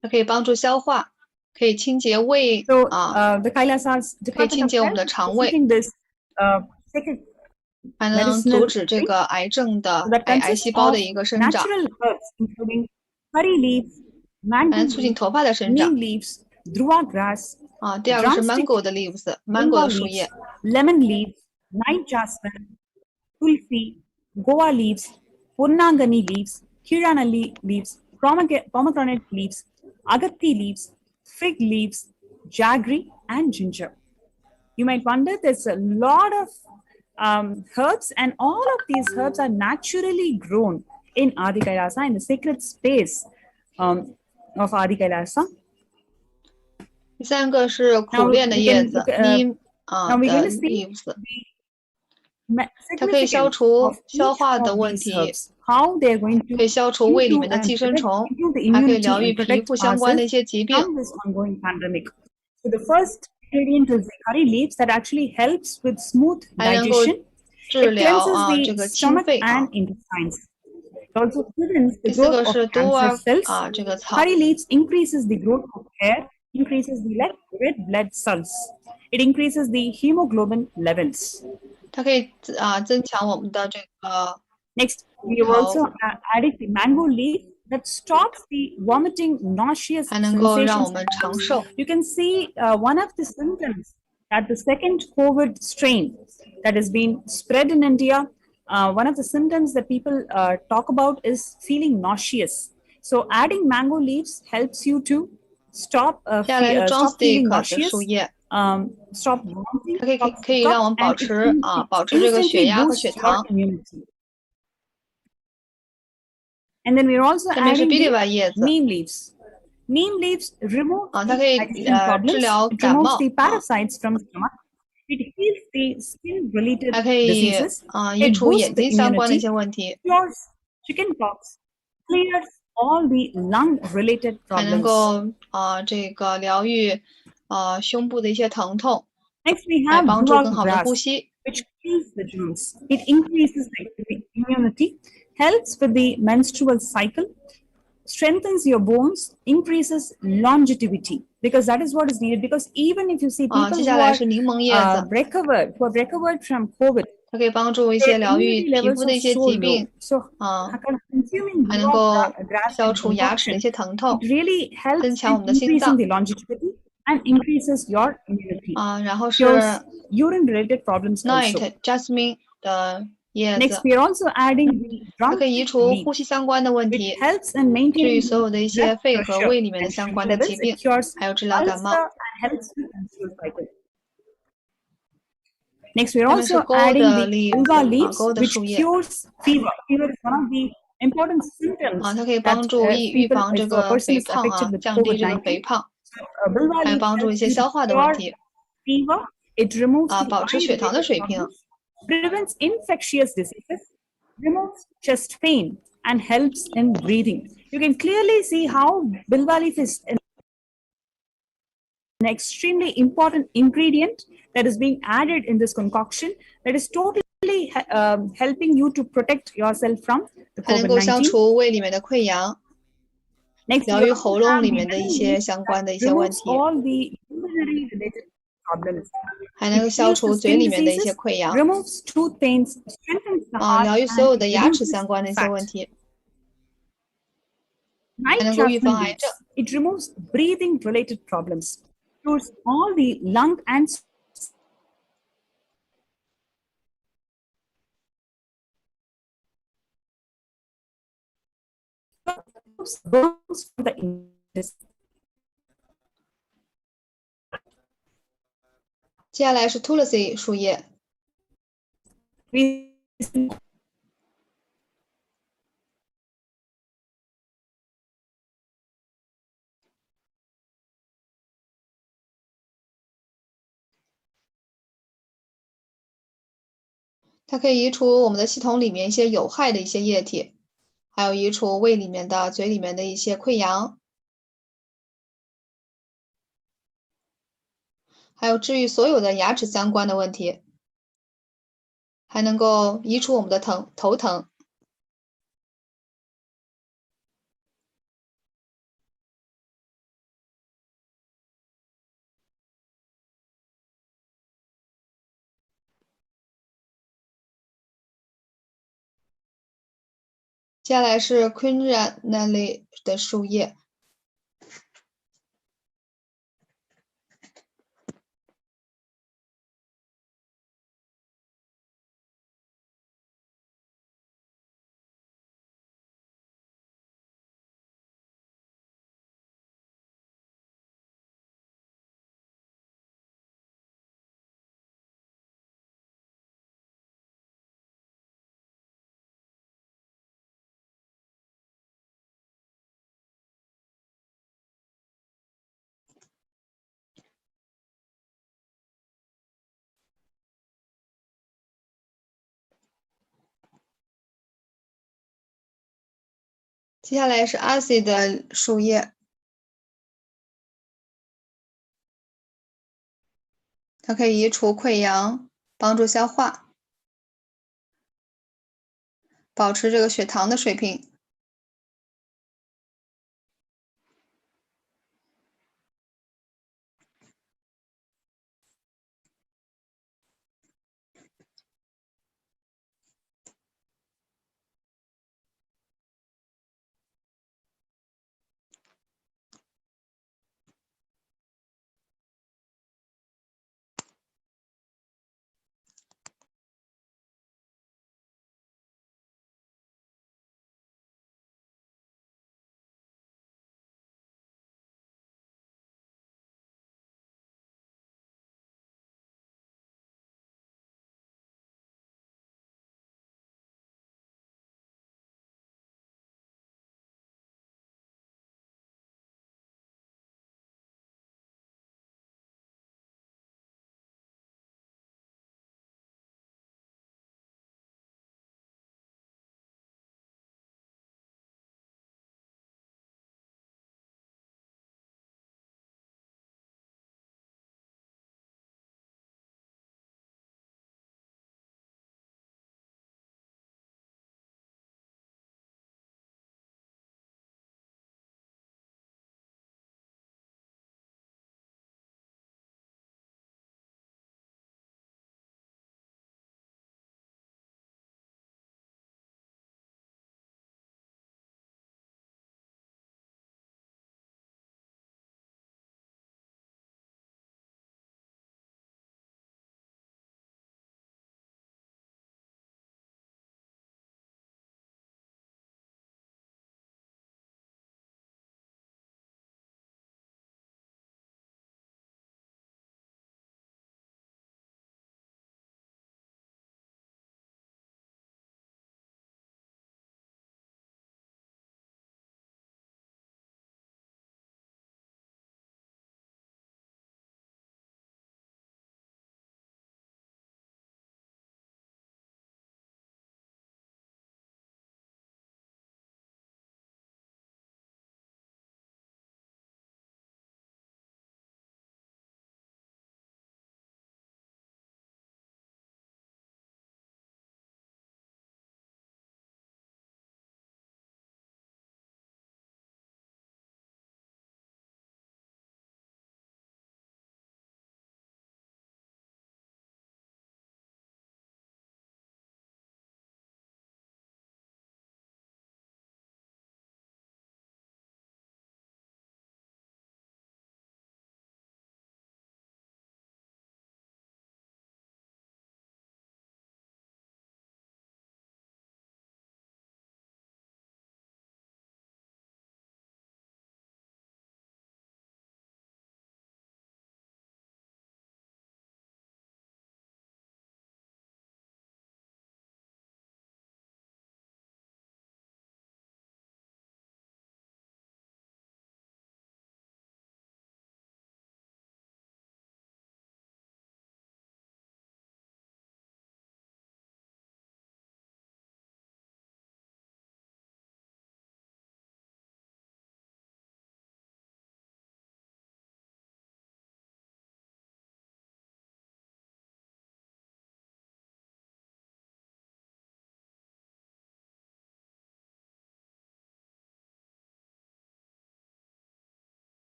它可以帮助消化，可以清洁胃 So 啊， the Kailasa's 可以 Department 清 of 洁我们 Health 的 is 肠胃， using this sacred 还能 medicinal 阻止这 drink 个癌症的 that 癌 consists 细胞 of 的一个生长， natural herbs including curry leaves, 还 mango 能促进 leaves, 头发的生长 neem leaves, druva grass, 啊。第二个是 drumstick, mango 的 leaves，mango linga 的树 leaves, 叶， lemon leaves, night jasmine, tulsi, goa leaves, purnangani leaves, kiranali leaves, pomegranate leaves, agatti leaves, fig leaves, jaggery, and ginger. You might wonder, there's a lot of herbs, and all of these herbs are naturally grown in Adi Kailasa, in the sacred space of Adi Kailasa. 第三个是苦 Now 楝的 we 叶 can 子 look, ，neem 啊 now we're 的 going to see leaves， the 它可以消 significance 除 of 消 each 化的 of 问 these 题， herbs, how they're going 可以 to 消除胃里 improve 面的 and 寄生 protect, 虫， improve the 还可以 immunity 疗愈 and 皮 protect 肤相关的 ourselves 一些疾病。 from this ongoing pandemic. So the first ingredient is the curry leaves that actually helps with smooth 还能够 digestion. 治 It 疗 cleanses 这 the 个清 stomach 肺 and intestines. It also prevents the 第四 growth 个 of 是 cancer dua cells. 这个草， Curry leaves increases the growth of hair, increases the red blood cells. It increases the hemoglobin levels. 它可以增强我们的这个 Next, we have also added the mango leaf that stops the vomiting, nauseous 还能够让我 sensations. 们长寿。 You can see one of the symptoms that the second COVID strain that has been spread in India, one of the symptoms that people talk about is feeling nauseous. So adding mango leaves helps you to stop, 接下来是 stop feeling drumstick 的 nauseous, 树叶， stop vomiting, 它可以 stop 可以让我们 hiccup, 保 and it 持保持这个血 instantly 压和 boosts 血 your 糖。 immunity. And then we're also 下面是 adding 哔哩 the 吧叶子 neem leaves. Neem leaves remove 它 the 可以 digestion problems. 治疗 It 感 removes 冒 the parasites from stomach. It heals the skin-related 还可以 diseases. 移 It 除 boosts 眼 the 睛相关的一 immunity. 些问题， Cures chickenpox. Clears all the lung-related 还能 problems. 够这个疗愈胸部的一些疼痛， Next, we 来 have 帮助 druva 更好的 grass, 呼吸。 which kills the germs. It increases the immunity, helps with the menstrual cycle, strengthens your bones, increases longevity, because that is what is needed. Because even if you see people 接 who 下来是柠檬叶子， who have recovered from COVID, 它可以帮助一 their 些疗愈 immunity 皮 levels 肤的 are 一些 so 疾 low. 病， So consuming 还能 druva 够 grass 消 and 除牙齿的一 concoction, 些疼痛 it really 增 helps 强我 in 们的心 increasing 脏 the longevity and increases your immunity. 然后是 Cures urine-related problems also. night jasmine 的叶 Next, 子， we are also adding the 它可以移 drumstick 除 leaf, 呼吸相关的问 which 题， helps in 治 maintaining 愈所有的一些 blood 肺和 pressure 胃里面的 and 相 sugar 关的 levels. 疾病 It， cures 还有治疗感冒。 ulcer and helps with menstrual cycle. Next, we are 下面是 also 钩 adding 的 the leaves ulva leaves, 钩的 which 树叶 cures fever. Fever is one of the important symptoms 它可以 that 帮助预 people, 防这 if a 个 person 肥 is 胖 affected with 降低这个 COVID-19. 肥胖， So, ulva 还有 leaves 帮助一 helps 些 you 消化的 to 问 cure 题， fever. It removes the 保持血糖的 eye-related 水平， problems, prevents infectious diseases, removes chest pain, and helps in breathing. You can clearly see how bilva leaf is an extremely important ingredient that is being added in this concoction that is totally helping you to protect yourself from the 还能够消 COVID-19. 除胃里面的溃疡， Next, 疗 we 愈 also 喉咙 have 里 the 面的一 lemon 些 leaf 相关的 that 一些问 removes 题。 all the urinary related problems. 还能够消除嘴里面的一些溃疡， removes tooth pains, strengthens the heart, 疗愈所有的 and 牙齿 reduces 相关的一些 fat. 问题， Night 还能够预防 jasmine 癌症。 leaves. It removes breathing related problems, cures all the lung and burns from the intestine. 接下来是 Tulsi 树叶，它可以移除我们的系统里面一些有害的一些液体，还有移除胃里面的、嘴里面的一些溃疡，还有治愈所有的牙齿相关的问题，还能够移除我们的头疼。接下来是 Quinran 那类的树叶，接下来是 Acid 的树叶，它可以移除溃疡，帮助消化，保持这个血糖的水平。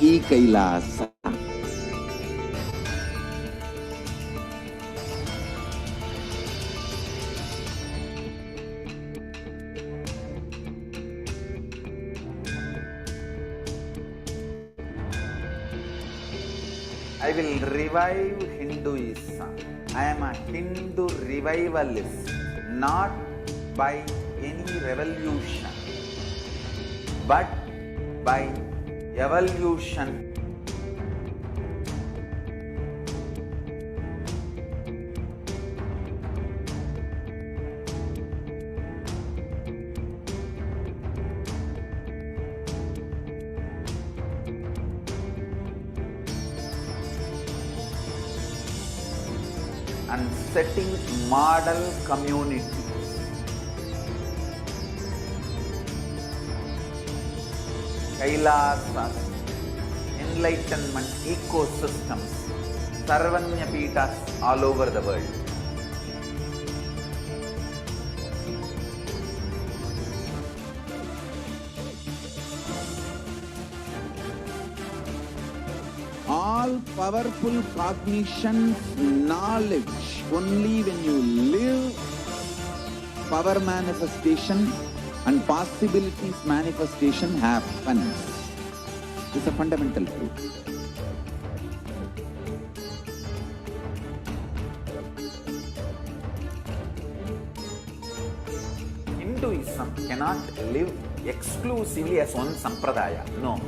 E Kailasa. I will revive Hinduism. I am a Hindu revivalist, not by any revolution, but by evolution. And setting model communities. Kailasas, enlightenment ecosystems, Sarvanya Pitas all over the world. All powerful cognition, knowledge, only when you live, power manifestation and possibilities manifestation happens. It's a fundamental truth. Hinduism cannot live exclusively as one sampradaya. No.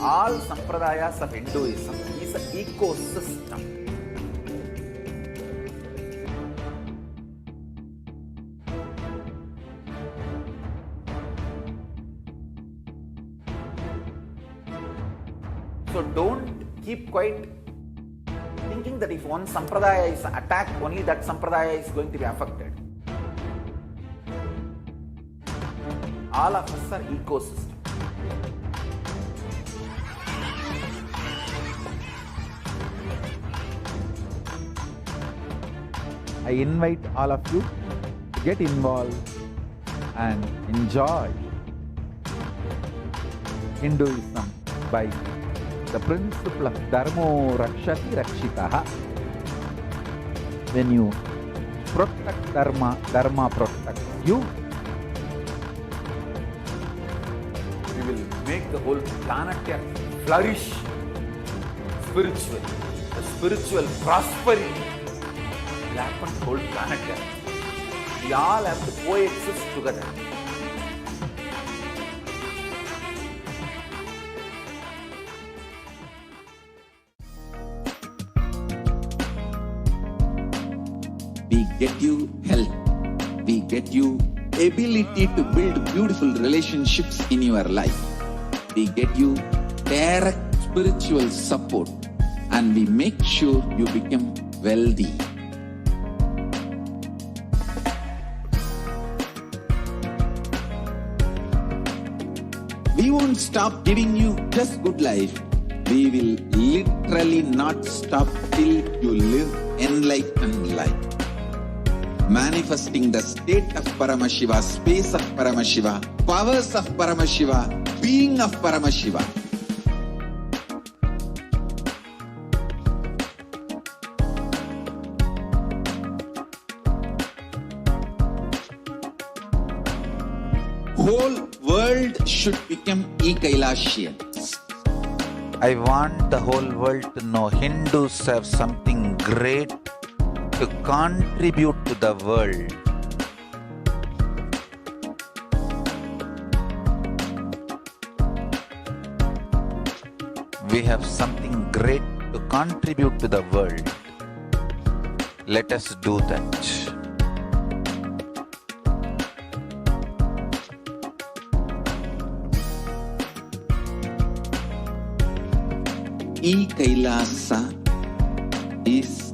All sampradayas of Hinduism is an ecosystem. So don't keep quiet thinking that if one sampradaya is attacked, only that sampradaya is going to be affected. All of us are ecosystems. I invite all of you to get involved and enjoy Hinduism by the principle of Dharmo Rakshati Rakshitaha. When you protect Dharma, Dharma protects you. We will make the whole planet flourish spiritually. The spiritual prosperity will happen to the whole planet Earth. We all have to coexist together. We get you health. We get you ability to build beautiful relationships in your life. We get you direct spiritual support, and we make sure you become wealthy. We won't stop giving you just good life. We will literally not stop till you live enlightened life. Manifesting the state of Paramashiva, space of Paramashiva, powers of Paramashiva, being of Paramashiva. Whole world should become e-Kailashians. I want the whole world to know Hindus have something great to contribute to the world. We have something great to contribute to the world. Let us do that. E-Kailasa is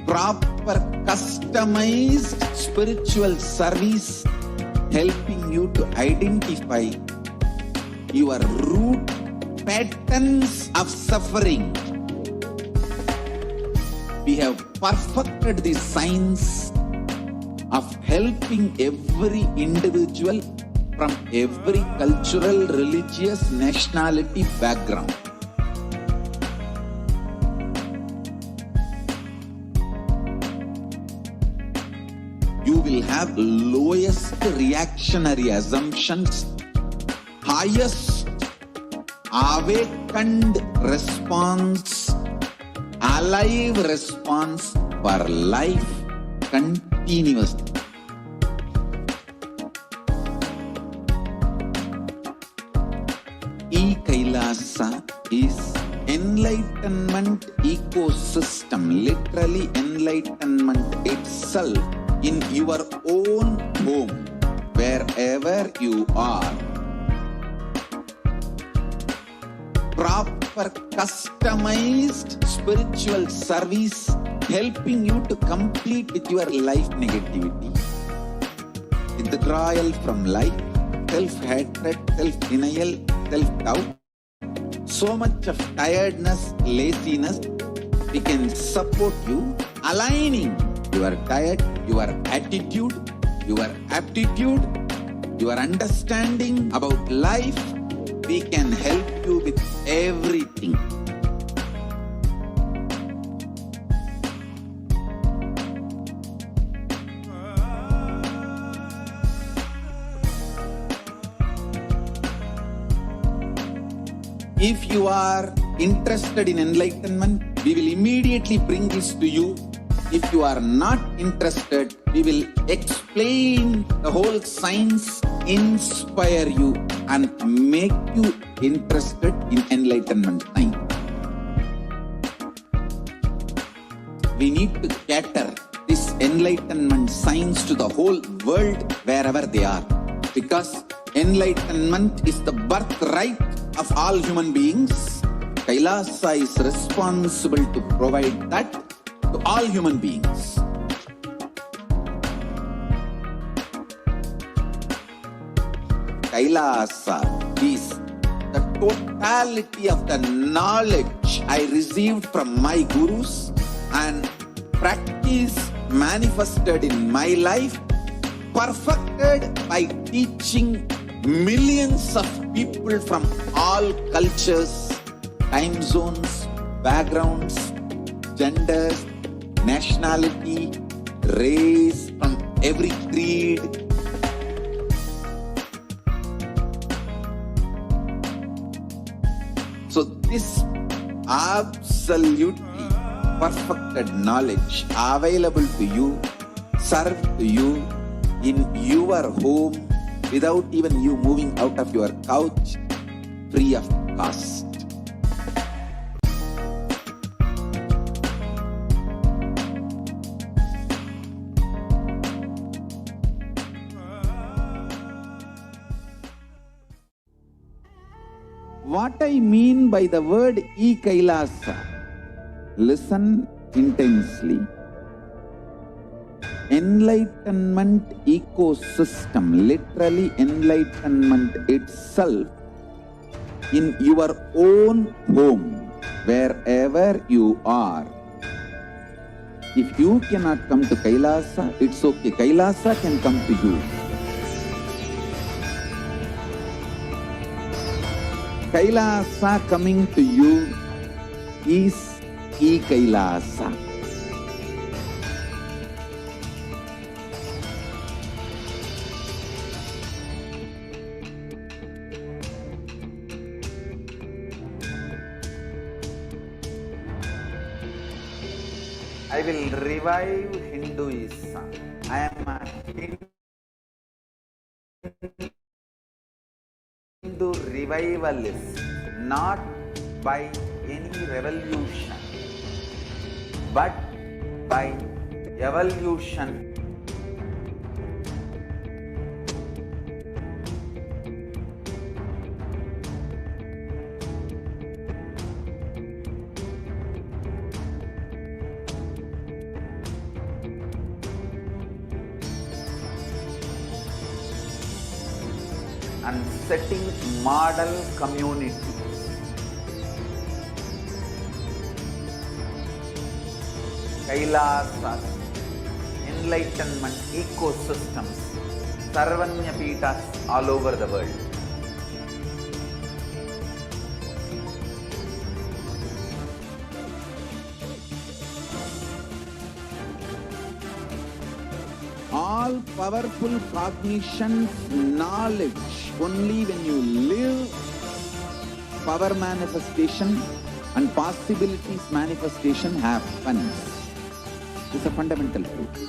proper customized spiritual service helping you to identify your root patterns of suffering. We have perfected the science of helping every individual from every cultural, religious, nationality background. You will have lowest reactionary assumptions, highest awakened response, alive response for life continuously. E-Kailasa is enlightenment ecosystem, literally enlightenment itself in your own home, wherever you are. Proper customized spiritual service helping you to complete with your life negativity, withdrawal from life, self-hatred, self-denial, self-doubt, so much of tiredness, laziness. We can support you, aligning your diet, your attitude, your aptitude, your understanding about life. We can help you with everything. If you are interested in enlightenment, we will immediately bring this to you. If you are not interested, we will explain the whole science, inspire you and make you interested in enlightenment time. We need to cater this enlightenment science to the whole world wherever they are, because enlightenment is the birthright of all human beings. Kailasa is responsible to provide that to all human beings. Kailasa is the totality of the knowledge I received from my gurus and practice manifested in my life, perfected by teaching millions of people from all cultures, time zones, backgrounds, genders, nationality, race, from every creed. So this absolutely perfected knowledge available to you, served to you in your home without even you moving out of your couch, free of cost. What I mean by the word E-Kailasa, listen intensely. Enlightenment ecosystem, literally enlightenment itself in your own home, wherever you are. If you cannot come to Kailasa, it's okay. Kailasa can come to you. Kailasa coming to you is E-Kailasa. I will revive Hinduism. I am a Hindu revivalist, not by any revolution, but by evolution. And setting model community. Kailasas, enlightenment ecosystems Sarvanya Peethas all over the world. All powerful cognitions, knowledge, only when you live, power manifestation and possibilities manifestation happens. It's a fundamental truth.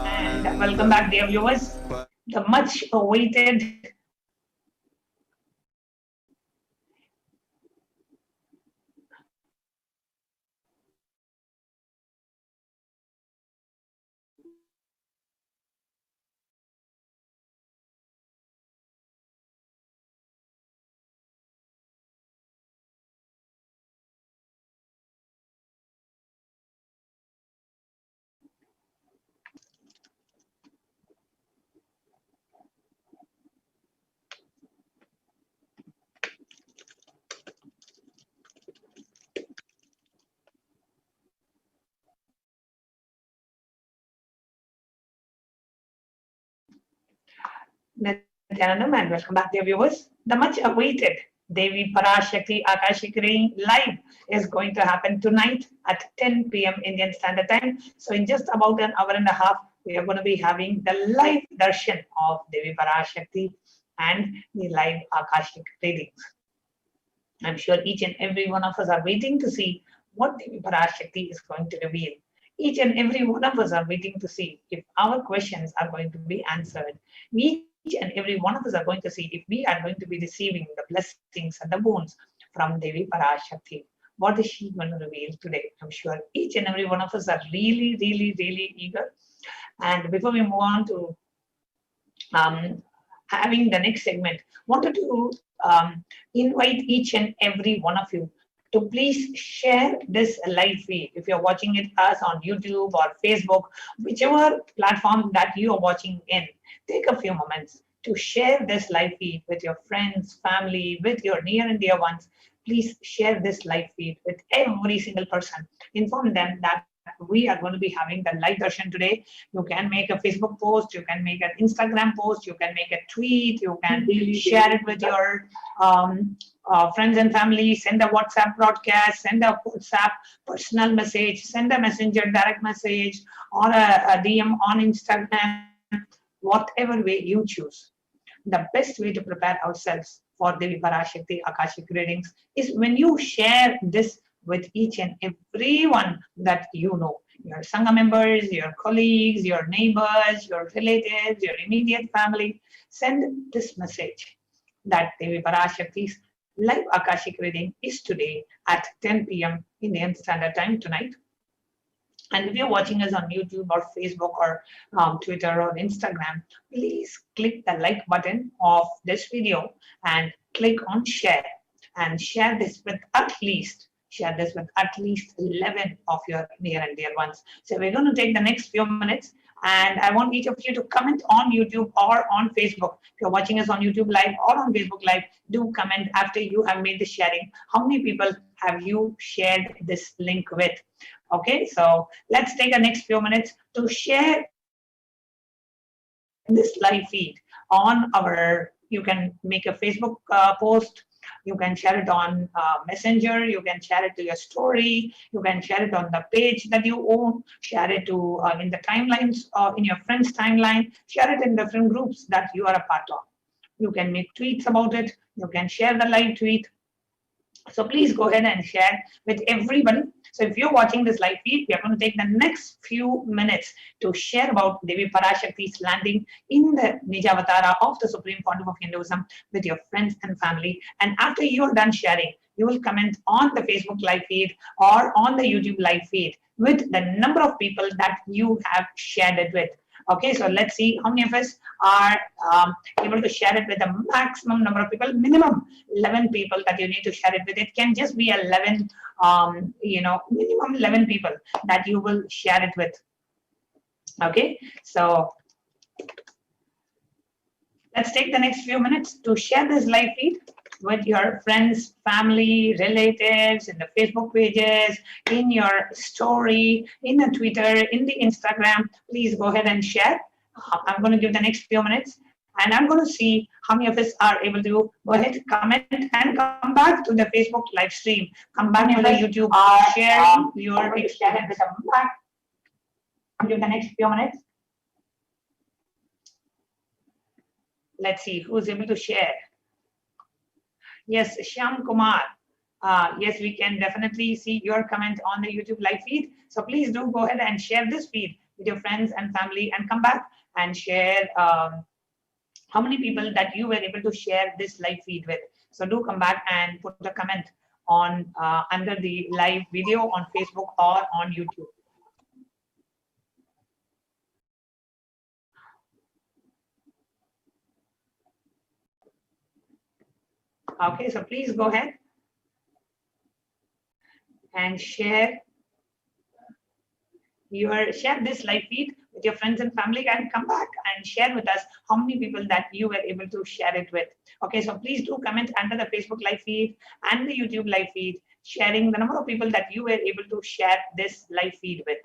And welcome back, dear viewers. The much awaited Nityanandam, and welcome back, dear viewers. The much awaited Devi PARASHAKTI Akashic reading live is going to happen tonight at 10 p.m. Indian Standard Time. So in just about an hour and a half, we are going to be having the live darshan of Devi PARASHAKTI and the live Akashic readings. I'm sure each and every one of us are waiting to see what Devi PARASHAKTI is going to reveal. Each and every one of us are waiting to see if our questions are going to be answered. Each and every one of us are going to see if we are going to be receiving the blessings and the boons from Devi PARASHAKTI. What is she going to reveal today? I'm sure each and every one of us are really, really, really eager. And before we move on to having the next segment, wanted to invite each and every one of you to please share this live feed. If you're watching it us on YouTube or Facebook, whichever platform that you are watching in, take a few moments to share this live feed with your friends, family, with your near and dear ones. Please share this live feed with every single person. Inform them that we are going to be having the live darshan today. You can make a Facebook post, you can make an Instagram post, you can make a tweet, you can share it with your friends and family, send a WhatsApp broadcast, send a WhatsApp personal message, send a messenger direct message, or a DM on Instagram, whatever way you choose. The best way to prepare ourselves for Devi PARASHAKTI Akashic readings is when you share this with each and everyone that you know. Your Sangha members, your colleagues, your neighbors, your relatives, your immediate family. Send this message that Devi PARASHAKTI's live Akashic reading is today at 10 p.m. Indian Standard Time tonight. And if you're watching us on YouTube or Facebook or Twitter or Instagram, please click the like button of this video and click on share. And share this with at least 11 of your near and dear ones. So we're going to take the next few minutes, and I want each of you to comment on YouTube or on Facebook. If you're watching us on YouTube Live or on Facebook Live, do comment after you have made the sharing. How many people have you shared this link with? Okay, so let's take the next few minutes to share this live feed on our, you can make a Facebook post, you can share it on Messenger, you can share it to your story, you can share it on the page that you own, share it to in the timelines, in your friends' timeline, share it in different groups that you are a part of. You can make tweets about it. You can share the live tweet. So please go ahead and share with everyone. So if you're watching this live feed, we are going to take the next few minutes to share about Devi Parashakti's landing in the Nijavatara of the Supreme Pontiff of Hinduism with your friends and family. And after you're done sharing, you will comment on the Facebook live feed or on the YouTube live feed with the number of people that you have shared it with. Okay, so let's see how many of us are able to share it with the maximum number of people. Minimum 11 people that you need to share it with. It can just be 11, minimum 11 people that you will share it with. Okay, so let's take the next few minutes to share this live feed with your friends, family, relatives, in the Facebook pages, in your story, in the Twitter, in the Instagram. Please go ahead and share. I'm going to give the next few minutes, and I'm going to see how many of us are able to go ahead, comment, and come back to the Facebook live stream. Come back to the YouTube, share your experience with them. I'll give the next few minutes. Let's see who's able to share. Yes, Shyam Kumar. Yes, we can definitely see your comment on the YouTube live feed. So please do go ahead and share this feed with your friends and family, and come back and share how many people that you were able to share this live feed with. So do come back and put the comment on under the live video on Facebook or on YouTube. Okay, so please go ahead and share this live feed with your friends and family, and come back and share with us how many people that you were able to share it with. Okay, so please do comment under the Facebook live feed and the YouTube live feed, sharing the number of people that you were able to share this live feed with.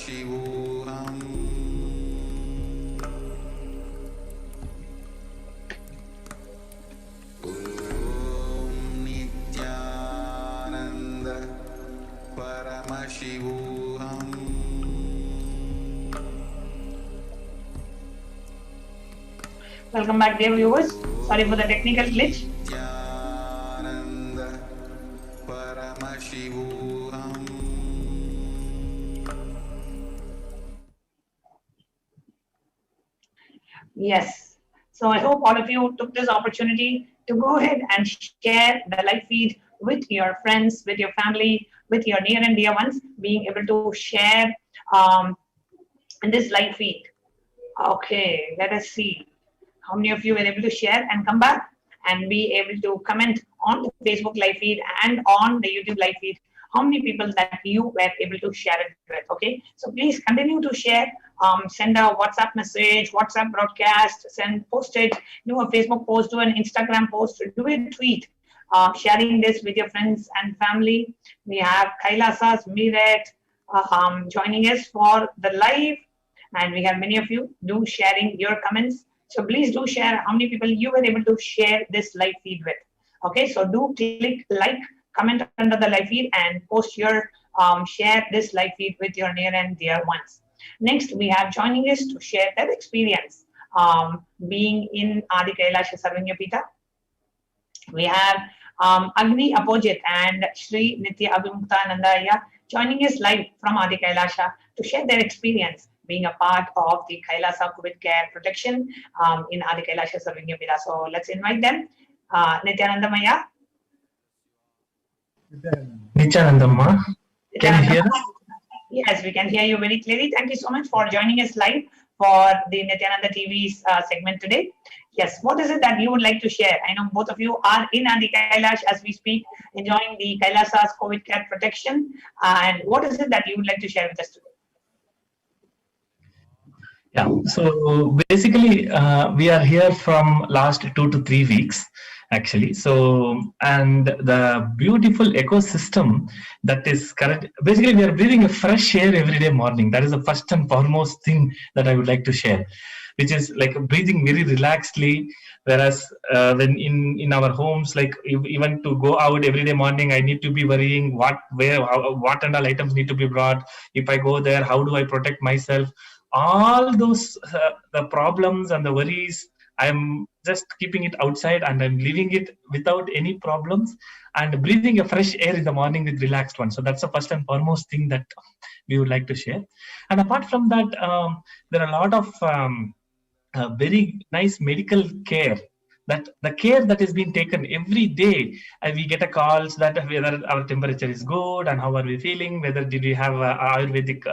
Parashivoham Om Nityananda Paramashivoham. Welcome back, dear viewers. Sorry for the technical glitch. Nityananda Paramashivoham. Yes. So I hope all of you took this opportunity to go ahead and share the live feed with your friends, with your family, with your near and dear ones, being able to share in this live feed. Okay, let us see how many of you were able to share and come back and be able to comment on the Facebook live feed and on the YouTube live feed. How many people that you were able to share it with? Okay, so please continue to share. Send a WhatsApp message, WhatsApp broadcast, post it, do a Facebook post, do an Instagram post, do a tweet, sharing this with your friends and family. We have Kailasa's Miret joining us for the live, and we have many of you do sharing your comments. So please do share how many people you were able to share this live feed with. Okay, so do click like, comment under the live feed and post your share this live feed with your near and dear ones. Next, we have joining us to share their experience being in Adi Kailasha Sarvanyapita. We have Agni Apojit and Shri Nitya Abhimuktanandaya joining us live from Adi Kailasha to share their experience being a part of the Kailasa COVID care protection in Adi Kailasha Sarvanyapita. So let's invite them. Nityanandamaya. Nityanandamma, can you hear us? Yes, we can hear you very clearly. Thank you so much for joining us live for the Nityananda TV's segment today. Yes, what is it that you would like to share? I know both of you are in Adi Kailash as we speak, enjoying the Kailasa's COVID care protection. And what is it that you would like to share with us today? Yeah, so basically we are here from last 2 to 3 weeks actually. So, and the beautiful ecosystem that is current, basically we are breathing a fresh air every day morning. That is the first and foremost thing that I would like to share, which is like breathing very relaxedly. Whereas when in our homes, like even to go out every day morning, I need to be worrying what and all items need to be brought. If I go there, how do I protect myself? All those the problems and the worries, I'm just keeping it outside and I'm leaving it without any problems and breathing a fresh air in the morning with relaxed one. So that's the first and foremost thing that we would like to share. And apart from that, there are a lot of very nice medical care. That the care that is being taken every day, we get a calls that whether our temperature is good and how are we feeling, whether did we have Ayurvedic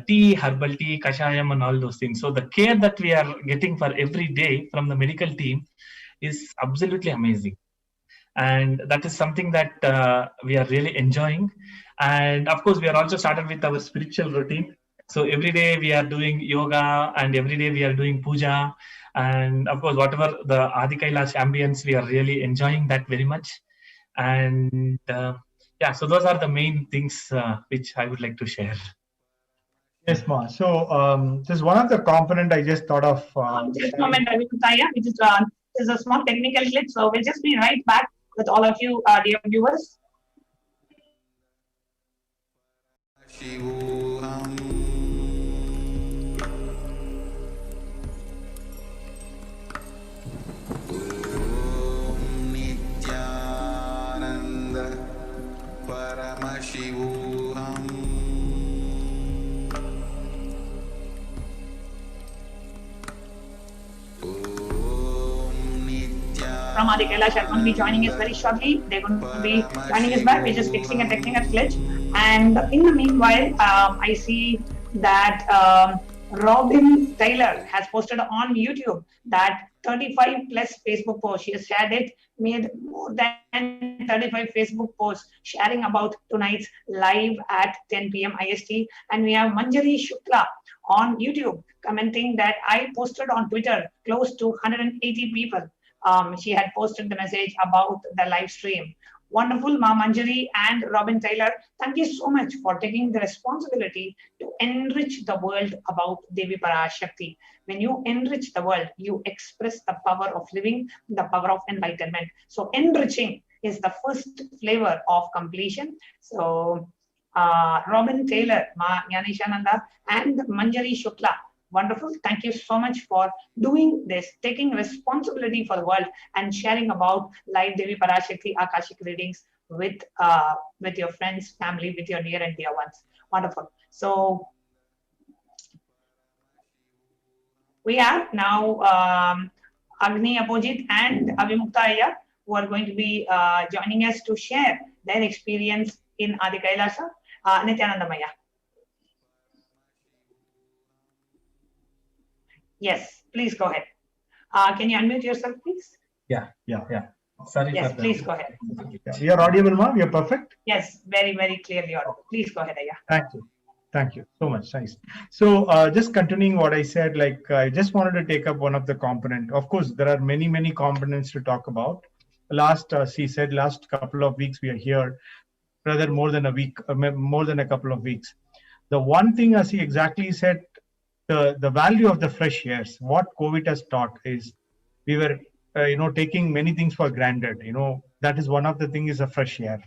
tea, herbal tea, kashayam and all those things. So the care that we are getting for every day from the medical team is absolutely amazing. And that is something that we are really enjoying. And of course, we are also started with our spiritual routine. So every day we are doing yoga and every day we are doing puja. And of course, whatever the Adi Kailash ambience, we are really enjoying that very much. And yeah, so those are the main things which I would like to share. Yes, Ma. So this is one of the component I just thought of. Just a moment, which is a small technical glitch. So we'll just be right back with all of you, dear viewers. From Adi Kailash are going to be joining us very shortly. They're going to be joining us back. We're just fixing a technical glitch. And in the meanwhile, I see that Robin Taylor has posted on YouTube that 35 plus Facebook posts. She has shared it, made more than 35 Facebook posts sharing about tonight's live at 10 p.m. IST. And we have Manjari Shukla on YouTube commenting that I posted on Twitter close to 180 people. She had posted the message about the live stream. Wonderful Ma Manjari and Robin Taylor, thank you so much for taking the responsibility to enrich the world about Devi PARASHAKTI. When you enrich the world, you express the power of living, the power of enlightenment. So enriching is the first flavor of completion. So Robin Taylor, Ma Gyaneshananda, and Manjari Shukla, wonderful. Thank you so much for doing this, taking responsibility for the world and sharing about live Devi PARASHAKTI Akashic readings with your friends, family, with your near and dear ones. Wonderful. So we have now Agni Apojit and Avimukta Ayya, who are going to be joining us to share their experience in Adi Kailasa. Nityanandamaya. Yes, please go ahead. Can you unmute yourself, please? Yeah. Sorry. Yes, please go ahead. You're audible, ma'am. You're perfect. Yes, very, very clearly audible. Please go ahead, Ayya. Thank you so much. Nice. So just continuing what I said, like I just wanted to take up one of the component. Of course, there are many components to talk about. She said last couple of weeks we are here, rather more than a week, more than a couple of weeks. The one thing, as he exactly said, the value of the fresh airs, what COVID has taught is we were, taking many things for granted. That is one of the things is a fresh air.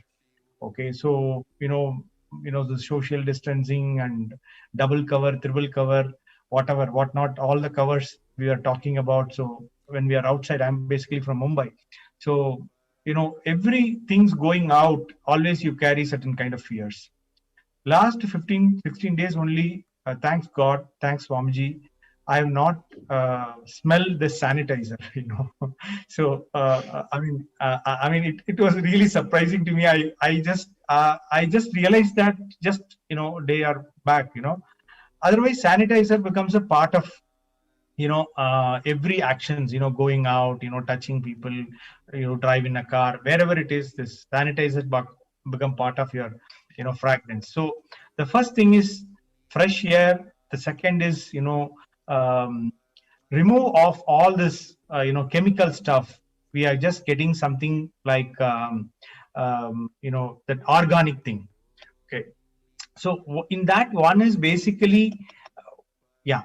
Okay, so the social distancing and double cover, triple cover, whatnot, all the covers we are talking about. So when we are outside, I'm basically from Mumbai. So everything's going out, always you carry certain kind of fears. Last 16 days only, thanks God, thanks Swamiji, I have not smelled the sanitizer, So, it was really surprising to me. I just realized that they are back, Otherwise, sanitizer becomes a part of every actions, going out, touching people, drive in a car, wherever it is, this sanitizer become part of your, fragrance. So the first thing is fresh air. The second is, remove off all this, chemical stuff. We are just getting something like, that organic thing. Okay. So in that one is basically,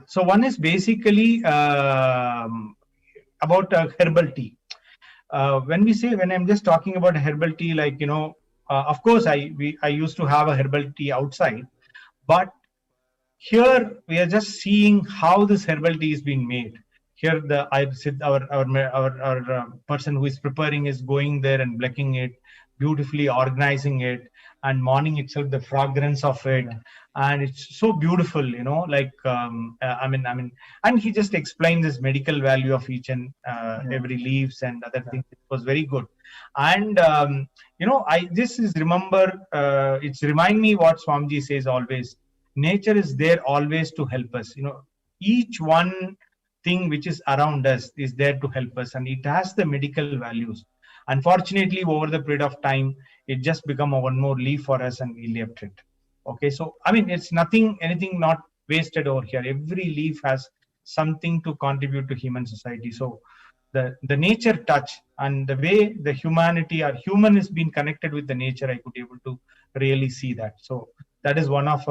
so one is basically about herbal tea. When I'm just talking about herbal tea, like, of course, I used to have a herbal tea outside, but here we are just seeing how this herbal tea is being made. Here our person who is preparing is going there and blacking it, beautifully organizing it, and morning itself the fragrance of it, and it's so beautiful, and he just explained this medical value of each and every leaves and other things. It was very good. And it's remind me what Swamiji says always. Nature is there always to help us. Each one thing which is around us is there to help us, and it has the medical values. Unfortunately, over the period of time, it just become one more leaf for us, and we left it. Okay, so it's anything not wasted over here. Every leaf has something to contribute to human society. So the nature touch and the way the humanity or human is being connected with the nature, I could be able to really see that. So that is one of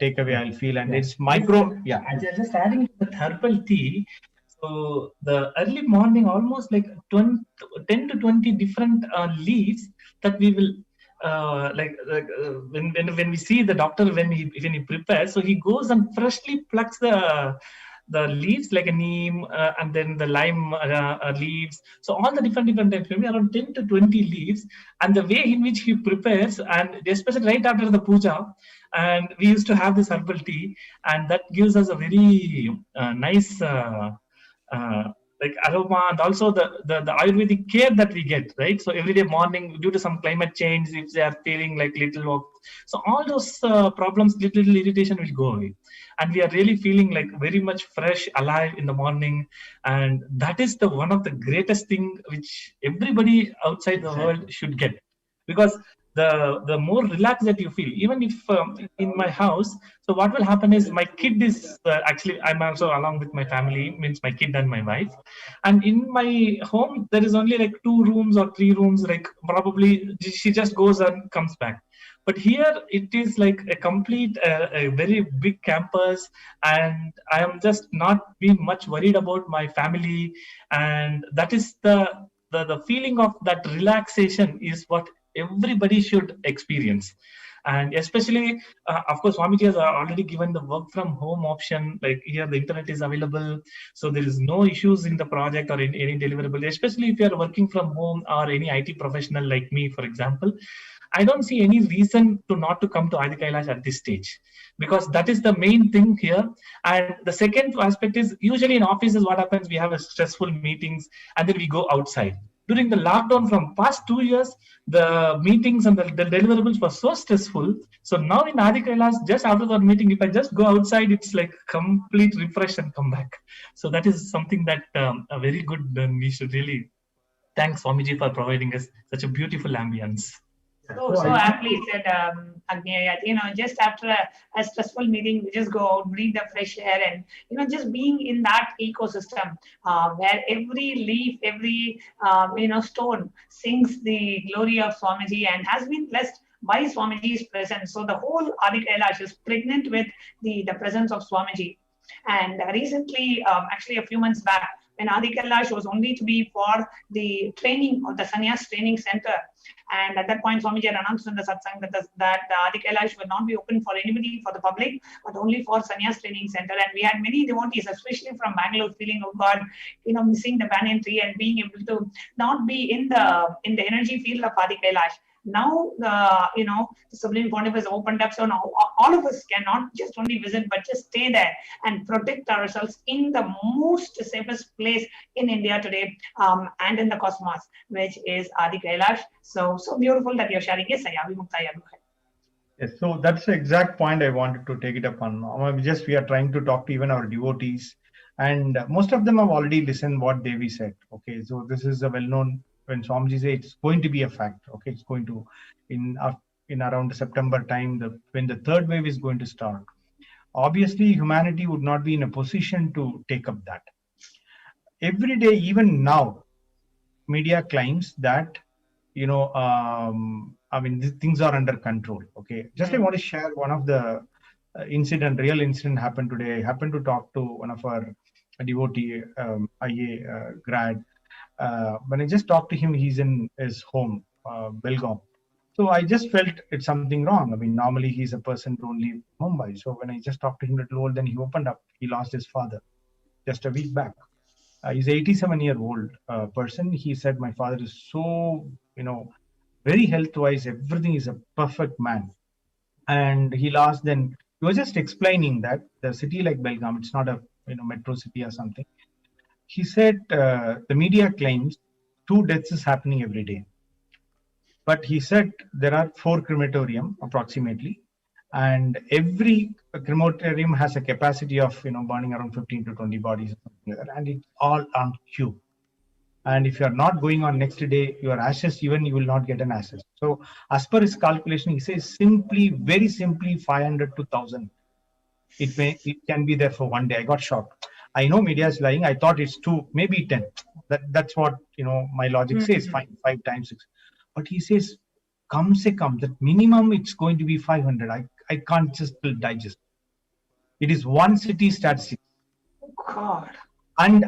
takeaway I'll feel, and it's micro. Yeah. Just adding to the herbal tea. So the early morning, almost like 10 to 20 different leaves that we will when we see the doctor when he prepares. So he goes and freshly plucks the leaves like a neem and then the lime leaves. So all the different types, maybe around 10 to 20 leaves, and the way in which he prepares, and especially right after the puja, and we used to have this herbal tea, and that gives us a very nice like aroma, and also the Ayurvedic care that we get, right? So every day morning, due to some climate change, if they are feeling like little, so all those problems, little irritation will go away, and we are really feeling like very much fresh, alive in the morning. And that is one of the greatest thing which everybody outside the world should get, because the more relaxed that you feel. Even if in my house, so what will happen is my kid is actually, I'm also along with my family, means my kid and my wife. And in my home, there is only like 2 rooms or 3 rooms, like probably she just goes and comes back. But here it is like a complete, a very big campus, and I am just not being much worried about my family. And that is the feeling of that relaxation is what everybody should experience. And especially, of course, Swamiji has already given the work from home option. Like here, the internet is available, so there is no issues in the project or in any deliverable. Especially if you are working from home or any IT professional like me, for example, I don't see any reason to not to come to Adi Kailash at this stage, because that is the main thing here. And the second aspect is, usually in offices, what happens, we have a stressful meetings and then we go outside. During the lockdown from past 2 years, the meetings and the deliverables were so stressful. So now in Adi Kailash, just after the meeting, if I just go outside, it's like complete refresh and come back. So that is something that a very good, we should really thank Swamiji for providing us such a beautiful ambience. So aptly said, Agneya. Just after a stressful meeting, we just go out, breathe the fresh air, and just being in that ecosystem where every leaf, every stone sings the glory of Swamiji and has been blessed by Swamiji's presence. So the whole Adi Kailash is pregnant with the presence of Swamiji. And recently, actually a few months back, when Adi Kailash was only to be for the training of the Sannyas Training Center. And at that point, Swamiji had announced in the satsang that the Adi Kailash will not be open for anybody, for the public, but only for Sannyas Training Center. And we had many devotees, especially from Bangalore, feeling, oh God, missing the banyan tree and being able to not be in the energy field of Adi Kailash. Now, the Supreme Pontiff has opened up, so now all of us can not just only visit, but just stay there and protect ourselves in the most safest place in India today and in the cosmos, which is Adi Kailash. So beautiful that you're sharing. Yes, Ayavi Muktaya. Yes, so that's the exact point I wanted to take it up on. We are trying to talk to even our devotees, and most of them have already listened what Devi said. Okay, so this is a well-known. When Swamiji says it's going to be a fact, okay, it's going to, in around September time, when the third wave is going to start, obviously humanity would not be in a position to take up that. Every day, even now, media claims that, these things are under control, okay. Just I want to share one of the real incident happened today. I happened to talk to one of our devotee, IA grad. When I just talked to him, he's in his home, Belgaum. So I just felt it's something wrong. Normally he's a person to only Mumbai. So when I just talked to him a little old, then he opened up. He lost his father just a week back. He's an 87-year-old person. He said, my father is so, very health-wise, everything is a perfect man. And he lost, then he was just explaining that the city like Belgaum, it's not a metro city or something. He said the media claims 2 deaths is happening every day. But he said there are 4 crematorium approximately, and every crematorium has a capacity of burning around 15 to 20 bodies, and it's all on queue. And if you are not going on next day, your ashes, even you will not get an ashes. So as per his calculation, he says very simply 500 to 1,000. It can be there for one day. I got shocked. I know media is lying. I thought it's 2, maybe 10. That's what my logic says. 5 times 6. But he says, "Kam se kam, that minimum it's going to be 500. I can't just digest. It is one city statistics. God. And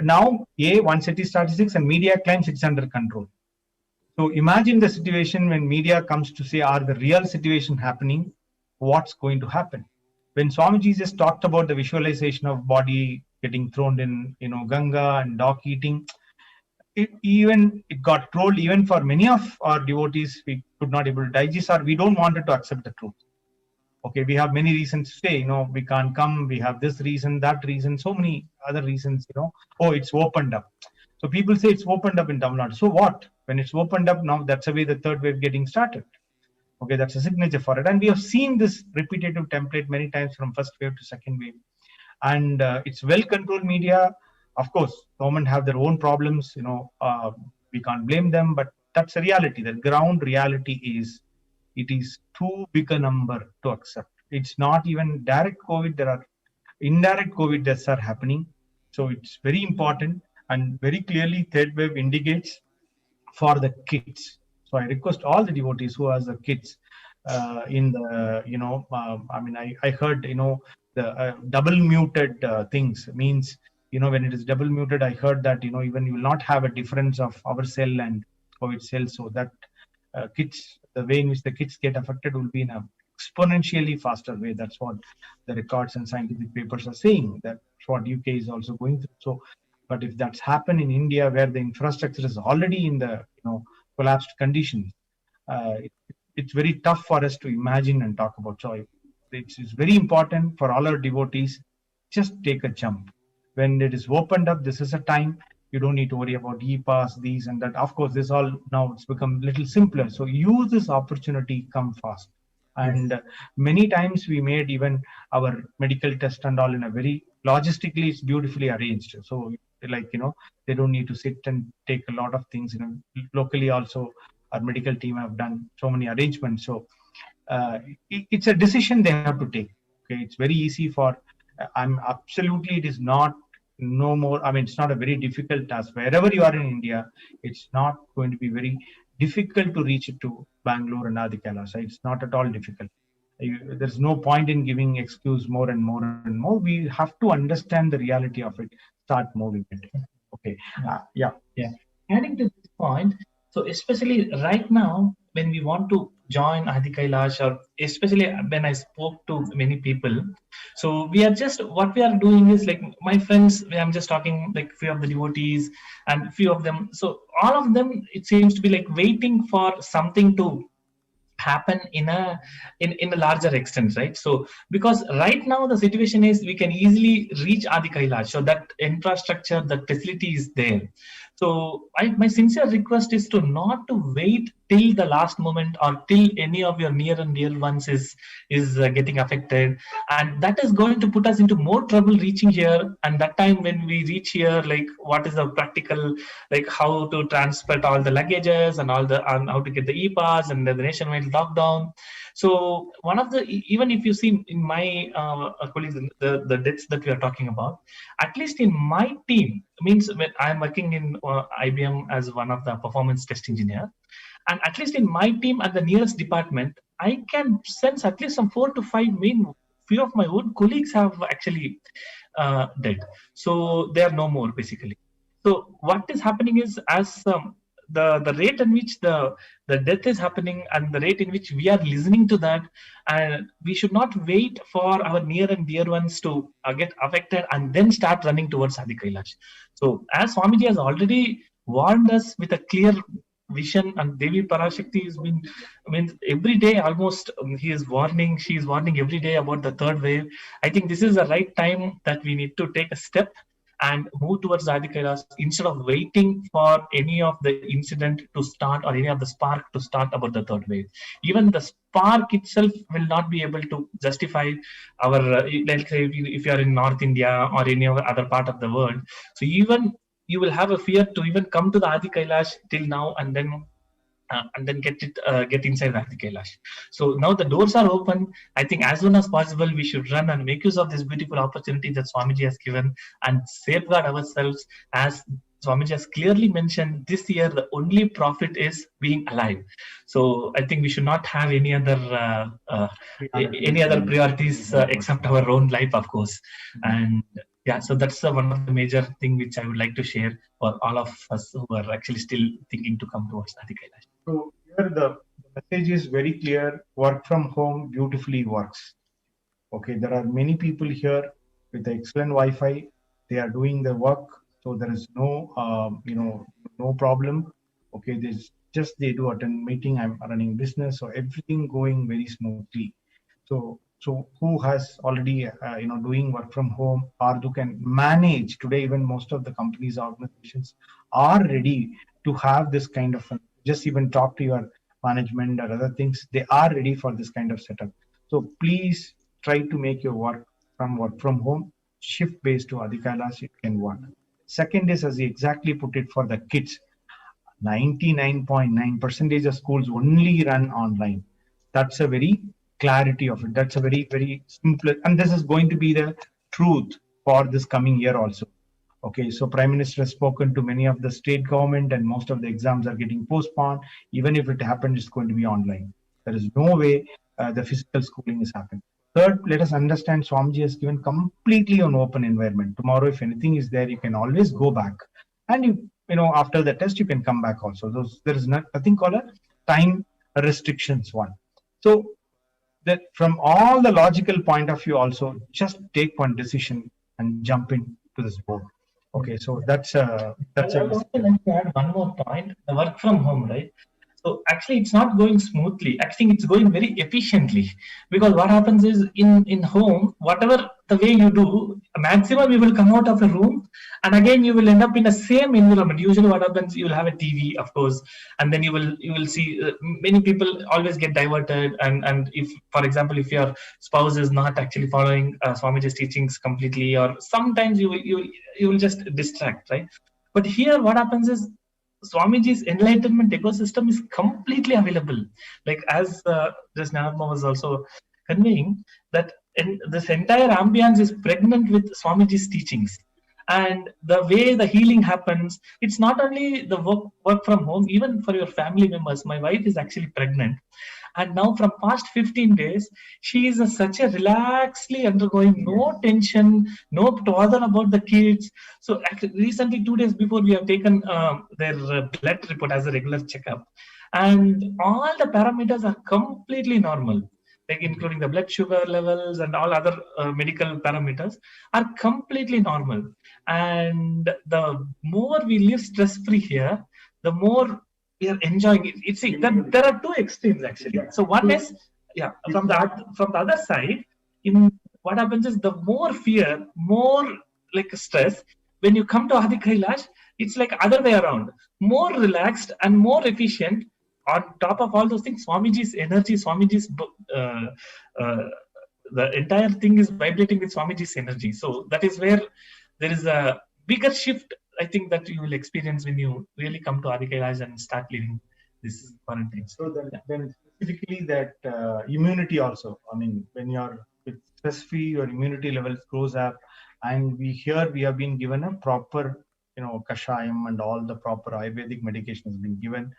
now one city statistics and media claims it's under control. So imagine the situation when media comes to say, are the real situation happening? What's going to happen? When Swamiji just talked about the visualization of body getting thrown in, Ganga and dog eating, it got trolled even for many of our devotees. We could not able to digest, or we don't wanted to accept the truth. Okay, we have many reasons to say, we can't come. We have this reason, that reason, so many other reasons, Oh, it's opened up. So people say it's opened up in Tamil Nadu. So what? When it's opened up now, that's the way the third wave getting started. Okay, that's a signature for it. And we have seen this repetitive template many times from first wave to second wave. And it's well-controlled media. Of course, government have their own problems, we can't blame them, but that's a reality. The ground reality is, it is too big a number to accept. It's not even direct COVID. There are indirect COVID deaths are happening. So it's very important, and very clearly third wave indicates for the kids. So I request all the devotees who has the kids in the, I heard, the double muted things means, when it is double muted, I heard that, even you will not have a difference of our cell and COVID cell. So that kids, the way in which the kids get affected will be in a exponentially faster way. That's what the records and scientific papers are saying. That's what UK is also going through. So, but if that's happened in India, where the infrastructure is already in the collapsed condition, it's very tough for us to imagine and talk about. So it's very important for all our devotees, just take a jump. When it is opened up, this is a time you don't need to worry about e-pass, these and that. Of course, this all now it's become a little simpler. So use this opportunity, come fast. And many times we made even our medical test and all in a very logistically, it's beautifully arranged. So they don't need to sit and take a lot of things. Locally also our medical team have done so many arrangements. So it's a decision they have to take. Okay, it's very easy for. It is not. No more. I mean, it's not a very difficult task. Wherever you are in India, it's not going to be very difficult to reach it to Bangalore and Adi Kailash. It's not at all difficult. There's no point in giving excuse more and more and more. We have to understand the reality of it. Start moving it. Okay. Yeah. Adding to this point, so especially right now, when we want to join Adi Kailash, or especially when I spoke to many people, so we are just, what we are doing is like my friends, I'm just talking like few of the devotees and few of them. So all of them, it seems to be like waiting for something to happen in a larger extent, right? So because right now the situation is we can easily reach Adi Kailash, so that infrastructure, that facility is there. So my sincere request is to not to wait till the last moment or till any of your near and dear ones is getting affected, and that is going to put us into more trouble reaching here. And that time when we reach here, like what is the practical, like how to transport all the luggages and and how to get the e-pass and the nationwide lockdown. So one of the, even if you see in my colleagues, the deaths that we are talking about, at least in my team, means when I'm working in IBM as one of the performance test engineer, and at least in my team at the nearest department, I can sense at least some 4 to 5 few of my own colleagues have actually died. So they are no more basically. So what is happening is, as the rate in which the death is happening and the rate in which we are listening to that, and we should not wait for our near and dear ones to get affected and then start running towards Adi Kailash. So as Swamiji has already warned us with a clear vision, and Devi PARASHAKTI has been, every day almost she is warning every day about the third wave. I think this is the right time that we need to take a step and move towards Adi Kailash instead of waiting for any of the incident to start or any of the spark to start about the third wave. Even the spark itself will not be able to justify our, let's say if you are in North India or any other part of the world. So even you will have a fear to even come to the Adi Kailash till now, and then get inside the Adi Kailash. So now the doors are open. I think as soon as possible we should run and make use of this beautiful opportunity that Swamiji has given and safeguard ourselves. As Swamiji has clearly mentioned, this year the only profit is being alive. So I think we should not have any other priorities except our own life, of course. And yeah, so that's one of the major thing which I would like to share for all of us who are actually still thinking to come towards Adi Kailash. So here the message is very clear. Work from home beautifully works. Okay, there are many people here with excellent Wi-Fi. They are doing the work, so there is no no problem. Okay, they do attend meeting. I'm running business, so everything going very smoothly. So who has already doing work from home, or who can manage today? Even most of the companies, organizations are ready to have this kind of just even talk to your management or other things. They are ready for this kind of setup. So please try to make your work from home shift based to Adi Kailash. It can work. Second is, as you exactly put it, for the kids. 99.9% of schools only run online. That's a very clarity of it. That's a very, very simple, and this is going to be the truth for this coming year also. Okay, so Prime Minister has spoken to many of the state government, and most of the exams are getting postponed. Even if it happens, it's going to be online. There is no way the physical schooling is happening. Third, let us understand Swamiji has given completely an open environment. Tomorrow, if anything is there, you can always go back. And you know, after the test, you can come back also. There is nothing called a time restrictions one. So that from all the logical point of view also, just take one decision and jump into this boat. Okay, so that's a. I would also like to add one more point: the work from home, right? So actually, it's not going smoothly. I think it's going very efficiently, because what happens is in home, whatever the way you do, maximum you will come out of a room, and again you will end up in the same environment. Usually, what happens, you will have a TV, of course, and then you will see many people always get diverted. And if, for example, if your spouse is not actually following Swamiji's teachings completely, or sometimes you will just distract, right? But here, what happens is, Swamiji's enlightenment ecosystem is completely available. Like as just Nanatma was also conveying, that this entire ambience is pregnant with Swamiji's teachings. And the way the healing happens, it's not only the work from home, even for your family members. My wife is actually pregnant. And now from past 15 days, she is such a relaxedly undergoing, no tension, no bother about the kids. So actually, recently, 2 days before, we have taken their blood report as a regular checkup. And all the parameters are completely normal, like including the blood sugar levels and all other medical parameters are completely normal. And the more we live stress-free here, the more we are enjoying it. It's that there are two extremes actually. So one is, from the other side, what happens is, the more fear, more like stress. When you come to Adi Kailash, it's like other way around, more relaxed and more efficient. On top of all those things, Swamiji's energy, Swamiji's the entire thing is vibrating with Swamiji's energy. So that is where there is a bigger shift, I think, that you will experience when you really come to Adi Kailash and start living this quarantine. So then specifically that immunity also, I mean, when you're stress-free, your immunity levels goes up, and we have been given a proper, kashayam and all the proper Ayurvedic medication has been given.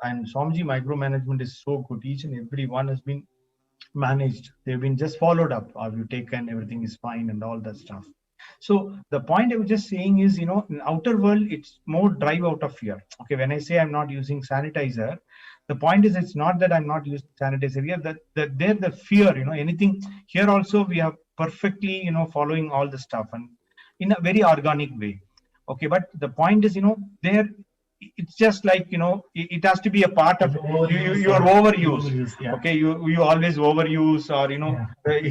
And Swamiji micromanagement is so good. Each and every one has been managed. They've been just followed up. Have you taken? Everything is fine and all that stuff. So the point I was just saying is, in outer world, it's more drive out of fear. Okay, when I say I'm not using sanitizer, the point is, it's not that I'm not using sanitizer here, that there the fear, anything. Here also we are perfectly, following all the stuff and in a very organic way. Okay, but the point is, there, it's just like, it has to be a part of you are overuse. Yeah. Okay, you always overuse, or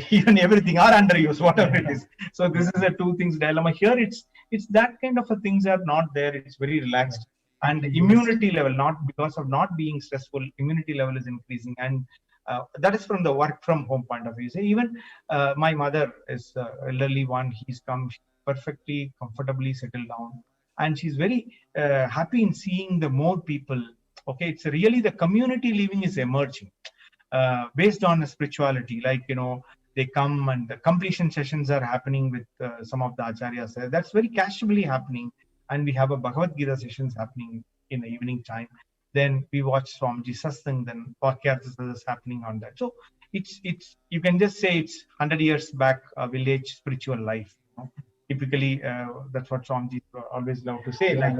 even everything, or underuse, whatever it is. So this is a two things dilemma. Here it's that kind of a things are not there. It's very relaxed, and the immunity level, not because of not being stressful, immunity level is increasing. And that is from the work from home point of view. So even my mother is elderly one. He's come perfectly comfortably settled down, and she's very happy in seeing the more people. Okay, it's really the community living is emerging based on spirituality. Like, they come and the completion sessions are happening with some of the acharyas. That's very casually happening. And we have a Bhagavad Gita sessions happening in the evening time. Then we watch Swamiji Satsang, then Vakyarthas is happening on that. So it's you can just say it's 100 years back, a village spiritual life. Typically, that's what Swamiji always love to say. Like,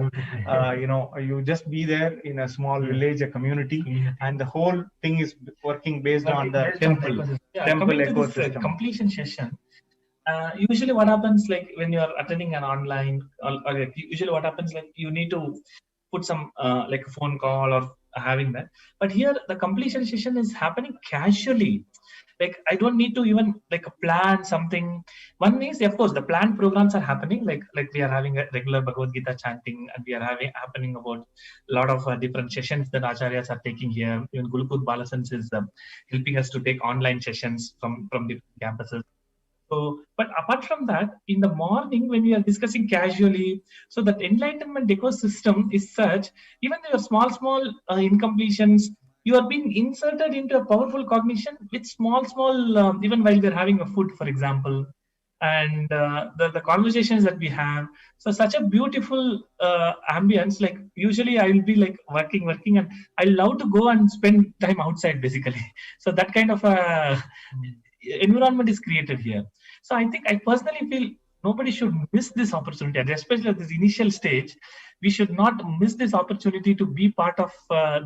you just be there in a small village, a community, and the whole thing is working based on the temple ecosystem. Completion session. Usually, what happens, like when you are attending an online, or usually what happens, like you need to put some like a phone call or having that. But here, the completion session is happening casually. Like, I don't need to even like plan something. One is, of course, the planned programs are happening. Like we are having a regular Bhagavad Gita chanting, and we are happening about a lot of different sessions that acharyas are taking here. Even Gulukut Balasans is helping us to take online sessions from different campuses. So, but apart from that, in the morning when we are discussing casually, so that enlightenment ecosystem is such, even though your small incompletions, you are being inserted into a powerful cognition with small, even while we're having a food, for example, and the conversations that we have. So such a beautiful ambience. Like usually I will be like working, and I love to go and spend time outside basically. So that kind of environment is created here. So I think I personally feel nobody should miss this opportunity, and especially at this initial stage. We should not miss this opportunity to be part of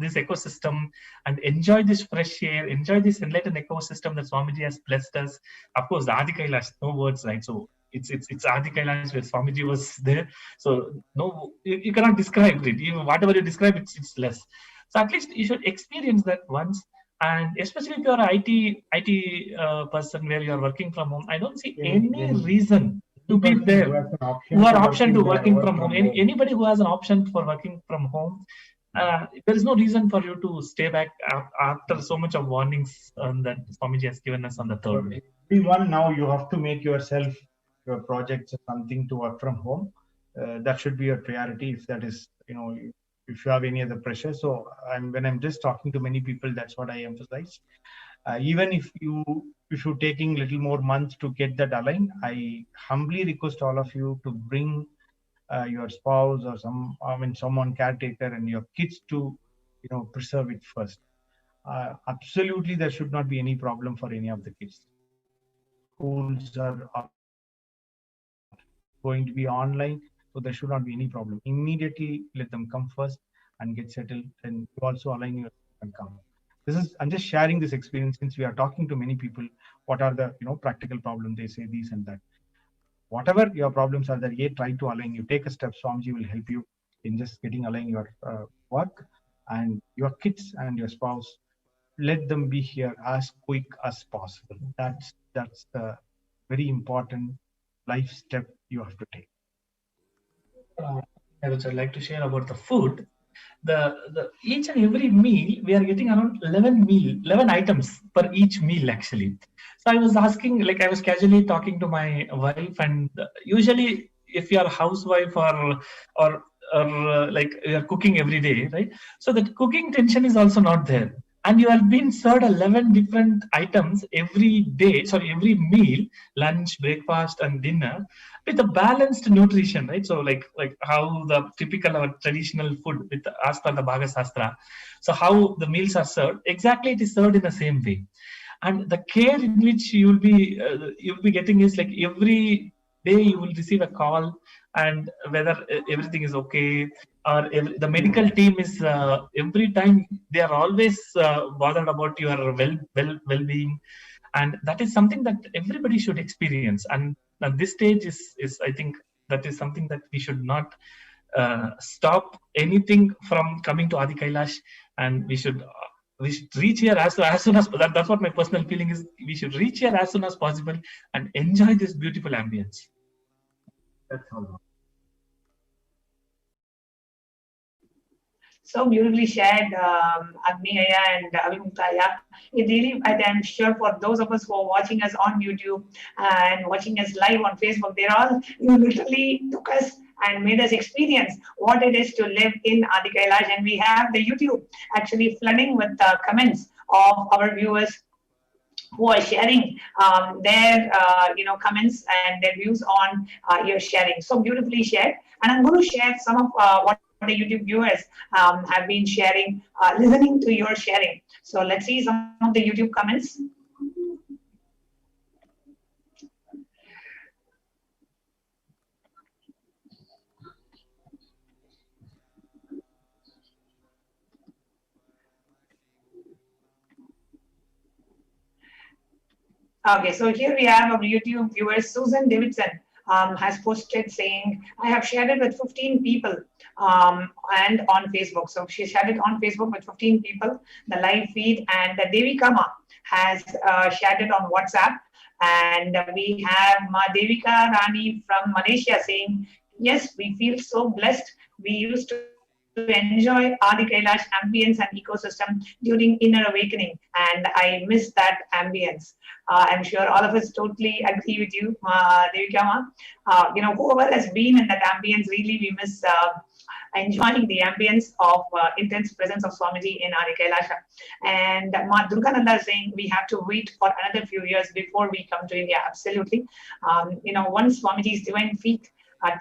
this ecosystem and enjoy this fresh air, enjoy this enlightened ecosystem that Swamiji has blessed us. Of course, the Adi Kailash, no words, right? So it's Adi Kailash where Swamiji was there. So no, you cannot describe it. Even whatever you describe, it's less. So at least you should experience that once. And especially if you're an IT person where you're working from home, I don't see any reason to be there. Who are option to working from home. Anybody who has an option for working from home, there is no reason for you to stay back after so much of warnings that Swamiji has given us on the third day. Everyone now you have to make yourself your projects something to work from home. That should be your priority. If that is, if you have any other pressure. So when I'm just talking to many people, that's what I emphasize. Even if you're taking little more months to get that aligned, I humbly request all of you to bring your spouse or someone caretaker and your kids to preserve it first. Absolutely, there should not be any problem for any of the kids. Schools are going to be online, so there should not be any problem. Immediately let them come first and get settled, and you also align yourself and come. I'm just sharing this experience since we are talking to many people. What are the practical problems? They say these and that. Whatever your problems are there, try to align. You take a step. Swamiji will help you in just getting aligned your work, and your kids and your spouse. Let them be here as quick as possible. That's the very important life step you have to take. Which I'd like to share about the food. The each and every meal we are getting around 11 items per each meal actually. So I was asking, like I was casually talking to my wife, and usually if you are a housewife or like you are cooking every day, right? So that cooking tension is also not there, and you have been served 11 different items every day, every meal, lunch, breakfast and dinner, with a balanced nutrition, right? So like how the typical or traditional food with as per the Bhaga Sastra. So how the meals are served, exactly it is served in the same way. And the care in which you'll be getting is like every day you will receive a call, and whether everything is okay, or the medical team is every time they are always bothered about your well-being, and that is something that everybody should experience. And at this stage is I think that is something that we should not stop anything from coming to Adi Kailash, and we should reach here as soon as that's what my personal feeling is. We should reach here as soon as possible and enjoy this beautiful ambience. That's all. So beautifully shared, Agni Aya and Avimukta Aya. It really, I am sure for those of us who are watching us on YouTube and watching us live on Facebook, you literally took us and made us experience what it is to live in Adi Kailash. And we have the YouTube actually flooding with comments of our viewers who are sharing their comments and their views on your sharing. So beautifully shared. And I'm going to share some of what the YouTube viewers have been sharing, listening to your sharing. So let's see some of the YouTube comments. Okay, so here we have our YouTube viewers. Susan Davidson has posted saying, I have shared it with 15 people and on Facebook. So she shared it on Facebook with 15 people, the live feed, and the Devi Kama has shared it on WhatsApp. And we have Ma Devika Rani from Malaysia saying, yes, we feel so blessed. We used to to enjoy Adi Kailash ambience and ecosystem during inner awakening, and I miss that ambience. I'm sure all of us totally agree with you, Devika Ma. Whoever has been in that ambience, really we miss enjoying the ambience of intense presence of Swamiji in Adi Kailasha. And Ma Durgananda is saying we have to wait for another few years before we come to India. Absolutely. Once Swamiji's divine feet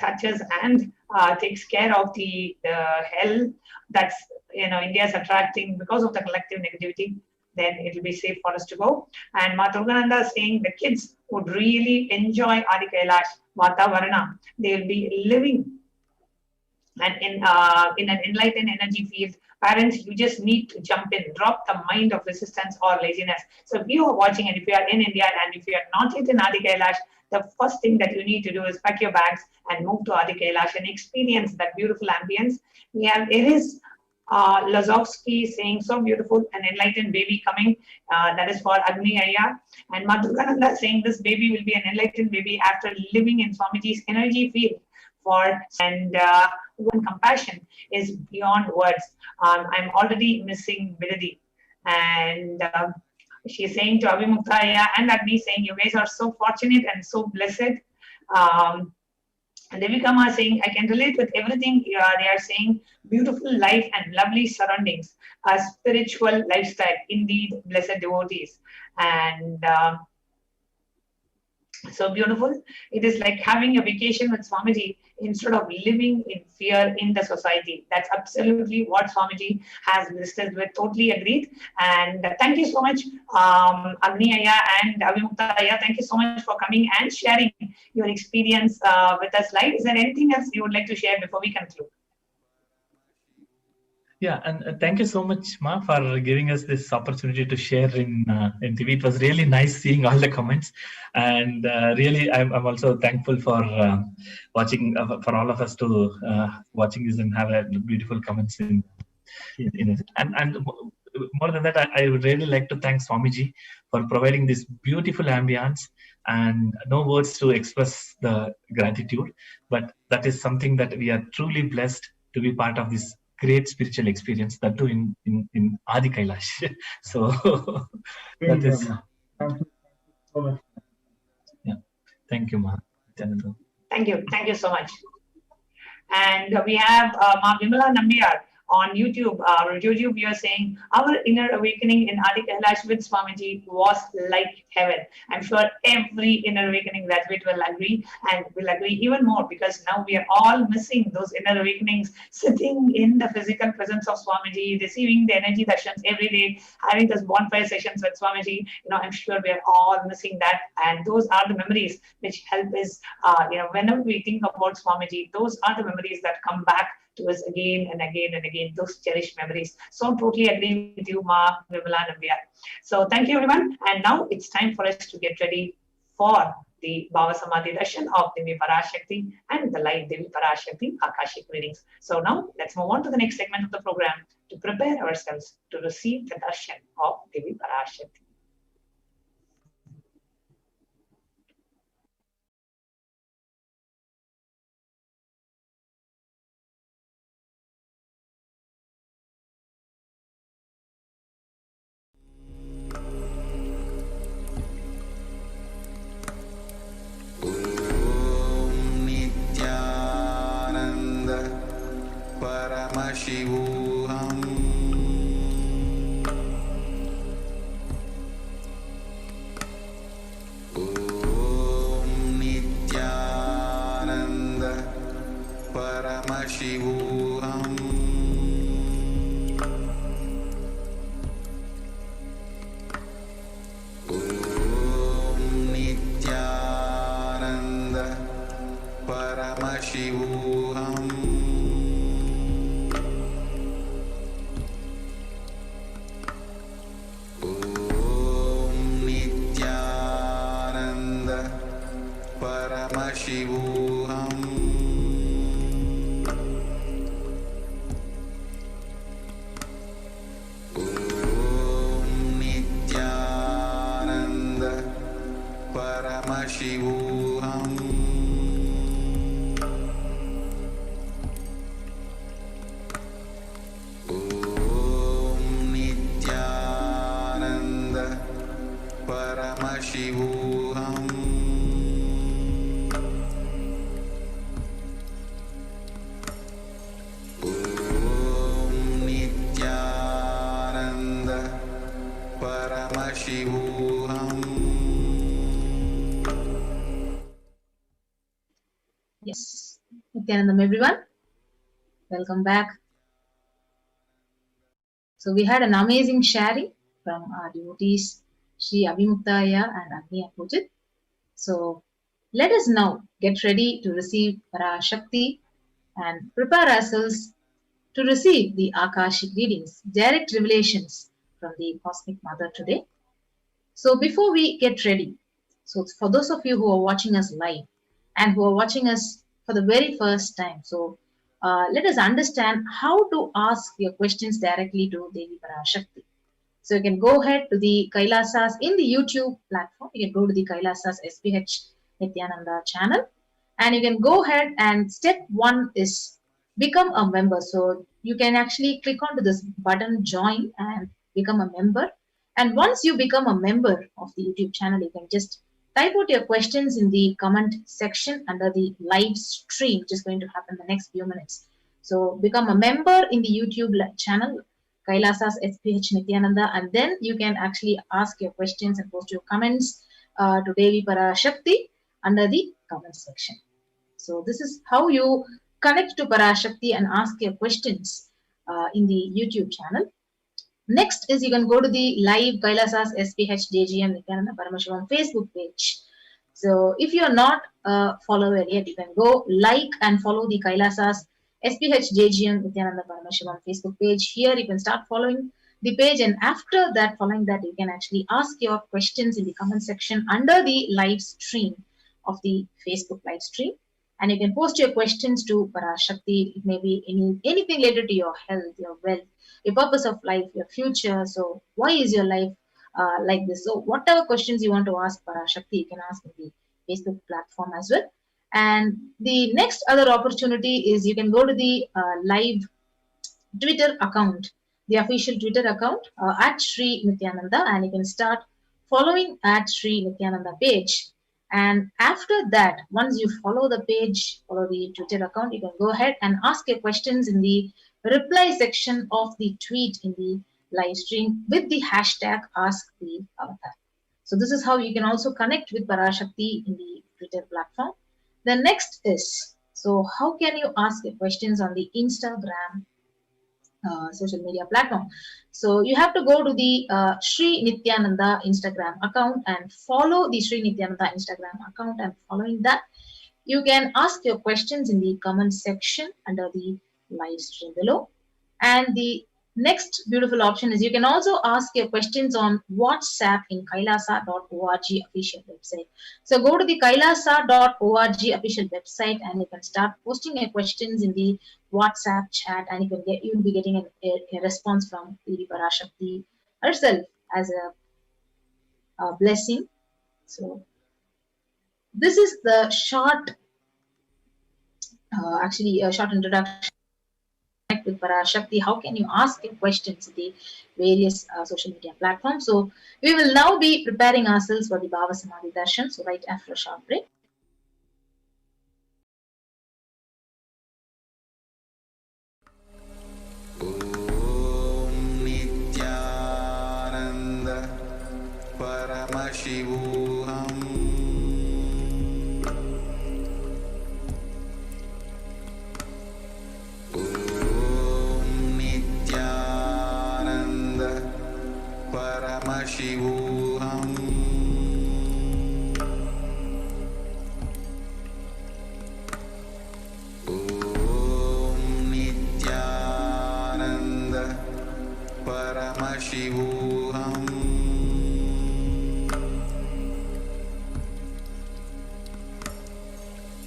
touches and takes care of the hell that's India is attracting because of the collective negativity, then it will be safe for us to go. And Ma Durgananda is saying the kids would really enjoy Adi Kailash Vatavarana. They will be living and in an enlightened energy field. Parents, you just need to jump in, drop the mind of resistance or laziness. So if you are watching and if you are in India and if you are not yet in Adi Kailash, the first thing that you need to do is pack your bags and move to Adi Kailash and experience that beautiful ambience. It is Lazovsky saying so beautiful, an enlightened baby coming, that is for Agni Aya. And Ma Durgananda saying this baby will be an enlightened baby after living in Swamiji's energy field. And one compassion is beyond words. I'm already missing Bidadi. And she's saying to Abhimuktaya and Agni, saying you guys are so fortunate and so blessed. And Devika Ma saying, I can relate with everything they are saying. Beautiful life and lovely surroundings. A spiritual lifestyle, indeed, blessed devotees. And so beautiful. It is like having a vacation with Swamiji instead of living in fear in the society. That's absolutely what Swamiji has listed with. Totally agreed. And thank you so much, Agni Aya and Avimukta Aya. Thank you so much for coming and sharing your experience with us live. Is there anything else you would like to share before we conclude? Yeah, and thank you so much, Ma, for giving us this opportunity to share in TV. It was really nice seeing all the comments, and really, I'm also thankful for watching, for all of us to watching this and have a beautiful comments in it. And more than that, I would really like to thank Swamiji for providing this beautiful ambience, and no words to express the gratitude, but that is something that we are truly blessed to be part of this great spiritual experience, that too in Adi Kailash. So that is. Thank you so much. Yeah, thank you, Ma. Thank you so much. And we have Ma Vimala Nambiar on YouTube. We are saying our inner awakening in Adi Kailash with Swamiji was like heaven. I'm sure every inner awakening graduate will agree, and will agree even more, because now we are all missing those inner awakenings, sitting in the physical presence of Swamiji, receiving the energy darshans every day, having those bonfire sessions with Swamiji. I'm sure we are all missing that, and those are the memories which help us. Whenever we think about Swamiji, those are the memories that come back to us again and again and again, those cherished memories. So totally agree with you, Ma Vimala Nambiar. So thank you, everyone. And now it's time for us to get ready for the Bhava Samadhi darshan of Devi PARASHAKTI and the live Devi PARASHAKTI Akashic readings. So now let's move on to the next segment of the program to prepare ourselves to receive the darshan of Devi PARASHAKTI. Paramashivoham Om Nityananda Paramashivoham Om Nityananda Paramashivoham Paramashivoham Om Nityananda Paramashivoham Om Paramashivoham. Om Nityananda Paramashivoham. Yes, Nityanandam everyone. Welcome back. So we had an amazing sharing from our devotees, Shri Abhimuktaya and Agni Apujit. So let us now get ready to receive PARASHAKTI and prepare ourselves to receive the Akashic readings, direct revelations from the Cosmic Mother today. So before we get ready, so for those of you who are watching us live and who are watching us for the very first time, so let us understand how to ask your questions directly to Devi PARASHAKTI. So you can go ahead to the Kailasas in the YouTube platform. You can go to the Kailasas SPH Nityananda channel, and you can go ahead and step 1 is become a member. So you can actually click onto this button join and become a member. And once you become a member of the YouTube channel, you can just type out your questions in the comment section under the live stream, which is going to happen in the next few minutes. So become a member in the YouTube channel, Kailasas SPH Nityananda, and then you can actually ask your questions and post your comments to Devi PARASHAKTI under the comment section. So this is how you connect to PARASHAKTI and ask your questions in the YouTube channel. Next is you can go to the live Kailasas SPH JGM Nityananda Paramashivam Facebook page. So if you are not a follower yet, you can go like and follow the Kailasas SPH JGM Nityananda Paramashivam Facebook page. Here you can start following the page, and after that, following that, you can actually ask your questions in the comment section under the live stream of the Facebook live stream. And you can post your questions to PARASHAKTI. It may be anything related to your health, your wealth, your purpose of life, your future. So why is your life like this? So whatever questions you want to ask PARASHAKTI, you can ask in the Facebook platform as well. And the next other opportunity is you can go to the live Twitter account, the official Twitter account at Sri Nityananda, and you can start following at Sri Nityananda page. And after that, once you follow the page, follow the Twitter account, you can go ahead and ask your questions in the reply section of the tweet in the live stream with the hashtag #AskTheAvatar. So this is how you can also connect with PARASHAKTI in the Twitter platform. The next is, so how can you ask your questions on the Instagram social media platform? So you have to go to the Sri Nityananda Instagram account and follow the Sri Nityananda Instagram account, and following that, you can ask your questions in the comment section under the live stream below. And the next beautiful option is you can also ask your questions on WhatsApp in kailasa.org official website. So go to the kailasa.org official website and you can start posting your questions in the WhatsApp chat, and you'll be getting a response from Devi PARASHAKTI herself as a blessing. So this is the short, actually a short introduction with PARASHAKTI. How can you ask your questions in the various social media platforms? So we will now be preparing ourselves for the Bhava Samadhi Darshan. So right after a short break. Om Nityananda Paramashivoham. Paramashivoham. Om Nityananda Paramashivoham.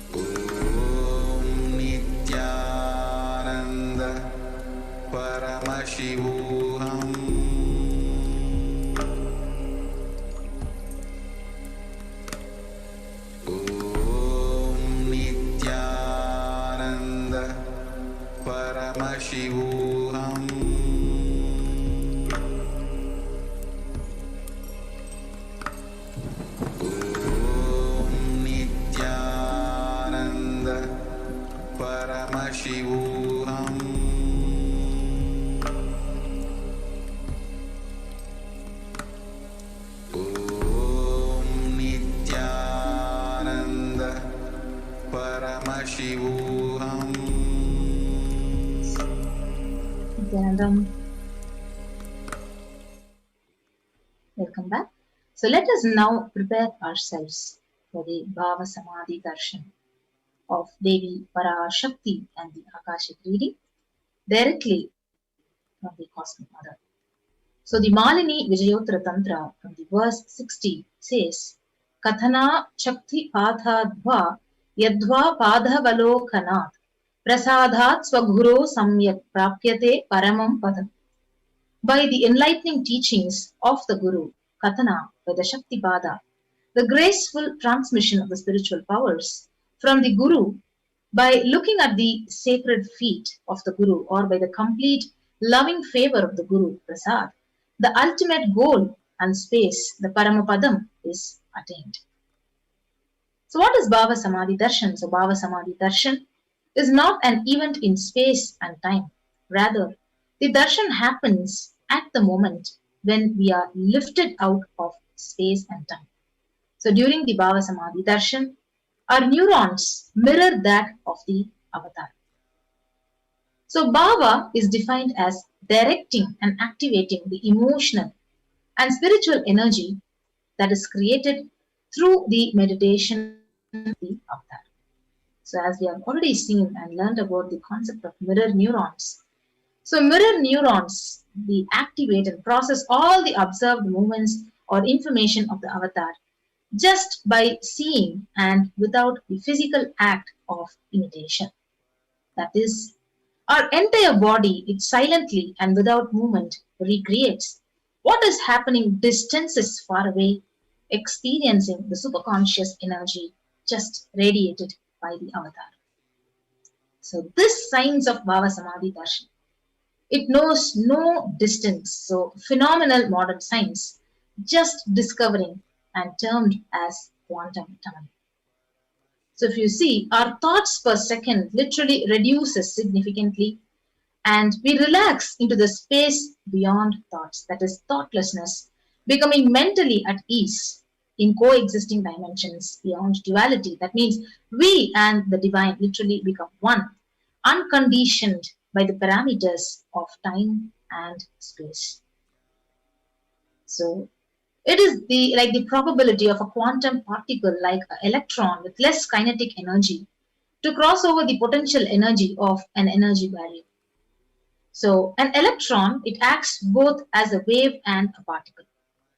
Om Nityananda Paramashivoham. Paramashivoham. Om Nityananda Paramashivoham. Welcome back. So let us now prepare ourselves for the Bhava Samadhi Darshan of Devi PARASHAKTI and the Akashic reading directly from the Cosmic Mother. So the Malini Vijayottara Tantra from the verse 60 says, Kathana Shakti Padhadva Yadva Padhavalokanat Prasadhat Swaguru Samyak Prapyate Paramam Padam. By the enlightening teachings of the Guru, Kathana, by the Shakti Pada, the graceful transmission of the spiritual powers from the Guru, by looking at the sacred feet of the Guru, or by the complete loving favor of the Guru, Prasad, the ultimate goal and space, the Paramapadam, is attained. So what is Bhava Samadhi Darshan? So Bhava Samadhi Darshan is not an event in space and time. Rather, the darshan happens at the moment when we are lifted out of space and time. So during the Bhava Samadhi Darshan, our neurons mirror that of the avatar. So Bhava is defined as directing and activating the emotional and spiritual energy that is created through the meditation of the avatar. So as we have already seen and learned about the concept of mirror neurons, so mirror neurons, they activate and process all the observed movements or information of the avatar just by seeing and without the physical act of imitation. That is, our entire body, it silently and without movement recreates what is happening distances far away, experiencing the superconscious energy just radiated by the avatar. So this science of Bhava Samadhi Darshan, it knows no distance. So phenomenal modern science just discovering and termed as quantum tunneling. So if you see, our thoughts per second literally reduces significantly, and we relax into the space beyond thoughts, that is thoughtlessness, becoming mentally at ease in coexisting dimensions beyond duality. That means we and the divine literally become one, unconditioned by the parameters of time and space. So it is the probability of a quantum particle like an electron with less kinetic energy to cross over the potential energy of an energy barrier. So an electron, it acts both as a wave and a particle.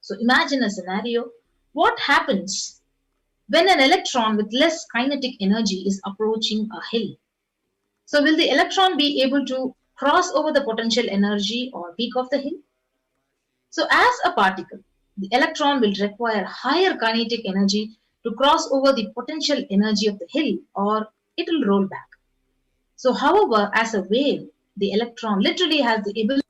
So imagine a scenario. What happens when an electron with less kinetic energy is approaching a hill? So will the electron be able to cross over the potential energy or peak of the hill? So as a particle, the electron will require higher kinetic energy to cross over the potential energy of the hill, or it will roll back. So however, as a wave, the electron literally has the ability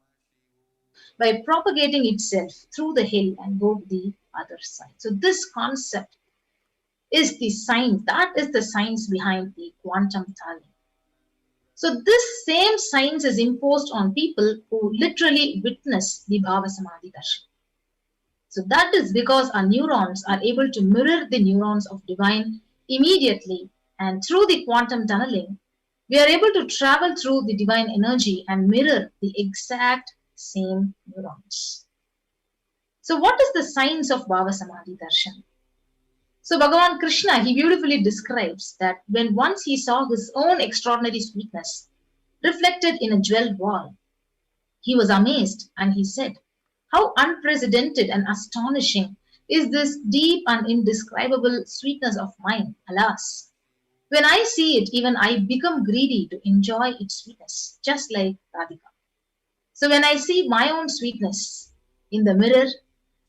by propagating itself through the hill and go to the other side. So this concept is the science, that is the science behind the quantum tunneling. So this same science is imposed on people who literally witness the Bhava Samadhi Darshan. So that is because our neurons are able to mirror the neurons of divine immediately, and through the quantum tunneling, we are able to travel through the divine energy and mirror the exact same neurons. So what is the science of Bhava Samadhi Darshan? So Bhagavan Krishna, he beautifully describes that when once he saw his own extraordinary sweetness reflected in a jeweled wall, he was amazed and he said, "How unprecedented and astonishing is this deep and indescribable sweetness of mine, alas! When I see it, even I become greedy to enjoy its sweetness, just like Radhika. So when I see my own sweetness in the mirror,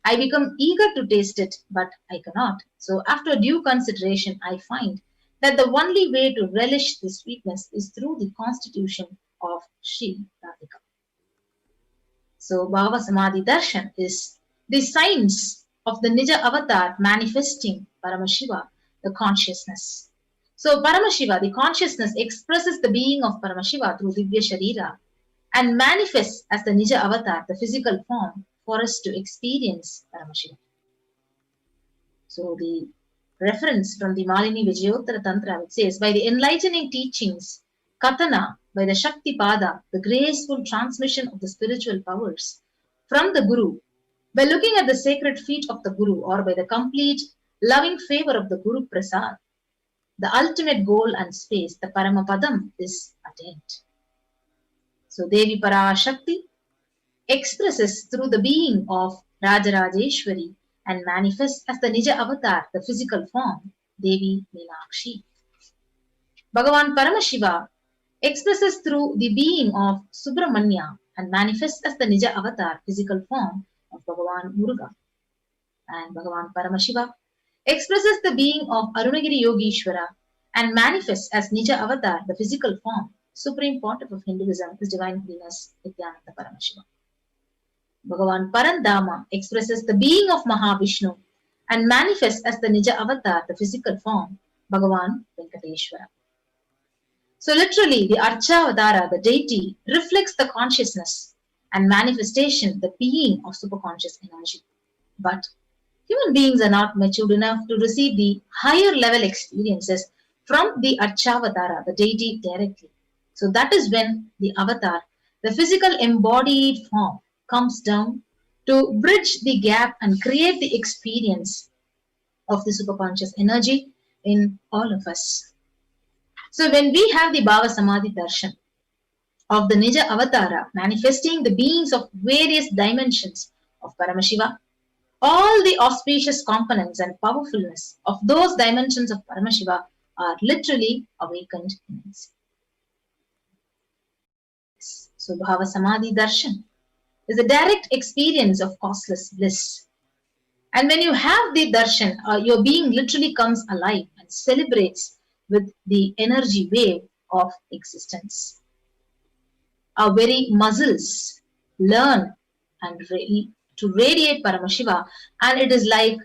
I become eager to taste it, but I cannot. So after due consideration, I find that the only way to relish this sweetness is through the constitution of Shri Radhika." So Bhava Samadhi Darshan is the science of the Nija avatar manifesting Paramashiva, the consciousness. So Paramashiva, the consciousness, expresses the being of Paramashiva through Divya Sharira and manifests as the Nija avatar, the physical form, for us to experience Paramashiva. So the reference from the Malini Vijayottara Tantra, which says, by the enlightening teachings, Katana, by the Shakti Pada, the graceful transmission of the spiritual powers from the Guru, by looking at the sacred feet of the Guru, or by the complete loving favor of the Guru Prasad, the ultimate goal and space, the Paramapadam, is attained. So Devi PARASHAKTI expresses through the being of Rajarajeshwari and manifests as the Nija avatar, the physical form, Devi Meenakshi. Bhagavan Paramashiva expresses through the being of Subramanya and manifests as the Nija avatar, physical form, of Bhagavan Muruga. And Bhagavan Paramashiva expresses the being of Arunagiri Yogishwara and manifests as Nija avatar, the physical form, Supreme Pontiff of Hinduism, His Divine Holiness Nityananda Paramashiva. Bhagavan Parandama expresses the being of Mahavishnu and manifests as the Nija avatar, the physical form, Bhagavan Venkateshwara. So literally, the Archavadara, the deity, reflects the consciousness and manifestation, the being of superconscious energy. But human beings are not matured enough to receive the higher level experiences from the Archavadara, the deity, directly. So that is when the avatar, the physical embodied form, comes down to bridge the gap and create the experience of the superconscious energy in all of us. So when we have the Bhava Samadhi Darshan of the Nija Avatara manifesting the beings of various dimensions of Paramashiva, all the auspicious components and powerfulness of those dimensions of Paramashiva are literally awakened in us. So Bhava Samadhi Darshan is a direct experience of causeless bliss. And when you have the darshan, your being literally comes alive and celebrates with the energy wave of existence. Our very muscles learn and to radiate Paramashiva, and it is like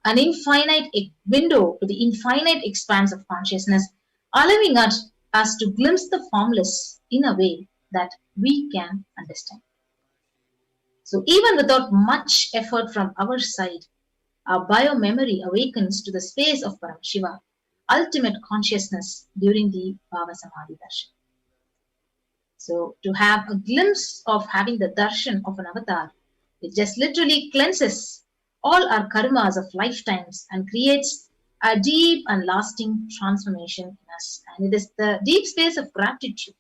an infinite window to the infinite expanse of consciousness, allowing us to glimpse the formless in a way that we can understand. So even without much effort from our side, our bio-memory awakens to the space of Paramashiva, ultimate consciousness, during the Bhava Samadhi Darshan. So to have a glimpse of having the darshan of an avatar, it just literally cleanses all our karmas of lifetimes and creates a deep and lasting transformation in us. And it is the deep space of gratitude.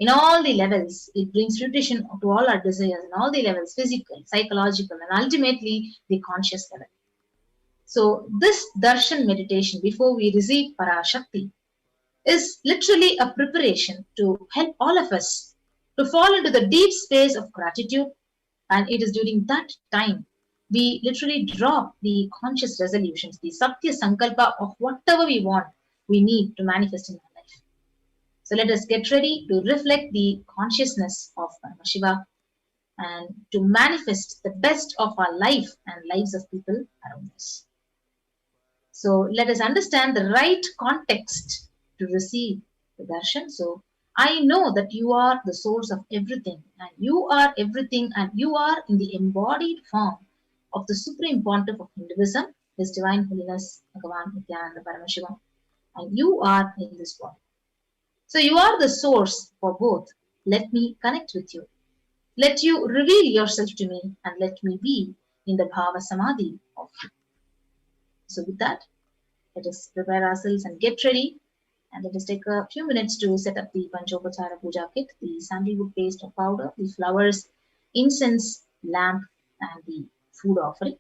In all the levels, it brings fruition to all our desires in all the levels, physical, psychological, and ultimately the conscious level. So this darshan meditation before we receive PARASHAKTI is literally a preparation to help all of us to fall into the deep space of gratitude. And it is during that time we literally drop the conscious resolutions, the Satya Sankalpa of whatever we want, we need to manifest in our life. So let us get ready to reflect the consciousness of Paramashiva and to manifest the best of our life and lives of people around us. So let us understand the right context to receive the darshan. So I know that you are the source of everything, and you are everything, and you are in the embodied form of the Supreme Pontiff of Hinduism, His Divine Holiness Bhagavan Nityananda Paramashiva, and you are in this body. So you are the source for both. Let me connect with you. Let you reveal yourself to me, and let me be in the Bhava Samadhi of you. So with that, let us prepare ourselves and get ready. And let us take a few minutes to set up the Panchopachara Puja kit, the sandalwood paste or powder, the flowers, incense, lamp, and the food offering.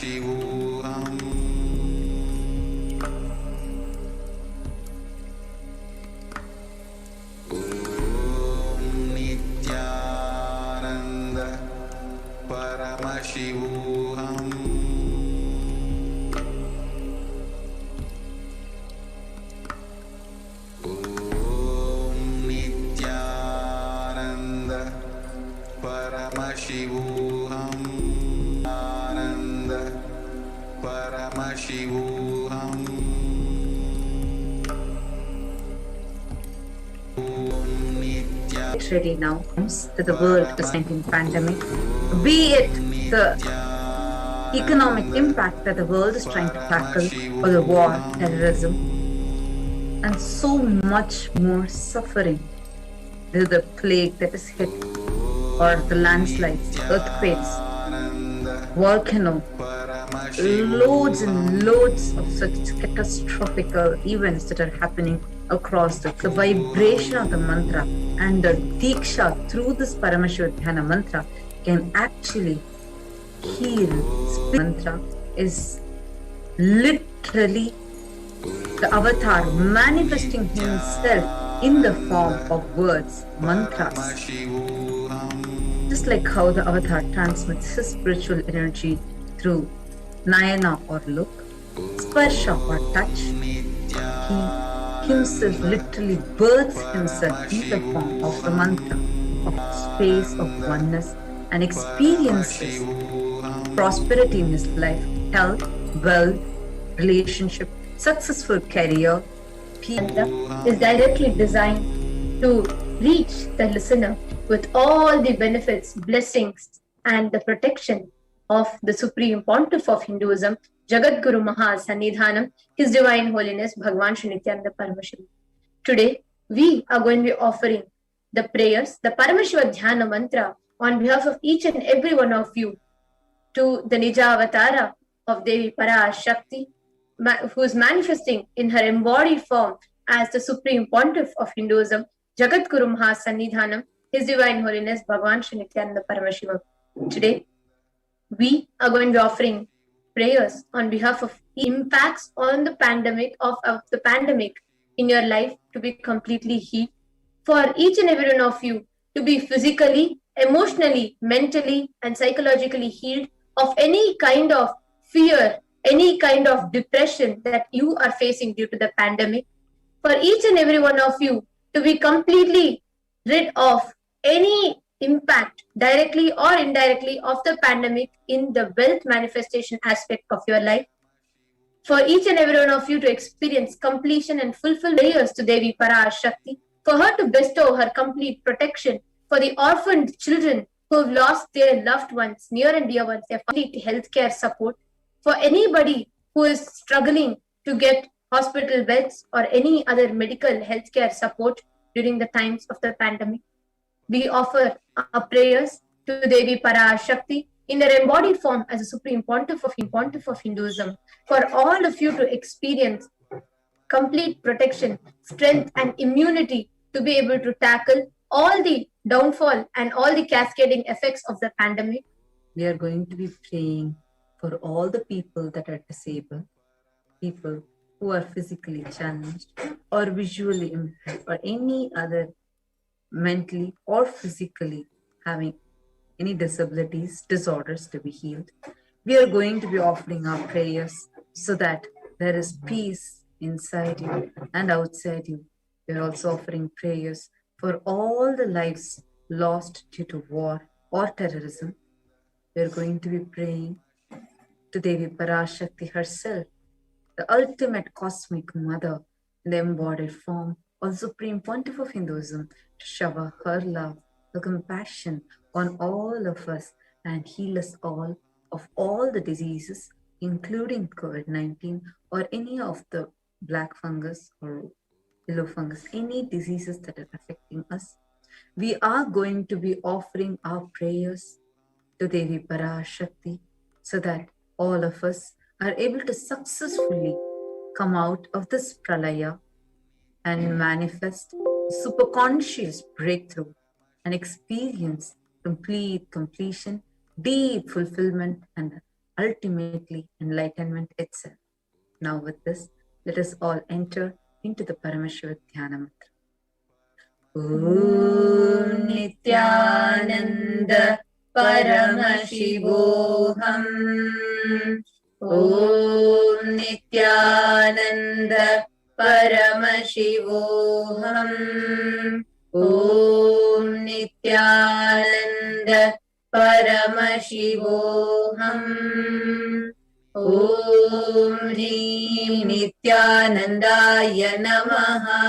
Paramashivoham. Om Nityananda Paramashivoham. Om Nityananda Paramashivoham. Ananda Paramashivoham. Ready now to the world-19 pandemic, be it the economic impact that the world is trying to tackle, or the war, terrorism, and so much more suffering, the plague that is hit, or the landslides, earthquakes, volcano, loads and loads of such catastrophic events that are happening across the vibration of the mantra and the diksha through this Paramashiva Dhyana mantra can actually heal. Mantra is literally the avatar manifesting himself in the form of words, mantras. Just like how the avatar transmits his spiritual energy through nayana or look, sparsha or touch, he himself literally births himself in the form of the mantra, of space of oneness, and experiences prosperity in his life, health, wealth, relationship, successful career. Is directly designed to reach the listener with all the benefits, blessings, and the protection of the Supreme Pontiff of Hinduism, Jagat Guru Mahasannidhanam, His Divine Holiness Bhagwan Shri Nityananda Paramashiva. Today, we are going to be offering the prayers, the Paramashiva Dhyana mantra, on behalf of each and every one of you, to the Nija Avatara of Devi PARASHAKTI, who is manifesting in her embodied form as the Supreme Pontiff of Hinduism, Jagat Guru Mahasannidhanam, His Divine Holiness Bhagwan Shri Nityananda Paramashiva. Today, we are going to be offering prayers on behalf of impacts on the pandemic of the pandemic in your life to be completely healed, for each and every one of you to be physically, emotionally, mentally, and psychologically healed of any kind of fear, any kind of depression that you are facing due to the pandemic, for each and every one of you to be completely rid of any impact, directly or indirectly, of the pandemic in the wealth manifestation aspect of your life, for each and every one of you to experience completion and fulfill prayers to Devi PARASHAKTI, for her to bestow her complete protection, for the orphaned children who have lost their loved ones, near and dear ones, their complete healthcare support, for anybody who is struggling to get hospital beds or any other medical healthcare support during the times of the pandemic. We offer our prayers to Devi PARASHAKTI in their embodied form as a Supreme Pontiff of Hinduism, for all of you to experience complete protection, strength, and immunity to be able to tackle all the downfall and all the cascading effects of the pandemic. We are going to be praying for all the people that are disabled, people who are physically challenged or visually impaired or any other mentally or physically having any disabilities, disorders to be healed. We are going to be offering our prayers so that there is peace inside you and outside you. We are also offering prayers for all the lives lost due to war or terrorism. We are going to be praying to Devi PARASHAKTI herself, the ultimate cosmic mother in the embodied form of Supreme Pontiff of Hinduism, to shower her love, her compassion on all of us and heal us all of all the diseases, including COVID-19 or any of the black fungus or yellow fungus, any diseases that are affecting us. We are going to be offering our prayers to Devi PARASHAKTI so that all of us are able to successfully come out of this pralaya and manifest superconscious breakthrough and experience complete completion, deep fulfillment, and ultimately enlightenment itself. Now with this, let us all enter into the Paramashiva Dhyana Mantra. Om Nityananda Paramashivoham. Om Nityananda Paramashivoham. Om Nityananda Paramashivoham. Om Hrim Nityanandaya Namaha.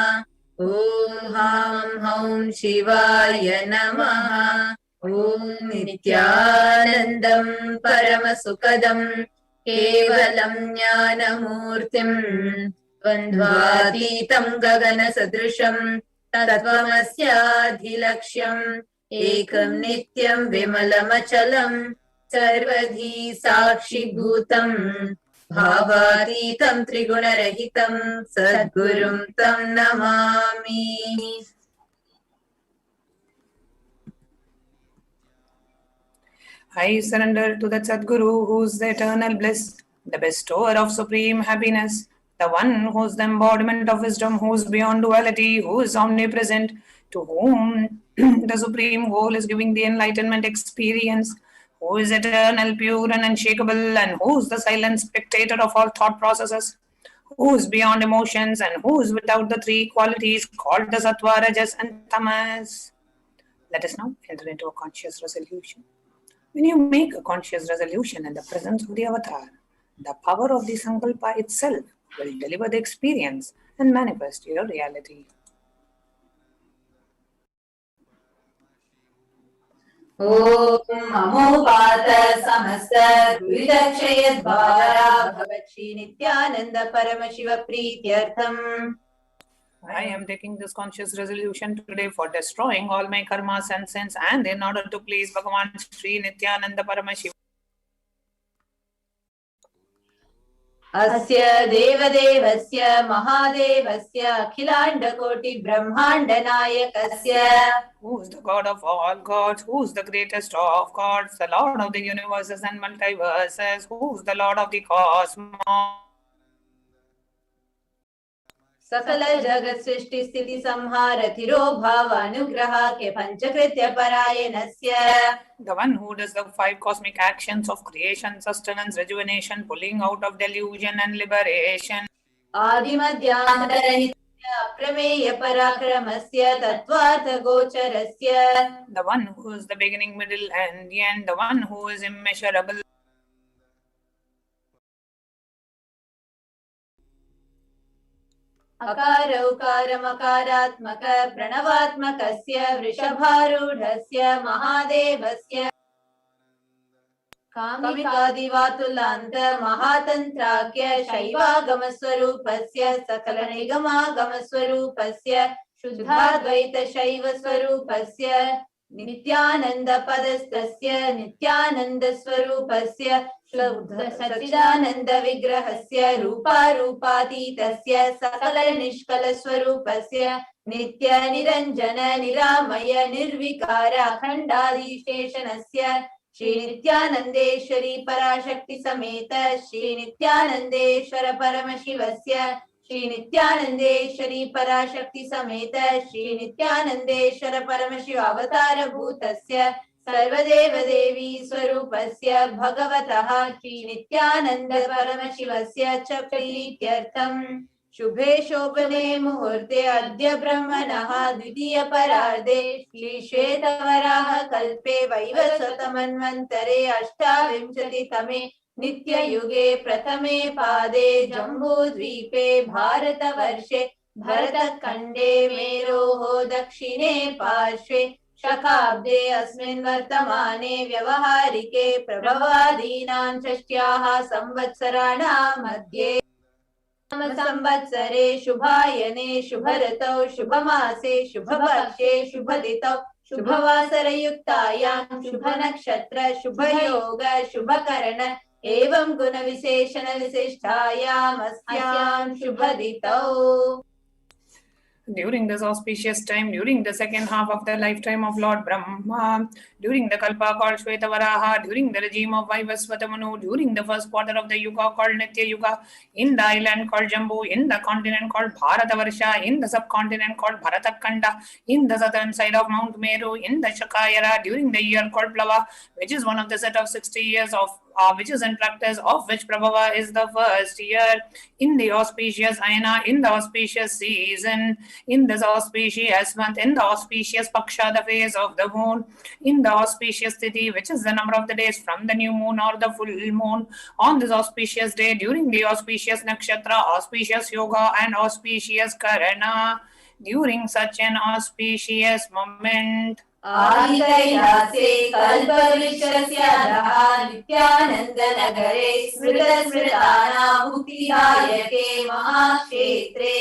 Om Ham Haum Shivaya Namaha. Om Nityanandam Paramasukadam Kevalam Jnanamurtim Dvandvatitam Gagana Sadrisham Tattvamasyadhilaksham Ekam Nityam Vimalamachalam Sarvadhi Sakshi Bhutam Bhavatitam Trigunarahitam Sadgurum Tam Namami. I surrender to the Sadguru, who is the eternal bliss, the bestower of supreme happiness, the one who is the embodiment of wisdom, who is beyond duality, who is omnipresent, to whom the supreme whole is giving the enlightenment experience, who is eternal, pure and unshakable, and who is the silent spectator of all thought processes, who is beyond emotions, and who is without the three qualities called the Sattva, Rajas and Tamas. Let us now enter into a conscious resolution. When you make a conscious resolution in the presence of the avatar, the power of the Sankalpa itself will deliver the experience and manifest your reality. Om Amopata Samasta Guridakshayat Bhara Bhavachi Nityananda Paramashiva Prityartham. I am taking this conscious resolution today for destroying all my karmas and sins, and in order to please Bhagavan Sri Nityananda Paramashiva. Asya Devadevasya Mahadevasya Akhilanda Koti Brahmanda Nayakasya. Who is the God of all gods? Who is the greatest of gods? The Lord of the universes and multiverses. Who is the Lord of the cosmos? Sakala Jagat Srishti Sthiti Samhara Thiro Bhava Anugraha Ke Panchakritya Parayanasya. The one who does the 5 cosmic actions of creation, sustenance, rejuvenation, pulling out of delusion and liberation. Adimadhyantara Prameya Parakramasya Tattvartha Gocharasya. The one who is the beginning, middle and the end. The one who is immeasurable. Akara Ukara Makaratmaka Pranavatmakasya Vrishabharudhasya Mahadevasya. Kamikadivatulanta Mahatantrakya Shaivagamaswarupasya Sakala Nigamagamaswarupasya Shuddhadvaita Shaiva Swarupasya Nityananda Padastasya Nityananda Swarupasya Sachidananda Vigrahasya Rupa Rupatitasya Sakala Nishkala Swarupasya Nitya Niranjana Niramaya Nirvikara Khandadi Sheshanasya Shri Nityanandeshwari Parashakti Sameta Shri Nityanandeshwara Paramashivasya Shri Nityanandeshwari Parashakti Sameta Shri Nityanandeshwara Paramashiva Avatara Bhutasya Sarvadeva Devi Swarupasya Bhagavataha Shri Nityananda Paramashivasya Cha Prityartham Shubhe Shobhane Muhurte Adya Brahmanaha Dvitiya Pararde Shri Shvetavaraha Kalpe Vaivasvatamanvantare Ashtavimshati Tame Nitya Yuge Prathame Pade Jambu Dvipe Bharata Varshe Bharata Kande Meroho Dakshine Parshve Shakabde Asmin Vartamane Vyavaharike Prabhavadinam Shashtyaha Samvatsarana Madhye Samvatsare Shubhayane Shubharatau Shubhamase Shubhapakshe Shubhaditau Shubhavasarayuktayam Shubhanakshatra Shubhayoga Shubhakarana Evam Guna Visheshana Viseshtayam Asyam Shubhaditau. During this auspicious time, during the second half of the lifetime of Lord Brahma, during the Kalpa called Shvetavaraha, during the regime of Vaivasvata Manu, during the first quarter of the Yuga called Nitya Yuga, in the island called Jambu, in the continent called Bharatavarsha, in the subcontinent called Bharatakanda, in the southern side of Mount Meru, in the Shakayara, during the year called Plava, which is one of the set of 60 years of which is in practice, of which Prabhava is the first year, in the auspicious Ayana, in the auspicious season, in this auspicious month, in the auspicious Paksha, the phase of the moon, in the auspicious Tithi, which is the number of the days from the new moon or the full moon, on this auspicious day, during the auspicious Nakshatra, auspicious Yoga and auspicious Karana, during such an auspicious moment. आदिकैलासे कल्पवृक्षस्य नित्यानन्दनगरे स्मृतस्मृतानां मुक्तिदायके महाक्षेत्रे.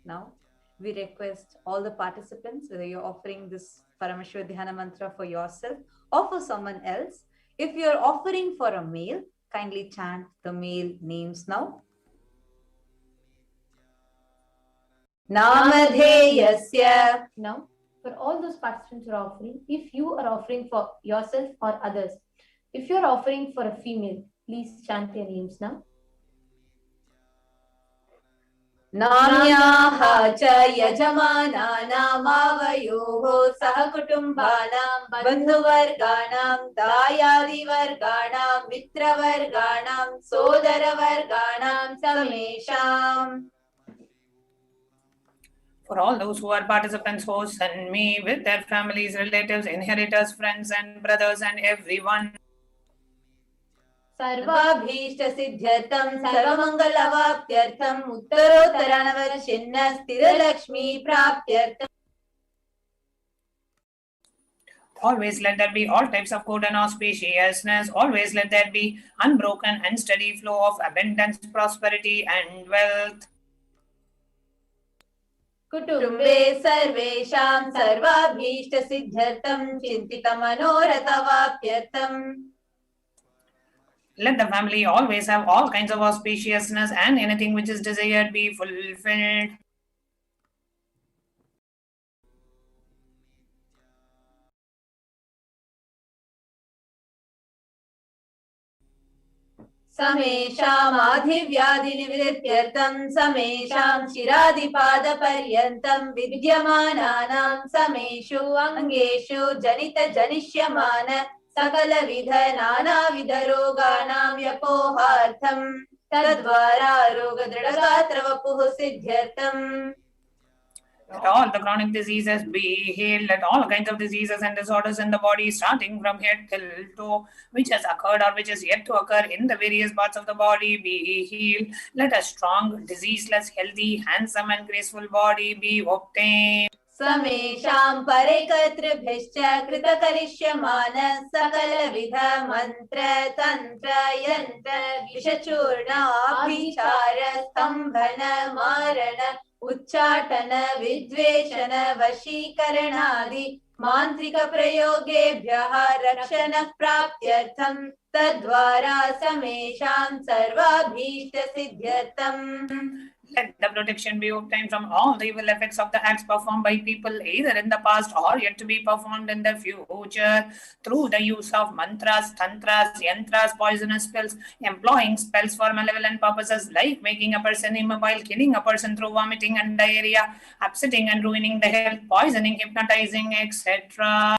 Now, we request all the participants, whether you're offering this Parameshwar Dhyana mantra for yourself or for someone else, if you're offering for a male, kindly chant the male names now. Namadheyasya. Now, for all those participants who are offering, if you are offering for yourself or others, if you are offering for a female, please chant their names now. Namyaha cha yajamananam avayoho sahakutumbanam bandhuvarganam dayadivarganam mitravarganam sodaravarganam samesham. For all those who are participants, hosts and me, with their families, relatives, inheritors, friends and brothers and everyone. Sarvabhishta siddhyartham sarvamangalavaptyartham uttarottaranavarshinna sthiralakshmi praptyartham. Always let there be all types of good and auspiciousness. Always let there be unbroken and steady flow of abundance, prosperity and wealth. Kutumbe sarvesham sarvabhishta siddhyartham chintitamanoratavapyartham. Let the family always have all kinds of auspiciousness and anything which is desired be fulfilled. Samesham adhivyadinivrityartham samesham shiradipada-paryantam vidyamananam sameshu angeshu janita janishyamana sakala vidha nana vidharoganam vyapohartham tadvara rogadradagatravapuh siddhyartham. Let all the chronic diseases be healed. Let all kinds of diseases and disorders in the body, starting from head till toe, which has occurred or which is yet to occur in the various parts of the body, be healed. Let a strong, diseaseless, healthy, handsome and graceful body be obtained. Samesham parekatribhishcha kritakarishymana sakala vidha mantra tantra yantra vishachurna abhichara stambhana marana उच्चाटन विद्वेषण वशीकरणादि मांत्रिक प्रयोगेभ्यः रक्षण प्राप्त्यर्थं तद्वारा समेषां सर्वाभीष्ट सिद्ध्यर्थम्. Let the protection be obtained from all the evil effects of the acts performed by people either in the past or yet to be performed in the future through the use of mantras, tantras, yantras, poisonous spells, employing spells for malevolent purposes like making a person immobile, killing a person through vomiting and diarrhea, upsetting and ruining the health, poisoning, hypnotizing, etc.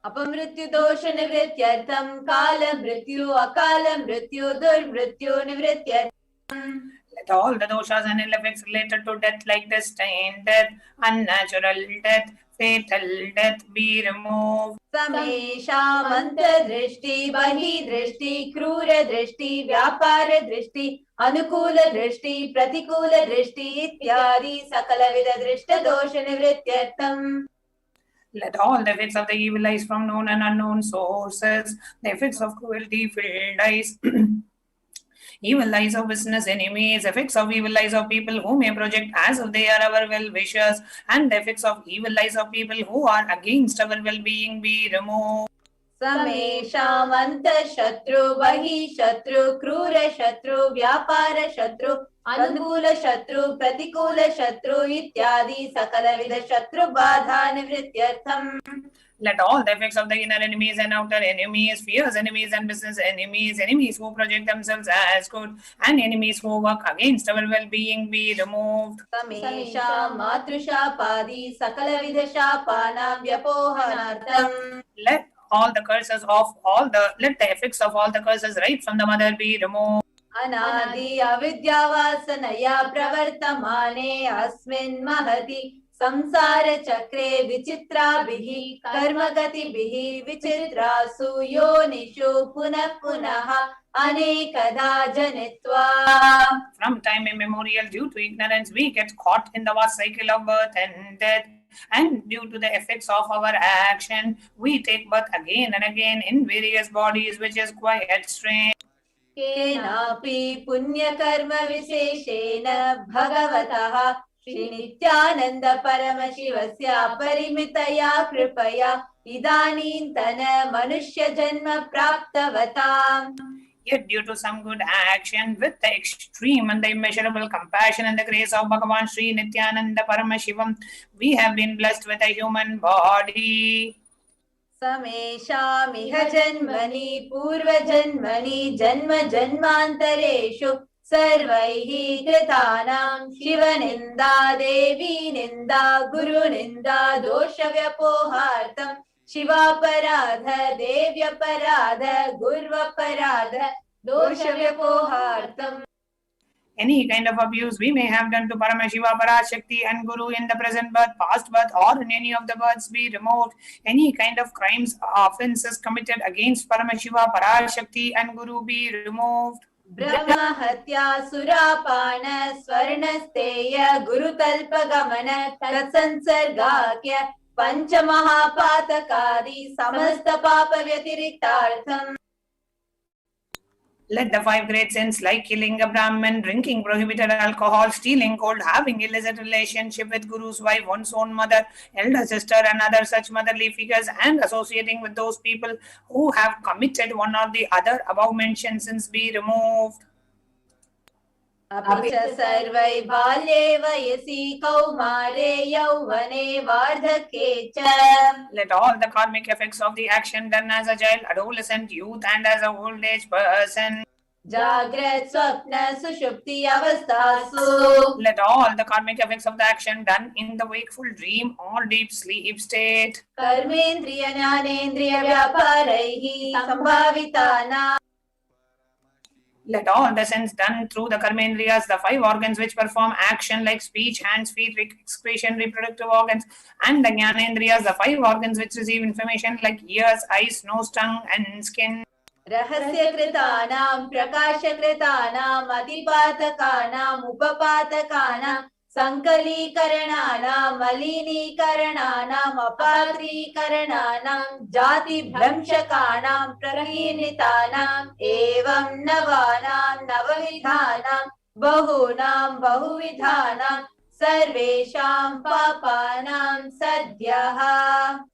अपमृत्यु दोष निवृत्त्यर्थम काल मृत्यु अकाल मृत्यु दुर्मृत्यु निवृत्त्यर्थम. Let all the doshas and ill effects related to death like destined death, unnatural death, fatal death be removed. समेषाम् अंतर्दृष्टि बहिर्दृष्टि क्रूर दृष्टि व्यापार दृष्टि अनुकूल दृष्टि प्रतिकूल दृष्टि इत्यादि सकलविध दृष्ट दोष निवृत्त्यर्थम. Let all the effects of the evil eyes from known and unknown sources, the effects of cruelty, filled eyes, evil eyes of business enemies, effects of evil eyes of people who may project as if they are our well-wishers, and the effects of evil eyes of people who are against our well-being be removed. समेषामन्तशत्रु बहिःशत्रु क्रूरशत्रु व्यापारशत्रु अनुकूलशत्रु प्रतिकूलशत्रु इत्यादि सकलविधशत्रुबाधा निवृत्त्यर्थम्. Let all the effects of the inner enemies and outer enemies, fierce enemies and business enemies, enemies who project themselves as good, and enemies who work against our well-being be removed. Samesha matrusha-padi sakalavidha-shapanam vyapohanartham. Let the effects of all the curses right from the mother be removed. Anadi avidyavasanaya pravartamane asmin mahati samsara chakre vichitrabihi karmagatibihi vichitrasu yonishu punah punaha anekada janitva. From time immemorial, due to ignorance, we get caught in the vast cycle of birth and death. And due to the effects of our action, we take birth again and again in various bodies, which is quite strange. Kenapi punya karma viseshena bhagavataha Shri Nityananda Paramashivasya Parimitaya Kripaya Idanintana Manushya Janma Praptavatam. Yet due to some good action, with the extreme and the immeasurable compassion and the grace of Bhagavan Shri Nityananda Paramashivam, we have been blessed with a human body. Samesha miha janmani purva janmani janma janmantareshu sarvaihi kritanam shiva ninda devi ninda guru ninda dosha vyapohartam Shiva paradha, devya paradha, gurva paradha, dosha vyapohartam. Any kind of abuse we may have done to Paramashiva, PARASHAKTI and Guru in the present birth, past birth or in any of the births be removed. Any kind of crimes or offences committed against Paramashiva, PARASHAKTI and Guru be removed. Brahma hatya surapana swarnasteya guru talpagamana tatsansargakya Pancha Mahapatakadi Samasta Papa Vyatiriktartham. Let the 5 great sins like killing a Brahmin, drinking prohibited alcohol, stealing gold, having illicit relationship with Guru's wife, one's own mother, elder sister and other such motherly figures, and associating with those people who have committed one or the other above mentioned sins be removed. Apicha sarvai balye vayasi kaumare yauvane vardhake cha. Let all the karmic effects of the action done as a child, adolescent, youth and as a old age person. Jagrat swapna sushupti avastasu. Let all the karmic effects of the action done in the wakeful dream or deep sleep state. Karmendriya jnanendriya vyaparaihi sambhavitana. Let all the sins done through the karmendriyas, the 5 organs which perform action like speech, hands, feet, excretion, reproductive organs, and the jnanendriyas, the 5 organs which receive information like ears, eyes, nose, tongue, and skin. Rahasya kritanam, prakasha kritanam, adipatakanam, upapatakanam, Sankalikarananam, Malini-karananam, Apatri-karananam, Jati-bhramshakanam, Prahinitanam, Evam Navanam, Navavidhanam, Bahunam, Bahuvidhanam, Sarvesham Papanam Sadhyaha.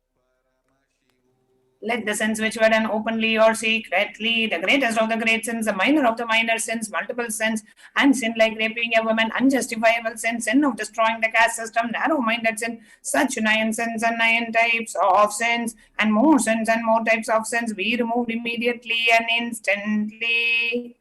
Let the sins which were done openly or secretly, the greatest of the great sins, the minor of the minor sins, multiple sins, and sin like raping a woman, unjustifiable sin, sin of destroying the caste system, narrow-minded sin, such 9 sins and 9 types of sins, and more sins and more types of sins be removed immediately and instantly.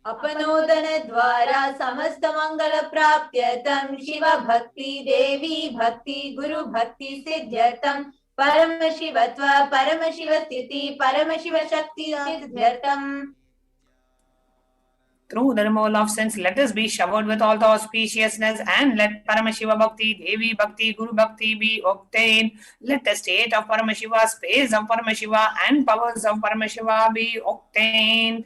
Apanodana dwara samasta mangala praptyatam Shiva bhakti, Devi bhakti, Guru bhakti siddhyatam Paramashivatva, Paramashivatiti, Paramashivashakti siddhyatam. Through the removal of sins, let us be showered with all the auspiciousness, and let Paramashiva Bhakti, Devi Bhakti, Guru Bhakti be obtained. Let the state of Paramashiva, space of Paramashiva, and powers of Paramashiva be obtained.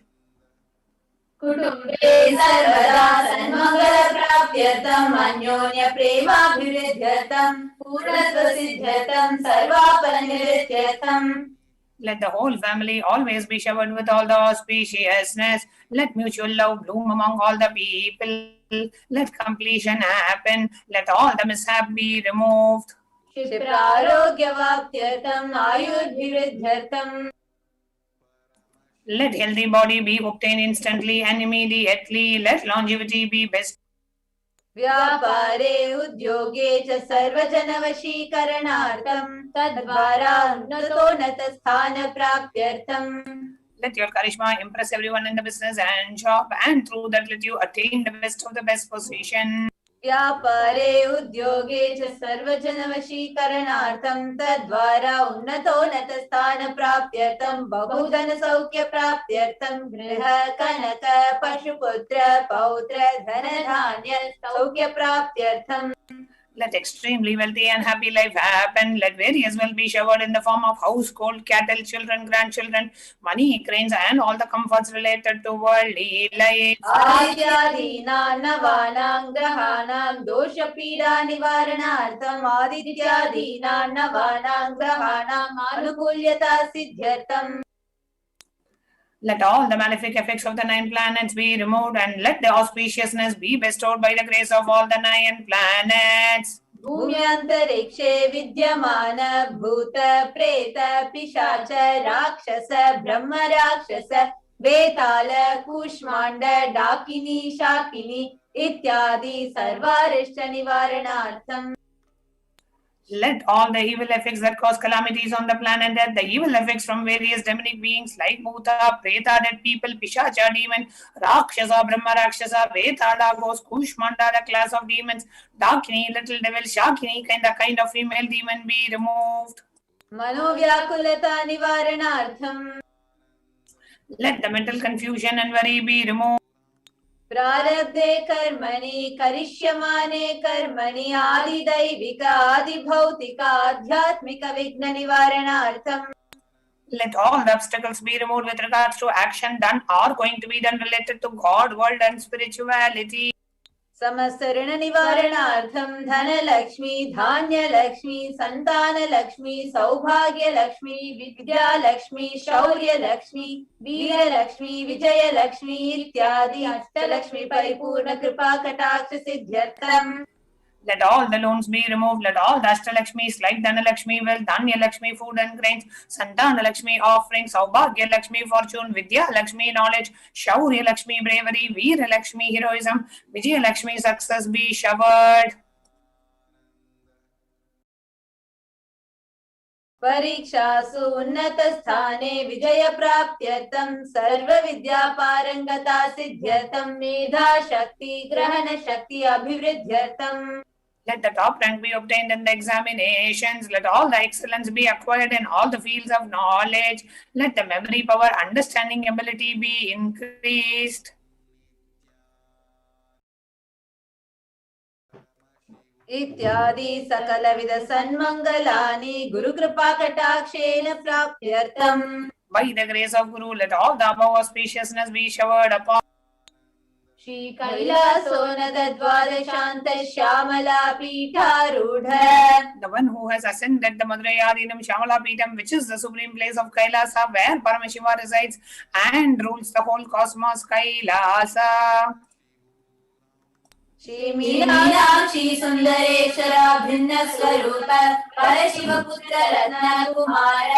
Kutumbe sarvada sanmangala praptyatam anyonya prema bhiridhyatam purnatva siddhyatam sarvapana nivrityatam. Let the whole family always be showered with all the auspiciousness. Let mutual love bloom among all the people. Let completion happen. Let all the mishap be removed. क्षिप्रारोग्यवाप्त्यर्थम् आयुर्भिवृद्ध्यर्थम्. Let healthy body be obtained instantly and immediately. Let longevity be best. व्यापारे उद्योगे च सर्वजनवशीकरणार्थं तद्वारा उन्नतोन्नतस्थानप्राप्त्यर्थम्. Let your charisma impress everyone in the business and shop, and through that let you attain the best of the best position. व्यापारे उद्योगे च सर्वजनवशीकरणार्थं तद्वारा उन्नतोन्नतस्थानप्राप्त्यर्थं बहुधनसौख्यप्राप्त्यर्थं गृह कनक पशुपुत्र पौत्र धनधान्य सौख्यप्राप्त्यर्थम्. Let extremely wealthy and happy life happen. Let various wealth be showered in the form of household, cattle, children, grandchildren, money, cranes, and all the comforts related to worldly life. आदित्यादीनां नवानां ग्रहाणां दोषपीडा निवारणार्थम् आदित्यादीनां नवानां ग्रहाणाम् आनुकूल्यता सिद्ध्यर्थम्. Let all the malefic effects of the 9 planets be removed, and let the auspiciousness be bestowed by the grace of all the 9 planets. भूम्यन्तरिक्षे विद्यमान भूत प्रेत पिशाच राक्षस ब्रह्म राक्षस वेताल कूष्माण्ड डाकिनी शाकिनी इत्यादि सर्वारिष्ट निवारणार्थम्. Let all the evil effects that cause calamities on the planet, that the evil effects from various demonic beings like Bhuta, Preta, dead people, Pishacha, demon, Rakshasa, Brahma Rakshasa, Vetala, ghost, Kushmanda, the class of demons, Dakini, little devil, Shakini, kind of female demon be removed. मनोव्याकुलता निवारणार्थम्. Let the mental confusion and worry be removed. प्रारब्धे कर्मणि करिष्यमाणे कर्मणि आदिदैविक आदिभौतिक आध्यात्मिक विघ्न निवारणार्थम्. Let all the obstacles be removed with regards to action done or going to be done related to God, world and spirituality. समस्त ऋण निवारणार्थं धनलक्ष्मी धान्यलक्ष्मी संतानलक्ष्मी सौभाग्यलक्ष्मी विद्यालक्ष्मी शौर्यलक्ष्मी वीरलक्ष्मी विजयलक्ष्मी इत्यादि अष्टलक्ष्मी परिपूर्ण कृपा कटाक्ष सिद्ध्यर्थम्. Let all the loans be removed. Let all the Ashtalakshmis like Dhanalakshmi, wealth, Dhanya-Lakshmi, food and grains, Santana-Lakshmi, offerings, Saubhagya-Lakshmi, fortune, Vidya-Lakshmi, knowledge, Shaurya-Lakshmi, bravery, Veera-Lakshmi, heroism, Vijaya-Lakshmi, success be showered. परीक्षासु उन्नतस्थाने विजयप्राप्त्यर्थं सर्वविद्यापारंगता सिद्ध्यर्थं मेधाशक्ति ग्रहणशक्ति अभिवृद्ध्यर्थम्. Let the top rank be obtained in the examinations. Let all the excellence be acquired in all the fields of knowledge. Let the memory power, understanding ability be increased. इत्यादि सकलविध सन्मंगलानि Gurukripa कटाक्षेन प्राप्त्यर्थम्. By the grace of Guru, let all the above auspiciousness be showered upon. Shri कैलासोनद द्वादशान्त Shyamala पीठारूढ़. The one who has ascended the Madurai-Adinam Shamala Peetham, which is the supreme place of Kailasa, where Paramashiva resides and rules the whole cosmos, Kailasa. Shri Meenakshi Sundareshwar भिन्न स्वरूप परशिव पुत्र रत्न Kumar.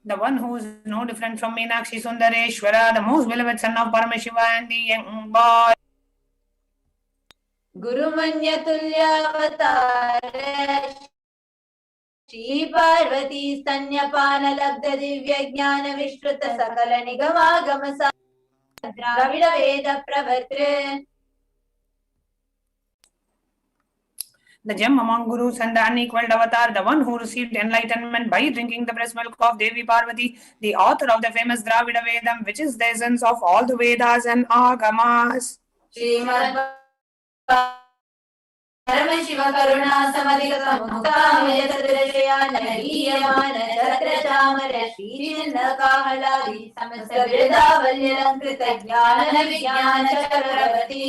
The one who is no different from Meenakshi Sundareshwara, the most beloved son of Paramashiva and the young boy. गुरुमन्य तुल्यावतार Shri Parvati स्तन्यपान लब्ध दिव्य ज्ञान विश्रुत सकल निगमागम द्राविड वेद प्रवर्त्र. The gem among gurus and the unequaled avatar, the one who received enlightenment by drinking the breast milk of Devi Parvati, the author of the famous Dravida Vedam, which is the essence of all the Vedas and Agamas. Srimad Paramashiva Karuna Samadhikata Muktamaya Sadrashayana Iyamana Chatra Chamara Shrinna Kahaladi Samasta Vridavalyalankrita Jnana Vijnana Chakravati.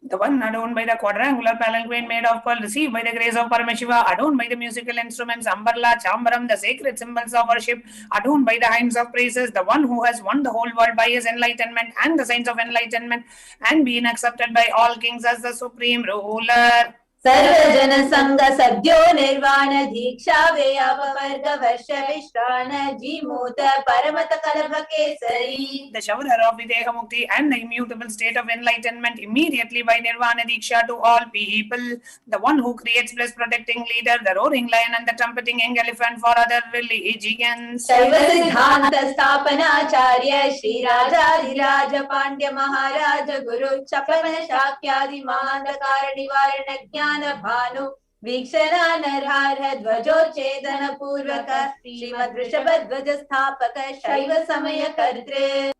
The one adorned by the quadrangular palanquin made of pearl, received by the grace of Paramashiva, adorned by the musical instruments, Ambarla, Chambaram, the sacred symbols of worship, adorned by the hymns of praises, the one who has won the whole world by his enlightenment and the signs of enlightenment, and been accepted by all kings as the supreme ruler. सर्वजन संग सद्यो निर्वाण दीक्षा व्यापवर्ग वर्ष विश्राण Jimuta परमत कलभ Kesari. The shower of Videha Mukti and the immutable state of enlightenment immediately by Nirvana Diksha to all people. The one who creates bliss protecting leader, the roaring lion and the trumpeting young elephant for other religions. शैव सिद्धांत स्थापनाचार्य श्री राजाधिराज पांड्य महाराज गुरु चपन शाक्यादि महांधकार निवारण ज्ञान भानु वीक्षणा नरहार ध्वजोच्छेदन पूर्वक श्रीमद् वृषभध्वज स्थापक शैव समय कर्तृ.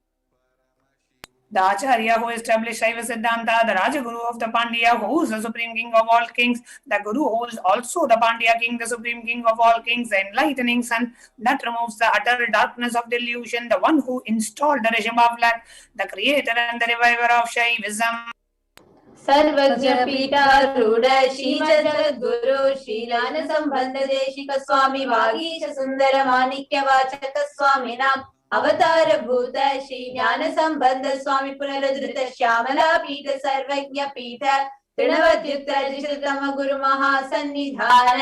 The Acharya who established Shaiva Siddhanta, the Rajaguru of the Pandya, who is the supreme king of all kings, the Guru who is also the Pandya king, the supreme king of all kings, the enlightening sun that removes the utter darkness of delusion, the one who installed the regime of light, the creator and the reviver of Shaivism. सर्वज्ञ पीठारूढ़ श्री जगद्गुरु श्रीलान संबंध देशिक स्वामी वागीश सुंदर माणिक्य वाचक स्वामी नाम अवतार भूत श्री ज्ञान संबंध स्वामी पुनरुद्धृत श्यामला पीठ सर्वज्ञ पीठ तृणवद्युत्तम गुरु महासन्निधान.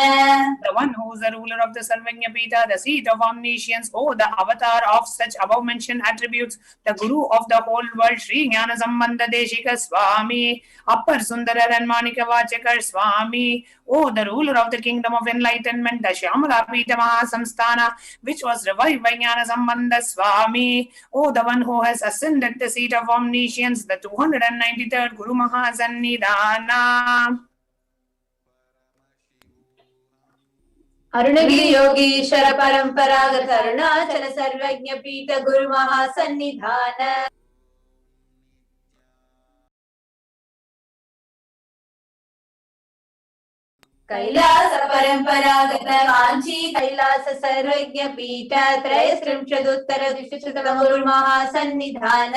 The one who is the ruler of the Sarvanya Pita, the seat of omniscience, oh, the avatar of such above mentioned attributes, the Guru of the whole world, Sri Jnana Sambandha Deshika Swami, Appar Sundara and Manika Vachakar Swami, oh, the ruler of the kingdom of enlightenment, the Shyamala Pita Mahasamsthana, which was revived by Jnana Sambandha Swami, oh, the one who has ascended the seat of omniscience, the 293rd Guru Mahasannidhana. अरुणगिरि Yogeshwar परंपरागत अरुणाचल सर्वज्ञ पीठ गुरु महासन्निधान. कैलास परंपरागत कांची कैलास सर्वज्ञ पीठ त्रयस्त्रिंशदुत्तर द्विशततम गुरु महासन्निधान.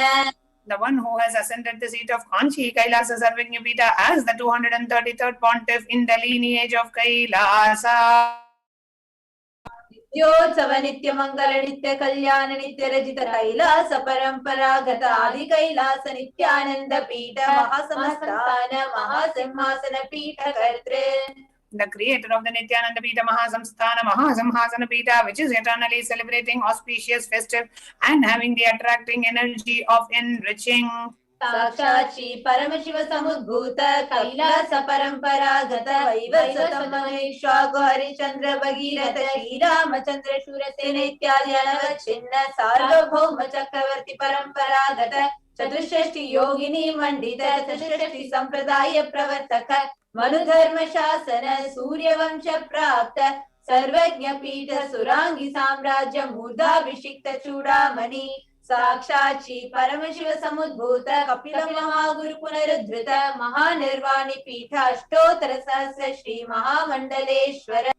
The one who has ascended the seat of Kanchi, Kailasa Sarvajñapita, as the 233rd pontiff in the lineage of Kailasa. नित्योत्सव नित्य मंगल नित्य कल्याण नित्य रजित कैलास परंपरागत आदि कैलास नित्यानंद पीठ महासंस्थान महासिंहासन पीठ कर्तृ. The creator of the Nityananda Pita Mahasamsthana Mahasamhasana Pita, which is eternally celebrating auspicious festive and having the attracting energy of enriching. साक्षात् श्री परमशिव समुद्भूत कैलास परंपरागत वैवस्वत महेश्वर हरिचंद्र भगीरथ श्री रामचंद्र शूरसेन इत्यादि अनवच्छिन्न सार्वभौम चक्रवर्ती परंपरागत चतुष्षष्टि योगिनी मंडित चतुष्षष्टि संप्रदाय प्रवर्तक मनुधर्म शासन सूर्यवंश प्राप्त सर्वज्ञ पीठ सुरांगी साम्राज्य मूर्धाभिषिक्त चूड़ामणि साक्षात् श्री परमशिव समुद्भूत कपिल महागुरु पुनरुद्धृत महानिर्वाणी पीठ अष्टोत्तर सहस्र श्री महामंडलेश्वर.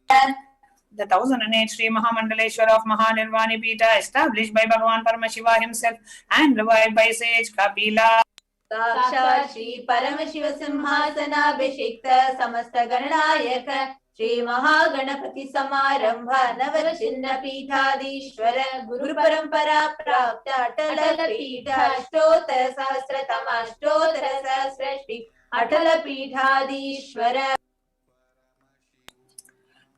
The 1008 Sri Mahamandaleshwar of Mahanirvani Pita, established by Bhagavan Paramashiva himself and revived by sage Kapila. साक्षात् श्री परमशिव सिंहासनाभिषिक्त समस्त गणनायक श्री महागणपति समारंभ नवचिन्ह पीठाधीश्वर गुरु परंपरा प्राप्त अटल पीठ अष्टोत्तर सहस्रतम अष्टोत्तर सहस्र श्री अटल पीठाधीश्वर.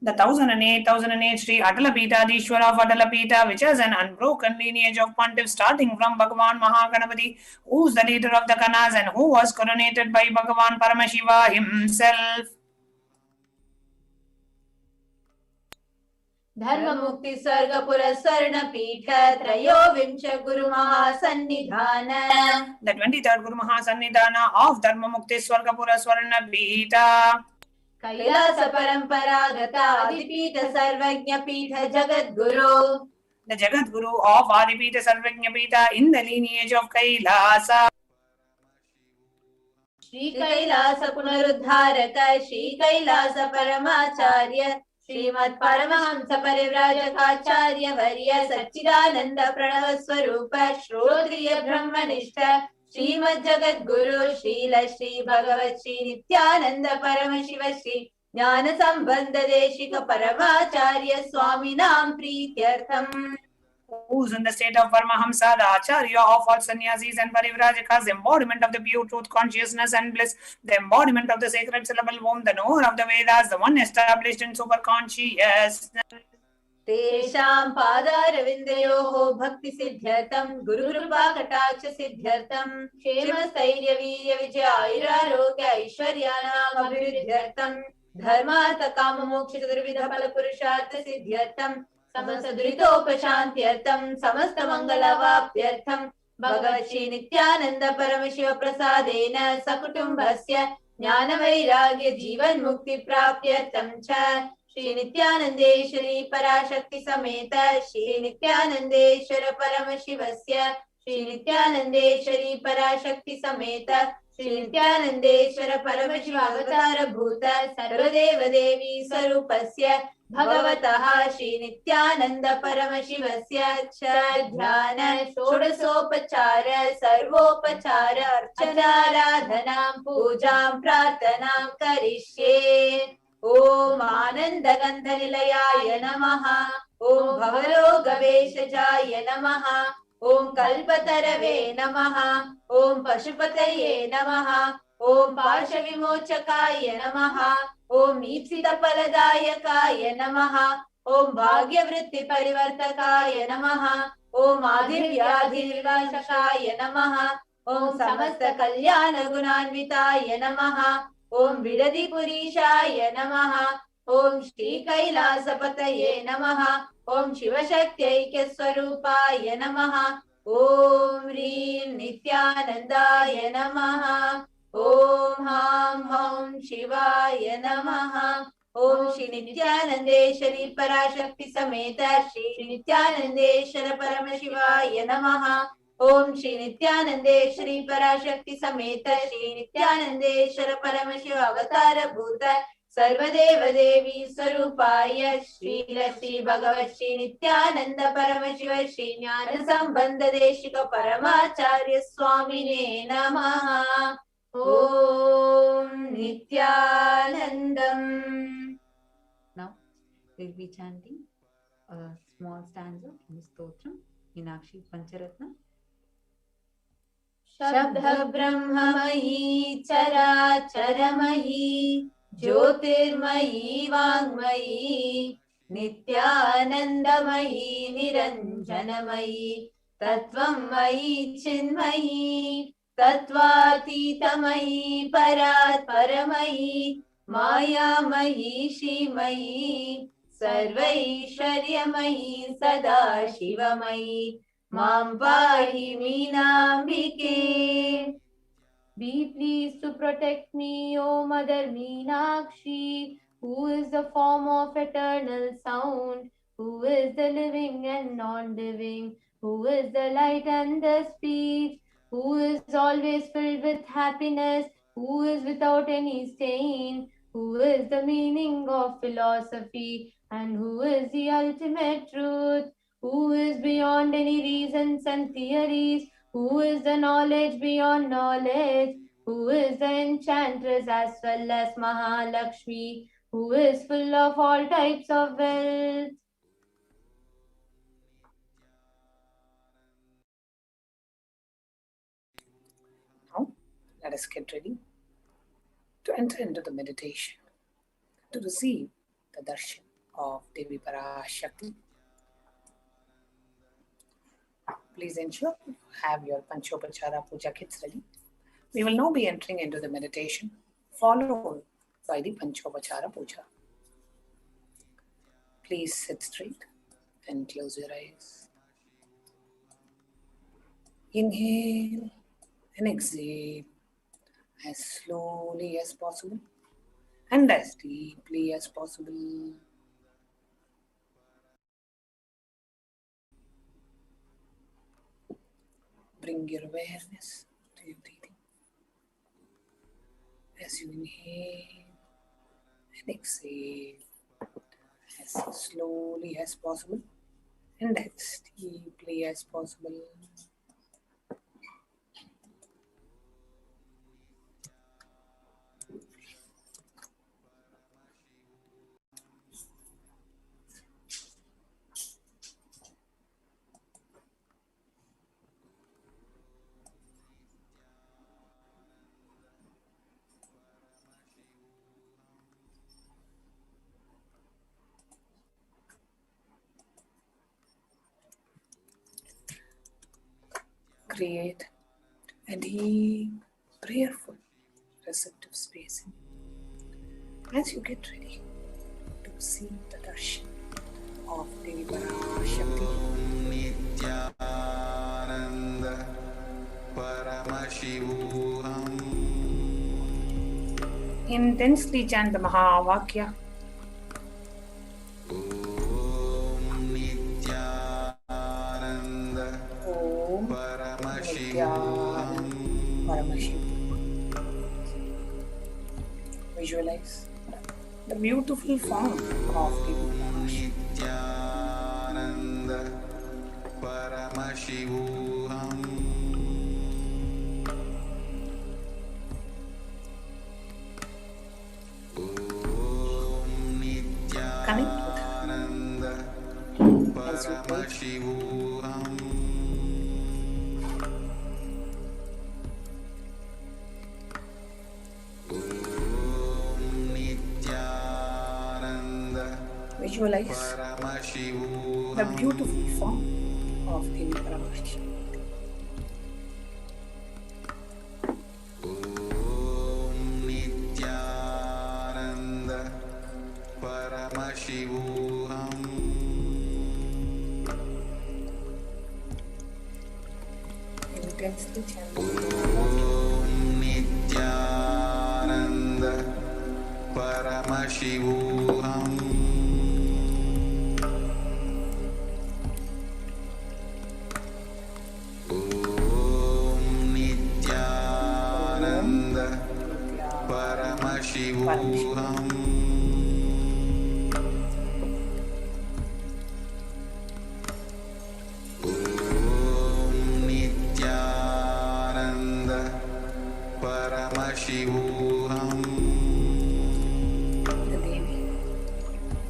The 1008 Sri Atala Pita of Atala Pita, which has an unbroken lineage of pontiffs starting from Bhagavan Mahaganapati, who is the leader of the Kanas and who was coronated by Bhagavan Paramashiva himself. धर्म मुक्ति स्वर्ग पुर स्वर्ण पीठ त्रयोविंश गुरु महासन्निधान. The 23rd Guru Mahasannidhana of Dharma Mukti Swargapura Swarna Pita. Kailash परंपरागत आदिपीठ सर्वज्ञ पीठ Jagat Guru. The Jagat Guru of Adipita Sarvajñapita in the lineage of Kailasa. Shri Kailash पुनरुद्धारक Shri Kailash परमाचार्य Shrimad Paramhans परिव्राजकाचार्य वर्य सच्चिदानंद प्रणव स्वरूप श्रोत्रिय ब्रह्मनिष्ठ श्रीमद् जगद्गुरु श्रील श्री भगवत श्री नित्यानंद परम शिव श्री ज्ञान संबंध Desika परमाचार्य स्वामिनां प्रीत्यर्थम. Who's in the state of Paramahamsa, the Acharya of all sannyasis and parivrajakas, the embodiment of the pure truth, consciousness and bliss, the embodiment of the sacred syllable Om, the knower of the Vedas, the one established in super consciousness. तेषां पादारविन्दयोः भक्ति सिद्ध्यर्थं गुरुकृपा कटाक्ष सिद्ध्यर्थं क्षेमस्थैर्य वीर्य विजय आयुरारोग्य ऐश्वर्याणाम् अभिवृद्ध्यर्थं धर्मार्थ काम मोक्ष चतुर्विध फल पुरुषार्थ सिद्ध्यर्थं समस्त दुरितोपशान्त्यर्थं समस्त मंगलवाप्त्यर्थं भगवत् श्री नित्यानंद परमशिव प्रसादेन सकुटुम्बस्य ज्ञान वैराग्य जीवन मुक्ति प्राप्त्यर्थं च श्री नित्यानंदेश्वरी पराशक्ति समेत श्री नित्यानंदेश्वर परम शिवस्य श्री नित्यानंदेश्वरी पराशक्ति समेत श्री नित्यानंदेश्वर परम शिव अवतार भूत सर्वदेव देवी स्वरूपस्य भगवतः श्री नित्यानंद परम शिवस्य च ध्यान षोडशोपचार सर्वोपचार अर्चनाराधनां पूजां प्रार्थनां करिष्ये. ओम आनंद गंध निलयाय नमः. ओम भवरोग भेषजाय नमः. ओम कल्पतरवे नमः. ओम पशुपतये नमः. ओम पाश विमोचकाय नमः. ओम ईप्सित फलदायकाय नमः. ओम भाग्यवृत्ति परिवर्तकाय नमः. ओम आदिव्याधि निर्वाशकाय नमः. ओम समस्त कल्याण गुणान्विताय नमः. ओम विरधि पुरीशाय नमः. ओम श्री कैलासपतये नमः. ओम शिवशक्त्यैक्य स्वरूपाय नमः. ओम ह्रीं नित्यानंदाय नमः. ओम हां हौं शिवाय नमः. ओम श्री नित्यानंदेश्वरी पराशक्ति समेत श्री नित्यानंदेश्वर परम शिवाय नमः. ओम श्री नित्यानंदेश्वरी पराशक्ति समेत श्री नित्यानंदेश्वर परम शिव अवतार भूत सर्वदेव देवी स्वरूपाय श्रील श्री भगवत श्री नित्यानंद परम शिव श्री ज्ञान संबंध देशिक परमाचार्य स्वामिने नमः. ओम Nityanandam. Now we'll be chanting a small stanza from Stotram Meenakshi Pancharatna. शब्द ब्रह्ममयी चराचरमयी ज्योतिर्मयी वाङ्मयी नित्यानन्दमयी निरञ्जनमयी तत्त्वमयी चिन्मयी तत्त्वातीतमयी परात् परमयी मायामयी श्रीमयी सर्वैश्वर्यमयी सदा शिवमयी मां पाहि मीनाम्बिके. Be pleased to protect me, O Mother Meenakshi, who is the form of eternal sound, who is the living and non-living, who is the light and the speech, who is always filled with happiness, who is without any stain, who is the meaning of philosophy, and who is the ultimate truth, who is beyond any reasons and theories, who is the knowledge beyond knowledge, who is the enchantress as well as Mahalakshmi, who is full of all types of wealth. Now, let us get ready to enter into the meditation, to receive the darshan of Devi Parashakti. Please ensure you have your Panchopachara Puja kits ready. We will now be entering into the meditation, followed by the Panchopachara Puja. Please sit straight and close your eyes. Inhale and exhale as slowly as possible and as deeply as possible. Bring your awareness to your breathing as you inhale and exhale as slowly as possible and as deeply as possible. create a deep, prayerful, receptive space in you as you get ready to see the darshan of Devi PARASHAKTI. Intensely chant the Mahavakya. Om Paramashiv. Visualize the beautiful form of Devi PARASHAKTI. Connect with her as you pray. Visualize the beautiful form of Devi PARASHAKTI. Intensely chant the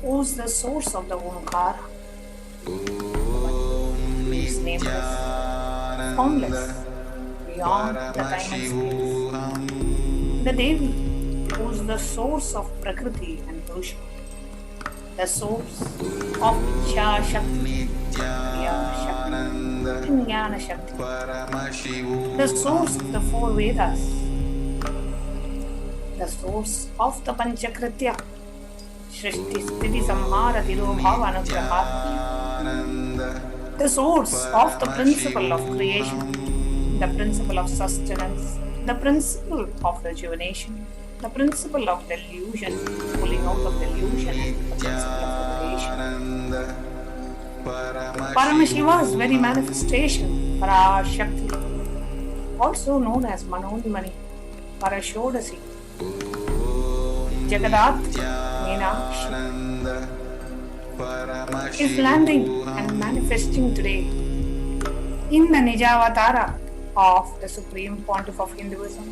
Who's the source of the Omkara? Is nameless, formless, beyond the time and space. The Devi, who's the source of Prakriti and Purusha, the source of Ichha Shakti, Kriya Shakti, and Jnana Shakti, the source of the four Vedas, the source of the Panchakritya, Shrishti Sthiti Samhara Tirobhava Anugraha, the source of the principle of creation, the principle of sustenance, the principle of rejuvenation, the principle of delusion, pulling out of delusion, and the principle of liberation. Paramashiva's very manifestation, PARASHAKTI, also known as Manonimani, Parashodasi, Jagadat, Meenakshi, is landing and manifesting today in the Nijavatara of the Supreme Pontiff of Hinduism,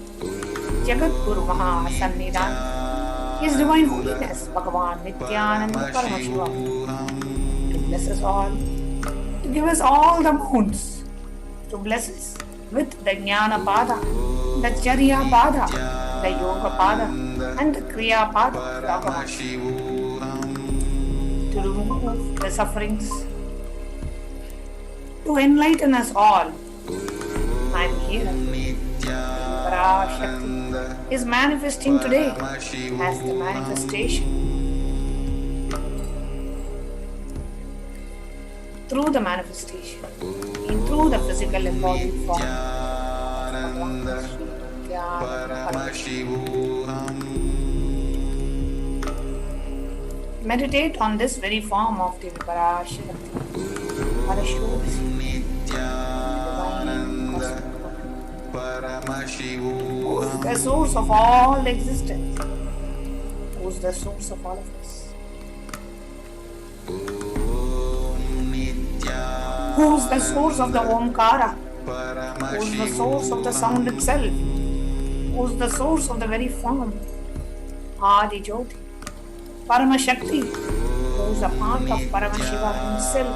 Jagat Guru Mahasannidhan, His Divine Holiness Bhagavan Nityananda Paramashiva, to bless us all, to give us all the modes, to bless us with the Jnana Pada, the Charya Pada, the Yoga Pada, and the Kriya Pada, to remove the sufferings, to enlighten us all. I am here. PARASHAKTI is manifesting today as the manifestation. Through the manifestation, through the physical embodied form. Meditate on this very form of Devi PARASHAKTI, Parashodasi, who is the source of all existence, who is the source of all of us, who is the source of the Omkara, who is the source of the sound itself, who is the source of the very form, Adi Jyoti, PARAMASHAKTI, who is a part of Paramashiva himself,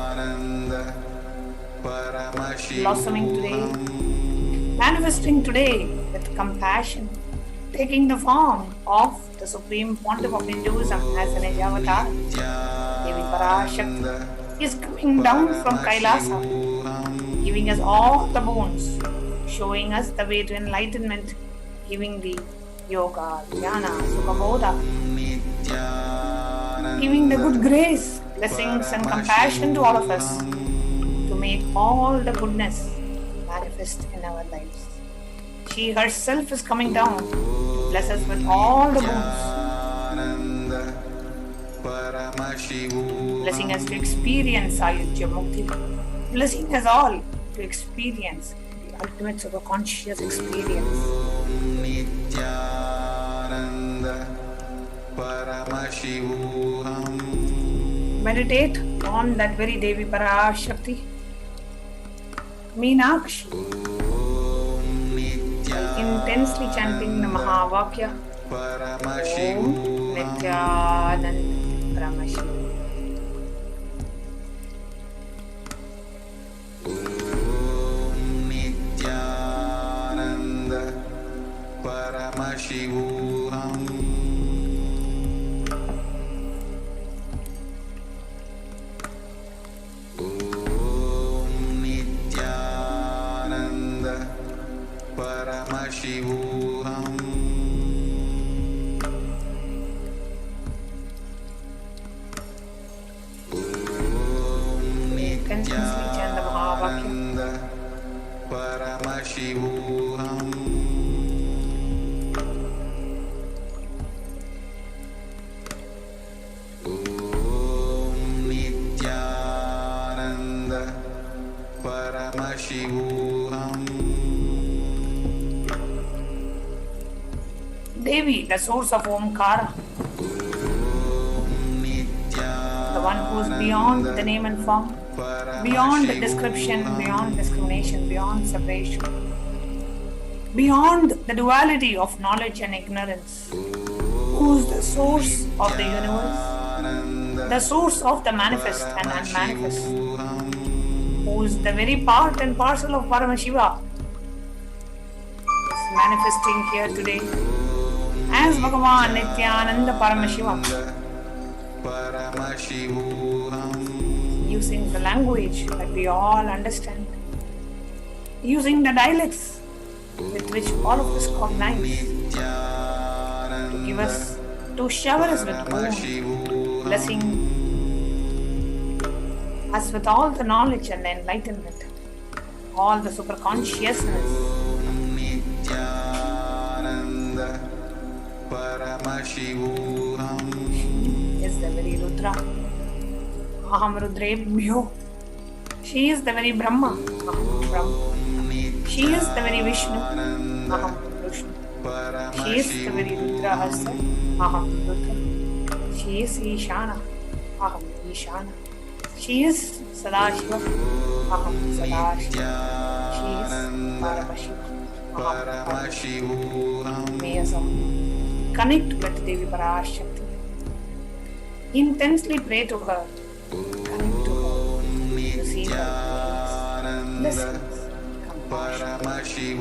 blossoming today, manifesting today with compassion, taking the form of the Supreme Pontiff of Hinduism as an avatar. Devi PARASHAKTI is coming down from Kailasa. giving us all the boons, showing us the way to enlightenment, giving the yoga, jnana, sukhabodha, giving the good grace, blessings and compassion to all of us to make all the goodness manifest in our lives. She herself is coming down to bless us with all the boons, blessing us to experience Ayurveda Mukti, blessing us all to experience the ultimate superconscious experience. Meditate on that very Devi PARASHAKTI, Meenakshi, intensely chanting the Mahavakya, Om Nityanand Paramashiva. Continuously chant the Mahavakya. Devi, the source of Omkara, the one who is beyond the name and form, beyond description, beyond discrimination, beyond separation, beyond the duality of knowledge and ignorance, who is the source of the universe, the source of the manifest and unmanifest, who is the very part and parcel of Paramashiva, is manifesting here today as Bhagavan Nityananda Paramashiva, using the language that we all understand, using the dialects with which all of us cognize, to give us, to shower us with boon, blessing us with all the knowledge and enlightenment, all the super consciousness. Is the very Rudra. Aham Rudrebhyo. She is the very Brahma. Aham Brahma. She is the very Vishnu. Aham Vishnu. She is the very Rudra Hasta. Aham Rudra. She is Ishana. Aham Ishana. She is Sadashiva. Aham Sadashiva. She is Paramashiva. Aham. May us all connect with Devi PARASHAKTI. Intensely pray to her, connect to her, receive her blessings, compassion.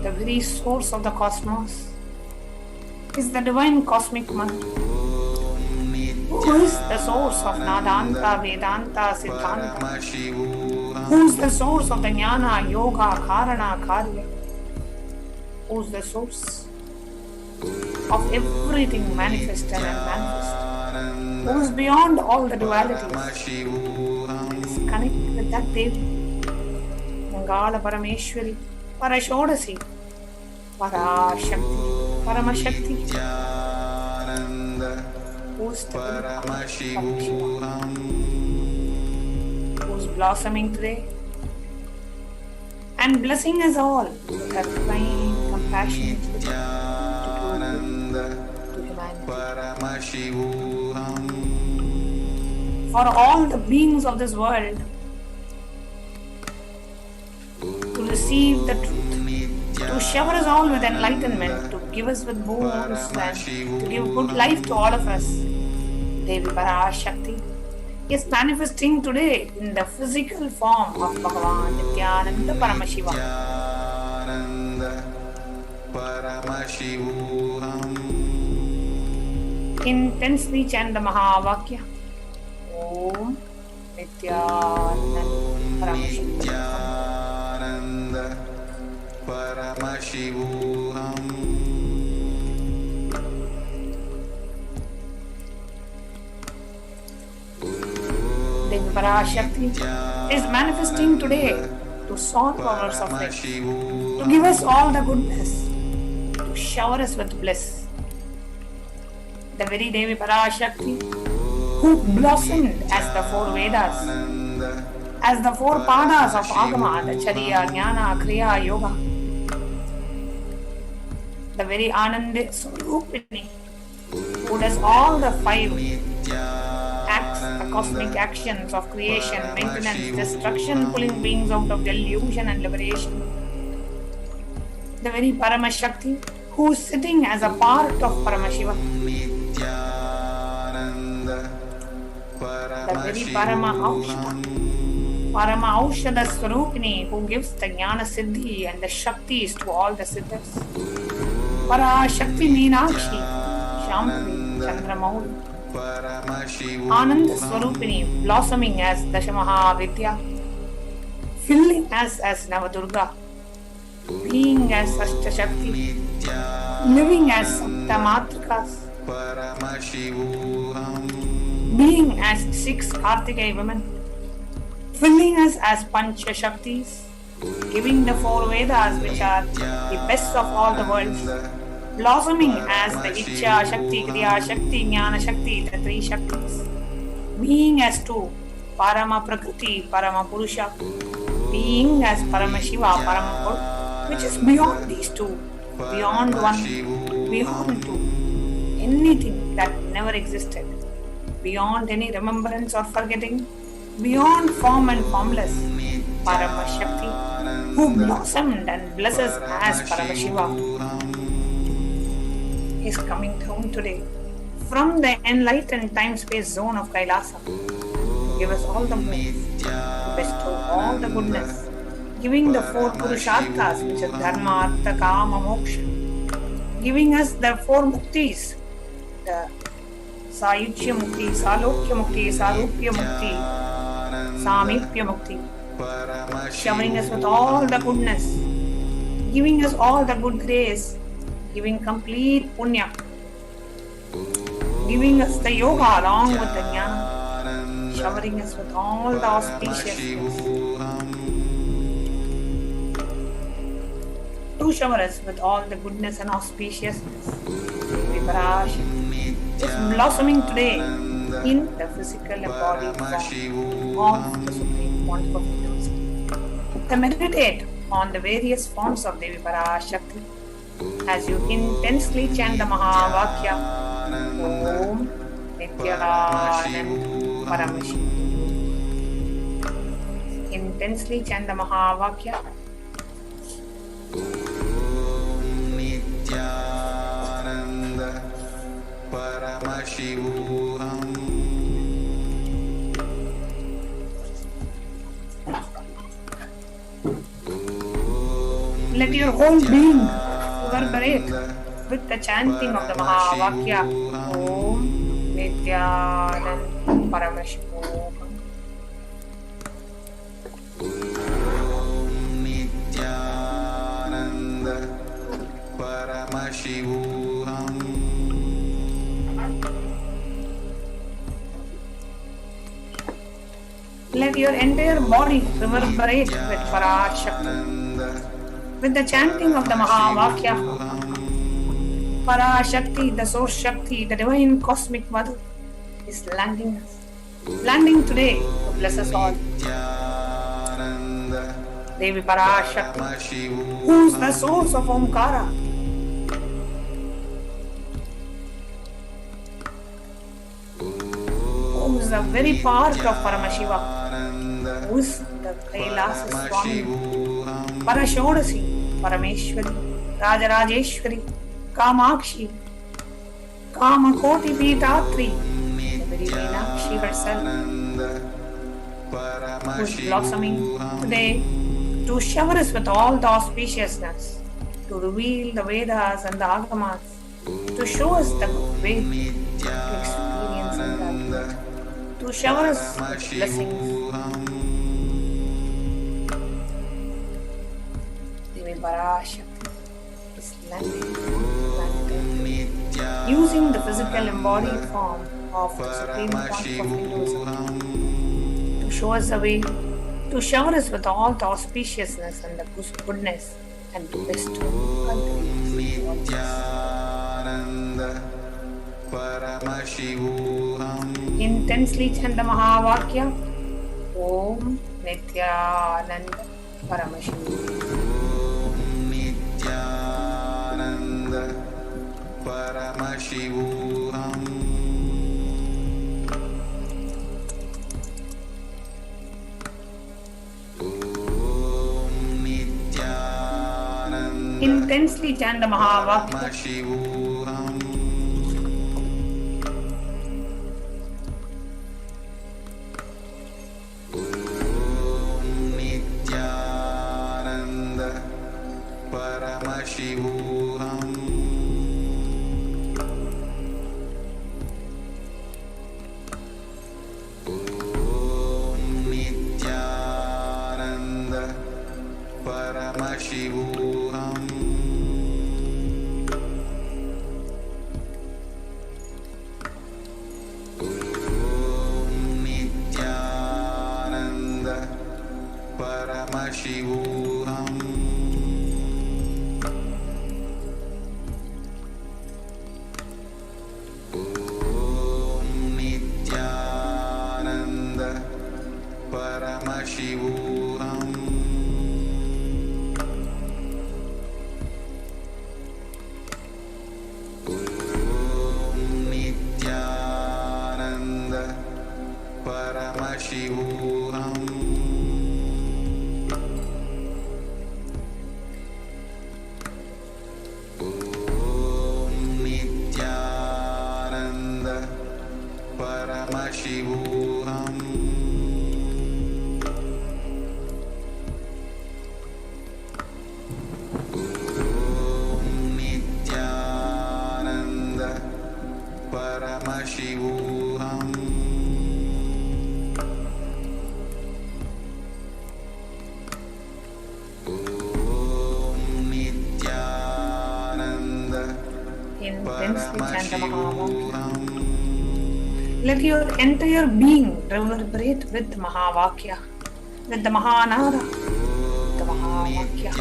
The very source of the cosmos is the divine cosmic mother, who is the source of Nadanta, Vedanta, Siddhanta, who is the source of the Jnana, Yoga, Karana, Karya, who is the source of everything manifest and unmanifest, who is beyond all the dualities. Let us connect with that Devi, Mangala Parameshwari, Parashodasi, PARASHAKTI, Paramashakti, who's blossoming today and blessing us all with her divine compassion to humanity. For all the beings of this world to receive the truth, to shower us all with enlightenment, to give us with boons and to give good life to all of us. Devi PARASHAKTI, is manifesting today in the physical form of Bhagavan Nityananda Paramashiva. Intensely chant the Mahavakya. Om Nityananda Paramashivoham. Devi PARASHAKTI is manifesting today to solve our suffering, to give us all the goodness, to shower us with bliss. The very Devi PARASHAKTI who blossomed as the four Vedas, as the four padas of Agama, the Chariya, Jnana, Kriya, Yoga. The very Ananda Swarupini who does all the five acts, the cosmic actions of creation, maintenance, destruction, pulling beings out of delusion and liberation. The very Paramashakti who is sitting as a part of Paramashiva. The very Parama Aushada Swarupini who gives the Jnana Siddhi and the Shaktis to all the Siddhas. PARASHAKTI Meenakshi, Shambhavi, Chandramauli. Ananda Swarupini blossoming as Dashamahavidya, filling us as Navadurga, being as Ashtashakti, living as Saptamatrikas, being as 6 Kartikeya women, filling us as Pancha Shaktis, giving the 4 Vedas which are the best of all the worlds, blossoming as the Ichcha Shakti, Kriya Shakti, Jnana Shakti, the 3 Shaktis, being as 2 Parama Prakriti, Parama Purusha, being as Paramashiva, Parama Pur, which is beyond these 2, beyond 1, beyond 2, anything that never existed, beyond any remembrance or forgetting, beyond form and formless, Paramashakti, who blossomed and blesses as Paramashiva, is coming down today from the enlightened time-space zone of Kailasa. Give us all the bliss, bestow all the goodness, giving the 4 Purusharthas, which are Dharma, Artha, Kama, Moksha, giving us the 4 Muktis, the Sayuchya Mukti, Salokya Mukti, Sarupya Mukti, Samipya Mukti, showering us with all the goodness, giving us all the good grace, giving complete punya, giving us the yoga along with the jnana, showering us with all the auspiciousness, to shower us with all the goodness and auspiciousness. The PARASHAKTI is blossoming today in the physical embodied form of the Supreme Quantum of Hinduism. To meditate on the various forms of Devi PARASHAKTI as you intensely chant the Mahavakya Om Nityananda Paramashiva. Intensely chant the Mahavakya Nityananda Paramashivoham. Let your whole being reverberate with the chanting of the Mahavakya Om Nityananda Paramashivoham. Om Nityananda Paramashivoham. Let your entire body reverberate with PARASHAKTI, with the chanting of the Mahavakya. PARASHAKTI, the Source Shakti, the Divine Cosmic Mother, is landing today to bless us all. Devi PARASHAKTI, who is the source of Omkara, who is the very part of Paramashiva, who is the Kailasa Swami, Parashodasi, Parameshwari, Rajarajeshwari, Kamakshi, Kamakoti Pitatri, the very Meenakshi herself, who is blossoming today to shower us with all the auspiciousness, to reveal the Vedas and the Agamas, to show us the way to experience and that, to shower us with blessings. Devi PARASHAKTI is landing using the physical embodied form of the Supreme Concept of Hinduism to show us the way, to shower us with all the auspiciousness and the goodness and to bestow intensely chant the Mahavakya Om Nityananda Paramashivoham. Intensely chant the Mahavakya. Let your entire being reverberate with Mahavakya, with the Mahanara, the Mahavakya.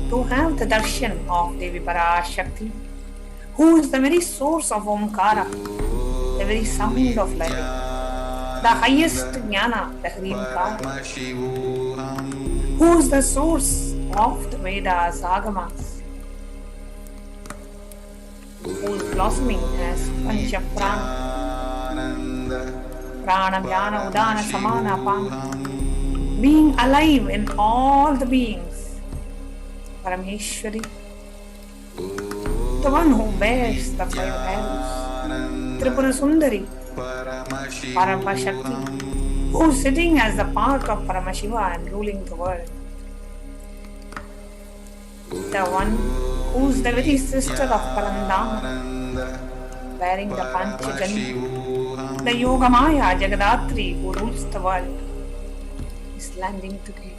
To have the darshan of Devi PARASHAKTI, who is the very source of Omkara, the very sound of life, the highest jnana, the Hrinkara, who is the source of the Vedas, Agamas, who is blossoming as Pancha Prana, Prana, Jnana, Udana, Samana, Pana, being alive in all the beings, Parameshwari, the one who bears the 5 arrows, Tripura Sundari, PARASHAKTI, who is sitting as the part of Paramashiva and ruling the world, the one who is the very sister of Parandama, bearing the Panchajani, the Yogamaya Jagadatri who rules the world, is landing today.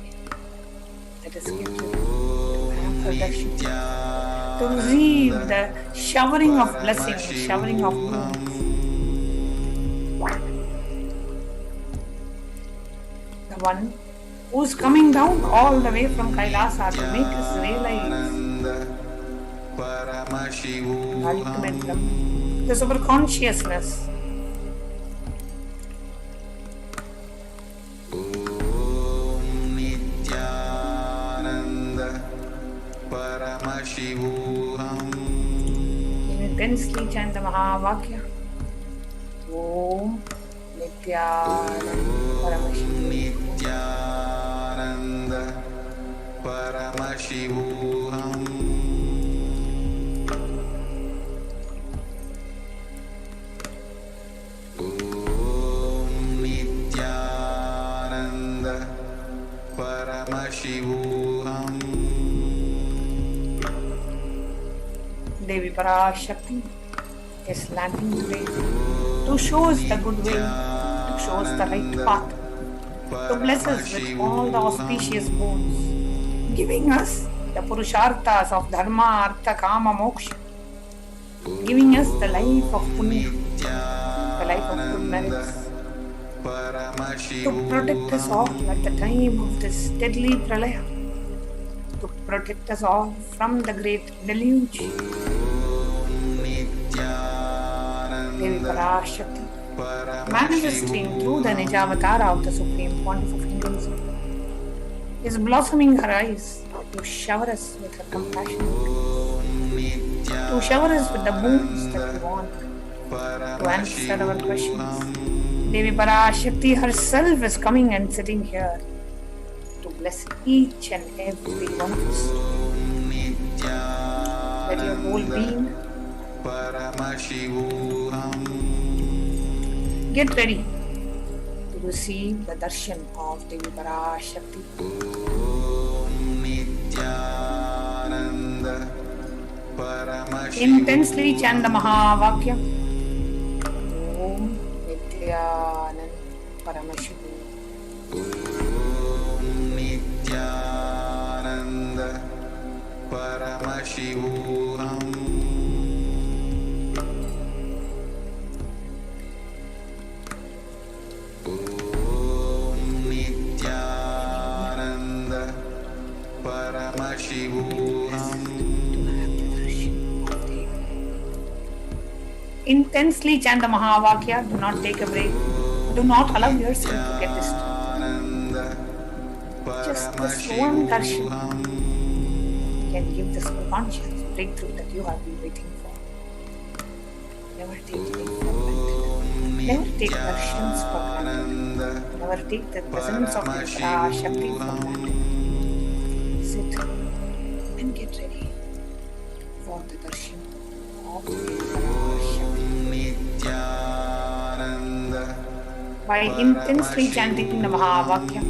Let us get ready to have her darshan, to receive the showering of blessings, showering of blessings. The one who is coming down all the way from Kailasa to make us realize the ultimate Brahman, the super consciousness. Intensely chant the Mahavakya. Om Nityananda Paramashivoham. Paramashivoham. Devi PARASHAKTI is landing today to show us the good way, to show us the right path, to bless us with all the auspicious boons, giving us the Purusharthas of Dharma, Artha, Kama, Moksha, giving us the life of Punya, the life of good merits, to protect us all at the time of this deadly pralaya, to protect us all from the great deluge. Devi PARASHAKTI, manifesting through the Nijavatara of the Supreme Pontiff of Hinduism, is blossoming her eyes to shower us with her compassion, to shower us with the boons that we want, to answer our questions. Devi PARASHAKTI herself is coming and sitting here to bless each and every one of us. Let your whole being get ready to receive the darshan of Devi PARASHAKTI. Intensely chant the Mahavakya. Om Nityanand Paramashivu. Nityananda Paramashivoham. Nityananda Paramashivoham. Intensely chant the Mahavakya. Do not take a break. Do not allow yourself to get distracted. Just this one darshan can give the subconscious breakthrough that you have been waiting for. Never take anything for granted. Never take darshans for granted. Never take the presence of Devi PARASHAKTI for granted. Sit and get ready for the darshan of Devi PARASHAKTI. By intensely chanting the Mahavakya,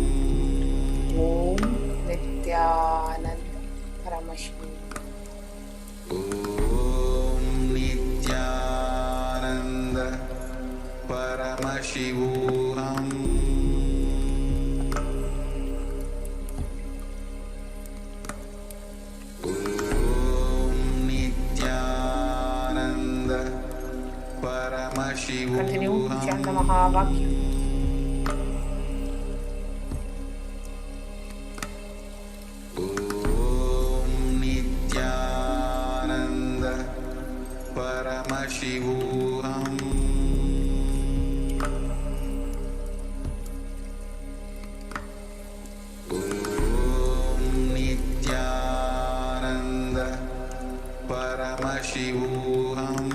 Om Nityananda Paramashivu. Om Nityananda Paramashivoham. Nityananda Paramashivoham. Continue to chant the Mahavakya. Nityananda Paramashivoham. Nityananda Paramashivoham.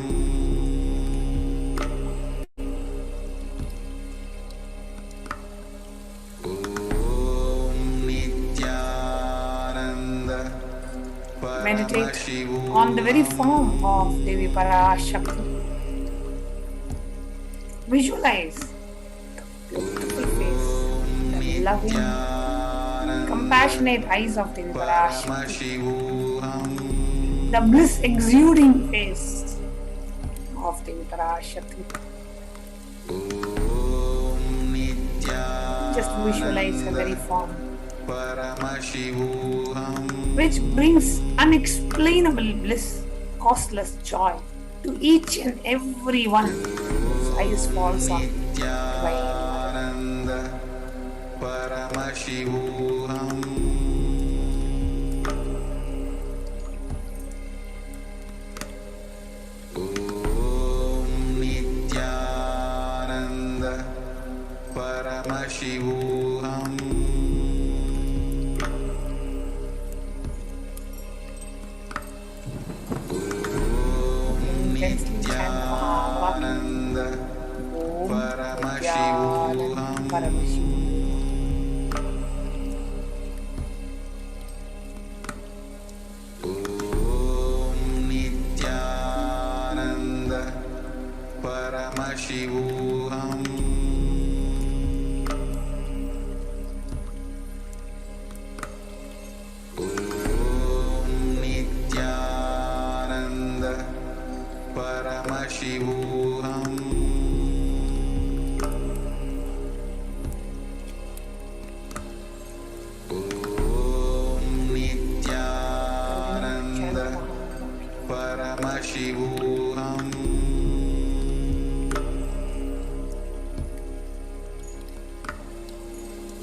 Meditate on the very form of Devi PARASHAKTI. Visualize the beautiful face, the loving, compassionate eyes of Devi PARASHAKTI, the bliss exuding face of Devi PARASHAKTI. Just visualize her very form, which brings unexplainable bliss, costless joy to each and every one whose eyes falls on divine. Nityananda Paramashivoham. Nityananda Paramashivoham. Paramashivoham. Om Nityananda Paramashivoham.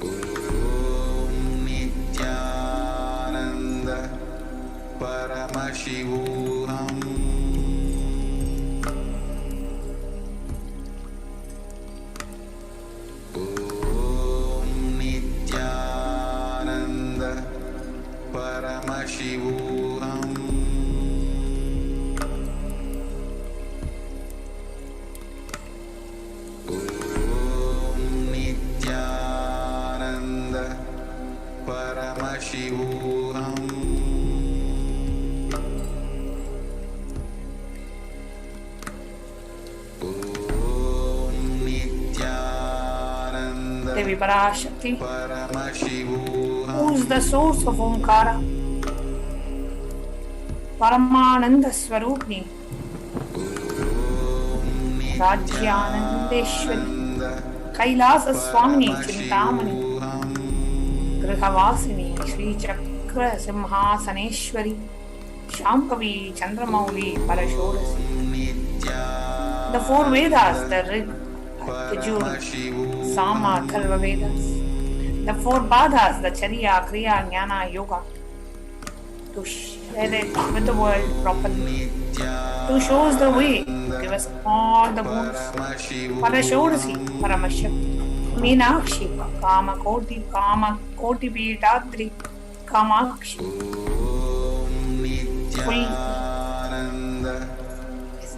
Om Nityananda Paramashivoham. Om Nityananda Paramashivoham. Om Nityananda Paramashivoham. Om Nityananda Devi Parashakti, Paramashivoham. who is the source of Omkara, Paramananda Swarupni, Rajyanandeshwari, Kailasa Swamini Chintamani, Grihavasini, Shri Chakra Simhasaneshwari, Shampavi Chandramauli Parashodasi. The four Vedas, the Rig, the Yajur, Sama, Tharva Vedas. The four Badhas, the Charya, Kriya, Jnana, Yoga. To share it with the world properly. To show us the way, give us all the boons. Parashodasi, Paramashakti, Meenakshi, Kama Koti Peetatri, Kamakshi. Full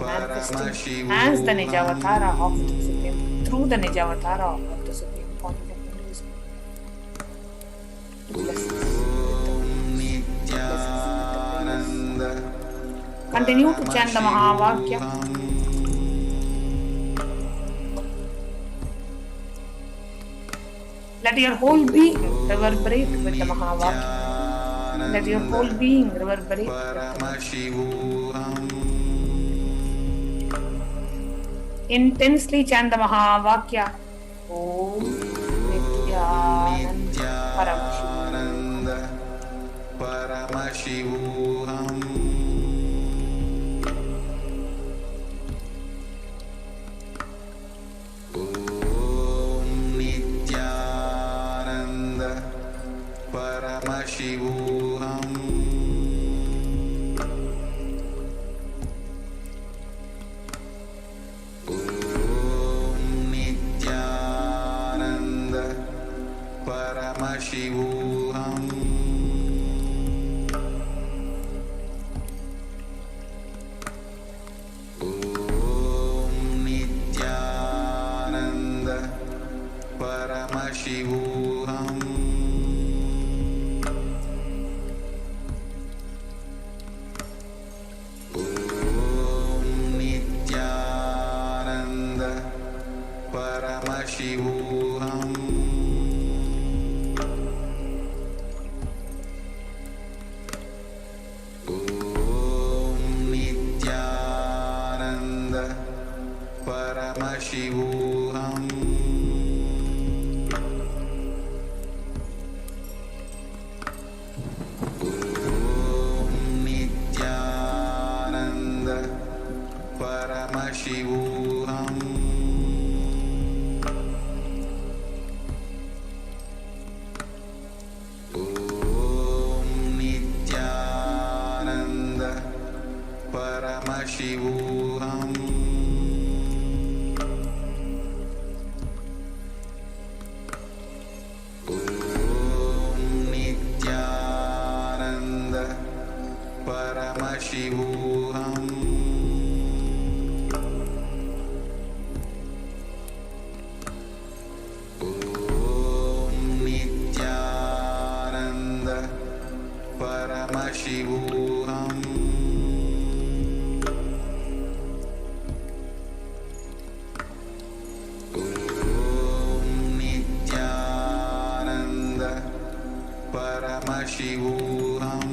manifesting as the Nijavatara of the Supreme, through the Nijavatara of the Supreme Pontiff of Hinduism. Continue to chant the Mahavakya. Let your whole being reverberate with the Mahavakya. Let your whole being reverberate with the Mahavakya. Intensely chant the Mahavakya. Om Nityananda Paramashivoham. Om Nityananda Paramashivoham. Paramashivoham. Om Nityananda Paramashivoham. Om Nityananda Paramashivoham. Paramashivoham. Om Nityananda Paramashivoham. Om Nityananda Paramashivoham. Paramashivoham. Om Nityananda Paramashivoham. Om Nityananda Paramashivoham.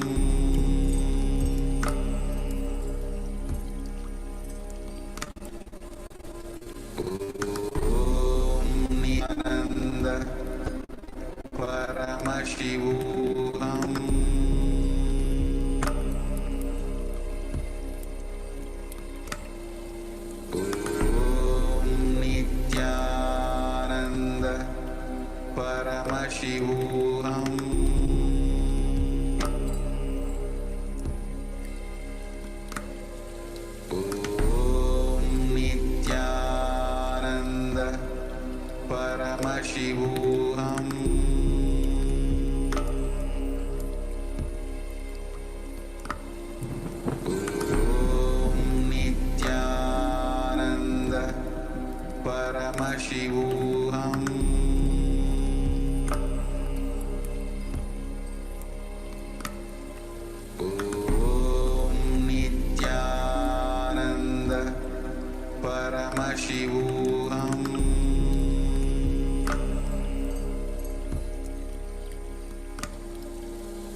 Paramashivoham. Om Nityananda Paramashivoham. Om Nityananda Paramashivoham. Om Nityananda Paramashivoham. Om Nityananda Paramashivoham.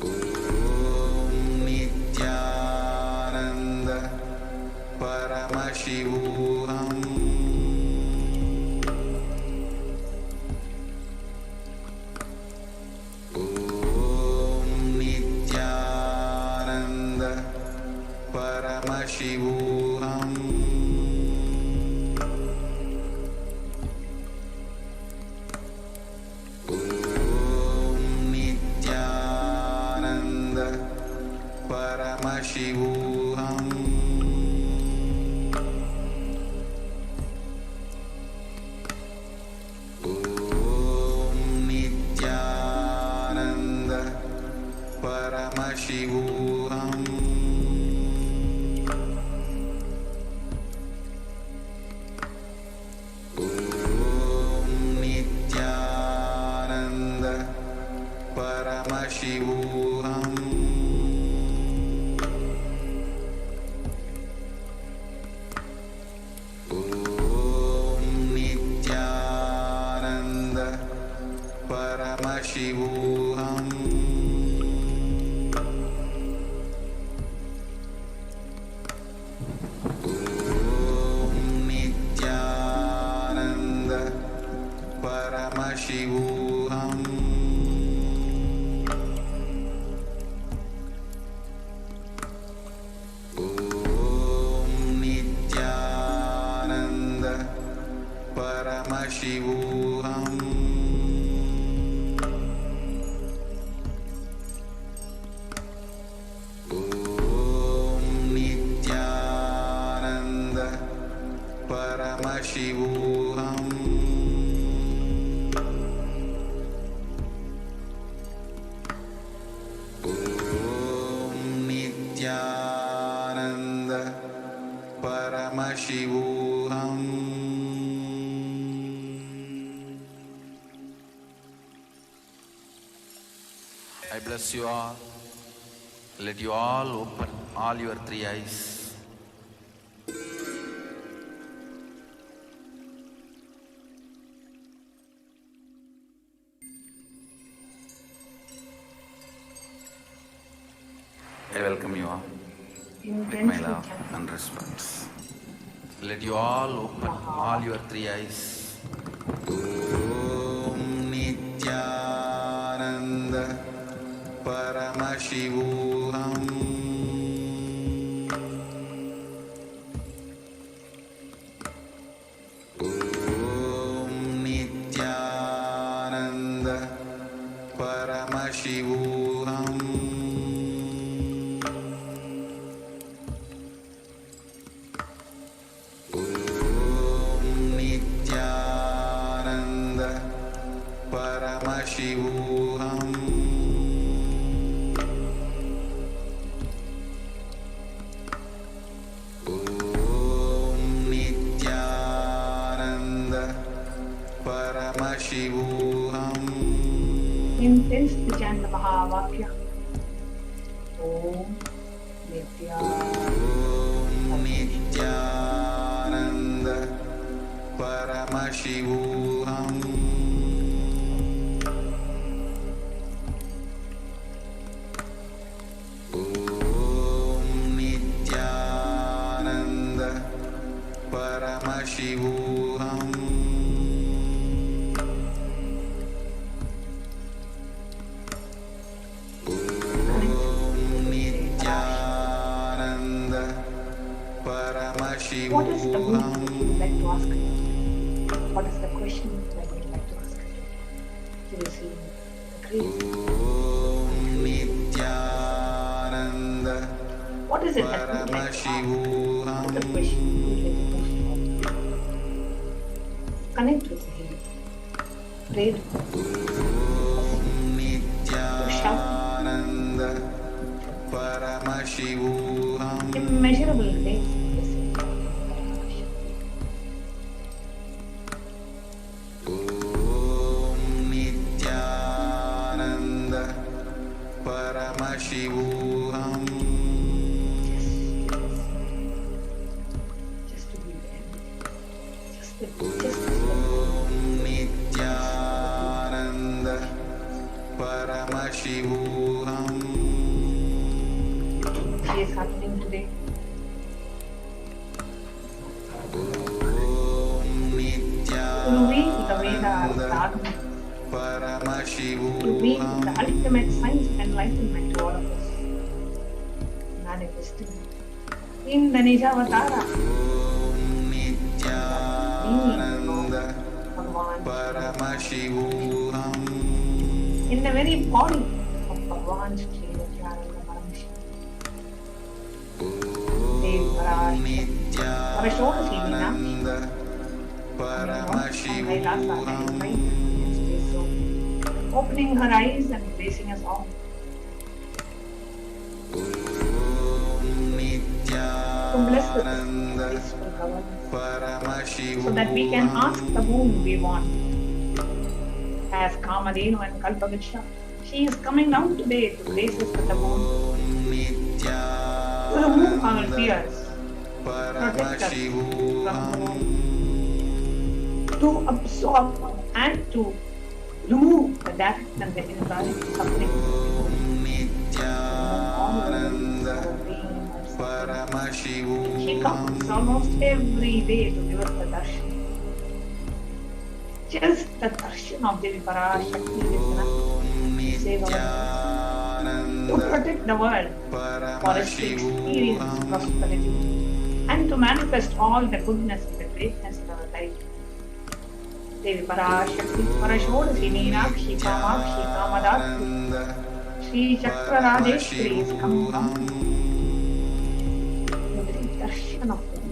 Om Nityananda Paramashivoham. Om Nityananda Paramashivoham. Om Nityananda Paramashivoham. Om Nityananda Paramashivoham. Om Nityananda Paramashivoham. Om Nityananda Paramashivoham. Om Nityananda Paramashivoham. Om Nityananda Paramashivoham. Om Nityananda Paramashivoham. Om Nityananda Paramashivoham. I bless you all. Let you all open all your three eyes. I welcome you all with my love and respect. Let you all open all your three eyes. Om Nityananda Paramashivoham. Om Nityananda Paramashivoham. Om Nityananda Paramashivoham. Om Nityananda Paramashivoham. Intense the chant Mahavakya. Om Nityananda Paramashivoham. Om Nityananda Paramashivoham. What is the mood that you would like to ask? What is the question that you would like to ask? You will see great. What is it that you would like to ask? What is the question you would like to ask? Connect with him. Pray to shout. Immeasurable grace. She is happening today. To read the Vedas, to read the ultimate science and enlightenment to all of us, manifesting in the Nijavatara, in the very body of Bhagavan Shri opening her eyes and facing us all. To bless with this peaceful governance, so that we can ask the boon we want. As Kamadenu and Kalpavriksha, she is coming down today to grace us with the boon. To remove our fears, protect us from the world, to absorb and to remove the direct and the indirect suffering. She comes almost every day to give us the darshan. Just the darshan of Devi PARASHAKTI is enough to save our lives, to protect the world for us to experience prosperity and to manifest all the goodness and the greatness in our life. Devi PARASHAKTI, Parashodasi, Meenakshi, Kamakshi, Kamadatri, Shri Chakra Rajeshwari is coming down. Every darshan of them,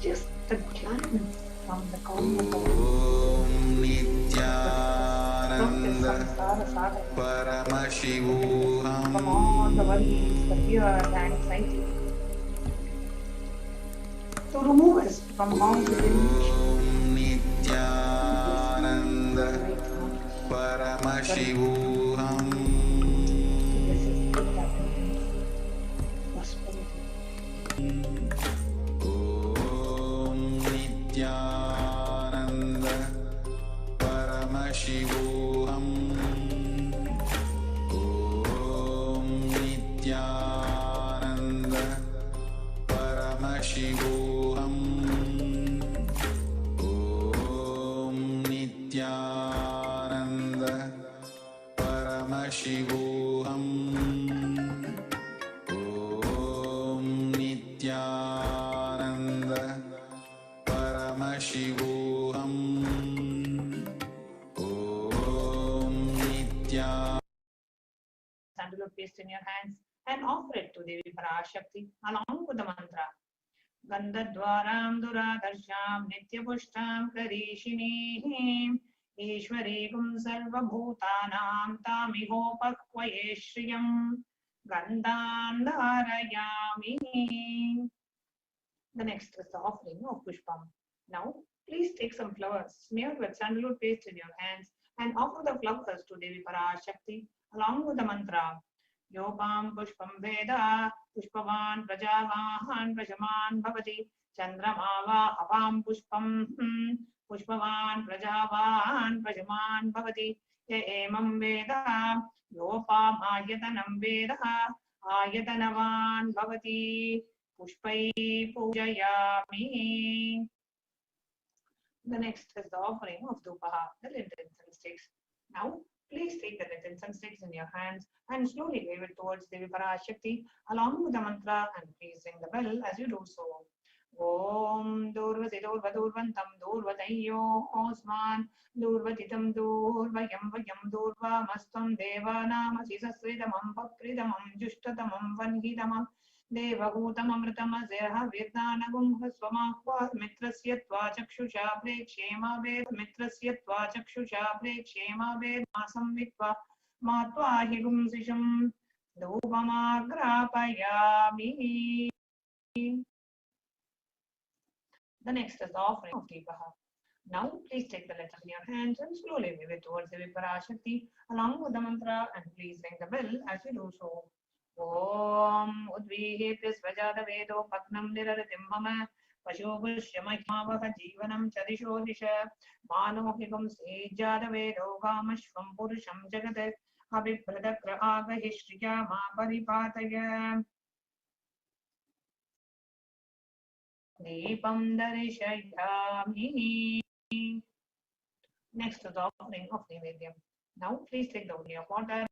just the gladness from the corner of the world. From the samsara saga, from all the worries, the fear, the anxiety, to remove us from all the delusion. Sandalwood paste in your hands and offer it to Devi PARASHAKTI along with the mantra. Gandhadvaram Duradarsham Nityapushtam Karishini Ishwarigum Sarvabhutanam Tamihopakvaye Shriyam Gandhandarayami. The next is the offering of Pushpam. Now, please take some flowers smeared with sandalwood paste in your hands and offer the flowers to Devi PARASHAKTI along with the mantra. Yopam Pushpam Veda Pushpavan Prajavahan Prajaman Bhavati Chandramava Apam Pushpam Pushpavan Prajavahan Prajaman Bhavati Emam Veda Yopam Ayatanam Veda Ayatanavan Bhavati Pushpai Pujayami. The next is the offering of Dupaha, the lint incense sticks. Now, please take the lint incense sticks in your hands and slowly wave it towards Devi PARASHAKTI along with the mantra, and please ring the bell as you do so. ॐ दूर्वसि दूर्वदूर्वन्तं दूर्वतयोऽस्मान् दूर्वतितं दूर्वयं वयं दूर्वामस्त्वं देवानामसि सस्रितमं पप्रितमं जुष्टतमं वह्नितमं देवहूतममृतमसेह विद्नानगुंहस्वमाह्वामित्रस्य त्वा चक्षुषा प्रेक्षेमा वेद मित्रस्य त्वा चक्षुषा प्रेक्षेमा वेदमासं वित्वा मा त्वा हि गुंसिषं धूपमाग्रापयामि. The next is the offering of Deepaha. Now please take the letter in your hands and slowly wave it towards the PARASHAKTI along with the mantra, and please ring the bell as you do so. Om Udvihe Prisvajada Vedo Patnam Niraritim Mama Pashupushyamayamavaha Jivanam Chadisho Disha Manohikam Sejada Vedo Kamashvam Purusham Jagadet Abhipradakra Agahishriya Ma Paripataya Deepam Darishayami. Next is the offering of Nivedyam. Now please take the holy of water.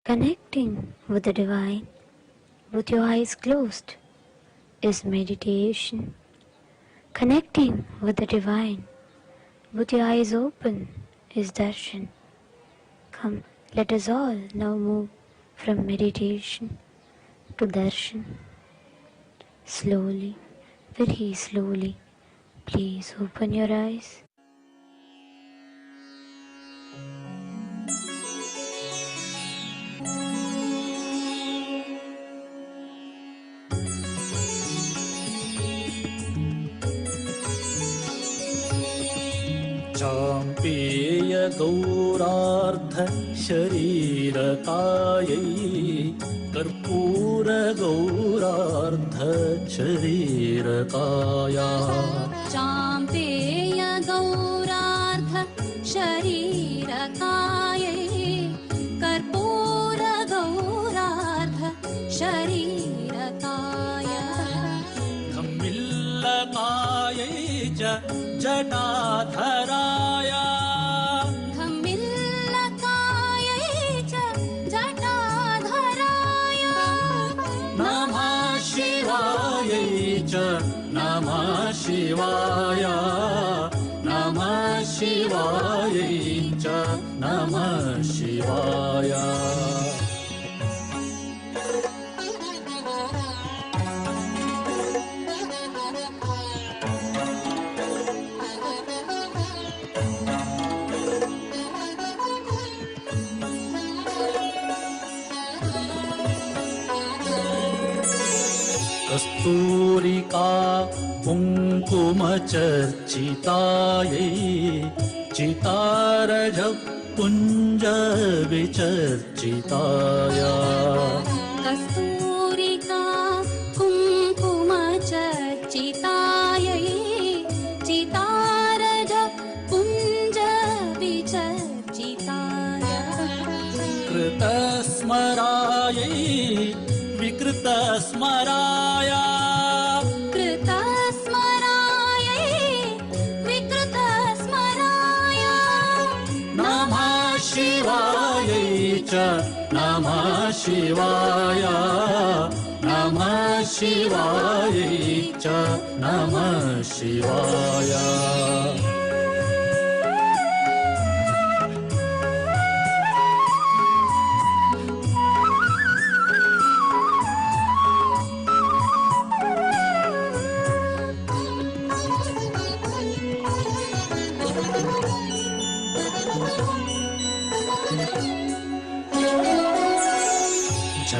Connecting with the divine with your eyes closed is meditation. Connecting with the divine with your eyes open is darshan. Come, let us all now move from meditation to darshan. Slowly, very slowly, please open your eyes. चाम्पेय गौरार्ध शरीरकायै कर्पूर गौरार्ध शरीरकाया चाम्पेय गौरार्ध शरीरकायै कर्पूर गौरार्ध शरीरकाया धम्मिल्लकायै च जटाधराया धम्मिल्लकायै च जटाधराया नमः शिवायै च नमः शिवाय नमः शिवायै च नमः शिवाय कस्तूरिका कुङ्कुमचर्चितायै चितारजपुञ्जविचर्चिताय कस्तूरिका कुङ्कुमचर्चितायै चितारजपुञ्जविचर्चिताय कृतस्मरायै विकृतस्मराय कृतस्मरायै विकृतस्मराय नमः शिवायै च नमः शिवाय नमः शिवायै च नमः शिवाय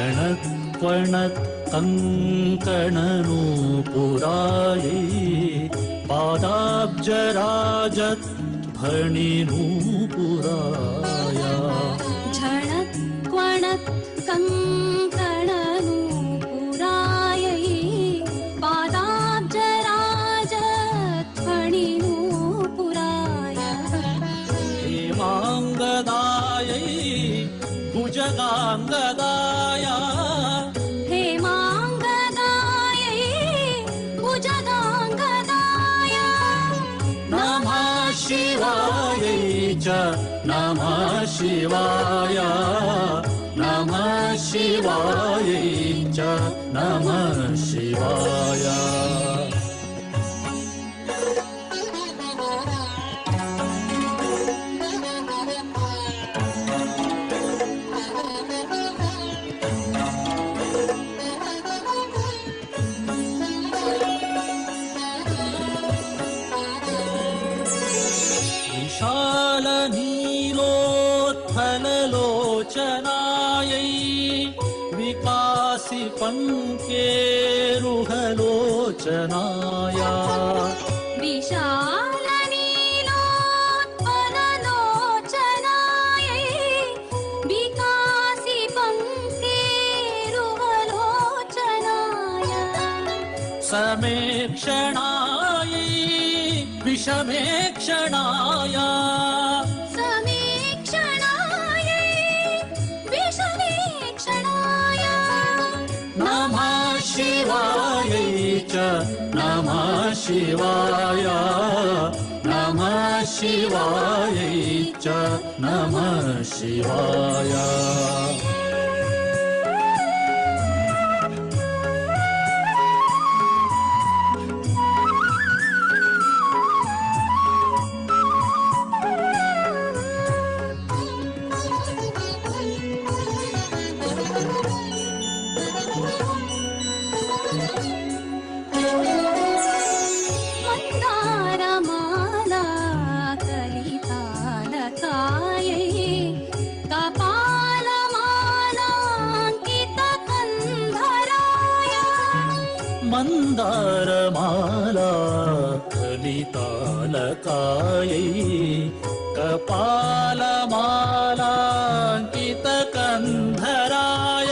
झणत्वणत् कङ्कणनूपुरायै पादाब्जराजत् फणिनूपुराय झणत्वणत् कङ्कणनूपुरायै पादाब्जराजत् फणिनूपुराय हेमाङ्गदायै भुजगाङ्गदाय हेमाङ्गदायै भुजगाङ्गदाय नमः शिवायै च नमः शिवाय नमः शिवायै च नमः शिवाय विशालनीलोत्फललोचनायै विकासि पङ्केरुहलोचनाय विशालनीलोत्पललोचनायै विकासि पङ्केरुहलोचनाय समेक्षणायै विषमेक्षणाय समीक्षणायै विषमीक्षणाय नमः शिवायै च नमः शिवाय नमः शिवायै च नमः शिवाय मन्दारमाला कलितालकायै कपालमालाङ्कितकन्धराय मन्दारमाला कलितालकायै कपालमालाङ्कितकन्धराय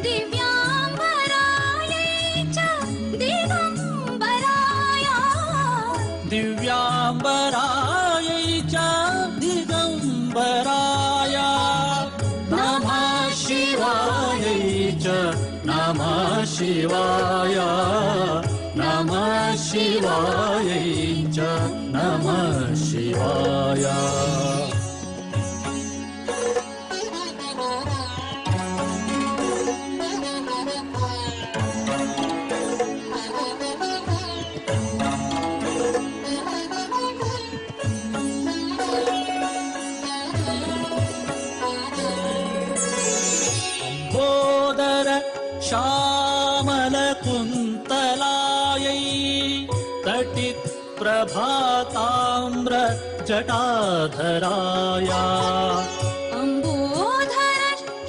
दिव्याम्बरायै च दिगम्बराय दिव्याम्बरायै च दिगम्बराय नमः शिवायै च नमः शिवाय नमः शिवायै च नमः शिवाय प्रभाताम्र जटाधराया अम्बोधर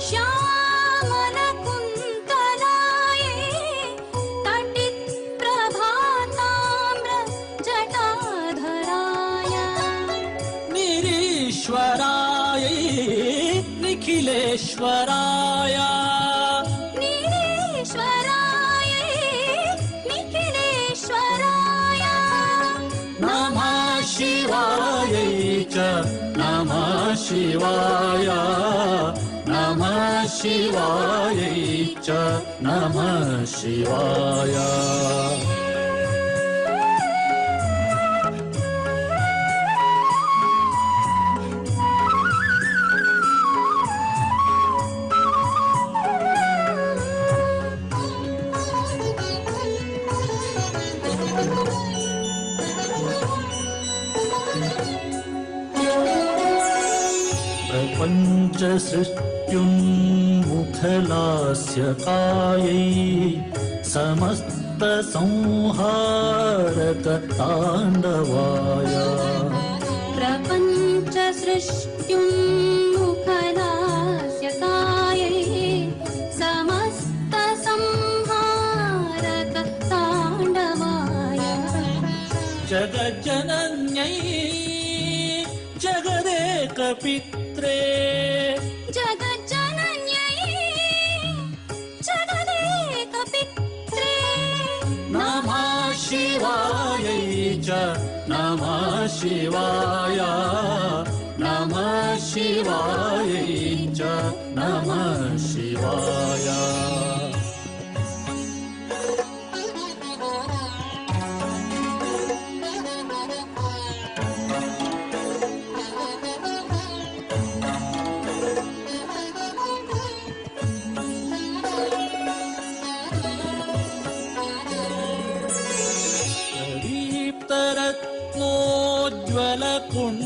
श्यामल कुन्तलाये तटित प्रभाताम्र जटाधराय निरीश्वराय निखिलेश्वराय निरीश्वराय निखिलेश्वराय नमः शिवाय च नमः शिवाय नमः शिवाय च नमः शिवाय प्रपञ्चसृष्टुन्मुखलास्यकायै समस्तसंहारक ताण्डवाय प्रपञ्चसृष्टुन्मुखलास्यकायै समस्तसंहारक ताण्डवाय जगज्जनन्यै जगदेकपित्रे जगज्जनन्यै जगदेकपित्रे नमः शिवाय च नमः शिवाय नमः शिवाय च नमः शिवाय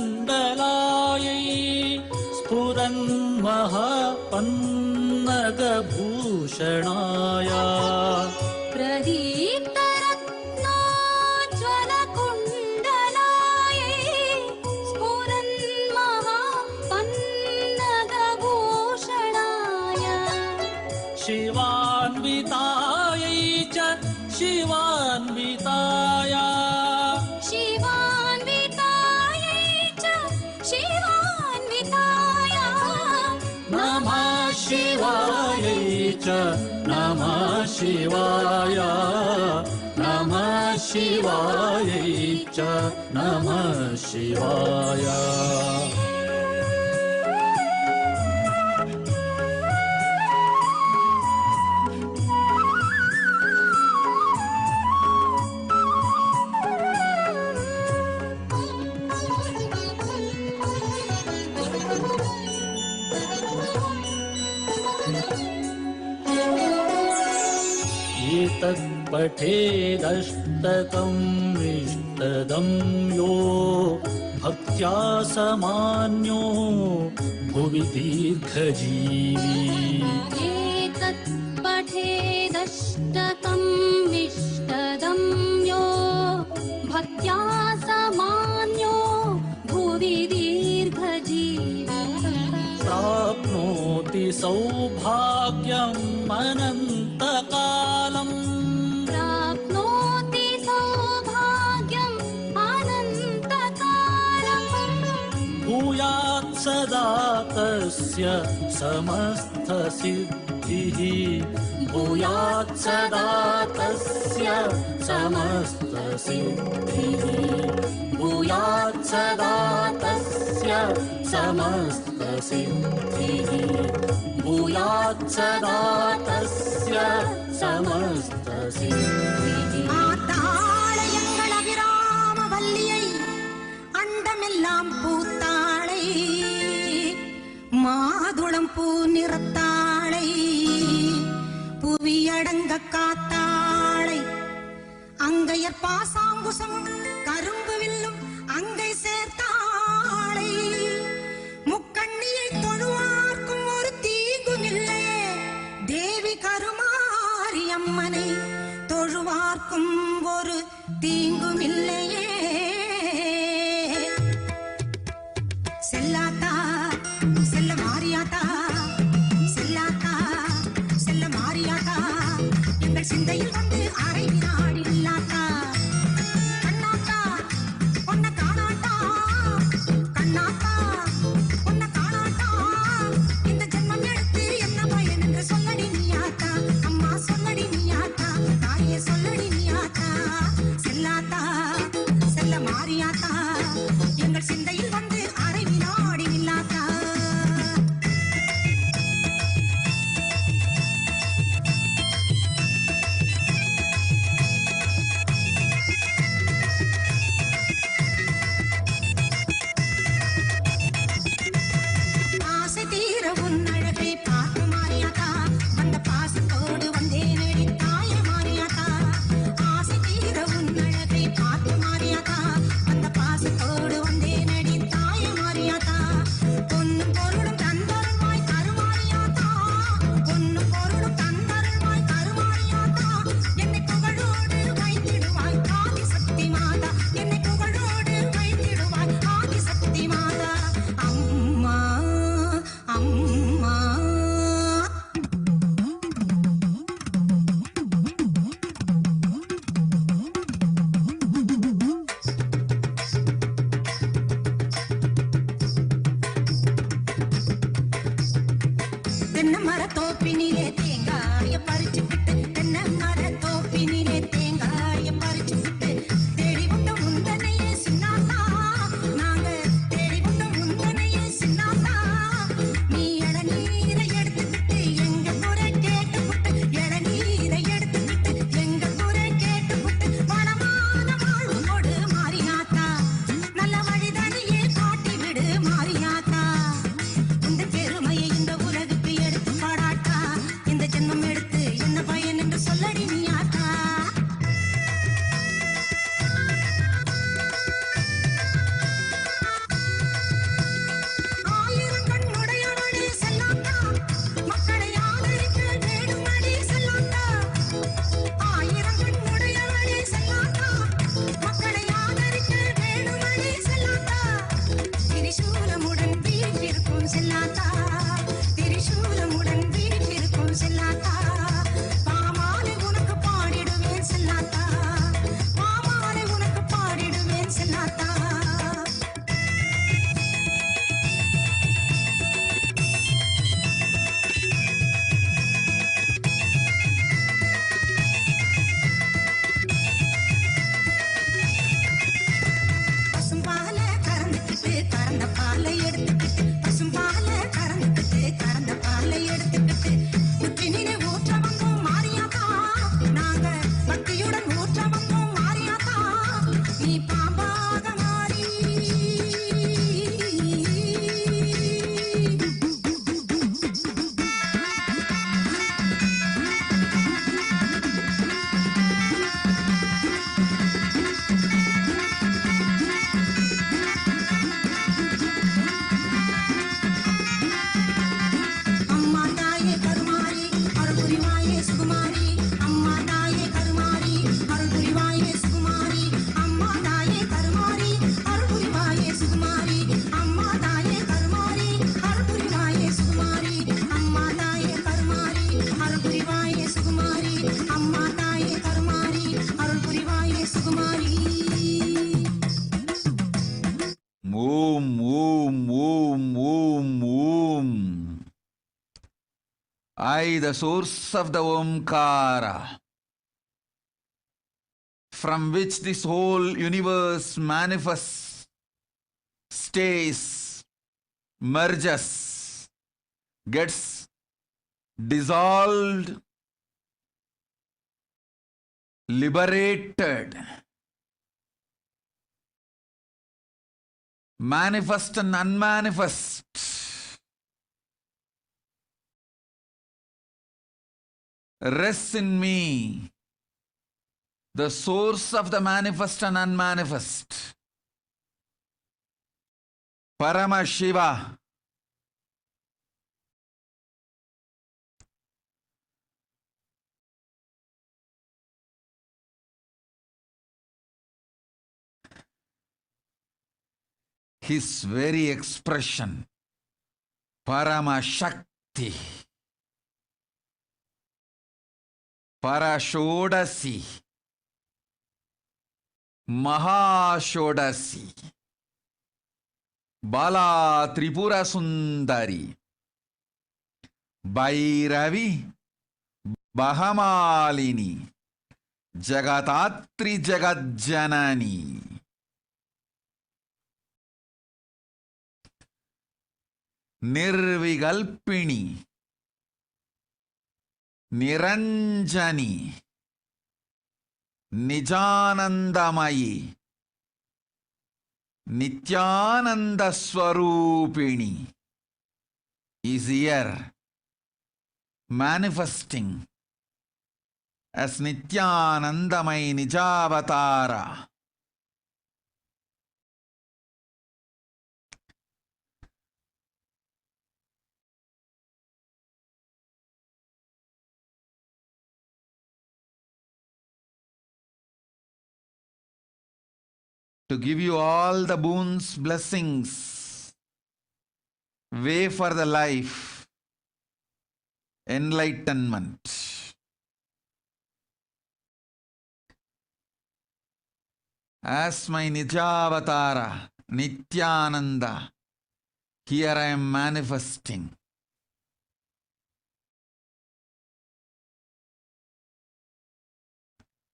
रत्नोज्ज्वलकुण्डलायै स्फुरन्महापन्नगभूषणाय प्रदीप्तरत्नोज्ज्वलकुण्डलायै स्फुरन्महापन्नगभूषणाय शिवान्वितायै च शिवान्विताय शिवान्वितायै च शिवान्विताय नमः शिवाय च नमः शिवाय नमः शिवाय च नमः शिवाय पठेदष्टकम् इष्टदं यो भक्त्या समान्यो भुवि दीर्घजीवी एतत् पठेदष्टकम् इष्टदं यो भक्त्या समान्यो भुवि दीर्घजीवी प्राप्नोति सौभाग्यम् अनन्तकालम् प्राप्नोति सौभाग्यम् अनन्तकालम् भूयात् सदा तस्य समस्तसिद्धिः भूयात् सदा तस्य समस्तसिद्धिः भूयात् सदा तस्य समस्तसिद्धिः भूयात् सदा तस्य समस्तसिद्धिः ஆத்தாளையங்கள் அபிராம வல்லியை அண்டமெல்லாம் பூத்தாளை மாதுளம் பூ நிறத்தாளை புவியடங்க காத்தாளை அங்கையர் பாசாங்குசம் கரும்பு வில்லும் அங்கை சேர்த்தாளை முக்கண்ணியை தொழுவார்க்கும் ஒரு தீங்குமில்லையே தேவி கருமாரியம்மனை தொழுவார்க்கும் ஒரு தீங்குமில்லையே தோப்பினிலே தேங்காய பறிச்சுக்கிட்டு தென்னை மர தோப்பினிலே தேங்காய பறிச்சுக்கிட்டு தேடி வந்த முந்தனையே சின்னாத்தா நாங்க தேடி வந்த முந்தனையே சின்னாத்தா நீ இளநீரை எடுத்துக்கிட்டு எங்க குறை கேட்டுக்கிட்டு இளநீரை எடுத்துக்கிட்டு எங்க குறை கேட்டுக்கிட்டு வளமான வாழ்வு கொடு மாரியாத்தா நல்ல வழிதனையே காட்டி விடு மாரியாத்தா இந்த பெருமையை இந்த உலகுக்கு எடுத்து பாடாட்டா இந்த ஜென்மம் எடுத்து என்ன பயன் என்று சொல்லடி நீ ஆத்தா ஆயிரம் கண்ணுடையவளே செல்லாத்தா மக்களை ஆதரிக்க வேணுமடி செல்லாத்தா ஆயிரம் கண்ணுடையவளே செல்லாத்தா மக்களை ஆதரிக்க வேணுமடி செல்லாத்தா திரிசூலமுடன் வீற்றிருக்கும் செல்லாத்தா திரிசூலமுடன் வீற்றிருக்கும் செல்லாத்தா பாமாலை உனக்கு பாடிடுவேன் செல்லாத்தா பாமாலை உனக்கு பாடிடுவேன் செல்லாத்தா பசும்பால கறந்துக்கிட்டு கறந்த பாலை எடுத்துக்கிட்டு பசும்பால கறந்துக்கிட்டு கறந்த பாலை எடுத்துக்கிட்டு புற்றினிலே ஊற்ற வந்தோம் மாரியாத்தா நாங்க பக்தியுடன் ஊற்ற வந்தோம் மாரியாத்தா நீ பாம்பாக மாறி அம்மா தாயே கருமாரி அருள் புரிவாயே சுகுமாரி அம்மா தாயே கருமாரி அருள் புரிவாயே சுகுமாரி அம்மா தாயே கருமாரி அருள் புரிவாயே சுகுமாரி அம்மா தாயே கருமாரி அருள் புரிவாயே சுகுமாரி அம்மா தாயே கருமாரி அருள் புரிவாயே சுகுமாரி அம்மா தாயே கருமாரி அருள் புரிவாயே Sukumari Om, Om, Om, Om, Om. I, the source of the Omkara, from which this whole universe manifests, stays, merges, gets dissolved, liberated, manifest and unmanifest, rests in me, the source of the manifest and unmanifest, Paramashiva. His very expression, PARASHAKTI, PARASHODASI, MAHASHODASI, Bala Tripura Sundari, Bhairavi, Bahamalini, Jagatatri Jagadjanani, Nirvigalpini, Niranjani, Nijanandamayi, Nityananda Swarupini is here manifesting as Nityanandamayi Nijavatara. To give you all the boons, blessings, way for the life, enlightenment. As my Nijavatara, Nityananda, here I am manifesting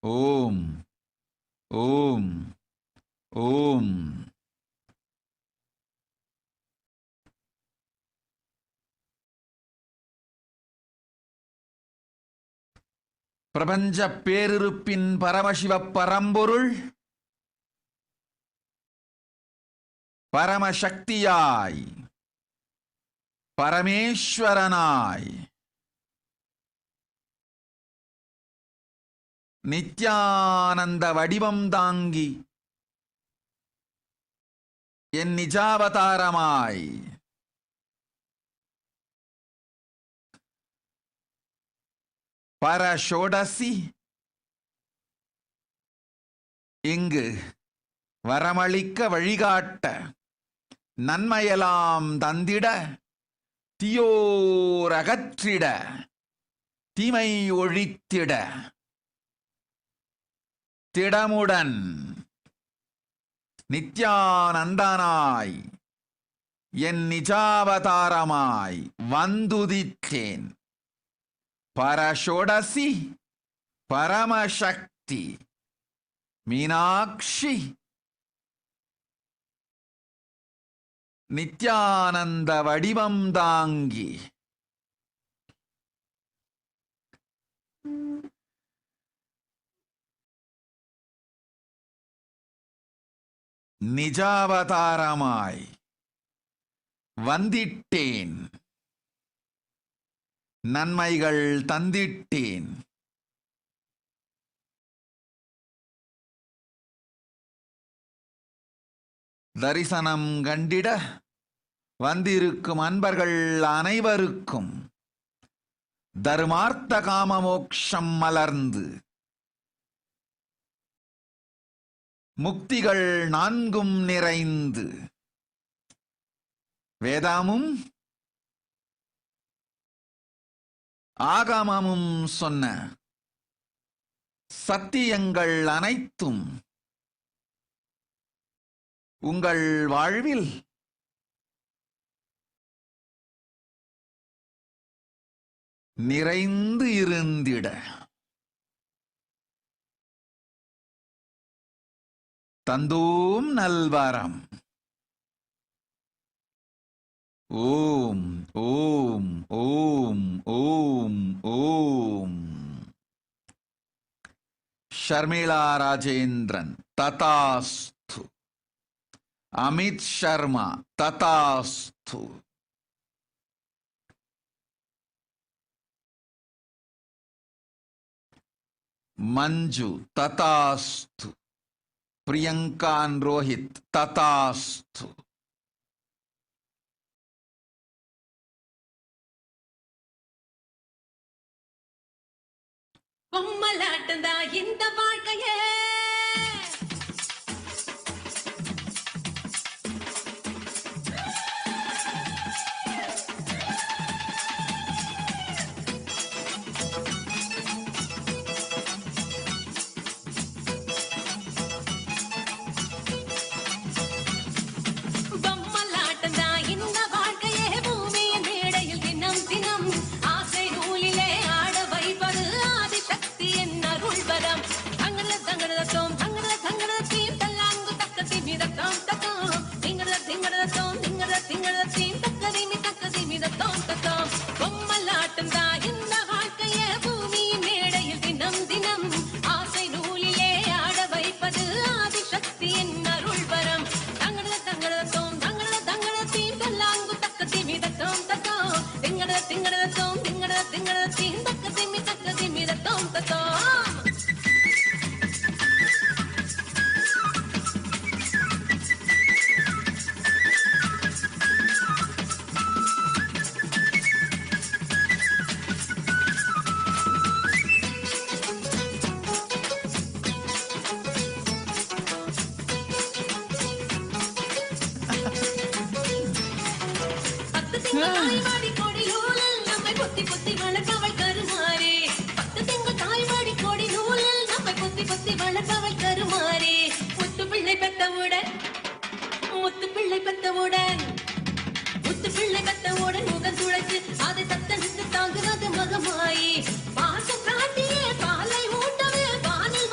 ஓம் ஓம் ஓம். பிரபஞ்ச பேரிருப்பின் பரமசிவ பரம்பொருள் பரமசக்தியாய் பரமேஸ்வரனாய் நித்யானந்த வடிவம் தாங்கி என் நிஜாவதாரமாய் பரஷோடசி இங்கு வரமளிக்க வழிகாட்ட நன்மையெல்லாம் தந்திட தீயோரகற்றிட தீமை ஒழித்திட திடமுடன் நித்யானந்தனாய் என் நிஜாவதாரமாய் வந்துதித்தேன். பரஷோடசி பரமசக்தி மீனாட்சி நித்யானந்த வடிவம் தாங்கி நிஜாவதாரமாய் வந்திட்டேன். நன்மைகள் தந்திட்டேன். தரிசனம் கண்டிட வந்திருக்கும் அன்பர்கள் அனைவருக்கும் தர்மார்த்த காமமோக்ஷம் மலர்ந்து முக்திகள் நான்கும் நிறைந்து வேதாமும் ஆகமமும் சொன்ன சத்தியங்கள் அனைத்தும் உங்கள் வாழ்வில் நிறைந்து இருந்திட தந்தோம் நல்வரம். ஓம் ஓம் ஓம் ஓம் ஓம். ஷர்மிளா ராஜேந்திரன் ததாஸ்து. அமித் சர்மா ததாஸ்து. மஞ்சு ததாஸ்து. பிரியங்கான் ரோஹித் ததாஸ்து. பொம்மலாட்டந்தா இந்த வாழ்க்கையே பொம்மலாட்டந்தா இந்த வாழ்க்கையே பூமியின் மேடையில் தினம் தினம் ஆசை நூலிலே ஆட வைப்பது ஆதிசக்தி என் அருள்வரம். தங்கட தங்கடத்தோம் தங்கட தங்கடத்தீம் தல்லாங்கு தக்கதி மிதத்தோம் தத்தோம் திங்கட திங்கடத்தோம் திங்கட திங்கடத்தீம் தக்கதி மிதத்தோம் தத்தோம். பொம்மலாட்டந்தா இந்த வாழ்க்கையே பூமியின் மேடையில் தினம் தினம் ஆசை நூலிலே ஆட வைப்பது ஆதிசக்தி என் அருள்வரம். தங்கட தங்கடத்தோம் தங்கட தங்கடத்தீம் தல்லாங்கு தக்கதி மிதத்தோம் தத்தோம் திங்கட திங்கடத்தோம் திங்கட திங்கடத்தீம் தக்கதி மிதத்தோம் தத்தோம். தாய்வாடி கொடி நூலில் நம்மை பொத்தி பொத்தி வளர்ப்பவள் கருமாறே. பத்து திங்கள் தாய்வாடி கொடி நூலில் நம்மை பொத்தி பொத்தி வளர்ப்பவள் கருமாறே. முத்து பிள்ளை பெத்தவுடன் முத்து பிள்ளை பெத்தவுடன் முத்து பிள்ளை பெத்தவுடன் முகம் துளைத்து அதை தத்தனுக்கு தாங்குவது மகமாயி. பாசம் காட்டியே பாலை ஊட்டவே வானில்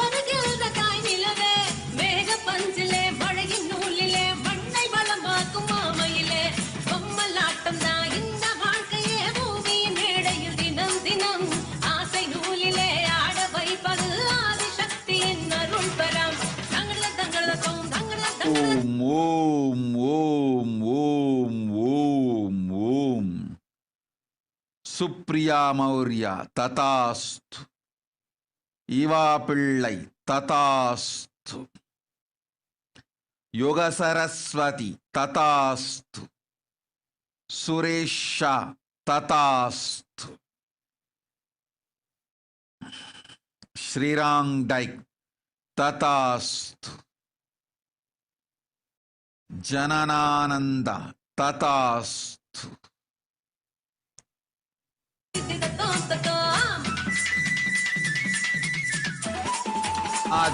சுப்ரியா மௌரியா ததாஸ்து. இவா பிள்ளை ததாஸ்து. யோக சரஸ்வதி ததாஸ்து. சுரேஷா ததாஸ்து. ஸ்ரீராங் டைக் ததாஸ்து. ஜனனானந்தா ததாஸ்து.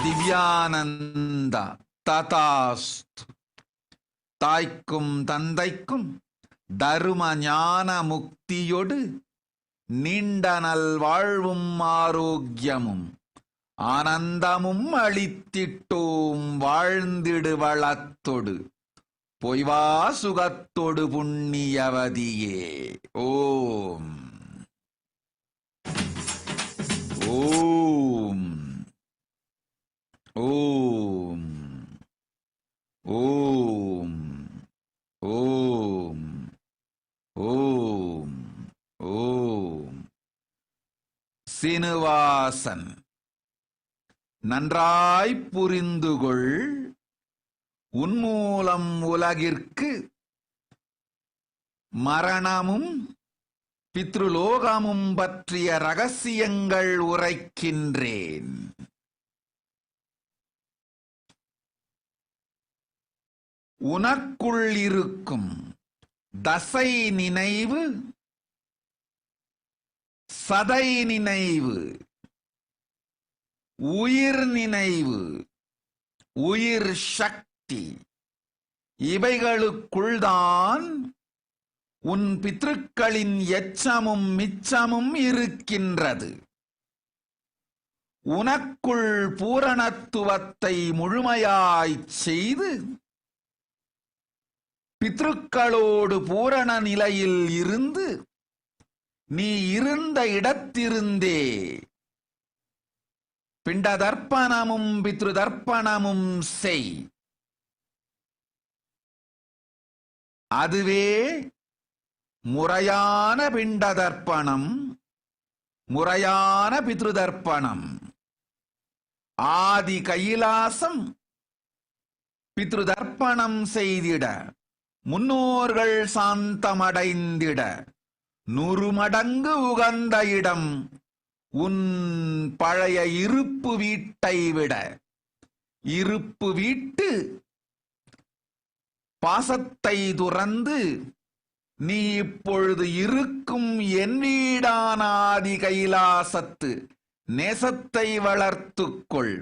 திவ்யானந்தா ததாஸ்து. தாய்க்கும் தந்தைக்கும் தரும ஞான முக்தியொடு நீண்ட நல்வாழ்வும் ஆரோக்கியமும் ஆனந்தமும் அளித்திட்டோம் வாழ்ந்திடு வளத்தொடு பொய்வா சுகத்தொடு புண்ணியவதியே. ஓம் ஓம் ஓம் ஓம் ஓம் ஓம் ஓம். சீனிவாசன், நன்றாய் புரிந்துகொள், உன்மூலம் உலகிற்கு மரணமும் பித்ருலோகமும் பற்றிய ரகசியங்கள் உரைக்கின்றேன். உனக்குள் இருக்கும் தசை நினைவு, சதை நினைவு, உயிர் நினைவு, உயிர் சக்தி, இவைகளுக்குள்தான் உன் பித்ருக்களின் எச்சமும் மிச்சமும் இருக்கின்றது. உனக்குள் பூரணத்துவத்தை முழுமையாய்ச் செய்து பித்ருக்களோடு பூரண நிலையில் இருந்து நீ இருந்த இடத்திருந்தே பிண்ட தர்ப்பணமும் பித்ரு தர்ப்பணமும் செய். அதுவே முறையான பிண்ட தர்ப்பணம், முறையான பித்ரு தர்ப்பணம். ஆதி கைலாசம் பித்ரு தர்ப்பணம் செய்திட, முன்னோர்கள் சாந்தமடைந்திட 100 மடங்கு உகந்த இடம் உன் பழைய இருப்பு வீட்டை விட. இருப்பு வீட்டு பாசத்தை துறந்து நீ இப்பொழுது இருக்கும் என் வீடான ஆதி கைலாசத்து நேசத்தை வளர்த்துக்கொள்.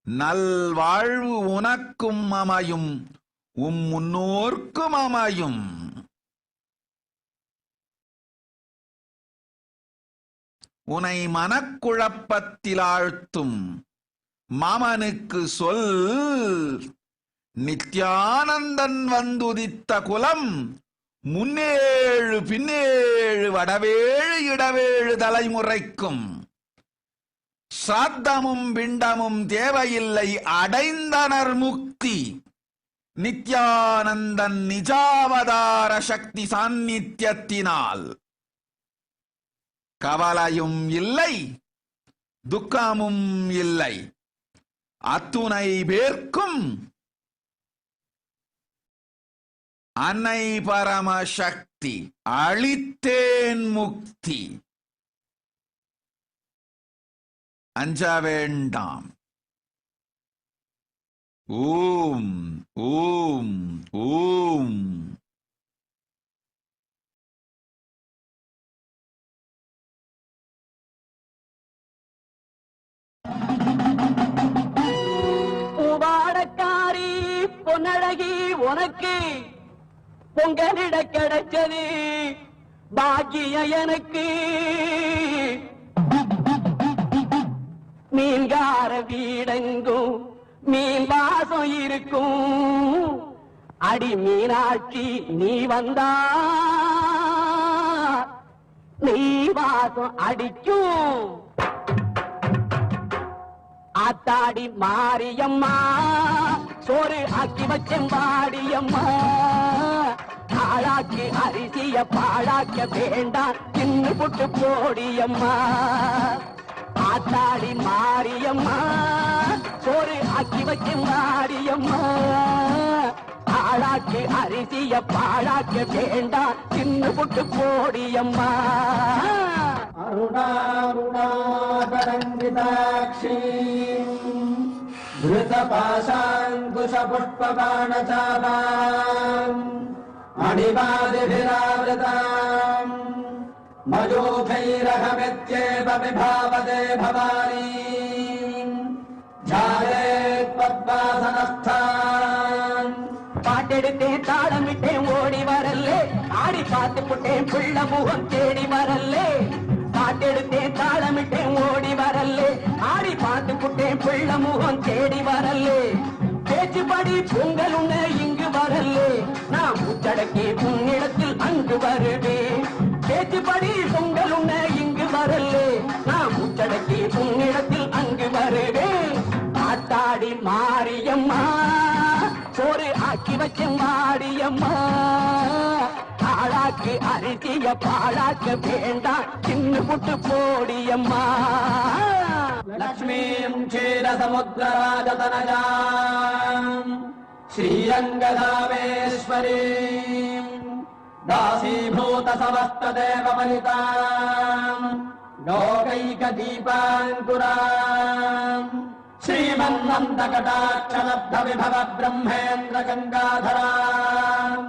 நல்வாழ்வு உனக்கும் அமையும், உம் முன்னோர்க்கும் அமையும். உனை மனக்குழப்பத்தில் ஆழ்த்தும் மாமனுக்கு சொல், நித்யானந்தன் வந்துதித்த குலம் முன்னேழு பின்னேழு வடவேழு இடவேழு தலைமுறைக்கும் சாத்தமும் பிண்டமும் தேவையில்லை, அடைந்தனர் முக்தி. நித்யானந்தன் நிஜாவதார சக்தி சாநித்தியத்தினால் கவலையும் இல்லை, துக்கமும் இல்லை. அத்துணை பேர்க்கும் அன்னை பரமசக்தி அளித்தேன் முக்தி. அஞ்ச வேண்டாம். ஓம் ஓம் ஓம். பூவாடக்காரி பொன்னழகி உனக்கு பொங்கலிட கிடைச்சது பாக்கியம் எனக்கு. மீன்கார வீடெங்கும் மீன் வாசம் இருக்கும். அடி மீனாட்சி நீ வந்தா நீ வாசம் அடிக்கும். ஆத்தாடி மாரியம்மா சோறு ஆக்கி வச்சேன் பாடியம்மா. ஆளாக்கு அரிசிய பாழாக்க வேண்டாம் தின்னு புட்டு போடியம்மா ஆத்தாடி மாரியம்மா சோறு ஆக்கி வைக்க மாரியம்மா ஆளாக்கு அரிசிய பாழாக்க வேண்டாம் தின்னு புட்டு போடியம்மா அருணாருணாகரங்கிதாட்சி धृतपाशाङ्कुशपुष्पबाणचापाम् मणिपादिभिरावृताम् मयूखैरहमित्येव विभावते भवानी ध्यायेत्पद्मासनस्थान् பாட்டெடுத்தேன் தாளமிட்டேன் ஓடி வரல்லே ஆடி பார்த்து புட்டேன் பிள்ள முகம் தேடி வரல்லே பாட்டெடுத்தேன் தாளமிட்டேன் ஓடி வரல்லே ஆடி பார்த்து புட்டேன் பிள்ள முகம் தேடி வரல்லே பேச்சுப்படி பொங்கல் உண்ண இங்கு வரல்லே நான் முச்சடக்கி உன்னிடத்தில் அங்கு வருவேன் பேச்சுப்படி பொங்கல் உண்ண இங்கு வரல்லே நான் முச்சடக்கி உன்னிடத்தில் அங்கு வருவேன் ஆத்தாடி மாரியம்மா சோறு ஆக்கி வச்ச மாரியம்மா ஆளாக்கு அரிசிய பாழாக்க வேண்டாம் சின்ன புட்டு போடியம்மா லக்ஷ்மீம் க்ஷீரசமுத்திரராஜதனயாம் ஸ்ரீரங்கதாமேஸ்வரீம் दासीभूत समस्त देवमलिताम् लोकैक दीपाङ्कुराम् श्रीमन्नन्दकटाक्षलब्ध विभव ब्रह्मेन्द्र गङ्गाधराम्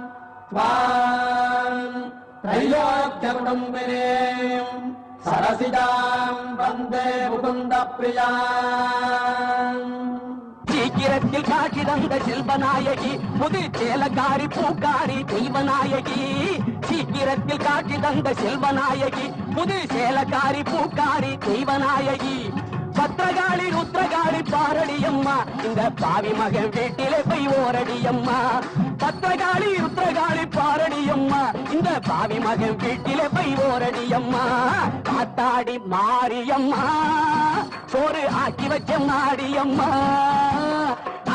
त्वाम् त्रैलोक्यकुटुम्बिनीम् सरसिजाम् वन्दे मुकुन्द प्रियाम् சீக்கிரத்தில் காட்சி தந்த செல்வநாயகி புது சேலக்காரி பூக்காரி தெய்வநாயகி சீக்கிரத்தில் காட்சி தந்த செல்வநாயகி புது சேலக்காரி பூக்காரி தெய்வநாயகி பத்திரகாளி ருத்ரகாளி பாரடியம்மா இந்த பாவி மகன் வீட்டிலே போய் ஓரடியம்மா பத்திரகாளி ருத்ரகாளி பாரடியம்மா இந்த பாவி மகன் வீட்டிலே போய் ஓரடியம்மா காத்தாடி மாரியம்மா சோறு ஆக்கி வச்ச மாடியம்மா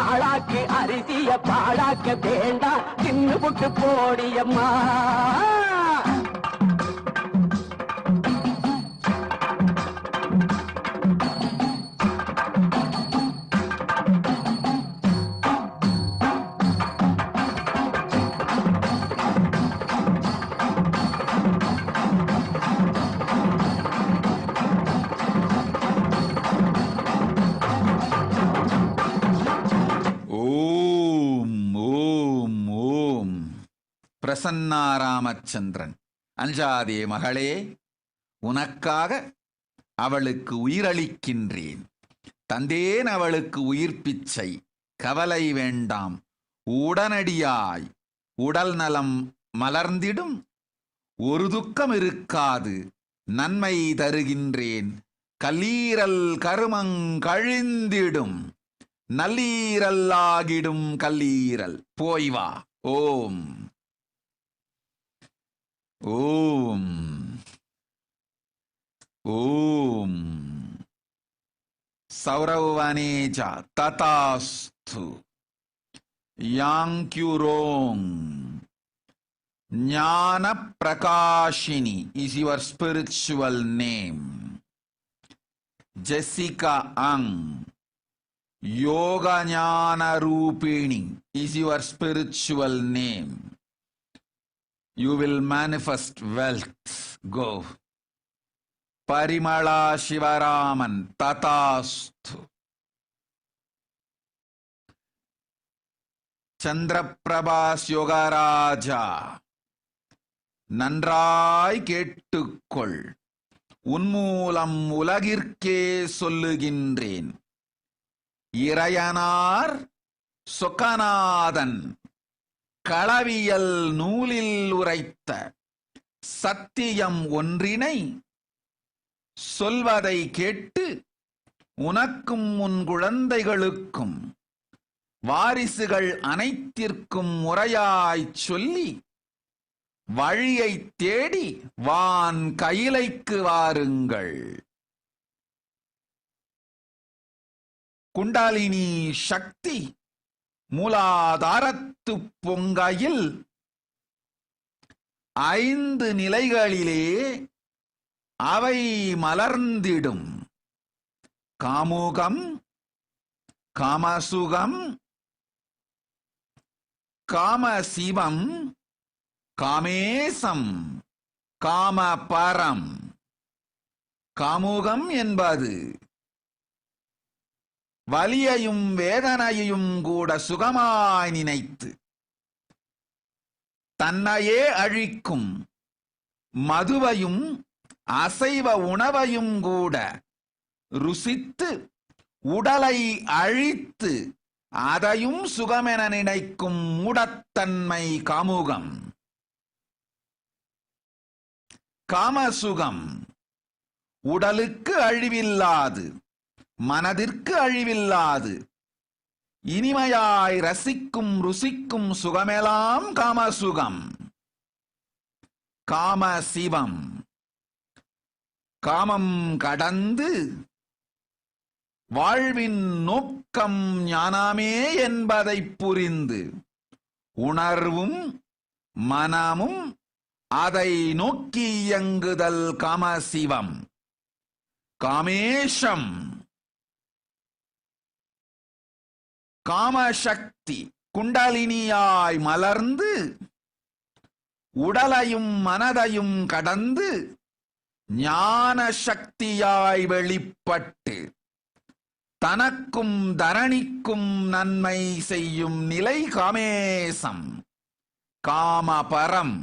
ஆளாக்கு அரிசிய பாழாக்க வேண்டாம் தின்னு புட்டு போடியம்மா பிரசன்னா ராமச்சந்திரன், அஞ்சாதே மகளே, உனக்காக அவளுக்கு உயிரளிக்கின்றேன். தந்தேன் அவளுக்கு உயிர் பிச்சை, கவலை வேண்டாம். உடனடியாய் உடல் நலம் மலர்ந்திடும், ஒரு துக்கம் இருக்காது. நன்மை தருகின்றேன், கல்லீரல் கருமங்கழிந்திடும், நல்லீரல்லாகிடும் கல்லீரல். போய் வா. ஓம் ஓம் ஓம். சௌரவனேஜா ததாஸ்து. யாங்க்யூரோங். ஞான Prakashini is your spiritual name. Jessica Ang. Yoga Jnana Rupini is your spiritual name. You will manifest wealth. Go. Parimala Shivaraman Tatastu. Chandraprabhas Yogaraja. நன்றாய் கேட்டுக்கொள். உன்மூலம் உலகிற்கே சொல்லுகின்றேன். இறையனார் சொக்கநாதன் களவியல் நூலில் உரைத்த சத்தியம் ஒன்றினை சொல்வதை கேட்டு உனக்கும் உன் குழந்தைகளுக்கும் வாரிசுகள் அனைத்திற்கும் முறையாய்ச் சொல்லி வழியை தேடி வான் கையிலைக்கு வாருங்கள். குண்டாலினி சக்தி மூலாதாரத்து பொங்கையில் 5 நிலைகளிலே அவை மலர்ந்திடும். காமுகம், காமசுகம், காமசிவம், காமேசம், காமபரம். காமுகம் என்பது வலியையும் வேதனையையும் கூட சுகமாய் நினைத்து தன்னையே அழிக்கும் மதுவையும் அசைவ உணவையும் கூட ருசித்து உடலை அழித்து அதையும் சுகமென நினைக்கும் மூடத்தன்மை காமுகம். காமசுகம் உடலுக்கு அழிவில்லாது, மனதிற்கு அழிவில்லாது, இனிமையாய் ரசிக்கும் ருசிக்கும் சுகமெல்லாம் காமசுகம். காமசிவம் காமம் கடந்து வாழ்வின் நோக்கம் ஞானமே என்பதை புரிந்து உணர்வும் மனமும் அதை நோக்கி இயங்குதல் காமசிவம். காமேஷம் காமசக்தி குண்டலினியாய் மலர்ந்து உடலையும் மனதையும் கடந்து ஞான சக்தியாய் வெளிப்பட்டு தனக்கும் தரணிக்கும் நன்மை செய்யும் நிலை காமேசம். காமபரம்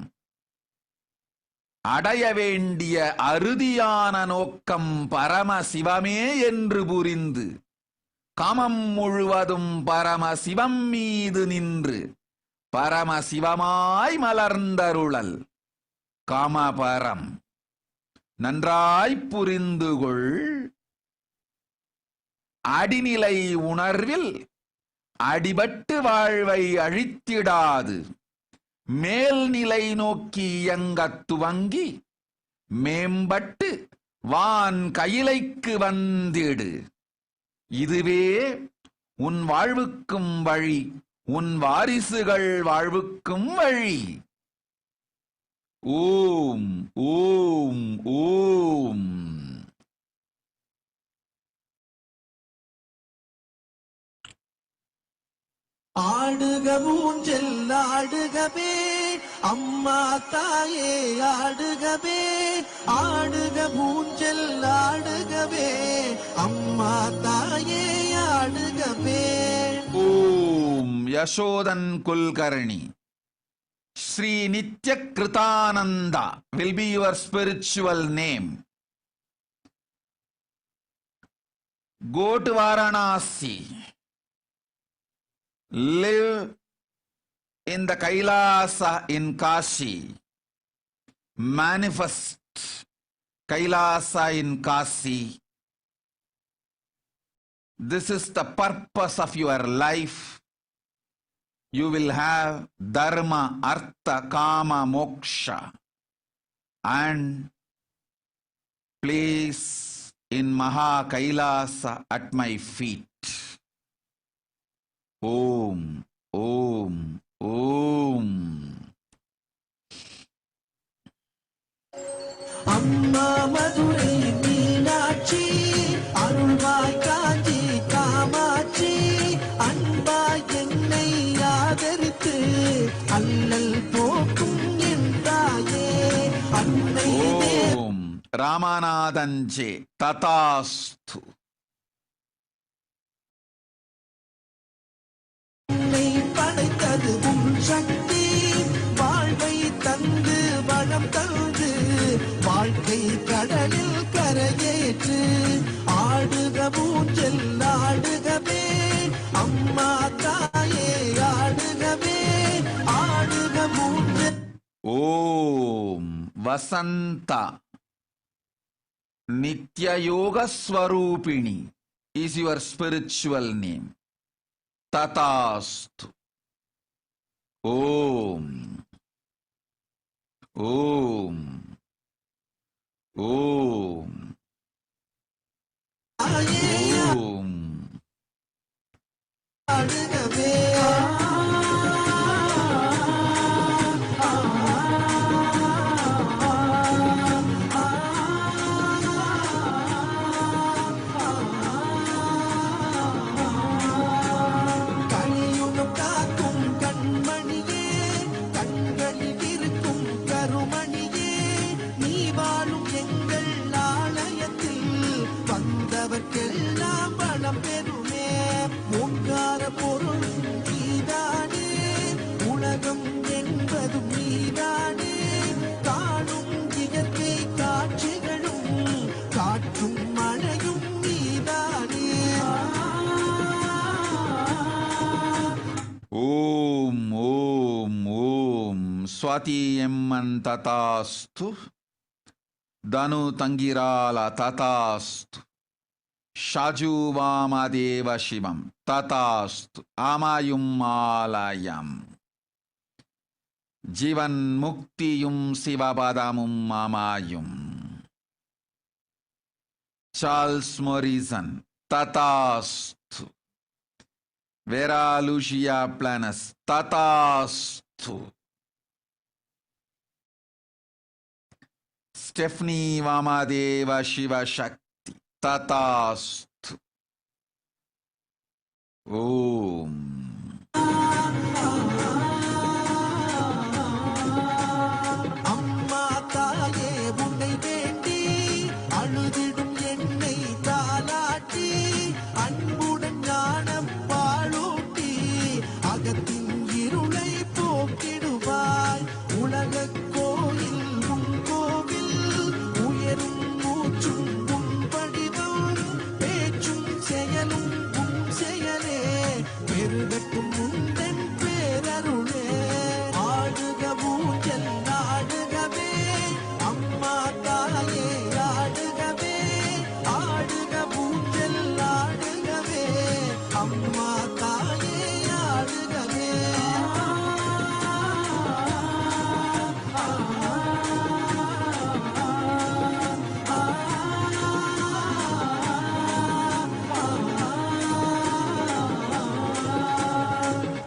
அடைய வேண்டிய அறுதியான நோக்கம் பரமசிவமே என்று புரிந்து காமம் முழுவதும் பரமசிவம் மீது நின்று பரமசிவமாய் மலர்ந்தருளல் காமபரம். நன்றாய் புரிந்துகொள். அடிநிலை உணர்வில் அடிபட்டு வாழ்வை அழித்திடாது மேல்நிலை நோக்கி இயங்கத் துவங்கி மேம்பட்டு வான் கையிலைக்கு வந்திடு. இதுவே உன் வாழ்வுக்கும் வழி, உன் வாரிசுகள் வாழ்வுக்கும் வழி. ஓம் ஓம் ஓம். ஆடுக ஊஞ்சல் ஆடுகவே அம்மா தாயே ஆடுகவே, ஆடுக ஊஞ்சல் ஆடுகவே அம்மா தாயே ஆடுகவே. ஓம் Yasodhan Kulkarni. Sri Nitya Kritananda will be your spiritual name. Go to Varanasi. Live in the Kailasa in Kashi. Manifest Kailasa in Kashi. This is the purpose of your life. You will have dharma, artha, kama, moksha, and place in Maha Kailasa at my feet. Om, Om, Om. அம்மா மதுரை மீனாட்சி, அருள்வாய் காஞ்சி காமாட்சி, அன்பாய் என்னை ஆதரித்து அல்லல் போக்கும் என் தாயே அன்னை. ஓம் ராமநாதஞ்சே ததாஸ்து. உன்னை படைத்தது உன் சக்தி, வாழ்வை தந்து வளம் தந்து வாழ்க்கை கடலில் கரையேற்று. ஆடுக ஊஞ்சல் ஆடுகவே அம்மா தாயே ஆடுகவே, ஆடுக ஊஞ்சல். ஓம் Vasantha. Nitya Yoga Swarupini is your spiritual name. Tatastu. Om. Om. Om. Om. ஆடுகவே சுவாதியம்மன் ததாஸ்து, தனு தங்கிரால ததாஸ்து, ஷாஜு வாமதேவ சிவம் ததாஸ்து, ஆமாயும் ஆலயம், ஜீவன் முக்தியும் சிவபதமும் ஆமாயும். சார்ல்ஸ் மொரிசன் ததாஸ்து, வேரா லூசியா பிளானஸ் ததாஸ்து, ஸ்டெஃப்னி வாமதேவ சிவசக்தி ததாஸ்து. ஓம். அம்மா தாயே உன்னை வேண்டி அழுதிடும் என்னை தாலாட்டி அன்புடன் ஞானம் பாலூட்டி அகத்தின் இருளை போக்கிடுவாய். உலக கோயில் உன் கோவில், உயரும் மூச்சும் உன் வடிவம், பேச்சும் செயலும் உன் செயலே, பெருகட்டும் உந்தன் பேரருளே. ஆடுக ஊஞ்சல் ஆடுகவே அம்மா தாயே ஆடுகவே, ஆடுக ஊஞ்சல் ஆடுகவே அம்மா தாயே ஆடுகவே.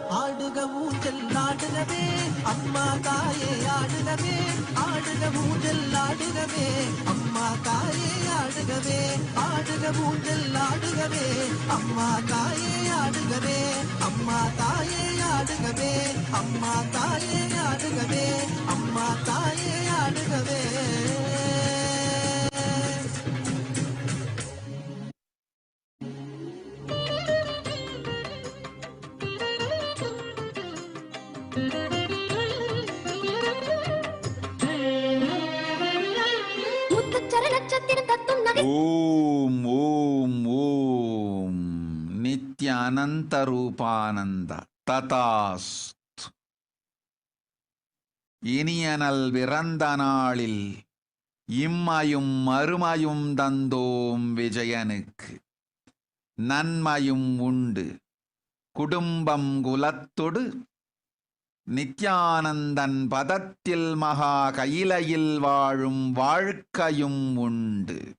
ஆடுக ஊஞ்சல் ஆடுகவே அம்மா தாயே ஆடுகவே, ஆடுக ஊஞ்சல் ஆடுகவே அம்மா தாயே ஆடுகவே, ஆடுக ஊஞ்சல் ஆடுகவே அம்மா தாயே ஆடுகவே, அம்மா தாயே ஆடுகவே, அம்மா தாயே ஆடுகவே, அம்மா தாயே ஆடுகவே. ஓம் ஓம் ஓம். நித்யானந்த ரூபானந்த ததாஸ்து. இனியனல் பிறந்த நாளில் இம்மையும் மறுமையும் தந்தோம் விஜயனுக்கு, நன்மையும் உண்டு குடும்பம் குலத்தொடு, நித்யானந்தன் பதத்தில் மகா கையிலையில் வாழும் வாழ்க்கையும் உண்டு.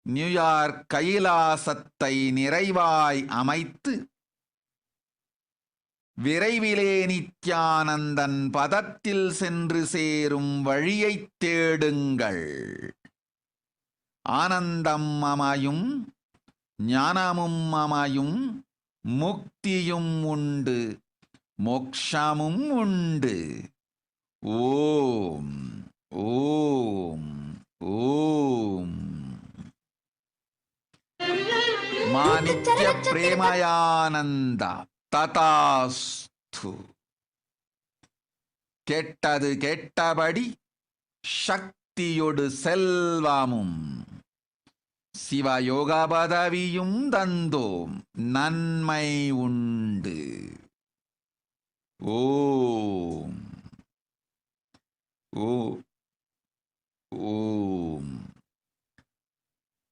நியூயார்க் கைலாசத்தை நிறைவாய் அமைத்து விரைவிலே நித்யானந்தன் பதத்தில் சென்று சேரும் வழியைத் தேடுங்கள். ஆனந்தம் அமையும், ஞானமும் அமையும், முக்தியும் உண்டு, மோக்ஷமும் உண்டு. ஓம் ஓம் ஓம். மாணிக்ய பிரேமயானந்த ததாஸ்து. கெட்டது கெட்டபடி சக்தியொடு செல்வமும் சிவயோக பதவியும் தந்தோம், நன்மை உண்டு. ஓம் ஓம்.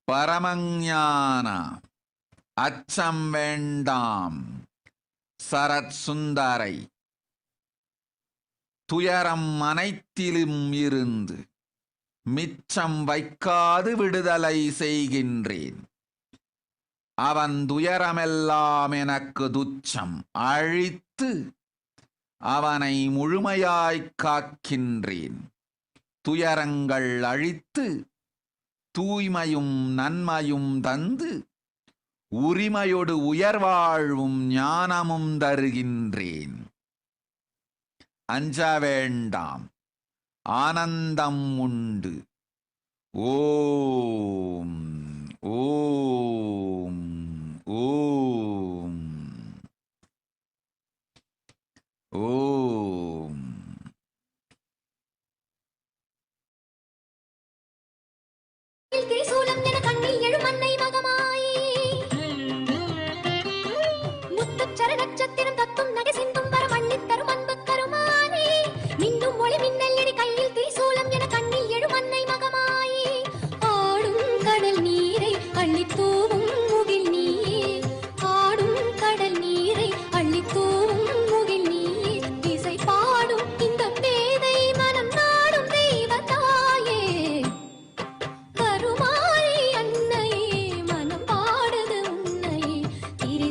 பரமஞான அச்சம் வேண்டாம் சரத் சுந்தரை, துயரம் அனைத்திலும் இருந்து மிச்சம் வைக்காது விடுதலை செய்கின்றேன். அவன் துயரமெல்லாம் எனக்கு துச்சம், அழித்து அவனை முழுமையாய்க் காக்கின்றேன். துயரங்கள் அழித்து தூய்மையும் நன்மையும் தந்து உரிமையோடு உயர்வாழ்வும் ஞானமும் தருகின்றேன். அஞ்ச வேண்டாம், ஆனந்தம் உண்டு. ஓம் ஓம் ஓம் ஓம். திரிசூலம் என கண்ணில் எழும் அன்னை மகமாயி, முத்துச்சர நட்சத்திரம் தத்தும் நகை சிந்தும் வரம் அள்ளித் தரும் அன்பு கருமானே.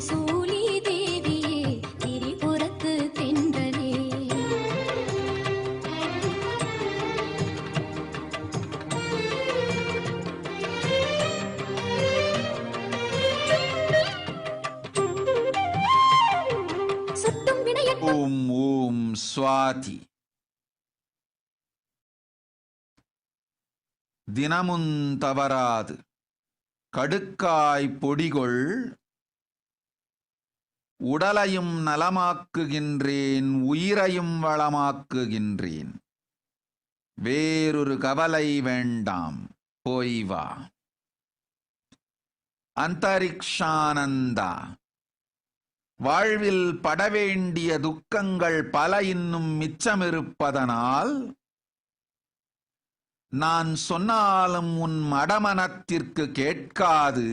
திரிசூலி தேவியே திரிபுரத்து தென்றலே சுட்டும் வினையற்ற ஓம் ஓம் சுவாதி. தினமும் தவறாது கடுக்காய் பொடிகொள் உடலையும் நலமாக்குகின்றேன், உயிரையும் வளமாக்குகின்றேன். வேறொரு கவலை வேண்டாம், போய் வா. அந்தரிக்ஷானந்தா. வாழ்வில் படவேண்டிய துக்கங்கள் பல இன்னும் மிச்சமிருப்பதனால் நான் சொன்னாலும் உன் மடமனத்திற்கு கேட்காது,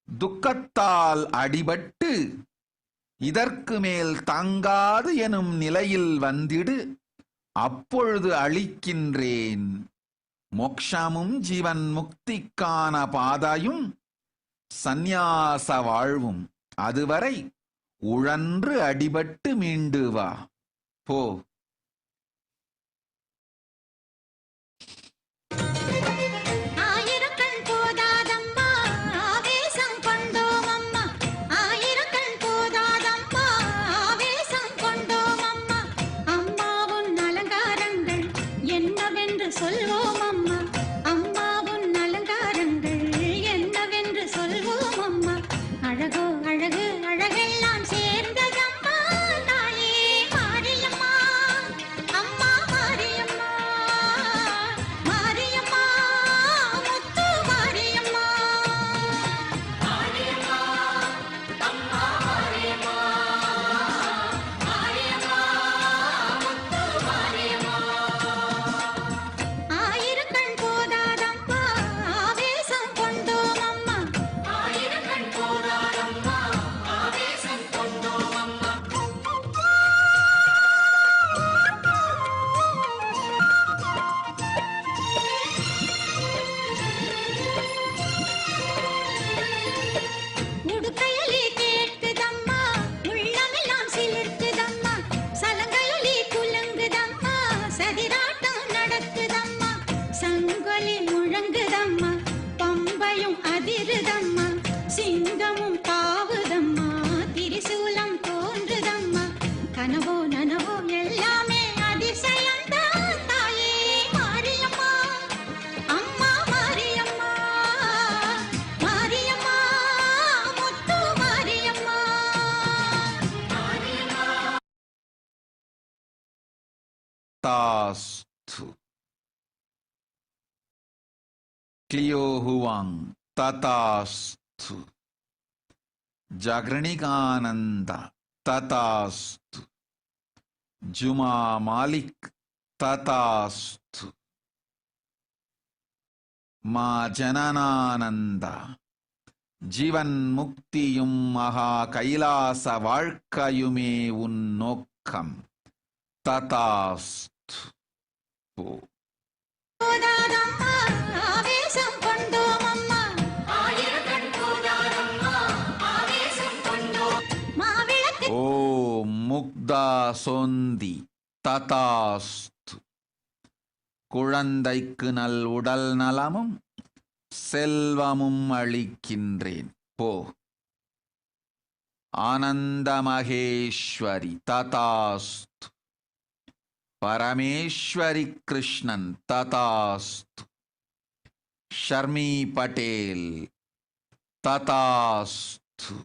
துக்கத்தால் அடிபட்டு இதற்கு மேல் தாங்காது எனும் நிலையில் வந்திடு. அப்பொழுது அளிக்கின்றேன் மோக்ஷமும் ஜீவன் முக்திக்கான பாதையும் சந்நியாச வாழ்வும். அதுவரை உழன்று அடிபட்டு மீண்டு வா, போ. Tastu. Clio Huang Tatastu. Jagranikananda Tatastu. Juma Malik Tatastu. Ma Jananananda. ஜீவன் முக்தியும் மகா கைலாச வாழ்க்கையுமே உன் நோக்கம். ததாஸ்து. ஓம் முக்தா சொந்தி ததாஸ்து. குழந்தைக்கு நல் உடல் நலமும் செல்வமும் அளிக்கின்றேன், போ. ஆனந்த மகேஸ்வரி ததாஸ்து. பரமேஸ்வரி கிருஷ்ணன் ததாஸ்து. ஷர்மி பட்டேல் ததாஸ்து.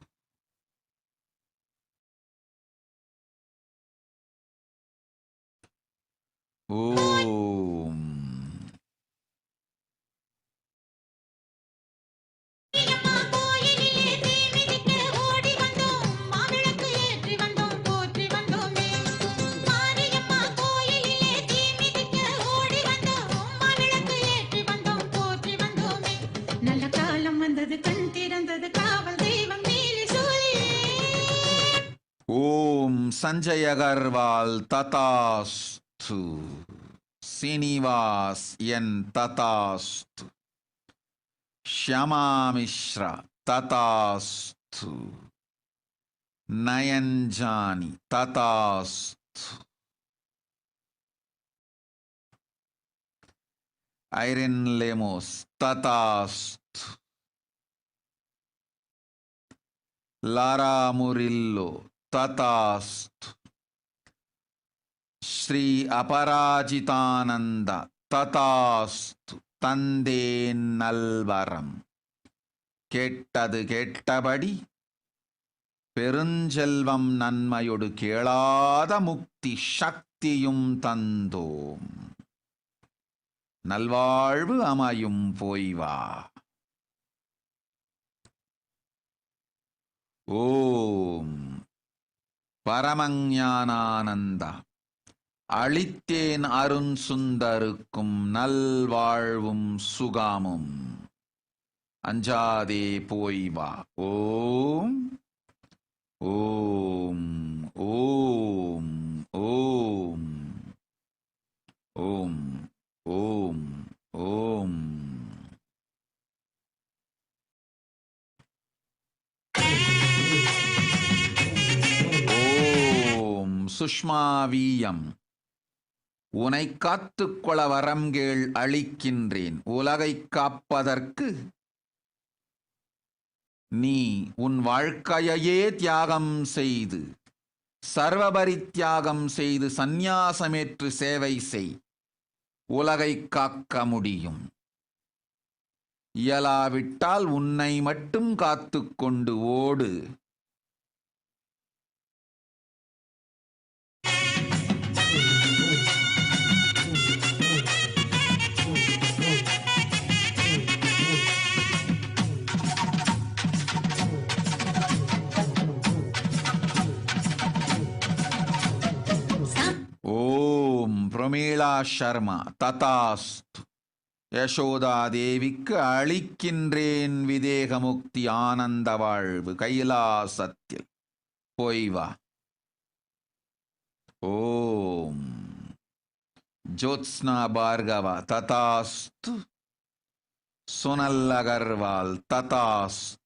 ஓம் ஓம் சஞ்சய் அகர்வால் ததாஸ்து. சீனிவாஸ் என் ததாஸ்து. ஷியாமா மிஸ்ரா ததாஸ்து. நயஞ்சானி ததாஸ்து. ஐரன் லெமோஸ் ததாஸ்து. லாரா முரில்லோ ததாஸ்து. ஸ்ரீ அபராஜிதானந்த ததாஸ்து. தந்தே நல்வரம். கேட்டது கேட்டபடி பெருஞ்செல்வம் நன்மையொடு கேளாத முக்தி சக்தியும் தந்தோம். நல்வாழ்வு அமையும் போய் வா. ஓம் பரமஞானானந்த அளித்தேன் அருண் சுந்தருக்கும் நல்வாழ்வும் சுகாமும். அஞ்சாதே போய் வா. ஓம் ஓம் ஓம் ஓம் ஓம் ஓம் ஓம். ஓம் சுஷ்மாவீயம். உனை காத்துக்கொள்ள வரம்கேள் அளிக்கின்றேன். உலகை காப்பதற்கு நீ உன் வாழ்க்கையையே தியாகம் செய்து சர்வபரித்தியாகம் செய்து சந்நியாசமேற்று சேவை செய். உலகை காக்க முடியும். இயலாவிட்டால் உன்னை மட்டும் காத்துக்கொண்டு ஓடு. ஓம் பிரமீளா சர்மா ததாஸ்து. யசோதாதேவிக்கு அளிக்கின்றேன் விதேகமுக்தி ஆனந்த வாழ்வு கைலாசத்தில் போய் வா. ஓம் Jyotsna Bhargava ததாஸ்து. சுனல் Agarwal ததாஸ்து.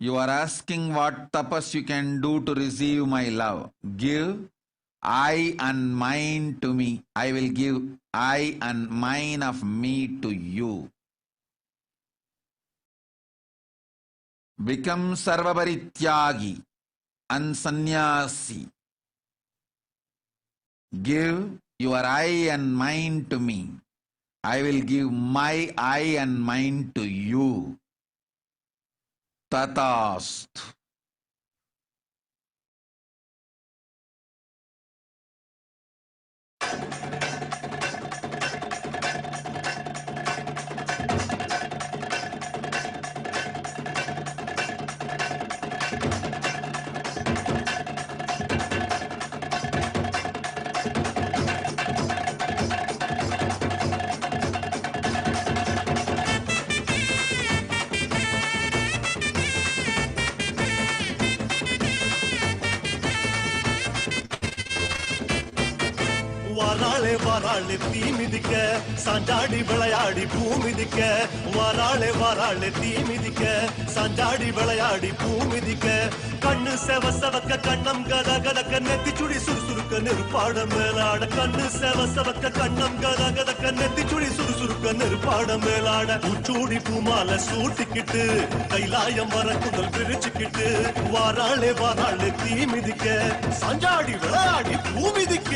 You are asking what tapas you can do to receive my love. Give I and mine to me. I will give I and mine of me to you. Become sarvabarityagi and sannyasi. Give your I and mine to me. I will give my I and mine to you. Tatasthu. வாராளே வாராளே தீ மிதிக்க சாஞ்சாடி விளையாடி பூ மிதிக்க வாராளே வாராளே தீ மிதிக்க சாஞ்சாடி விளையாடி பூ மிதிக்க கண்ணு செவ செவக்க கண்ணம் கத கதக்க நெத்தி சுடி சுறுசுறுக்க நெருப்பாட மேலாட கண்ணு செவ செவக்க கண்ணம் கத கதக்க நெத்தி சுடி சுறுசுறுக்க நெருப்பாட மேலாட உச்சூடி பூமால சூட்டிக்கிட்டு கைலாயம் வர குதல் பிரிச்சுக்கிட்டு வாராளே வாராளே தீ மிதிக்க சாஞ்சாடி விளையாடி பூ மிதிக்க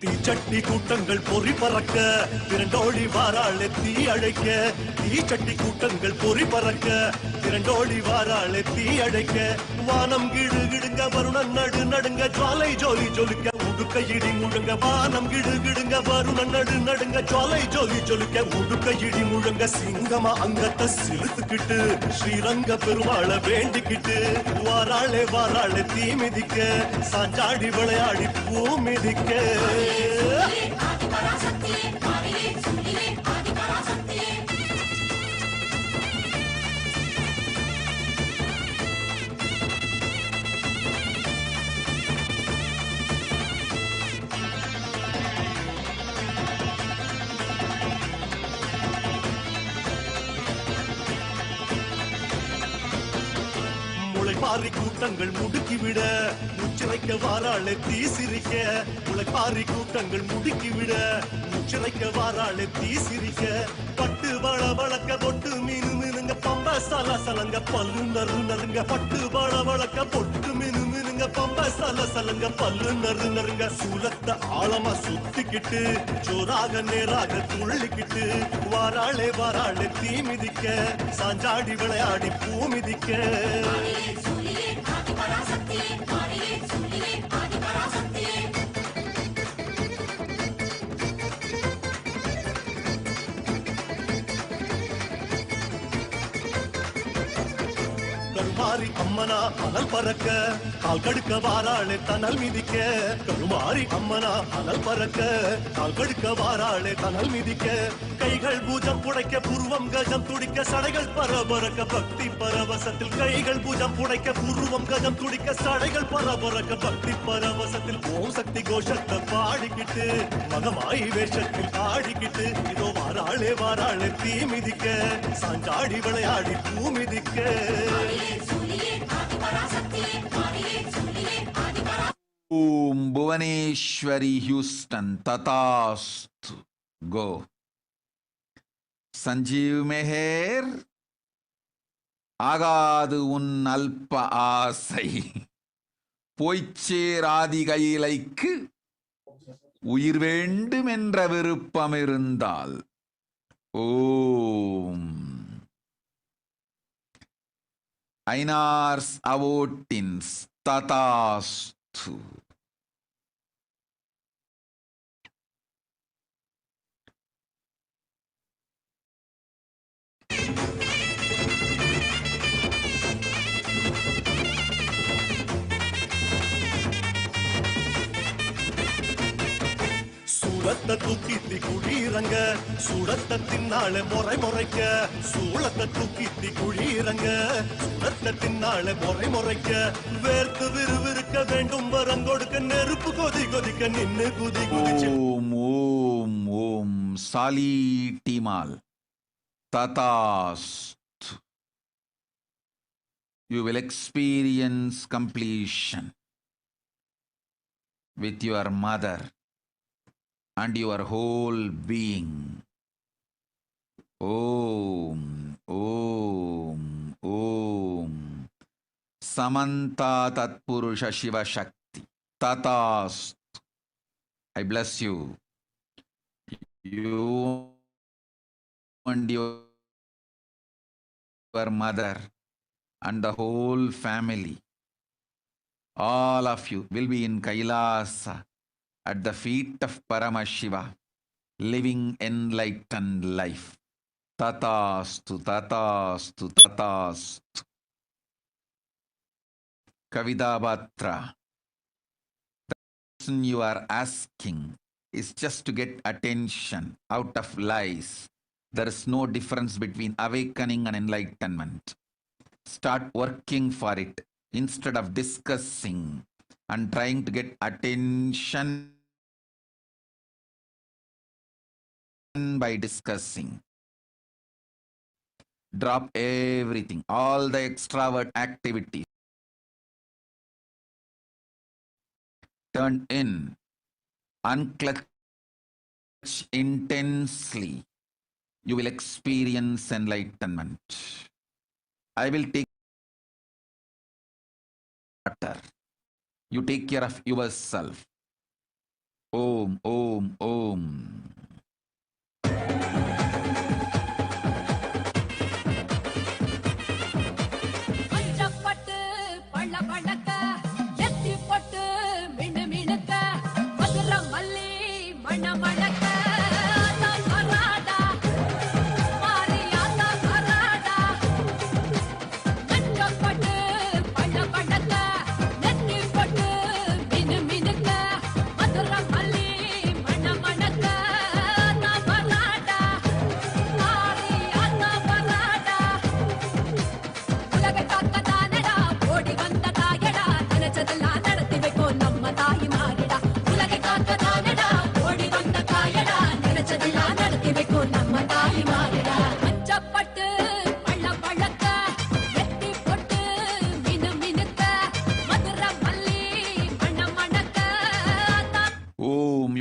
தீச்சட்டி கூட்டங்கள் பொறி பறக்க திரண்டோடி வாராளே தீ அழைக்க தீச்சட்டி கூட்டங்கள் பொறி பறக்க திரண்டோடி வாராளே தீ அழைக்க வானம் கிடு கிடுங்க வருணன் நடு நடுங்க ஜுவாலை ஜோலி ஜொலிக்க உடுக்க இடி முழங்க வானம் கிடு கிடுங்க வருணன் நடு நடுங்க ஜுவாலை ஜோலி ஜொலிக்க உடுக்க இடி முழங்க சிங்கமா அங்கத்தை சிலுத்துக்கிட்டு ஸ்ரீரங்க பெருமாளை வேண்டிக்கிட்டு வாராளே வாராளே தீ மிதிக்க சாஞ்சாடி விளையாடி பூ மிதிக்க முளைப்பாரி கூட்டங்கள் முடுக்கிவிட முச்சிறைக்க வாராளே தீ சிரிக்க முளைப்பாரி கூட்டங்கள் முடுக்கிவிட முச்சிறைக்க வாராளே தீ சிரிக்க பட்டு வள வளக்க பொட்டு மீனு மீனுங்க பம்ப சல சலங்க பல்லு நறு நறுங்க பட்டு வள வளக்க பொட்டு மீனு மீனுங்க பம்ப சல சலங்க பல்லு நறு நறுங்க சூலத்தை ஆழமா சுத்திக்கிட்டு ஜோராக நேராக துள்ளிக்கிட்டு வாராளே வாராளே தீ மிதிக்க சாஞ்சாடி விளையாடி பூ மிதிக்க கருமாரி அம்மனா அனல் பறக்க கால் கடுக்க வாராளே தனல் மிதிக்க கருமாரி அம்மனா அனல் பறக்க கால் கடுக்க வாராளே தனல் மிதிக்க கைகள் பூஜம் புடைக்க புருவம் கஜம் துடிக்க சடைகள் பரபரக்க பக்தி பரவசத்தில் கைகள் பூஜம் புடைக்க புருவம் கஜம் துடிக்க சடைகள் பரபரக்க பக்தி பரவசத்தில் ஓம் சக்தி கோஷத்தை பாடிக்கிட்டு மகமாயி வேஷத்தில் ஆடிக்கிட்டு இதோ வாராளே வாராளே தீ மிதிக்க சாஞ்சாடி விளையாடி பூ மிதிக்க Om Bhuvaneshwari Houston Tatasthu Go Sanjeev Meher ஆகாது உன் அல்ப ஆசை பொய்ச்சேராதிகையிலைக்கு உயிர் வேண்டும் என்ற விருப்பம் இருந்தால் ஓம் ஐனார்ஸ் அவோட்டின்ஸ் ததாஸ்து சூளத்தை தூக்கித்தி குழீரங்க சூளத்தை தின்னால முறை முறைக்க சூளத்தை தூக்கித்தி குழீரங்க சூளத்தை தின்னால முறை முறைக்க வேர்த்து விறுவிறுக்க வேண்டும் வரம் கொடுக்க நெருப்பு கொதி கொதிக்க நின்னு குதி குதிச்சு ஓம் ஓம் ஓம் சாலிட்டிமால் ததாஸ்து. You will experience completion with your mother and your whole being. Om, Om, Om. Samanta Tatpurusha Shiva Shakti. Tatasthu. I bless you. You and your mother and the whole family, all of you will be in Kailasa at the feet of Paramashiva, living enlightened life. Tatastu, tatastu, tatastu. Kavidabatra. The question you are asking is just to get attention out of lies. There is no difference between awakening and enlightenment. Start working for it instead of discussing and trying to get attention by discussing. Drop everything, all the extrovert activities. Turn in, unclutch intensely. You will experience enlightenment. I will take water. You take care of yourself. Om, Om, Om.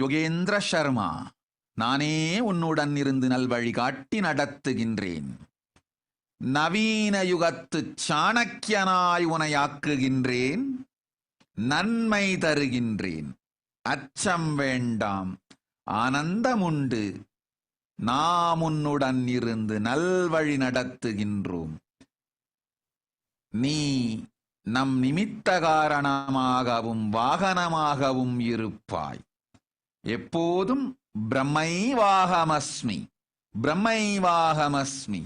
Yogendra Sharma, நானே உன்னுடன் இருந்து நல்வழி காட்டி நடத்துகின்றேன். நவீன யுகத்து சாணக்கியனாய் உனையாக்குகின்றேன். நன்மை தருகின்றேன். அச்சம் வேண்டாம், ஆனந்தமுண்டு. நாம் உன்னுடன் இருந்து நல்வழி நடத்துகின்றோம். நீ நம் நிமித்த காரணமாகவும் வாகனமாகவும் இருப்பாய். எப்போதும் பிரம்மைவாகமஸ்மி, பிரம்மைவாகமஸ்மி,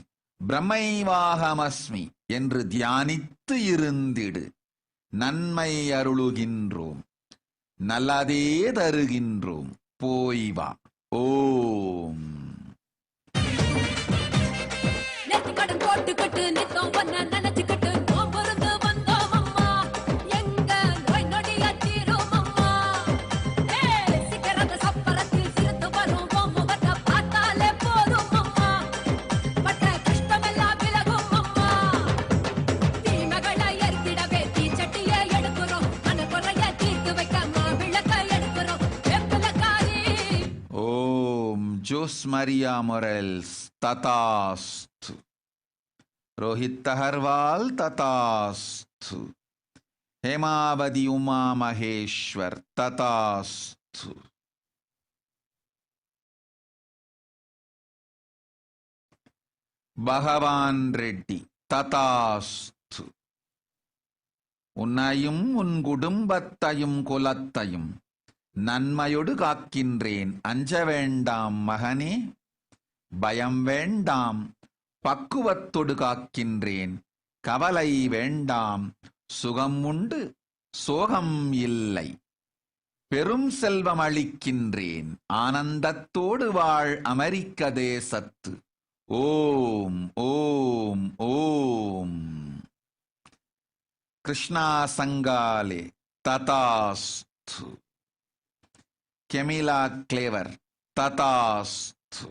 பிரம்மைவாகமஸ்மி என்று தியானித்து இருந்திடு. நன்மை அருளுகின்றோம், நல்லதே தருகின்றோம். போய் வா. ஓம். போட்டுக்கிட்டு நித்தம் பண்ண நினைச்சுக்கிட்டு நோம்பருந்து வந்தோம் அம்மா. எங்க நோய் நொடிய தீரும் அம்மா. சிகரத சப்பரத்தில் சிரித்து வரும் முகத்தை பார்த்தாலே போதும் அம்மா. பட்ட கஷ்டமெல்லாம் விலகும் அம்மா. தீமைகளை எரித்திடவே தீச்சட்டியை எடுக்கிறோம். மனக்குறைய தீர்த்து வைக்க மாவிளக்க எடுக்கிறோம். வெப்பலக்காரி. ஓம். ஜோஸ் மரியா மொரல்ஸ் ததாஸ்து. रोहित तहरवाल तथास्तु. हेमावती उमा महेश्वर तथास्तु. भगवान रेड्डी तथास्तु. உன்னையும் உன் குடும்பத்தையும் குலத்தையும் நன்மையோடு காக்கின்றேன். அஞ்ச வேண்டாம் மகனே, பயம் வேண்டாம், பக்குவத்தொடு காக்கின்றேன். கவலை வேண்டாம், சுகம் உண்டு, சோகம் இல்லை. பெரும் செல்வம் அளிக்கின்றேன். ஆனந்தத்தோடு வாழ் அமெரிக்க தேசத்து. ஓம் ஓம் ஓம். கிருஷ்ணா சங்காலே ததாஸ்து. கெமிலா கிளேவர் ததாஸ்து.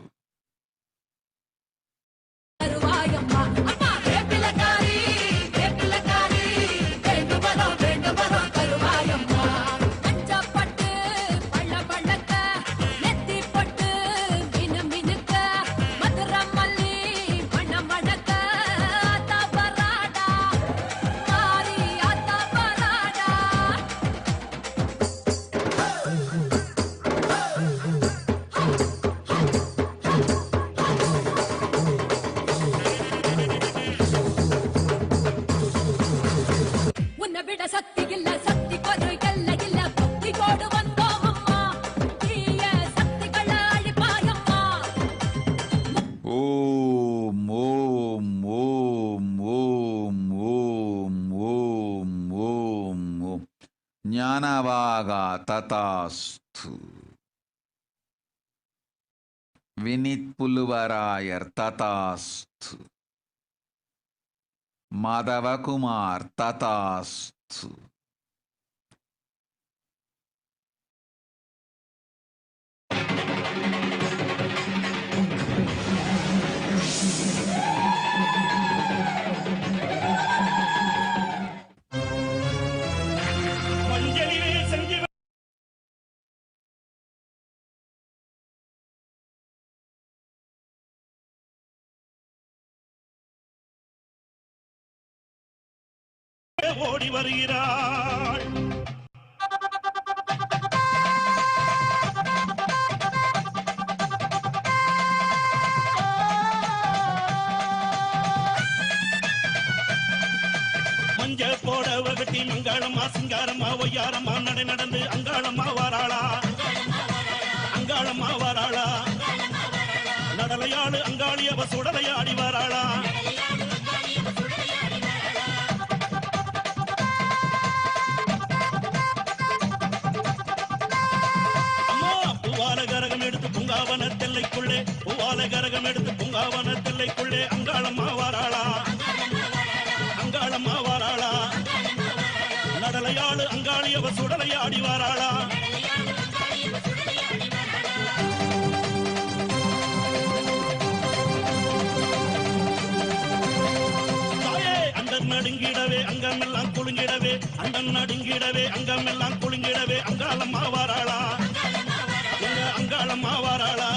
அம்மா அம்மா வேப்பிலக்காரி வேப்பிலக்காரி வேண்டு வரோம் கருவாயம்மா. மஞ்சப்பட்டு பள்ள பள்ளக்க நெத்தி பட்டு மினு மினுக்க மதுரை மல்லி மண மணக்க ஆத்தா பராடா மாரி ஆத்தா பராடா. ஞானவாகா ததாஸ்து. வினித் புல்லுவராயர் ததாஸ்து. மாதவகுமார் ததாஸ்து. ஓடி வருகிறாள். மஞ்ச போட வகட்டி மங்காளம்மா சிங்காரம்மா ஒய்யாரம்மா நடை நடந்து அங்காளம்மா வாராளா, அங்காளம்மா வாராளா. நடலையாடு அங்காளி அவ சுடலையாடி வாராளா. கரகம் எடுத்து பூங்காவன தெல்லைக்குள்ளே, பூவால கரகம் எடுத்து பூங்காவன தெல்லைக்குள்ளே அங்காளம்மா வாராளா, அங்காளம்மா வாராளா. நடலையாடு அங்காளி அவ சுடலையாடி வாராளா. தாயே அண்டன் நடுங்கிடவே அங்கமெல்லாம் குலுங்கிடவே, அண்டன் நடுங்கிடவே அங்கமெல்லாம் குலுங்கிடவே அங்காளம்மா வாராளா, அங்காளம்மா வாராளா.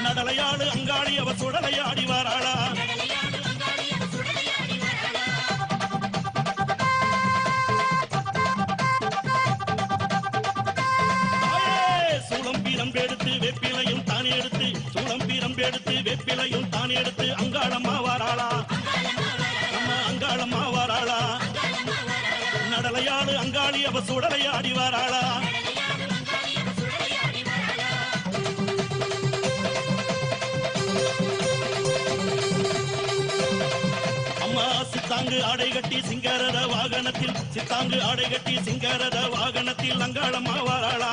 நடலையாடு அங்காளி அவ சுடலையாடி வாராளா. சூளம் பீரம் எடுத்து வெப்பிலையும் தானே எடுத்து, சூளம் பீரம் எடுத்து வெப்பிலையும் தானே எடுத்து அங்காளம்மா வாராளா, நம்ம அங்காளம்மா வாராளா. நடலையாடு அங்காளி அவ சுடலையாடி வாராளா. சித்தாங்கு ஆடை கட்டி சிங்காரத வாகனத்தில், சித்தாங்கு ஆடை கட்டி சிங்காரத வாகனத்தில் அங்காளம்மா வாராளா,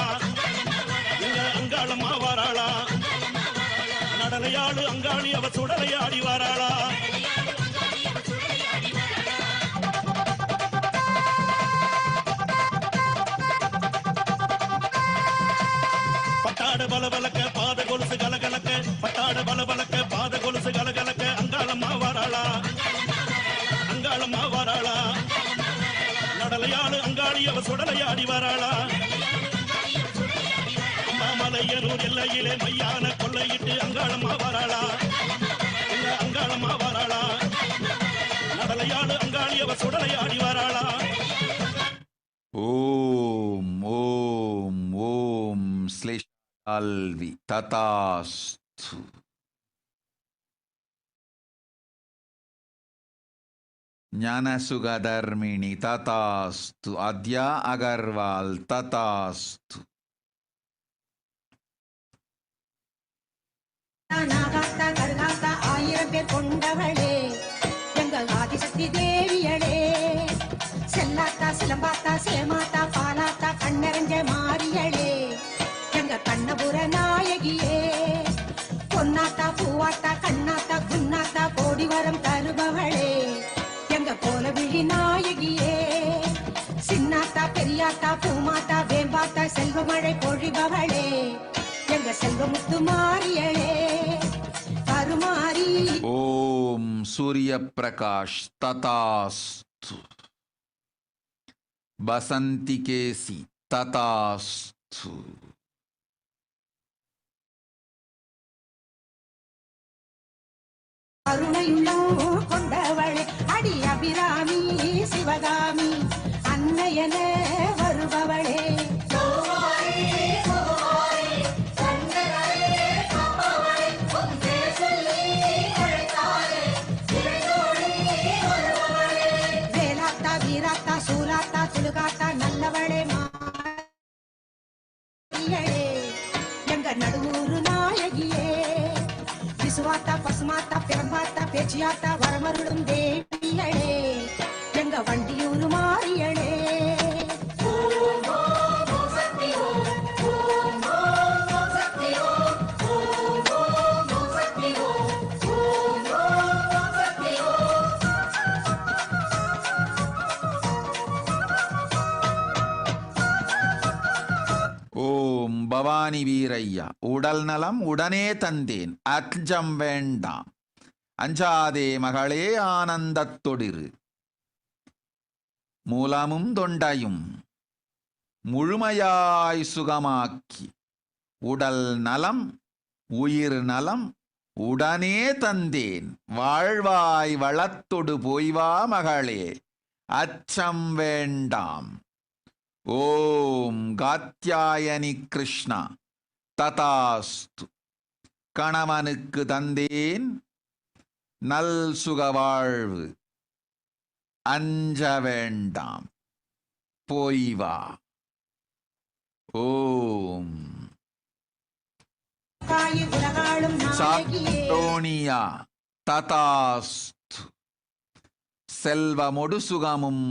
இங்க அங்காளம்மா வாராளா. நடலையாடு அங்காளி அவ சுடலையாடி வாராளா. பட்டாட பலபலக்க பாத கொலுசு கலகலக்க, பட்டாட பலபலக்க பாத கொலுசு கலகலக்க அங்காளம்மா வாராளா, அங்காளம்மா வாராளா. நடலையாடு அங்காளி அவ சுடலையாடி வாராளா. அம்மாமலையனூர் எல்லையிலே மையான கொள்ளையிட்டு அங்காளம்மா வாராளா, அங்காளம்மா வாராளா. நடலையாடு அங்காளி அவ சுடலையாடி வாராளா. ஓம் ஓம் ஓம் ஸ்லேஷால்வி ததாஸ்து. ஞானசுகதர்மிணி ததாஸ்து. அத்யா அகர்வால் ததாஸ்து. நாகாத்தா கருகாத்தா 1000 பேர் கொண்டவளே எங்கள் ஆதிசக்தி தேவியளே. செல்லாத்தா சிலம்பாத்தா சேமாத்தா பாலாத்தா கண்ணறிஞ்ச மாரியளே எங்க கண்ணபுர நாயகியே. பொன்னாத்தா பூவாத்தா கண்ணாத்தா குன்னாத்தா கோடி வரம் தருபவளே எங்க கோல விழி நாயகியே. சின்னாத்தா பெரியாத்தா பூமாத்தா வேம்பாத்தா செல்வமழை பொழிபவளே எங்க செல்வமுத்து மாரியளே கருமாரி. ஓம் சூரிய பிரகாஷ் ததாஸ்து. பசந்தி கேசி ததாஸ்து. கருணையுள்ளம் கொண்டவளே அடி அபிராமி சிவகாமி அன்னையன வருபவளே. வேலாத்தா வீராத்தா சூலாத்தா சுலுகாத்தா நல்லவளே மாரியளே எங்க நடுவூரு நாயகியே. விசுவாத்தா பசுமாத்தா பெரும்பாத்தா பேச்சியாத்தா வரமருளும் தேவியளே எங்க வண்டியூரு மாரியளே. பவானி வீரையா, உடல் நலம் உடனே தந்தேன், அச்சம் வேண்டாம், அஞ்சாதே மகளே ஆனந்தத்தொடிரு, மூலமும் தொண்டையும் முழுமையாய் சுகமாக்கி உடல் நலம் உயிர் நலம் உடனே தந்தேன், வாழ்வாய் வளத்தொடு போய்வா மகளே, அச்சம் வேண்டாம். ஓம் காத்யாயனி கிருஷ்ணா ததாஸ்து. கணவனுக்கு தந்தேன் நல் சுக வாழ்வு, அஞ்ச வேண்டாம், போய் வா. ஓம் சாத்தோனியா ததாஸ்து. செல்வமொடு சுகமும்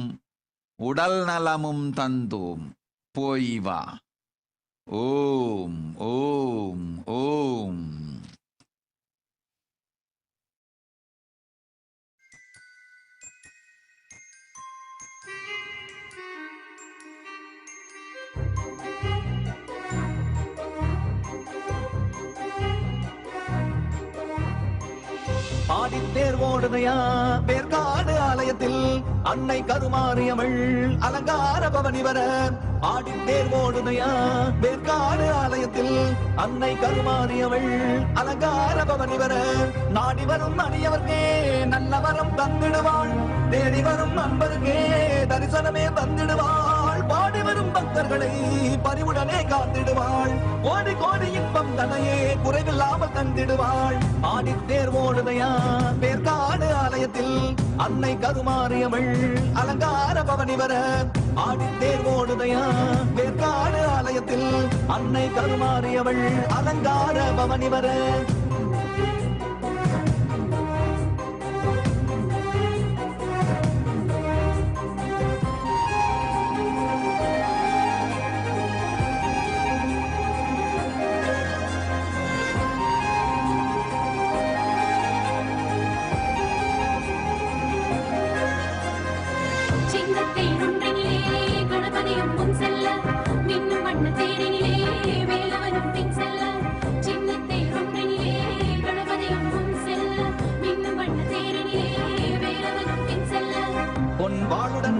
உடல் நலமும் தந்தோம், போய் வா. ஓம் ஓம் ஓம். ஆடித்தேர் ஓடுதையா வேர்காடு ஆலயத்தில் அன்னை கருமாரியவள் அலங்கார பவனி வர. ஆடித்தேர் ஓடுதையா வேர்காடு ஆலயத்தில் அன்னை கருமாரியவள் அலங்கார பவனி வர. நாடி வரும் அடியவர்க்கே நல்ல வரம் தந்திடுவாள், தேடி வரும் அன்பருக்கே தரிசனமே தந்திடுவாள். பாடி வரும் பக்தர்களை பரிவுடனே காத்திடுவாள், கோடி கோடி இன்பம் தன்னையே குறைவில்லாமல் தந்திடுவாள். ஆடித்தேர் ஓடுதையா வேர்காடு ஆலயத்தில் அன்னை கருமாரியவள் அலங்கார பவனி வர. ஆடித்தேர் ஓடுதையா வேர்காடு ஆலயத்தில் அன்னை கருமாரியவள் அலங்கார பவனி வர.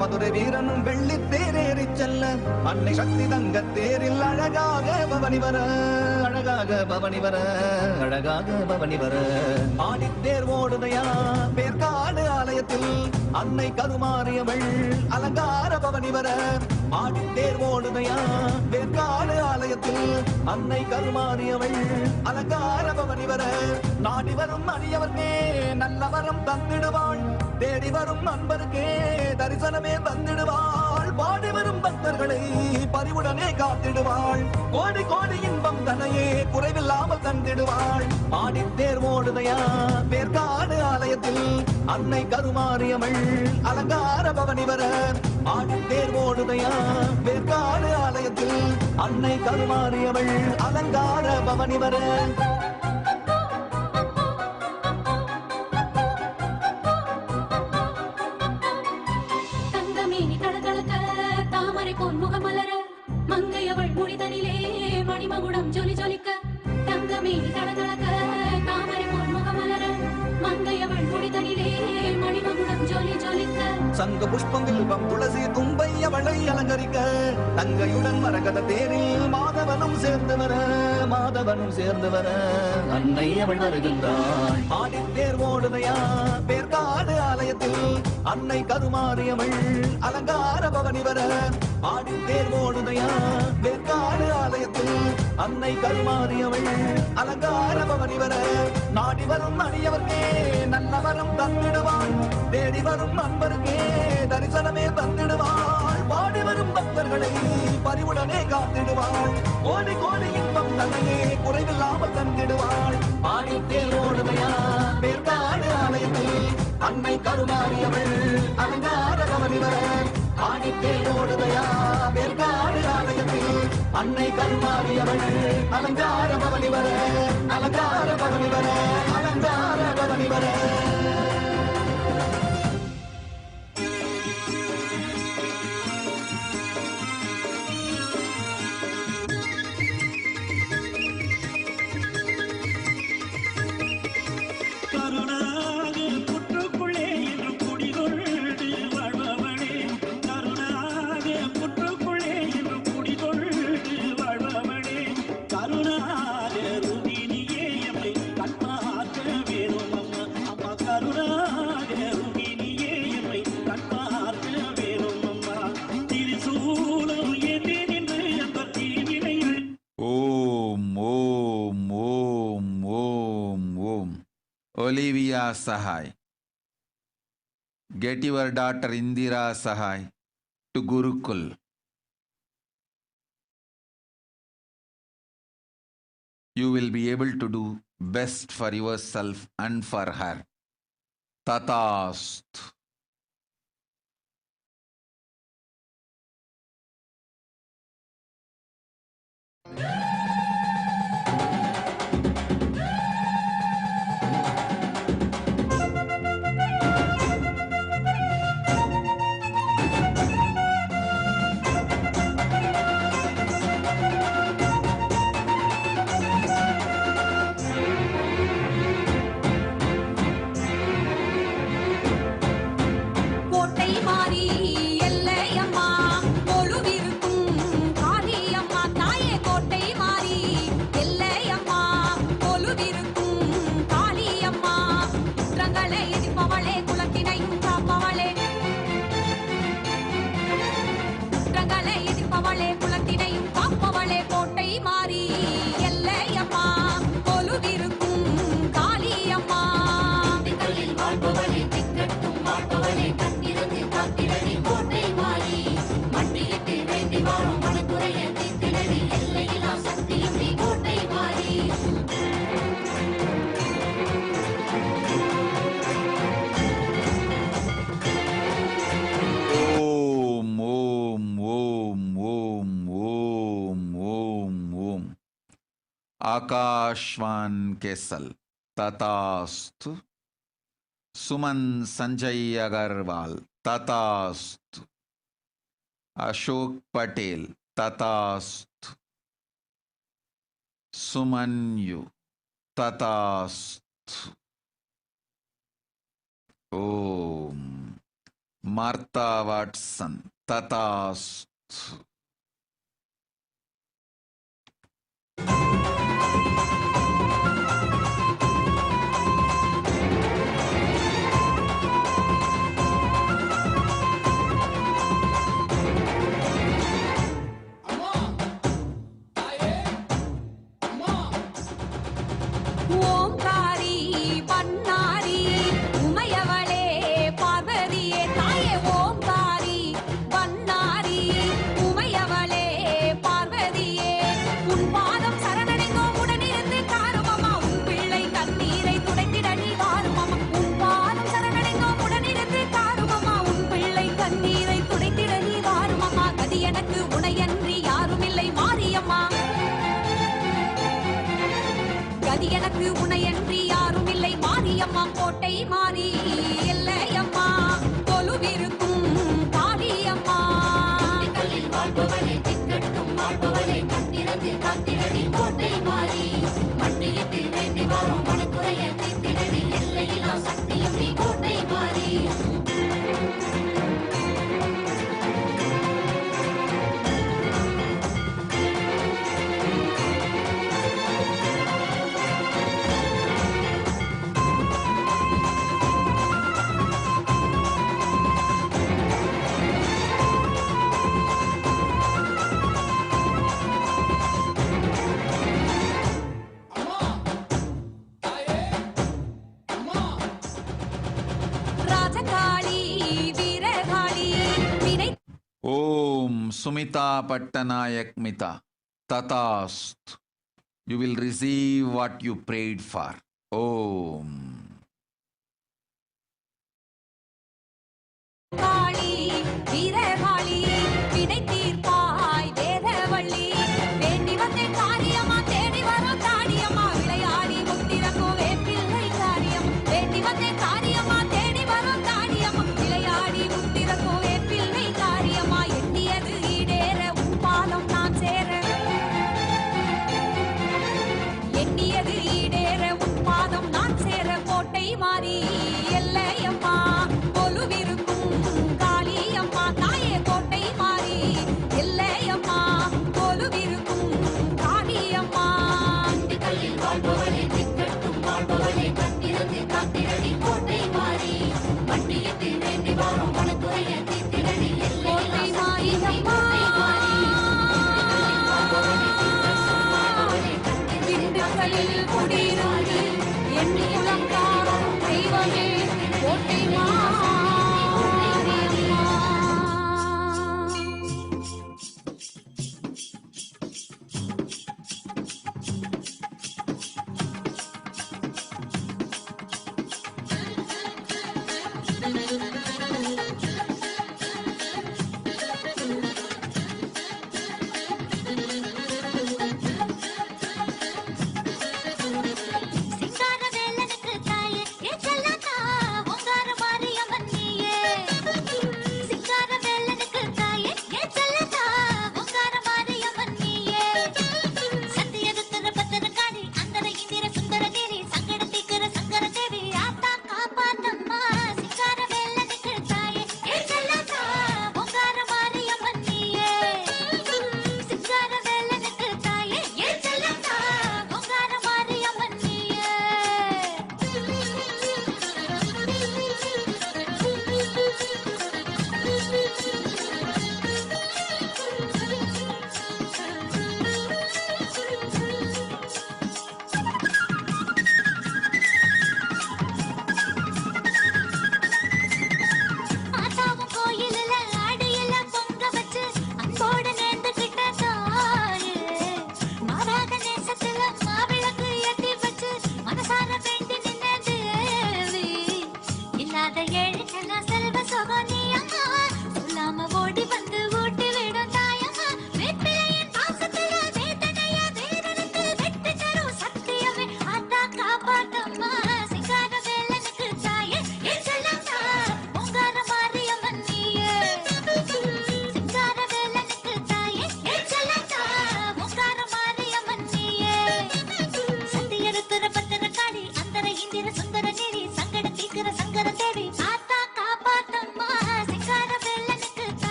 மதுரை வீரனும் வெள்ளி தேரேறி செல்ல அன்னை சக்தி தங்க தேரில் அழகாக பவனி வர, அழகாக பவனி வர, அழகாக பவனி வர. ஆடித்தேர் ஓடுதையா வேர்காடு ஆலயத்தில் அன்னை கருமாரியவள் அலங்கார பவனி வர. ஆடித்தேர் ஓடுதையா வேர்காடு ஆலயத்தில் அன்னை கருமாரியவள் அலங்கார பவனி வர. நாடி வரும் அடியவர்க்கே நல்ல வரம் தந்திடுவாள், தேடி வரும் அன்பருக்கே தரிசனமே தந்திடுவாள். பாடி வரும் பக்தர்களை பரிவுடனே காத்திடுவாள், கோடி கோடி இன்பம் தன்னையே குறைவில்லாமல் தந்திடுவாள். ஆடித்தேர் ஓடுதையா வேர்காடு ஆலயத்தில் அன்னை கருமாரியவள் அலங்கார பவனி வர. ஆடித்தேர் ஓடுதையா வேர்காடு ஆலயத்தில் அன்னை கருமாரியவள் அலங்கார பவனி வர. மங்கையவள் முடிதனிலே மணிமகுடம் ஜொலி ஜொலிக்க, தங்கமேனி தளதளக்க தாமரை போல் முகமலர. மங்கையவள் முடிதனிலே மணிமகுடம் ஜொலி ஜொலிக்க, சங்க புஷ்பம் வில்வம் துளசி தும்பை அவளை அலங்கரிக்க. தங்கையுடன் மரகத தேரில் மாதவனும் சேர்ந்து வர, மாதவனும் சேர்ந்து வர அன்னை அவள் வருகின்றாள். ஆடித்தேர் ஓடுதையா வேர்காடு ஆலயத்தில் அன்னை கருமாரியவள் அலங்கார பவனி வர. ஆடித்தேர் ஓடுதையா வேர்காடு ஆலயத்தில் அன்னை கருமாரியவள் அலங்கார பவனி வர. நாடி வரும் அடியவர்க்கே நல்ல வரம் தந்திடுவாள், தேடி வரும் அன்பருக்கே தரிசனமே தந்திடுவாள். பாடி வரும் பக்தர்களை பரிவுடனே காத்திடுவாள், கோடி கோடி இன்பம் தன்னையே குறைவில்லாமல் தந்திடுவாள். ஆடித்தேர் ஓடுதையா வேர்காடு ஆலயத்தில் அன்னை கருமாரியவள் அலங்கார பவனி வர. ஆடித்தேர் ஓடுதையா வேர்காடு ஆலயத்தில் அன்னை கருமாரியவள் அலங்கார பவனி வர, அலங்கார பவனி வர, அலங்கார பவனி வர. Olivia Sahai. Get your daughter Indira Sahai to Gurukul. You will be able to do best for yourself and for her. Tatast. आकाशवान केसल तथास्तु. सुमन संजय अग्रवाल तथास्तु. अशोक पटेल तथास्तु. सुमन्यु तथास्तु. ओम. मार्ता वाटसन तथास्तु. எனக்கு உனையன்றி யாரும் இல்லை மாரியம்மா கோட்டை மாறி எல்லையம்மா கொலுவிருக்கும் காளியம்மா கல்லில் வாழ்பவளே திக்கட்டும் வாழ்பவளே கத்திரதி காத்திரடி கோட்டை மாறி மண்டியிட்டு வேண்டி வரும் மனக்குறைய தீர்த்திரடி எல்லையிலா சக்தியும் நீ கோட்டை மாறி Om Sumita Pattanayak Mita Tatast. You will receive what you prayed for. Om. காளி வீரகாளி வினை தீர்ப்பாய் வேதவள்ளி வேண்டி வந்தேன் காரியம்மா தேடி வரும் காரியம்மா விளையாடி முத்திரங்கோ வேப்பிள்ளை காரியம் வேண்டி வந்தேன் காரியம்மா தேடி வரும் காரியம்மா விளையாடி முத்திரங்கோ வேப்பிள்ளை காரியம்மா எண்ணியது ஈடேற உன் பாதம் நான் சேர எண்ணியது ஈடேற உன் பாதம் நான் சேர கோட்டை மாறி எல்லையம்மா கொலுவிருக்கும் காளியம்மா தாயே கோட்டை மாறி எல்லையம்மா கொலுவிருக்கும் காளியம்மா கல்லில் வாழ்பவளே திக்கட்டும் வாழ்பவளே கத்திரதி காத்திரடி கோட்டை மாறி மண்டியிட்டு வேண்டி வரும் மனக்குறைய தீர்த்திரடி கோட்டை மாறி திண்டுக்கலில் குடியிருந்து எண்ணி உலங்காரோ கோட்டை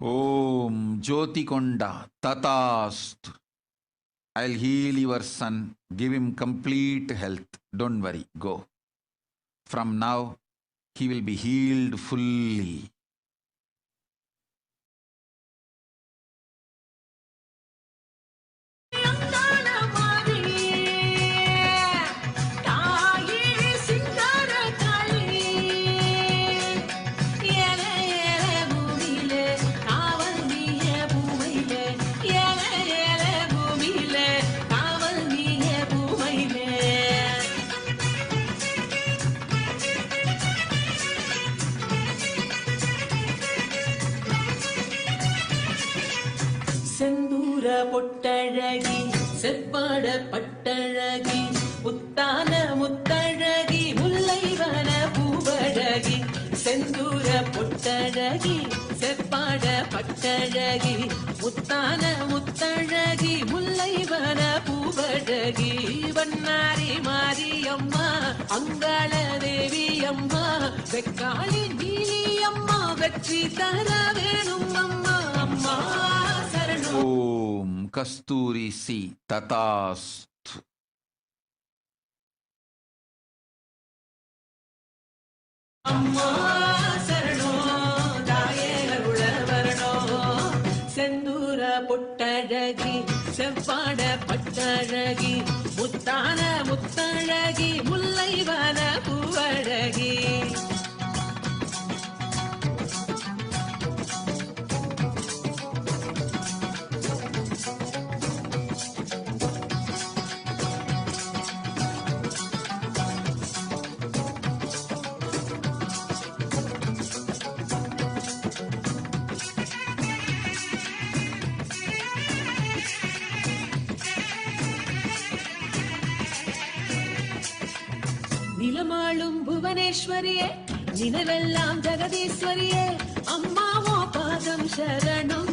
Om Jyotikonda Tatasthu. I'll heal your son. Give him complete health. Don't worry. Go. From now, he will be healed fully. செந்தூர பொட்டழகி செப்பாட பட்டழகி புத்தான முத்தழகி முல்லைவன பூவழகி செந்தூர பொட்டழகி செப்பாட பட்டழகி முத்தான முத்தழகி முல்லைவன பூவழகி வண்ணாரி மாரியம்மா அங்காள தேவி அம்மா வெக்காளி நீலி அம்மா வெற்றி தர வேணும் அம்மா அம்மா Om Kasturi Si Tatasthu. அம்மா சரணோ தாயே அருள வரணோ செந்தூர பொட்டழகி செவ்வாட பட்டழகி முத்தான முத்தழகி முல்லைவன பூவழகி நிலமாளும் புவனேஸ்வரியே நினைவெல்லாம் ஜெகதீஸ்வரியே அம்மாவோ பாதம் சரணம்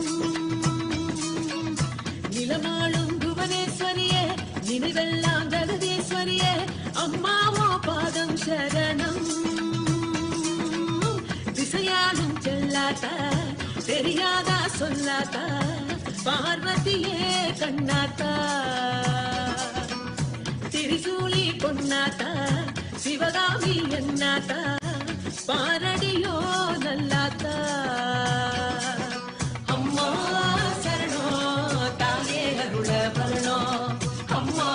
நிலமாளும் புவனேஸ்வரியே நினைவெல்லாம் ஜெகதீஸ்வரியே அம்மாவோ பாதம் சரணம் திசையாலும் செல்லாத தெரியாதா சொல்லாத பார்வதியே கண்ணாத்தா திரிசூலி பொன்னாத்தா சிவகாமி என்னாத்தா பாரடியோ நல்லாத்தா அம்மா சரணோ தாயே அருள வரணோ அம்மா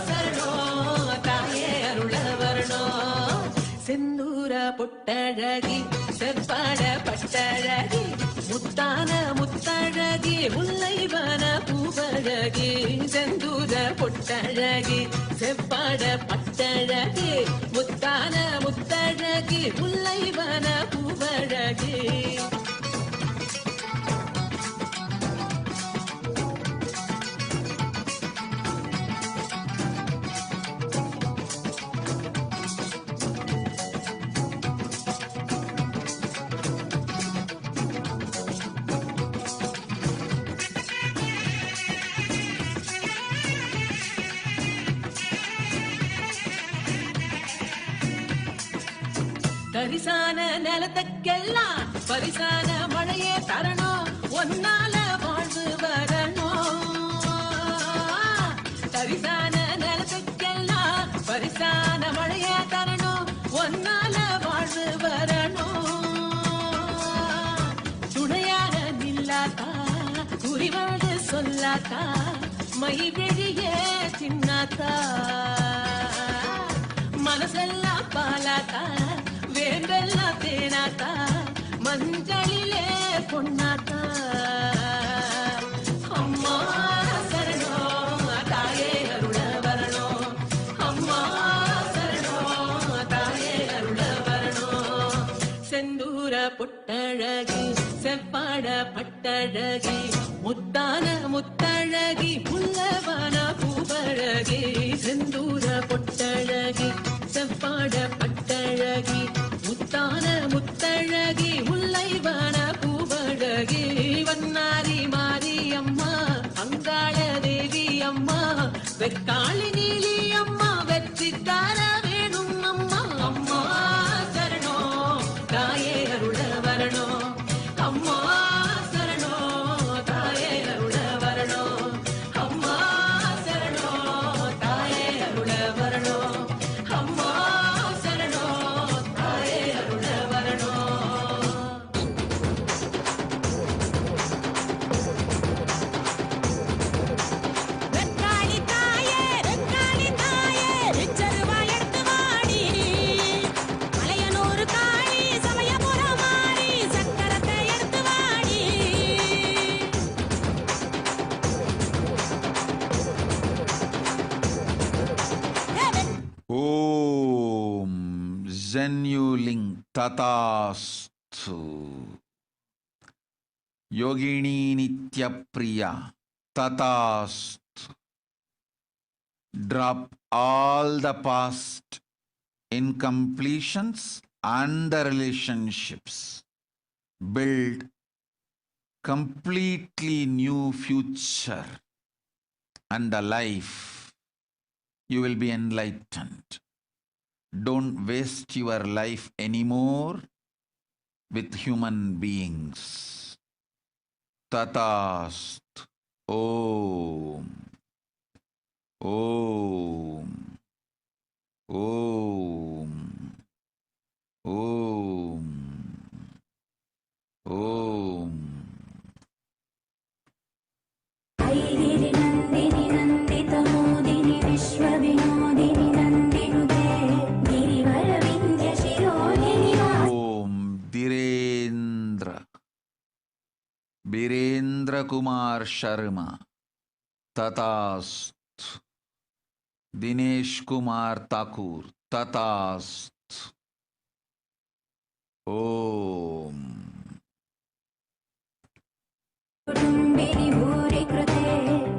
சரணோ தாயே அருள வரணோ செந்தூர பொட்டழகி செவ்வாட பட்டழகி முத்தான முத்தழகி முல்லைவன பூவழகி செந்தூர பொட்டழகி செவ்வாட பட்டழகி முத்தான முத்தழகி முல்லைவன பூவழகி தரிசான நிலத்துக்கெல்லாம் பரிசான மழையே தரணும் ஒன்னால வாழ்வு வரணும் தரிசான நிலத்துக்கெல்லாம் பரிசான மழையே தரணும் ஒன்னால வாழ்வு வரணும் துணையாக நில்லாத்தா குறிவாடு சொல்லாத்தா மை வெளியே சின்னாத்தா மனசெல்லாம் பாலாத்தா வேண்டெல்லாம் தேனாத்தா மஞ்சளிலே பொன்னாத்தா அம்மா சரணோ தாயே அருள வரணோ அம்மா சரணோ தாயே அருள வரணோ செந்தூர பொட்டழகி செவ்வாட பட்டழகி முத்தான முத்தழகி முல்லவன பூவழகி செந்தூர பொட்டழகி செவ்வாட பட்டழகி முத்தான முத்தழகி முல்லைவன பூவழகி வண்ணாரி மாரி அம்மா அங்காள தேவி அம்மா வெக்காளி நீலி அம்மா வெற்றி தார வேணும் அம்மா அம்மா சரணோ தாயே அருள வரணோ அம்மா சரணோ தாயே அருள வரணோ அம்மா சரணோ தாயே அருள வரணோ அம்மா சரணோ தாயே அருள வரணோ வெக்காளி தாயே வெச்சருவா எடுத்து வாடி மலையனூர் காளி சமயபுரம் மாறி சக்கரத்தை எடுத்து வாடி Om Zenuling Tatastu Yogini Nitya Priya Tatastu. Drop all the past incompletions and the relationships. Build completely new future and a life. You will be enlightened. Don't waste your life anymore with human beings. Tatast. Om. Om. Om. Om. Om. ஐகிரி Nandini நந்தித Modini Vishwa Vinodhini நந்தினுதே கிரிவர Vindhya சிரோதினி Om Birendra Kumar Sharma Tatast. Dinesh Kumar Thakur Tatast. Om. कुटुम्बिनि भूरि कृते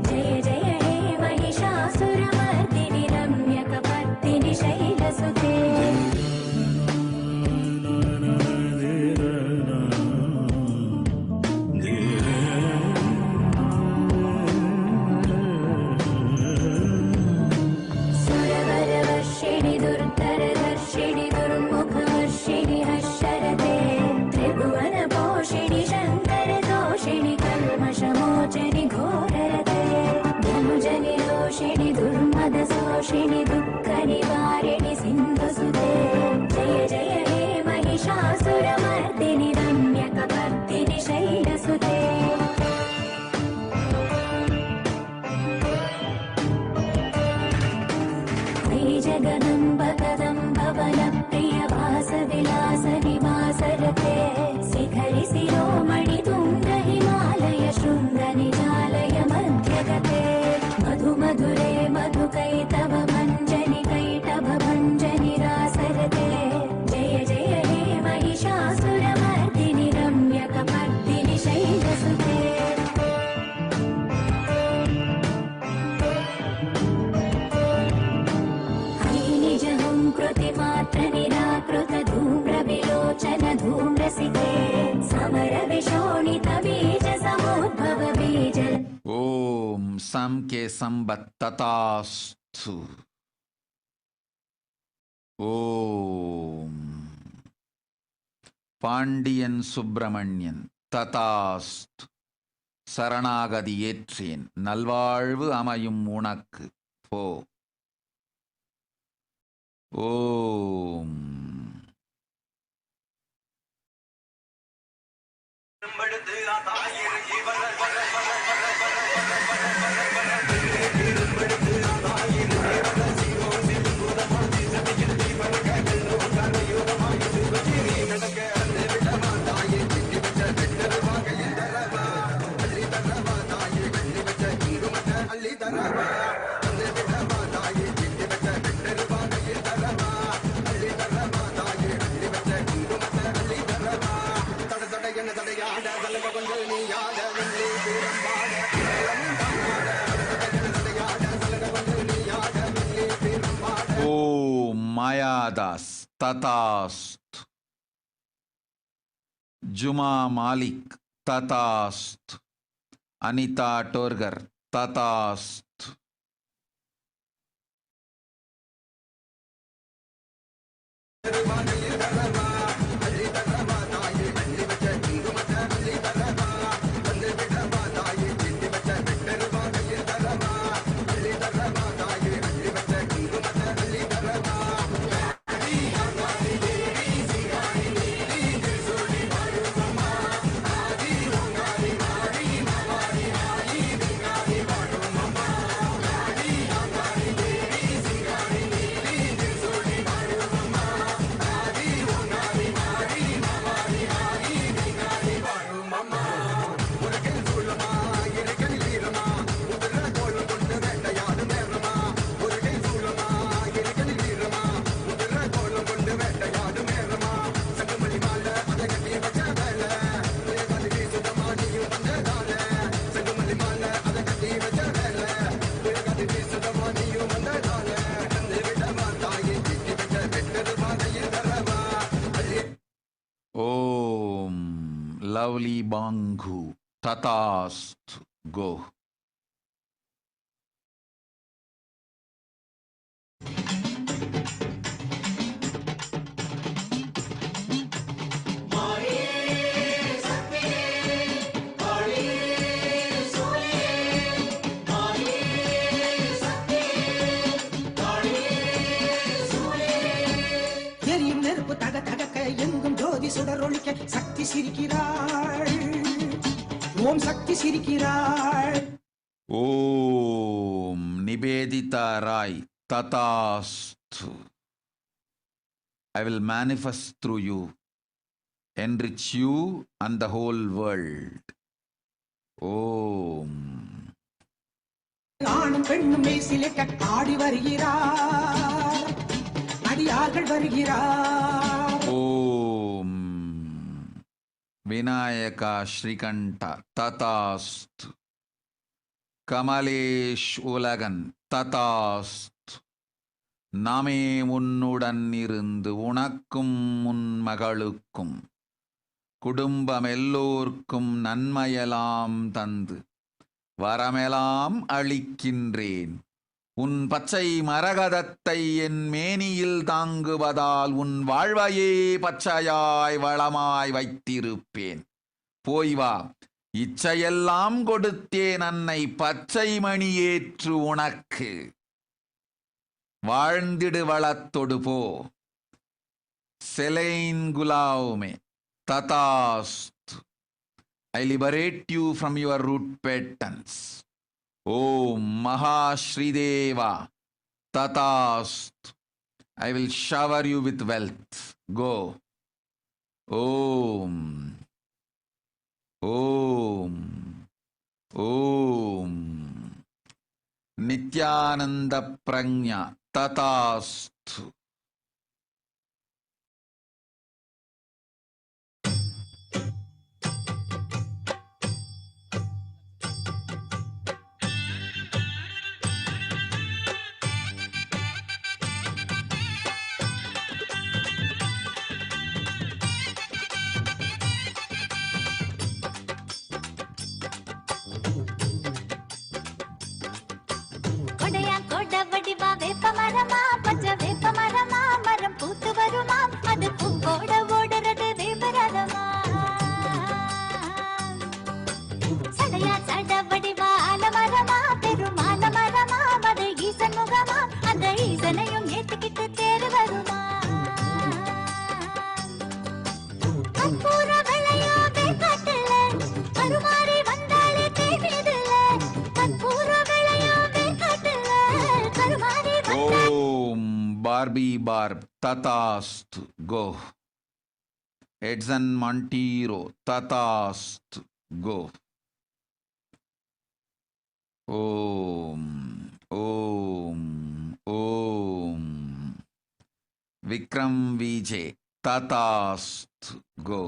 जय जय हे महिषासुरमर्दिनि रम्यकपर्दिनि शैलसुते सुरवरवर्षिणि दुर्धरदर्शिनि दुर्मुखवर्षिणि हर्षरते त्रिभुवनपोषिणि शङ्करदोषिणि कल्मषमो शोषिणि दुःखनिवारिणि सिन्धुसुते जय जय हे महिषासुरमर्दिनि रम्यकपर्दिनि शैलसुते जगदम्ब कदम्ब वनप्रियवासविलासनिवासरते शिखरि शिरोमणि तुङ्ग हिमालय शृङ्गनिजालय मध्यगते मधु मधुरे मधुकैटभ भञ्जनि कैटभ भञ्जनि रासरते जय जय हे महिषासुरमर्दिनि रम्यकपर्दिनि शैलसुते कृतिमात्र निराकृत धूम्रविलोचन धूम्रसिते summer विशोणित बीज समुद्भव बीज ओम सम के संबत तथास्तु ओम பாண்டியன் சுப்பிரமணியன் ததாஸ்து சரணாகதி ஏற்றேன் நல்வாழ்வு அமையும் உனக்கு போ ஓம் மாயாதாஸ் ததாஸ்து Juma Malik ததாஸ்து Anitha டோர்கர் ததாஸ்து Lovely Banghu, Tatast, go. சுடரொளிக்க Sakthi சிரிக்கிறாள் Om Sakthi சிரிக்கிறாள் Om Nivedita Rai ததாஸ்து I will manifest through you, enrich you and the whole world. ஓம் ஆணும் பெண்ணும் மேசிலேக்க ஆடி வருகிறார் அடியார்கள் வருகிறார் ஓம் விநாயகா ஸ்ரீகண்ட ததாஸ்து கமலேஷ் உலகன் ததாஸ்து நாமே உன்னுடன் இருந்து உனக்கும் உன் மகளுக்கும் குடும்பம் எல்லோர்க்கும் நன்மையெல்லாம் தந்து வரமெல்லாம் அளிக்கின்றேன். உன் பச்சை மரகதத்தை என் மேனியில் தாங்குவதால் உன் வாழ்வையே பச்சையாய் வளமாய் வைத்திருப்பேன். போய் வா, இச்சையெல்லாம் கொடுத்தேன் அன்னை பச்சை மணியேற்று உனக்கு. வாழ்ந்திடு வளத்தொடு போ saline குலாவுமே ததாஸ்து. I liberate you from your root patterns. Om Mahashrideva Tatastu. I will shower you with wealth. Go. Om. Om. Om. Nityananda Prajna Tatastu. Barbie Barb Tatastu. Go. Edson Montero Tatastu. Go. Om. Om. Om. Vikram Vijay Tatastu. Go.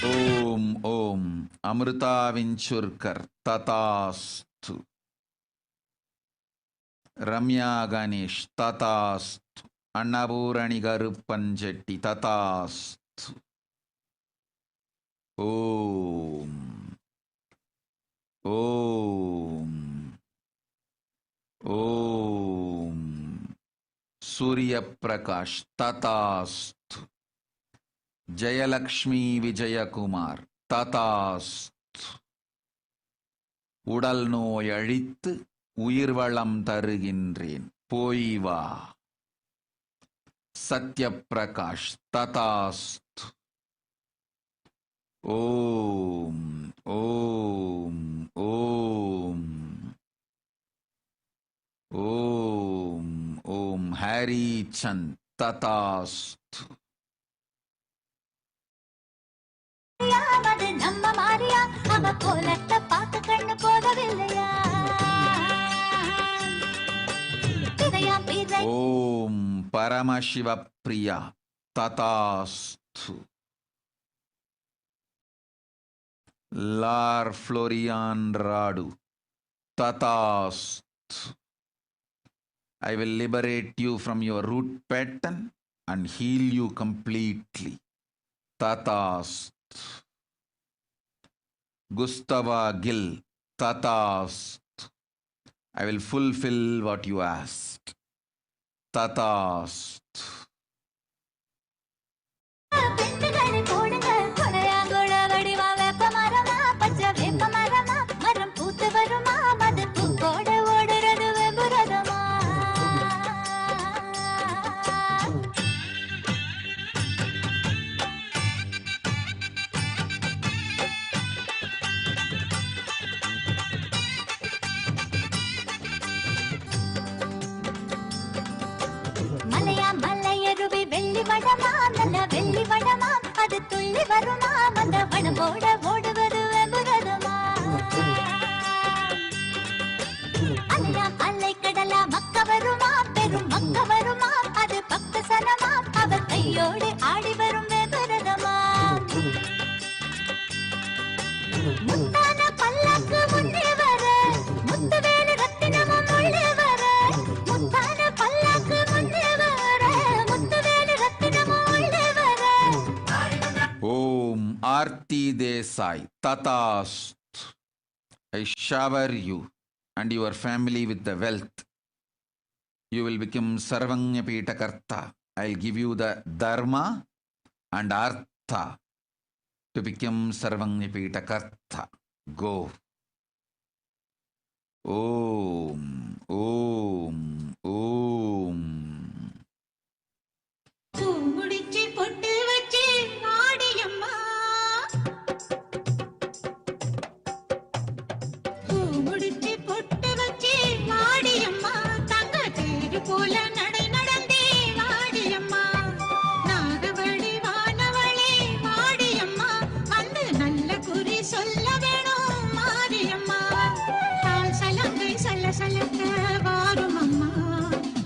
Om Om Amrita Vinchurkar Tatastu. Ramya Ganesh Tatastu. Annapurani Garupanjetti Tatastu. Om. Om. Om. Surya Prakash Tatastu. Jayalakshmi Vijayakumar Tatastu. உடல் நோய் அழித்து உயிர் வளம் தருகின்றேன் போய் வா. சத்யபிரகாஷ் ததாஸ்து. ஓம் ஓம் ஓம் ஓம் ஓம் ஹரி சந்த் ததாஸ்து. நம்ம மாரியா அவ கோலத்தை பார்த்து கண்ணு போகவில்லையா? ஓம் பரமசிவ பிரியா ததாஸ்து. லார் ஃப்ளோரியான் ராடு ததாஸ்து. I will liberate you from your root pattern and heal you completely. Tatastu. Gustava Gill Tatastu. I will fulfill what you asked. Tatastu. வெள்ளி வடமா அது துள்ளி வருமா அந்த வடமோட ஓடுவது வெம்புரதமா? அல்லா அலை கடலா மக்க வருமா பெரும் மக்க வருமா அது பக்த சனமா அவர் கையோடு ஆடி வரும் வெம்புரதமா? முத்தான பல்ல Arti Desai, Tatast. I shower you and your family with the wealth. You will become Sarvanya Pitakarta. I'll give you the Dharma and Artha to become Sarvanya Pitakarta. Go. Om, Om, Om. முடிச்சு பொட்டு வச்சு ஆடியம்மா முடிச்சு பொட்டு வச்சு ஆடியம்மா தங்க தேரு போல நடை நடந்தே வாடியம்மா நாகவழி வானவளே வாடியம்மா வந்து நல்ல குறி சொல்ல வேணும் மாரியம்மா கால் சலங்கை சல சலக்க வாரும் அம்மா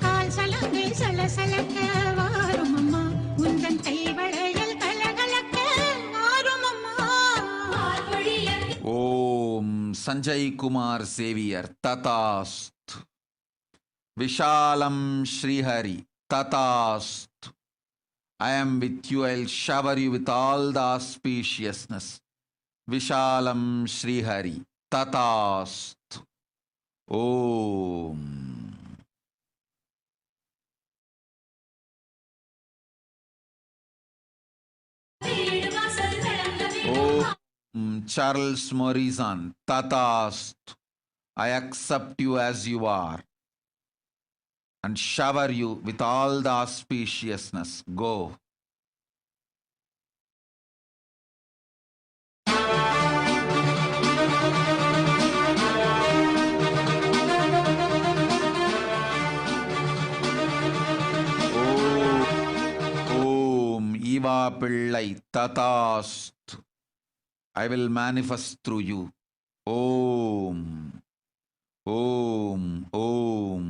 கால் சலங்கை சல சலக்க வாரும் அம்மா உந்தன் கைவளையல் கலகலக்க வாரும் அம்மா Om Sanjay Kumar Savior, Tatast. Vishalam Srihari, Tatast. I am with you, I'll shower you with all the auspiciousness. Vishalam Srihari, Tatast. Om. Charles Morrison, Tatast. I accept you as you are and shower you with all the auspiciousness. Go. Om Eva Pillai, Tatast. I will manifest through you. Om, Om, Om.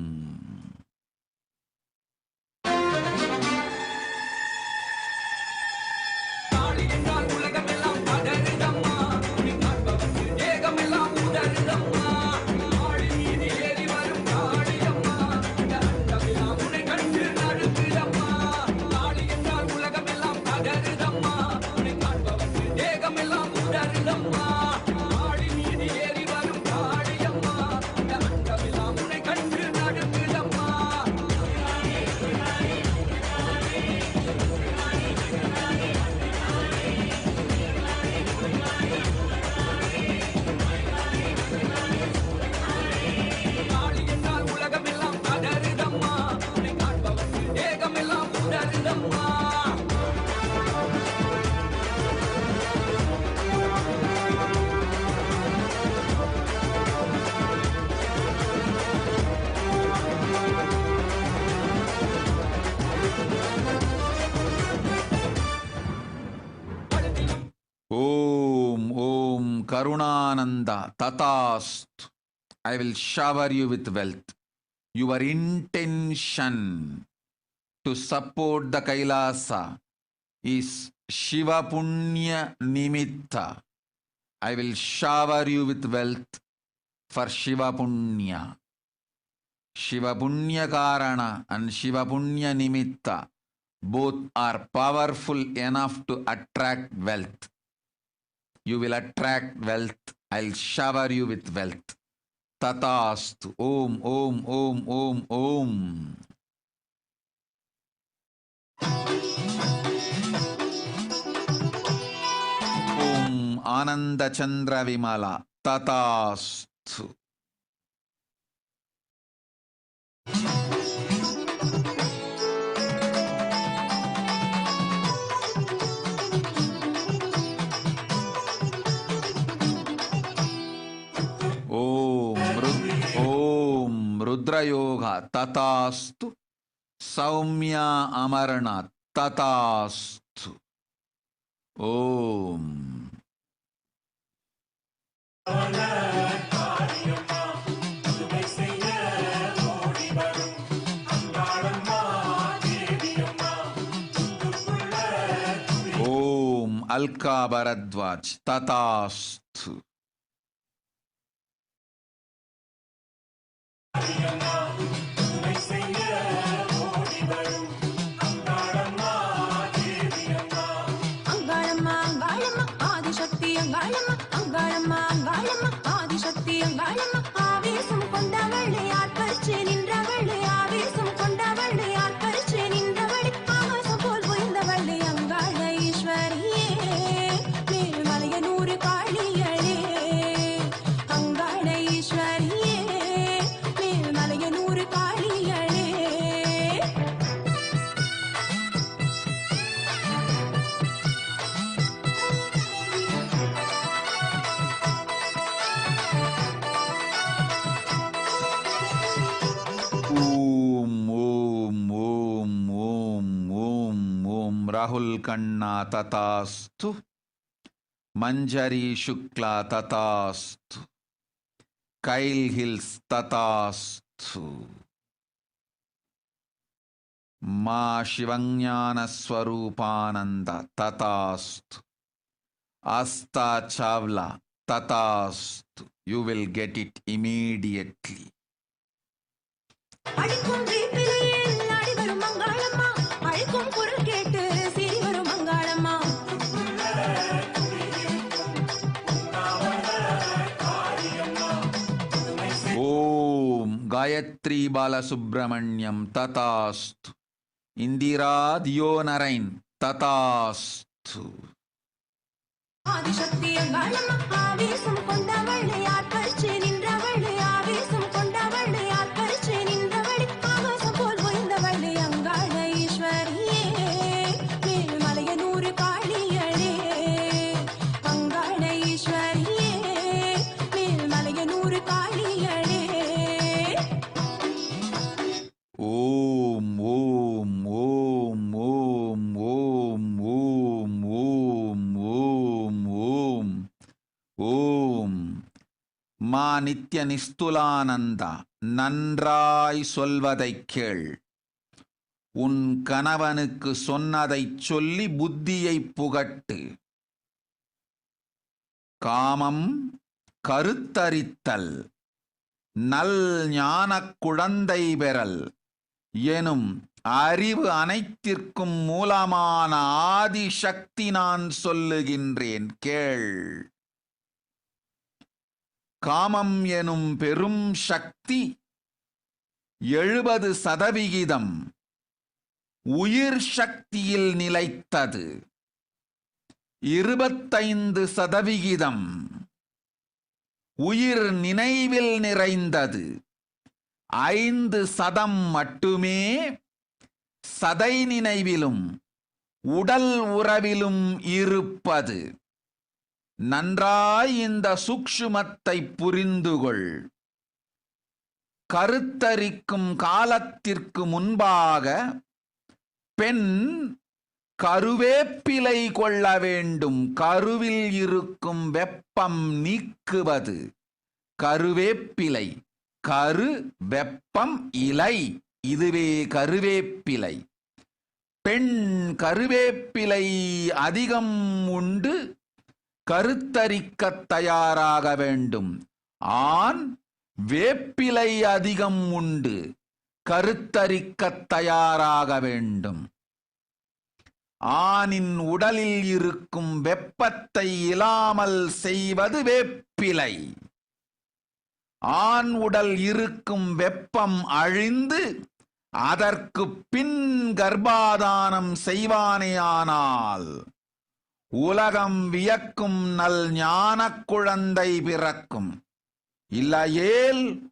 Om, Om, Karunananda, Tatast. I will shower you with wealth. Your intention to support the Kailasa is Shiva Punya Nimitta. I will shower you with wealth for Shiva Punya. Shiva Punya Karana and Shiva Punya Nimitta both are powerful enough to attract wealth. You will attract wealth. I'll shower you with wealth. Tatastu. Om, Om, Om, Om, Om. Om Ananda Chandra Vimala. Tatastu. Om Rudra Yoga Tatastu. Saumya Amarana Tatastu. Om. Om Alka Bharadwaj Tatastu. Angalamma Angalamma Angalamma Angalamma Angalamma Adishakti Angalamma ஆவேசம் கொண்டவளே ஆர்ப்பரிச்சு நின்றவளே ஆவேசம் கொண்டவளே ஆர்ப்பரிச்சு நின்றவளே ஆகாசம் போல் உயர்ந்தவளே அங்காள ஈஸ்வரியே மேல்மலையனூர் காளியளே அங்காள ஈஸ்வரியே மேல்மலையனூர் காளியளே ஓம் ஓம் ஓம் ஓம் ஓம் ஓம் ராகுல் கண்ணா ததாஸ்து மஞ்சரி சுக்லா ததாஸ்து கைல் ஹில்ஸ் ததாஸ்து மா சிவஞான ஸ்வரூபானந்த ததாஸ்து ஆஸ்தா சாவ்லா ததாஸ்து you will get it immediately. அடிக்கும் வீட்டிலேயே ஆடி வரும் மங்காளம்மா அழைக்கும் குரல் கேட்டு சிரி வரும் மங்காளம்மா ஓம் காயத்ரி பாலசுப்ரமணியம் ததாஸ்து இந்திரா தியோனரைன் ததாஸ்து. ஆதிசக்தி அங்காளம்மா ஆவேசம் கொண்டவளே ஆர்ப்பரிச்சு நின்றவளே ஆவேசம் கொண்டவளே ஆர்ப்பரிச்சு நின்றவளே ஆகாசம் போல் உயர்ந்தவளே அங்காள ஈஸ்வரியே மேல்மலையனூர் காளியளே அங்காள ஈஸ்வரியே மேல்மலையனூர் காளியளே ஓம் ஓம் ஓம் ஓம் ஓம் ஓம் ஓம் ஓம் ஓம் ஓம் மா நித்ய நிஸ்துலானந்தா நன்றாய் சொல்வதைக் கேள். உன் கணவனுக்கு சொன்னதைச் சொல்லி புத்தியை புகட்டு. காமம் கருத்தரித்தல் நல் ஞானக் குழந்தை பெறல் எனும் அறிவு அனைத்திற்கும் மூலமான ஆதிசக்தி நான் சொல்லுகின்றேன் கேள். காமம் எனும் பெரும் சக்தி 70% உயிர் சக்தியில் நிலைத்தது. 25% உயிர் நினைவில் நிறைந்தது. 5% மட்டுமே சதை நினைவிலும் உடல் உறவிலும் இருப்பது. நன்றாய் இந்த சூக்ஷ்மத்தை புரிந்துகொள். கருத்தரிக்கும் காலத்திற்கு முன்பாக பெண் கருவேப்பிலை கொள்ள வேண்டும். கருவில் இருக்கும் வெப்பம் நீக்குவது கருவேப்பிலை. கரு வெப்பம் இலை, இதுவே கருவேப்பிலை. பெண் கருவேப்பிலை அதிகம் உண்டு கருத்தரிக்கத் தயாராக வேண்டும். ஆண் வேப்பிலை அதிகம் உண்டு கருத்தரிக்கத் தயாராக வேண்டும். ஆணின் உடலில் இருக்கும் வெப்பத்தை இல்லாமல் செய்வது வேப்பிலை. ஆண் உடல் இருக்கும் வெப்பம் அழிந்து அதற்கு பின் கர்ப்பாதானம் செய்வானேயானால் உலகம் வியக்கும் நல் ஞான குழந்தை பிறக்கும். இல்லையேல்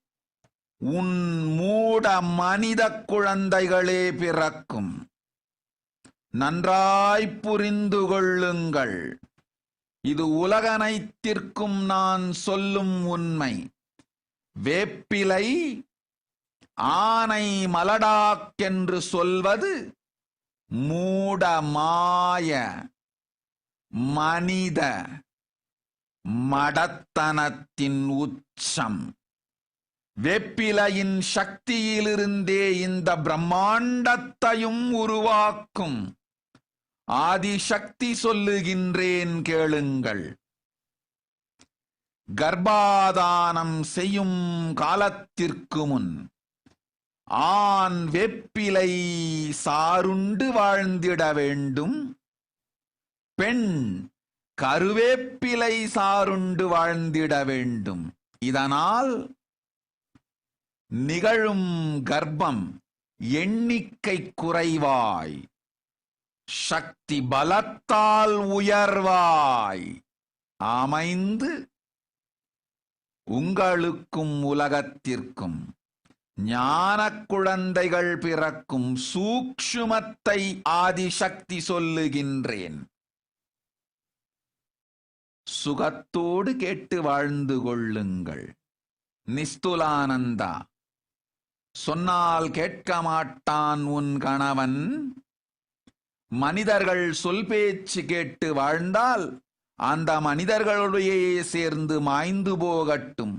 உன் மூட மனித குழந்தைகளே பிறக்கும். நன்றாய் புரிந்து கொள்ளுங்கள். இது உலகனைத்திற்கும் நான் சொல்லும் உண்மை. வேப்பிலை ஆனை மலடாக்கென்று சொல்வது மூடமாய மனித மடத்தனத்தின் உச்சம். வேப்பிலையின் சக்தியிலிருந்தே இந்த பிரம்மாண்டத்தையும் உருவாக்கும் ஆதிசக்தி சொல்லுகின்றேன் கேளுங்கள். கர்ப்பாதானம் செய்யும் காலத்திற்கு முன் ஆண் வேப்பிலை சாருண்டு வாழ்ந்திட வேண்டும். பெண் கருவேப்பிலை சாருண்டு வாழ்ந்திட வேண்டும். இதனால் நிகழும் கர்ப்பம் எண்ணிக்கை குறைவாய், சக்தி பலத்தால் உயர்வாய் அமைந்து உங்களுக்கும் உலகத்திற்கும் ஞான குழந்தைகள் பிறக்கும் சூக்ஷ்மத்தை ஆதிசக்தி சொல்லுகின்றேன். சுகத்தோடு கேட்டு வாழ்ந்து கொள்ளுங்கள். நிஸ்துலானந்தா. சொன்னால் கேட்க மாட்டான் உன் கணவன். மனிதர்கள் சொல் பேச்சு கேட்டு வாழ்ந்தால் அந்த மனிதர்களுடைய சேர்ந்து மாய்ந்து போகட்டும்.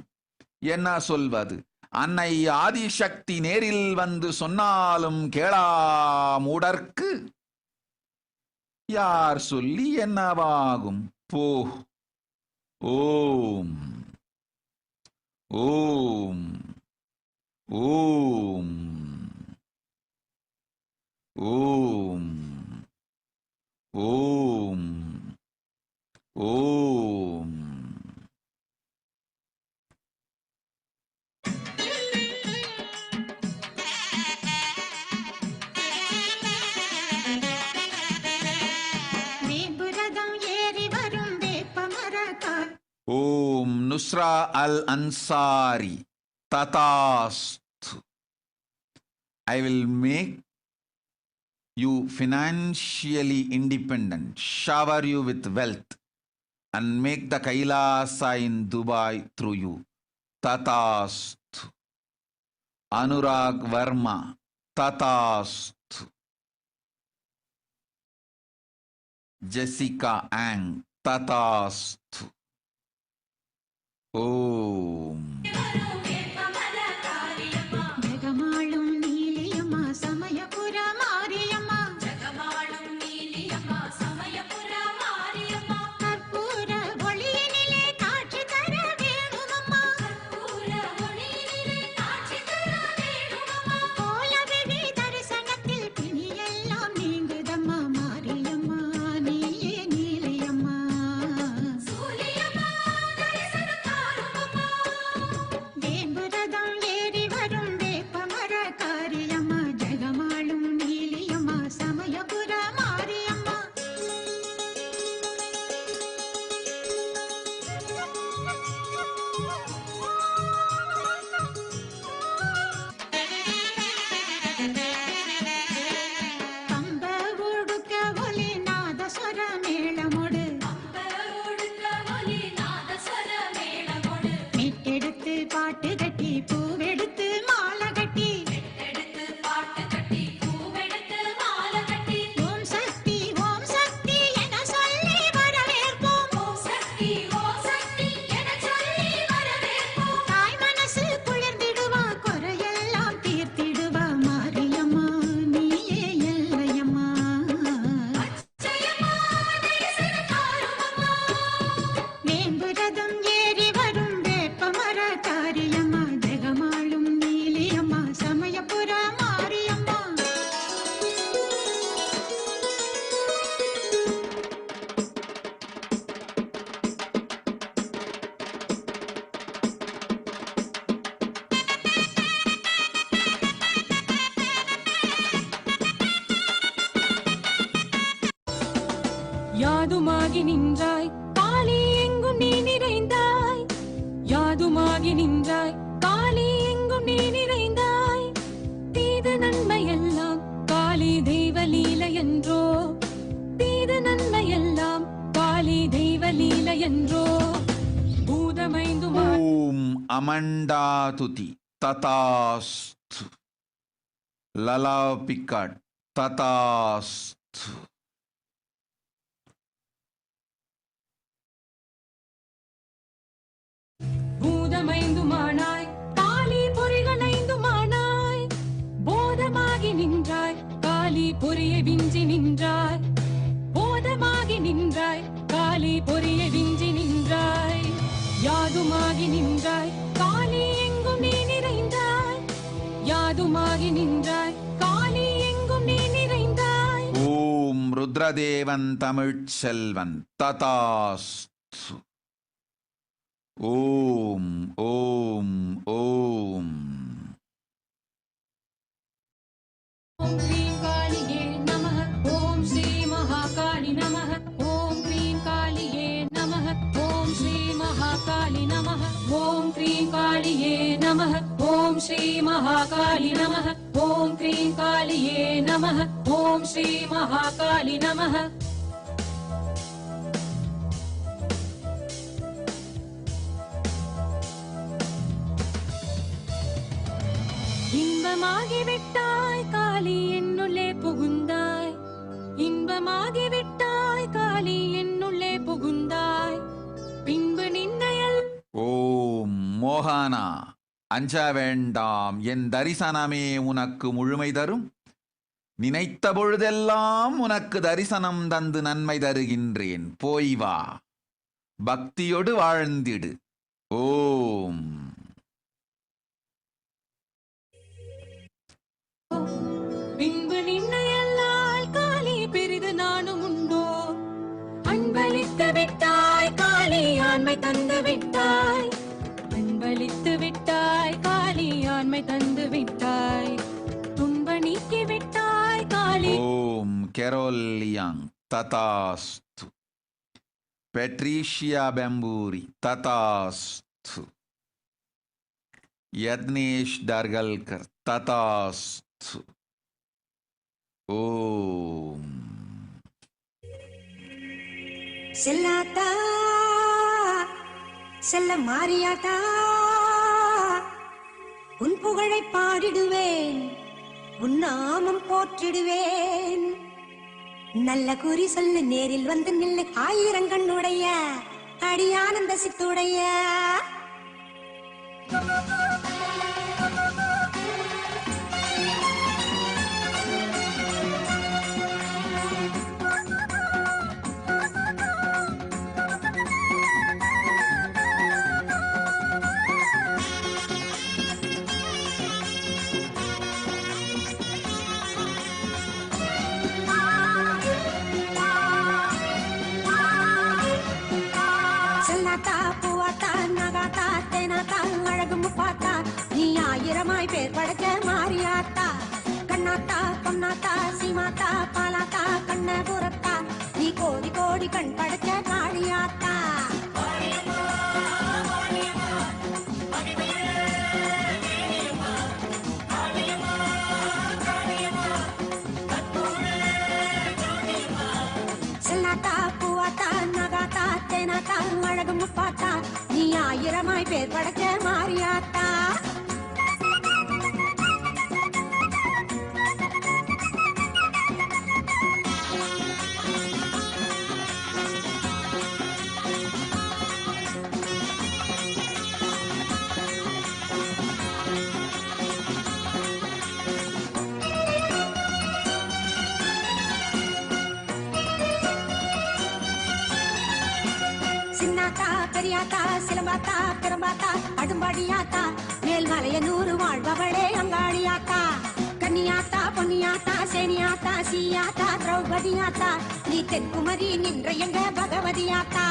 என்ன சொல்வது? அன்னை ஆதிசக்தி நேரில் வந்து சொன்னாலும் கேளாமூடற்கு யார் சொல்லி என்னவாகும்? போ. ஓம் ஓம் ஓம் ஓம் ஓம் ஓம். Om Nusra al-Ansari Tatasthu. I will make you financially independent, shower you with wealth, and make the Kailasa in Dubai through you. Tatasthu. Anurag Verma Tatasthu. Jessica Ang Tatasthu. Om. ஜகமாளும் Neeliyamma Samayapura Mariamma. ஜகமாளும் Neeliyamma Samayapura Mariamma. கற்பூர ஒளியினிலே காட்சி தர வேணுமம்மா. கற்பூர ஒளியினிலே காட்சி தர வேணுமம்மா. கோலவிழி தரிசனத்தில் பிணியெல்லாம் நீங்குதம்மா மாரியம்மா. நீயே நீலியம்மா. சூலியம்மா தரிசனம் தாருமம்மா. வேம்புரதம் ஏறி வரும் வேப்பமர காரியம்மா. ஜெகமாளும் நீலியம்மா சமயபுர மாரியம்மா. பம்ப உடுக்க ஒலி நாதஸ்வர மேளமோடு. பம்ப உடுக்க ஒலி நாதஸ்வர மேளமோடு. மீட்டெடுத்து பாட்டு கட்டி பூவெடுத்து மாலை கட்டி. மீட்டெடுத்து பாட்டு கட்டி பூவெடுத்து மாலை கட்டி. ஓம் சக்தி என சொல்லி வரவேற்போம். ஓம் சக்தி என சொல்லி வரவேற்போம். தாய் மனசு குளிர்ந்திடுவா, குறையெல்லாம் தீர்த்திடுவா மாரியம்மா. நீயே எல்லையம்மா. அச்சயம்மா தரிசனம் தாருமம்மா. வேம்புரதம் ஏறி வரும் வேப்பமர காரியம்மா. ஜெகமாளும் நீலியம்மா சமயபுர மாரியம்மா. யாதுமாகி நின்றாய் காளி எங்கும் நீ நிறைந்தாய். யாதுமாகி நின்றாய் காளி எங்கும் நீ நிறைந்தாய். தீது நன்மையெல்லாம் காளி தெய்வ லீலை என்றோ. தீது நன்மையெல்லாம் காளி தெய்வ லீலை என்றோ. பூதமைந்துமா Om Amandatuti Tatasthu. Lala Pikat Tatasthu. பூதமைந்துமானாய் காளி பொறிகளைந்துமானாய். போதமாகி நின்றாய் காளி பொறியை விஞ்சி நின்றாய். போதமாகி நின்றாய் காளி பொறியை விஞ்சி நின்றாய். யாதுமாகி நின்றாய் காளி எங்கும் நீ நிறைந்தாய். யாதுமாகி நின்றாய் காளி எங்கும் நீ நிறைந்தாய். Om ருத்ரதேவன் தமிழ்ச்செல்வன் ததாஸ்து. ஓம் ஓம் ஓம். ॐ क्रीं कालिये नमः. ॐ श्री महाकाली नमः. ॐ क्रीं कालिये नमः. ॐ श्री महाकाली नमः. ॐ क्रीं कालिये नमः. ॐ श्री महाकाली नमः. ॐ क्रीं कालिये नमः. ॐ श्री महाकाली नमः. இன்பமாகிவிட்டாய் காளி என்னுள்ளே புகுந்தாய். இன்பமாகிவிட்டாய் காளி என்னுள்ளே புகுந்தாய். பின்பு நின்னையல். ஓம் மோகனா, அஞ்ச வேண்டாம், என் தரிசனமே உனக்கு முழுமை தரும். நினைத்த பொழுதெல்லாம் உனக்கு தரிசனம் தந்து நன்மை தருகின்றேன். போய் வா, பக்தியோடு வாழ்ந்திடு. ஓம். பின்பு நின்னையல்லால் காளி பெரிது நானும் உண்டோ. அன்பளித்து விட்டாய் காளி ஆண்மை தந்து விட்டாய். அன்பளித்து விட்டாய் காளி ஆண்மை தந்து விட்டாய். துன்ப நீக்கி விட்டாய் காளி. ஓம் கெரோலியாங் ததாஸ்து. பெட்ரிஷியா பெம்பூரி ததாஸ்து. யத்னேஷ் டார்கல்கர் ததாஸ்து. ஓம். செல்லாத்தா செல்ல மாறியாத்தா, உன் புகழை பாடிடுவேன், உன் நாமம் போற்றிடுவேன். நல்ல குறி சொல்லு, நேரில் வந்து நில்லு, ஆயிரங்கண்ணுடைய அடியானந்த சித்துடைய. செல்லாத்தா பூவாத்தா நகாத்தா தேனாத்தா அழகு முப்பாத்தா, நீ ஆயிரமாய் பேர் படைச்ச மாறியாத்தா. கண்ணாத்தா பொன்னாத்தா சீமாத்தா பாலாத்தா கண்ணபுரத்தா, நீ கோடி கோடி கண் படைச்ச காளியாத்தா. செல்லாத்தா பூவாத்தா நகாத்தா தேனாத்தா அழகு முப்பாத்தா, நீ ஆயிரமாய் பேர் படைச்ச மாறியாத்தா. சின்னாத்தா பெரியாத்தா சிலம்பாத்தா பெரும்பாத்தா அடும்பாடியாத்தா, மேல்மலைய நூறு வாழ்பவளே அங்காளியாத்தா. கன்னியாத்தா பொன்னியாத்தா சேனியாத்தா சீயாத்தா திரௌபதியாத்தா, நீ தென்குமரி நின்ற எங்க பகவதியாத்தா.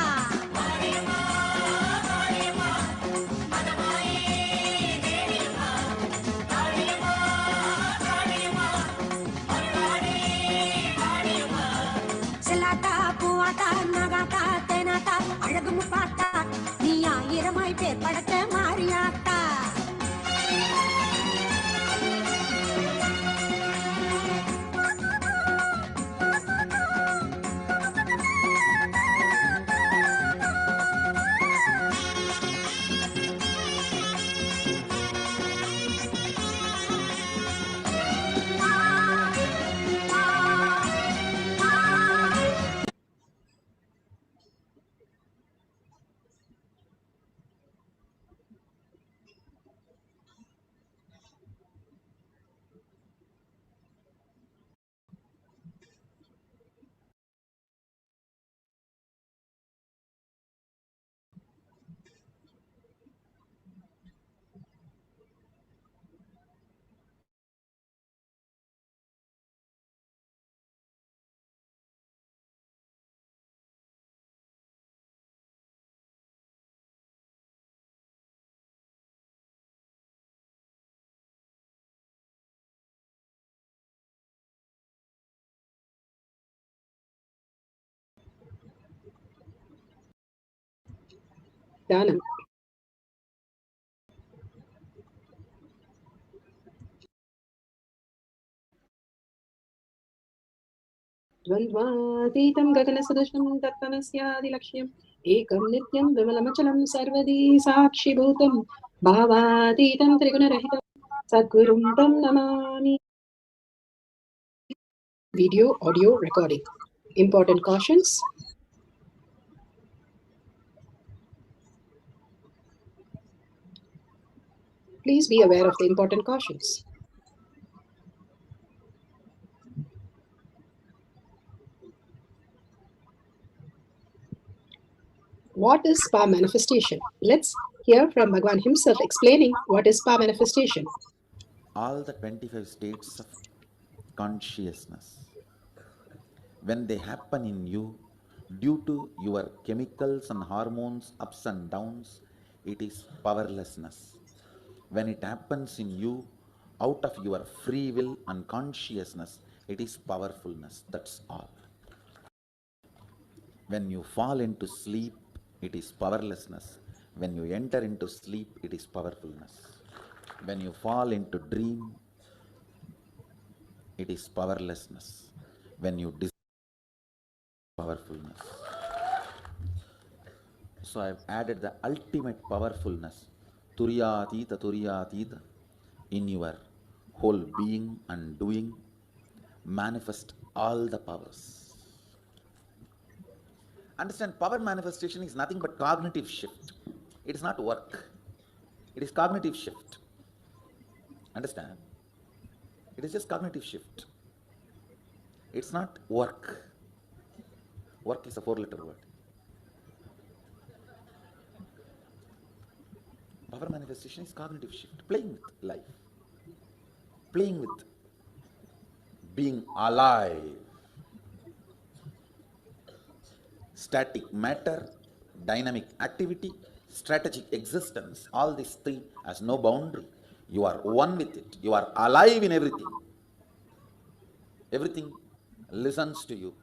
செல்லாத்தா பூவாத்தா நகாத்தா தேனாத்தா அழகு முப்பாத்தா, நீ ஆயிரமாய் பேர் படைச்ச மாறியாத்தா. Vagdanam. Dvandvatītam gaganasadaśam tattanasyaadilakshyam ekam nityam vimalamachalam sarvadi sakshibhutam bhavatītam trigunarahitam sadgurum tam namami. Video audio recording. Important cautions. Please be aware of the important cautions. What is spa manifestation? Let's hear from Bhagwan himself explaining what is spa manifestation. All the 25 states of consciousness, when they happen in you, due to your chemicals and hormones ups and downs, it is powerlessness. When it happens in you, out of your free will and consciousness, it is powerfulness. That's all. When you fall into sleep, it is powerlessness. When you enter into sleep, it is powerfulness. When you fall into dream, it is powerlessness. When you powerfulness. So I have added the ultimate powerfulness, Turiyatita, in your whole being and doing. Manifest all the powers. Understand, power manifestation is nothing but cognitive shift. It is not work. It is cognitive shift. Understand? It is just cognitive shift. It's not work. Work is a 4-letter word. Power manifestation is cognitive shift. Playing with life. Playing with being alive. Static matter, dynamic activity, strategic existence, all these three has no boundary. You are one with it. You are alive in everything. Everything listens to you.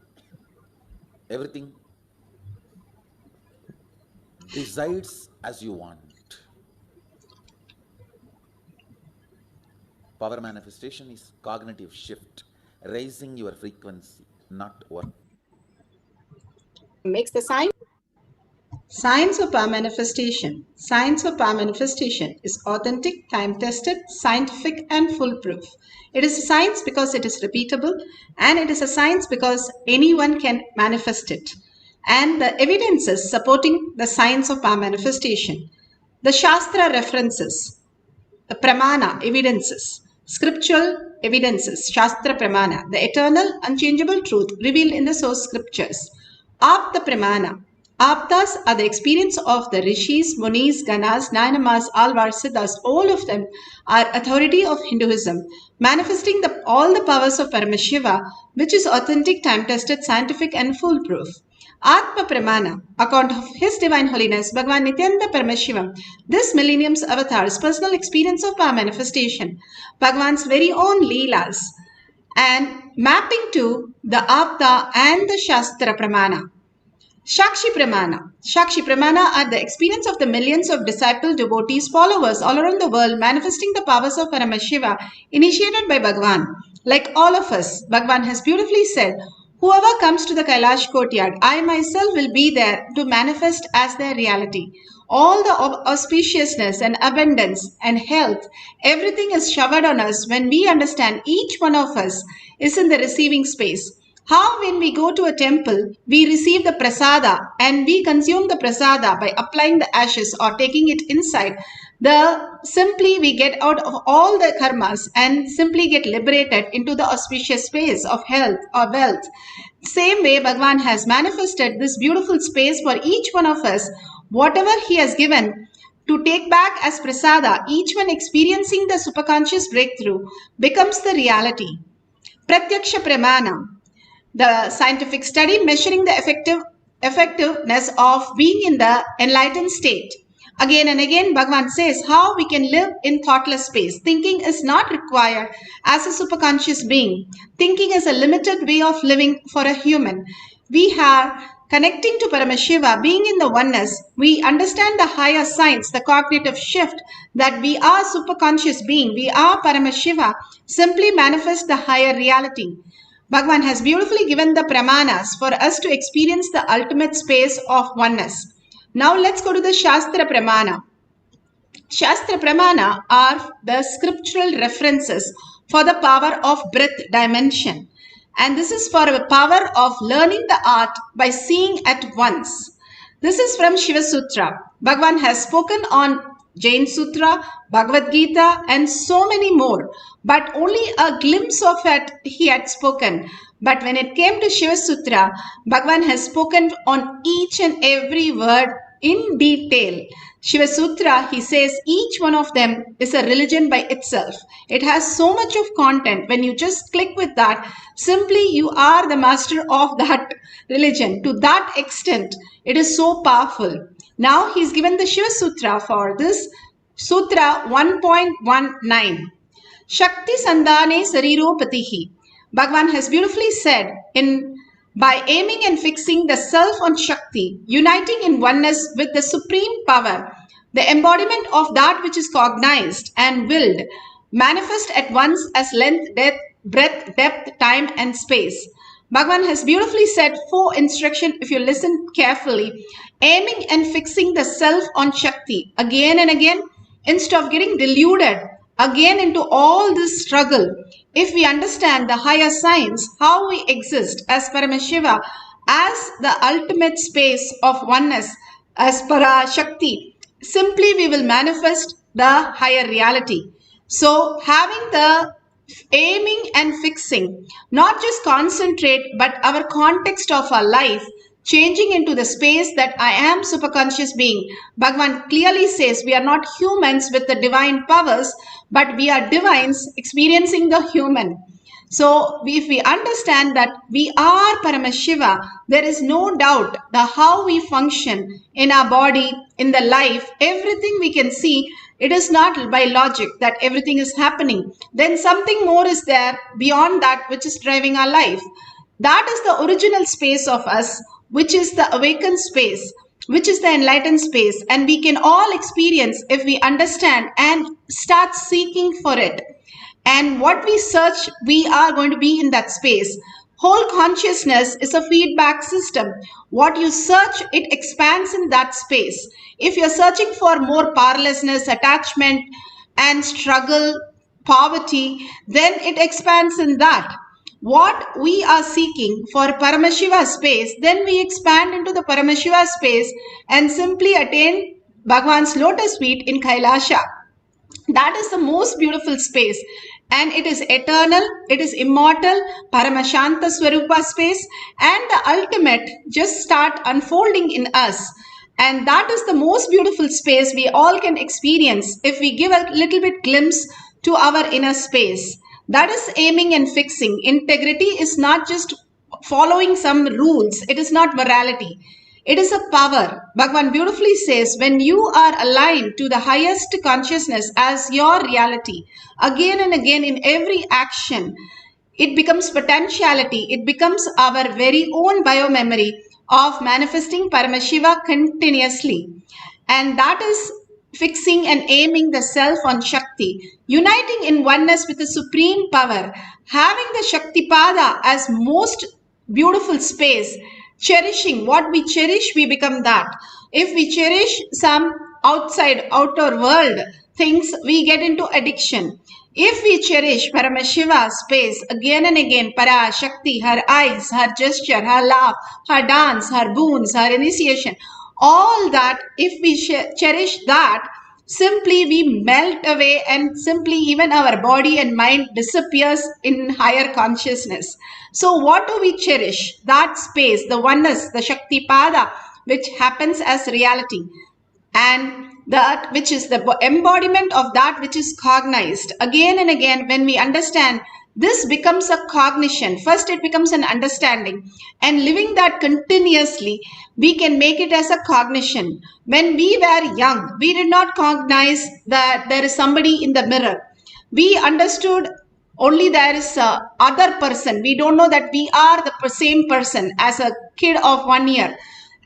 Everything decides as you want. Power manifestation is cognitive shift, raising your frequency, not work. Makes the sign. Science of power manifestation. Science of power manifestation is authentic, time-tested, scientific and foolproof. It is a science because it is repeatable, and it is a science because anyone can manifest it. And the evidences supporting the science of power manifestation. The Shastra references, the Pramana evidences, scriptural evidences, Shastra Pramana, the eternal, unchangeable truth revealed in the source scriptures. Apta Pramana. Aptas are the experience of the Rishis, Munis, Ganas, Nayanamas, Alvars, Siddhas. All of them are authority of Hinduism, manifesting all the powers of Paramashiva, which is authentic, time-tested, scientific and foolproof. Atma Pramana, account of His Divine Holiness, Bhagavan Nityananda Paramashivam, this millennium's avatar's personal experience of power manifestation, Bhagavan's very own Leelas, and mapping to the Apta and the Shastra Pramana. Shakshi Pramana. Shakshi Pramana are the experience of the millions of disciple devotees, followers all around the world, manifesting the powers of Paramashiva initiated by Bhagavan. Like all of us, Bhagavan has beautifully said, whoever comes to the Kailash courtyard, I myself will be there to manifest as their reality. All the auspiciousness and abundance and health, everything is showered on us when we understand each one of us is in the receiving space. How when we go to a temple, we receive the prasada and we consume the prasada by applying the ashes or taking it inside. Simply we get out of all the karmas and simply get liberated into the auspicious space of health or wealth. Same way Bhagavan has manifested this beautiful space for each one of us. Whatever he has given to take back as prasada, each one experiencing the superconscious breakthrough becomes the reality. Pratyaksha Pramana. The scientific study measuring the effectiveness of being in the enlightened state. Again and again, Bhagavan says how we can live in thoughtless space. Thinking is not required as a superconscious being. Thinking is a limited way of living for a human. We have Connecting to Paramashiva, being in the oneness, we understand the higher science, the cognitive shift that we are superconscious being, we are Paramashiva, simply manifest the higher reality. Bhagavan has beautifully given the pramanas for us to experience the ultimate space of oneness. Now let's go to the Shastra Pramana. Shastra Pramana are the scriptural references for the power of breath dimension. And this is for the power of learning the art by seeing at once. This is from Shiva Sutra. Bhagavan has spoken on Jain Sutra, Bhagavad Gita, and so many more. But only a glimpse of it he had spoken. But when it came to Shiva Sutra, Bhagavan has spoken on each and every word in detail. Shiva Sutra, he says each one of them is a religion by itself. It has so much of content. When you just click with that, simply you are the master of that religion. To that extent, it is so powerful. Now he's given the Shiva Sutra for this. Sutra 1.19. Shakti Sandhane Sariropatihi. Bhagavan has beautifully said by aiming and fixing the self on Shakti, uniting in oneness with the supreme power, the embodiment of that which is cognized and willed, manifest at once as length, breadth, depth, time and space. Bhagavan has beautifully said 4 instructions if you listen carefully, aiming and fixing the self on Shakti again and again, instead of getting deluded again into all this struggle. If we understand the higher science, how we exist as Paramashiva, as the ultimate space of oneness, as PARASHAKTI, simply we will manifest the higher reality. So having the aiming and fixing, not just concentrate, but our context of our life, changing into the space that I am superconscious being. Bhagavan clearly says we are not humans with the divine powers, but we are divines experiencing the human. So if we understand that we are Paramashiva, there is no doubt the how we function in our body, in the life, everything we can see, it is not by logic that everything is happening. Then something more is there beyond that which is driving our life. That is the original space of us, which is the awakened space, which is the enlightened space, and we can all experience if we understand and start seeking for it. And what we search, we are going to be in that space. Whole consciousness is a feedback system. What you search, it expands in that space. If you're searching for more powerlessness, attachment, and struggle, poverty, then it expands in that. What we are seeking for Paramashiva space, then we expand into the Paramashiva space and simply attain Bhagavan's lotus feet in Kailasha. That is the most beautiful space, and it is eternal, it is immortal, Paramashanta Swarupa space, and the ultimate just start unfolding in us. And that is the most beautiful space we all can experience if we give a little bit glimpse to our inner space. That is aiming and fixing. Integrity is not just following some rules. It is not morality. It is a power. Bhagavan beautifully says, when you are aligned to the highest consciousness as your reality, again and again in every action, it becomes potentiality. It becomes our very own biomemory of manifesting Paramashiva continuously. And that is fixing and aiming the self on Shakti, uniting in oneness with the supreme power, having the Shakti Pada as most beautiful space, cherishing what we cherish, we become that. If we cherish some outer world things, we get into addiction. If we cherish Paramashiva space again and again, PARASHAKTI, her eyes, her gesture, her laugh, her dance, her boons, her initiation, all that, if we cherish that, simply we melt away and simply even our body and mind disappears in higher consciousness. So what do we cherish? That space, the oneness, the Shakti Pada, which happens as reality. And that which is the embodiment of that which is cognized. Again and again, when we understand, this becomes a cognition. First, it becomes an understanding. And living that continuously, we can make it as a cognition. When we were young, we did not cognize that there is somebody in the mirror. We understood only there is a other person. We don't know that we are the same person as a kid of 1 year.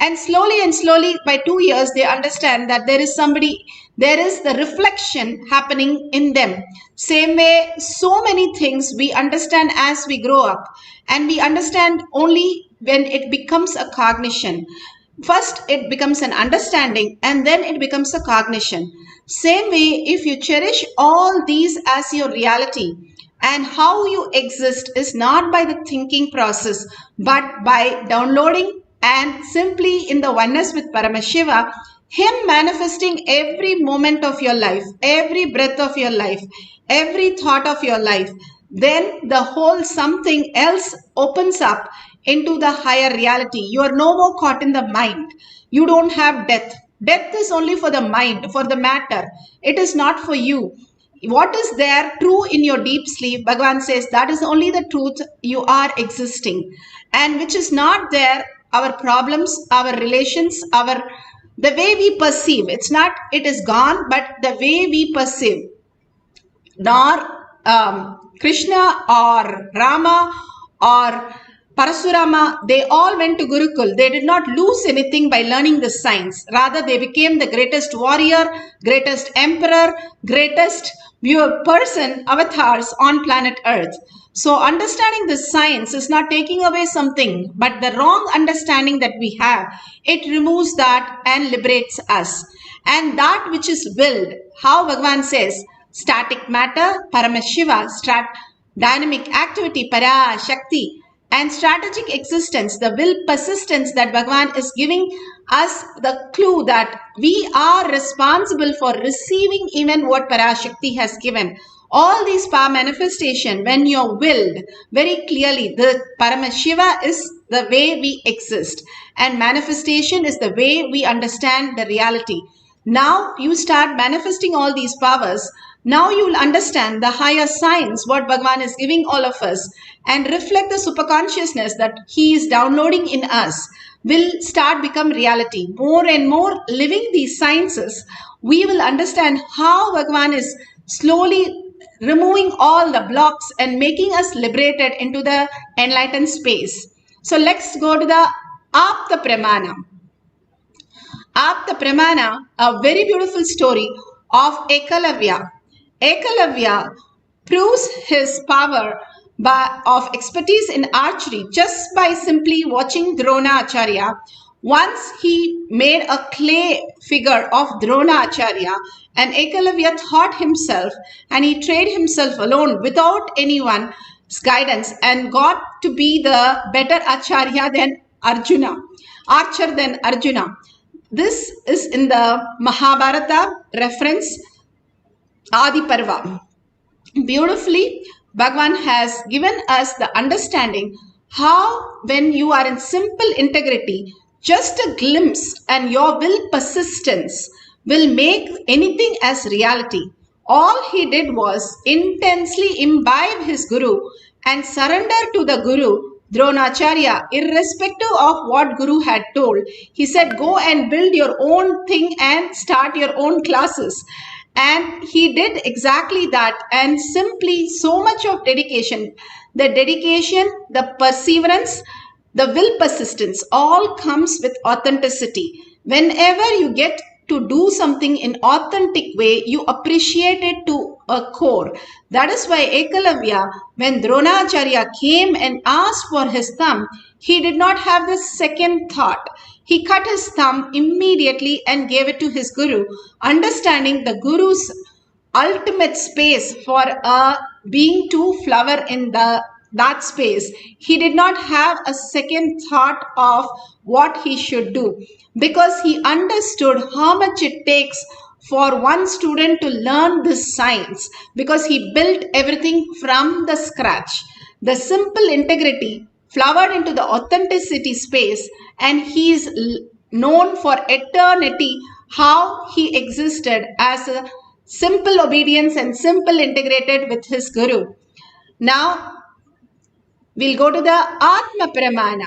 And slowly by 2 years, they understand that there is somebody, there is the reflection happening in them. Same way, so many things we understand as we grow up, and we understand only when it becomes a cognition. First, it becomes an understanding, and then it becomes a cognition. Same way, if you cherish all these as your reality, and how you exist is not by the thinking process, but by downloading and simply in the oneness with Paramashiva, him manifesting every moment of your life, every breath of your life, every thought of your life, then the whole something else opens up into the higher reality. You are no more caught in the mind. You don't have death. Death is only for the mind, for the matter. It is not for you. What is there true in your deep sleep, Bhagavan says, that is only the truth you are existing. And which is not there, our problems, our relations, the way we perceive. It's not, it is gone, but the way we perceive. Nor Krishna or Rama or Parasurama, they all went to Gurukul. They did not lose anything by learning the science. Rather, they became the greatest warrior, greatest emperor, greatest person, avatars on planet Earth. So understanding the science is not taking away something, but the wrong understanding that we have, it removes that and liberates us. And that which is willed, how Bhagavan says, static matter, Paramashiva, dynamic activity, PARASHAKTI, and strategic existence, the will persistence that Bhagavan is giving us the clue that we are responsible for receiving even what PARASHAKTI has given. All these power manifestation, when you're willed very clearly, the Paramashiva is the way we exist, and manifestation is the way we understand the reality. Now you start manifesting all these powers. Now you will understand the higher science, what Bhagavan is giving all of us, and reflect the superconsciousness that he is downloading in us will start become reality. More and more living these sciences, we will understand how Bhagavan is slowly removing all the blocks and making us liberated into the enlightened space. So let's go to the Apta Pramana. Apta Pramana, a very beautiful story of Ekalavya. Ekalavya proves his power of expertise in archery just by simply watching Drona Acharya. Once he made a clay figure of Drona Acharya, and Ekalavya taught himself, and he trained himself alone without anyone's guidance, and got to be the better Acharya than Arjuna, archer than Arjuna. This is in the Mahabharata reference, Adi Parva. Beautifully, Bhagavan has given us the understanding how when you are in simple integrity, just a glimpse and your will persistence will make anything as reality. All he did was intensely imbibe his Guru and surrender to the Guru, Dronacharya, irrespective of what Guru had told. He said, go and build your own thing and start your own classes. And he did exactly that, and simply so much of dedication, the perseverance, the will persistence, all comes with authenticity. Whenever you get to do something in authentic way, you appreciate it to a core. That is why Ekalavya, when Dronacharya came and asked for his thumb, he did not have the second thought. He cut his thumb immediately and gave it to his Guru, understanding the Guru's ultimate space for a being to flower in that space. He did not have a second thought of what he should do, because he understood how much it takes for one student to learn this science, because he built everything from the scratch. The simple integrity flowered into the authenticity space, and he is known for eternity how he existed as a simple obedience and simple integrated with his Guru. Now we'll go to the Atma Pramana,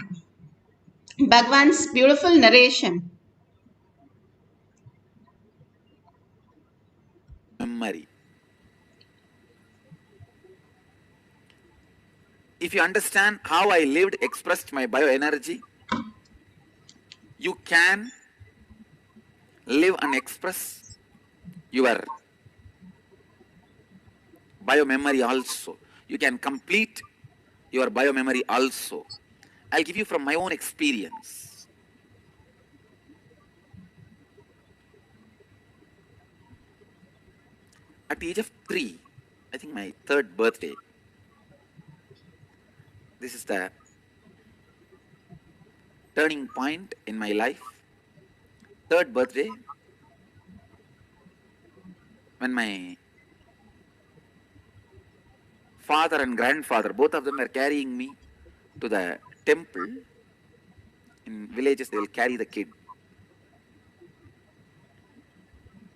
Bhagavan's beautiful narration. MAHAMARI. if you understand how I lived, expressed my bioenergy, you can live and express your biomemory also. You can complete your biomemory also. I'll give you from my own experience. At the age of 3, I think my 3rd birthday, this is the turning point in my life. 3rd birthday, when my father and grandfather, both of them were carrying me to the temple. In villages, they will carry the kid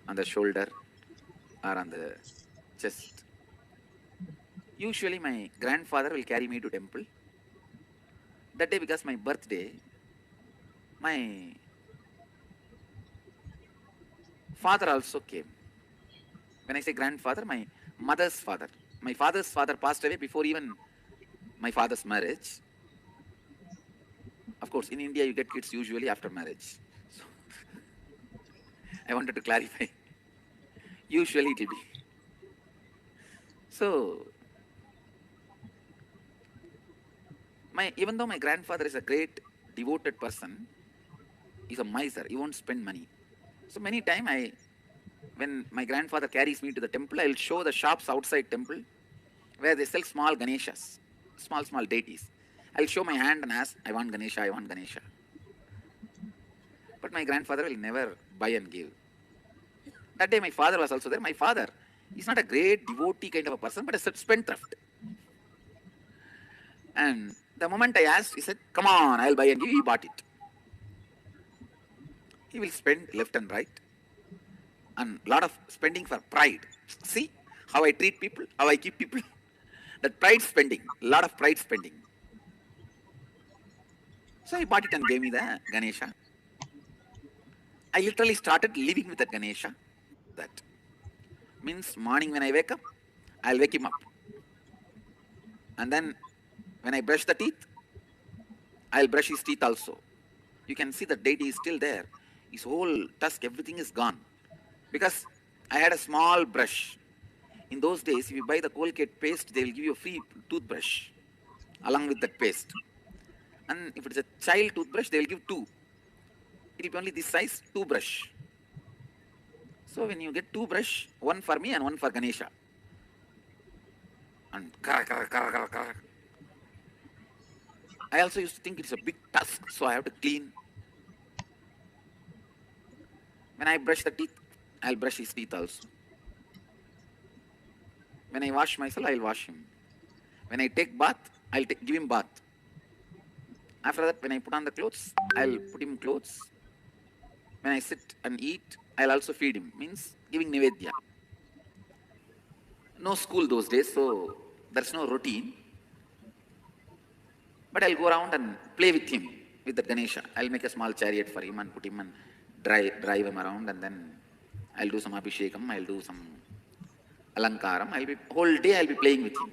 on the shoulder or on the chest. Usually my grandfather will carry me to temple. That day, because my birthday, my father also came. When I say grandfather, my mother's father. My father's father passed away before even my father's marriage. Of course, in India, you get kids usually after marriage. So, I wanted to clarify. Usually it will be. So, even though my grandfather is a great devoted person, he's a miser, he won't spend money. So many times when my grandfather carries me to the temple, I'll show the shops outside temple where they sell small Ganeshas, small deities. I'll show my hand and ask, I want Ganesha, I want Ganesha. But my grandfather will never buy and give. That day my father was also there. My father is not a great devotee kind of a person, but a spendthrift. And the moment I asked, he said, come on, I'll buy and give. He bought it. He will spend left and right. And a lot of spending for pride. See how I treat people, how I keep people. That pride spending, a lot of pride spending. So he bought it and gave me the Ganesha. I literally started living with that Ganesha. That means morning when I wake up, I'll wake him up. And then when I brush the teeth, I'll brush his teeth also. You can see the deity is still there. His whole tusk, everything is gone. Because I had a small brush. In those days, if you buy the Colgate paste, they will give you a free toothbrush along with that paste. And if it's a child toothbrush, they will give 2. It will be only this size, 2 brush. So when you get 2 brush, 1 for me and 1 for Ganesha. And kara. I also used to think it's a big tusk, so I have to clean. When I brush the teeth, I'll brush his teeth also. When I wash myself, I'll wash him. When I take bath, I'll give him bath. After that, when I put on the clothes, I'll put him clothes. When I sit and eat, I'll also feed him. Means giving nivedya. No school those days, so there's no routine. But I'll go around and play with him, with the Ganesha. I'll make a small chariot for him and put him and drive him around, and then I'll do some abhishekam, I'll do some alankaram. Whole day I'll be playing with him.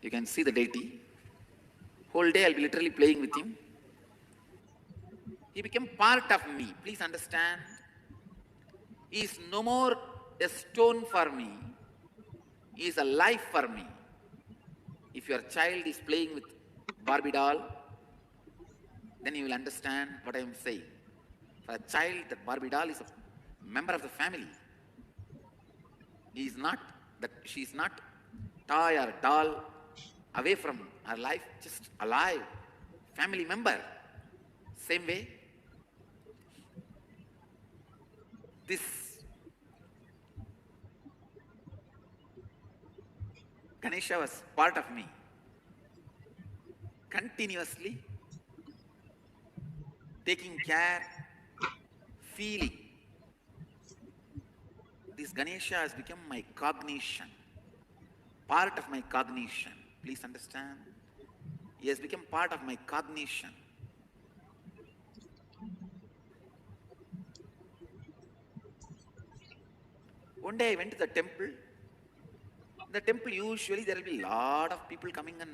You can see the deity. Whole day I'll be literally playing with him. He became part of me. Please understand. He is no more a stone for me. He is a life for me. If your child is playing with Barbie doll, then you will understand what I am saying. For a child, that Barbie doll is a member of the family. She is not toy or doll away from her life, just alive, family member. Same way, this Ganesha was part of me, continuously taking care, feeling. This Ganesha has become my cognition, part of my cognition. Please understand. He has become part of my cognition. One day I went to the temple. the temple usually there will be a lot of people coming and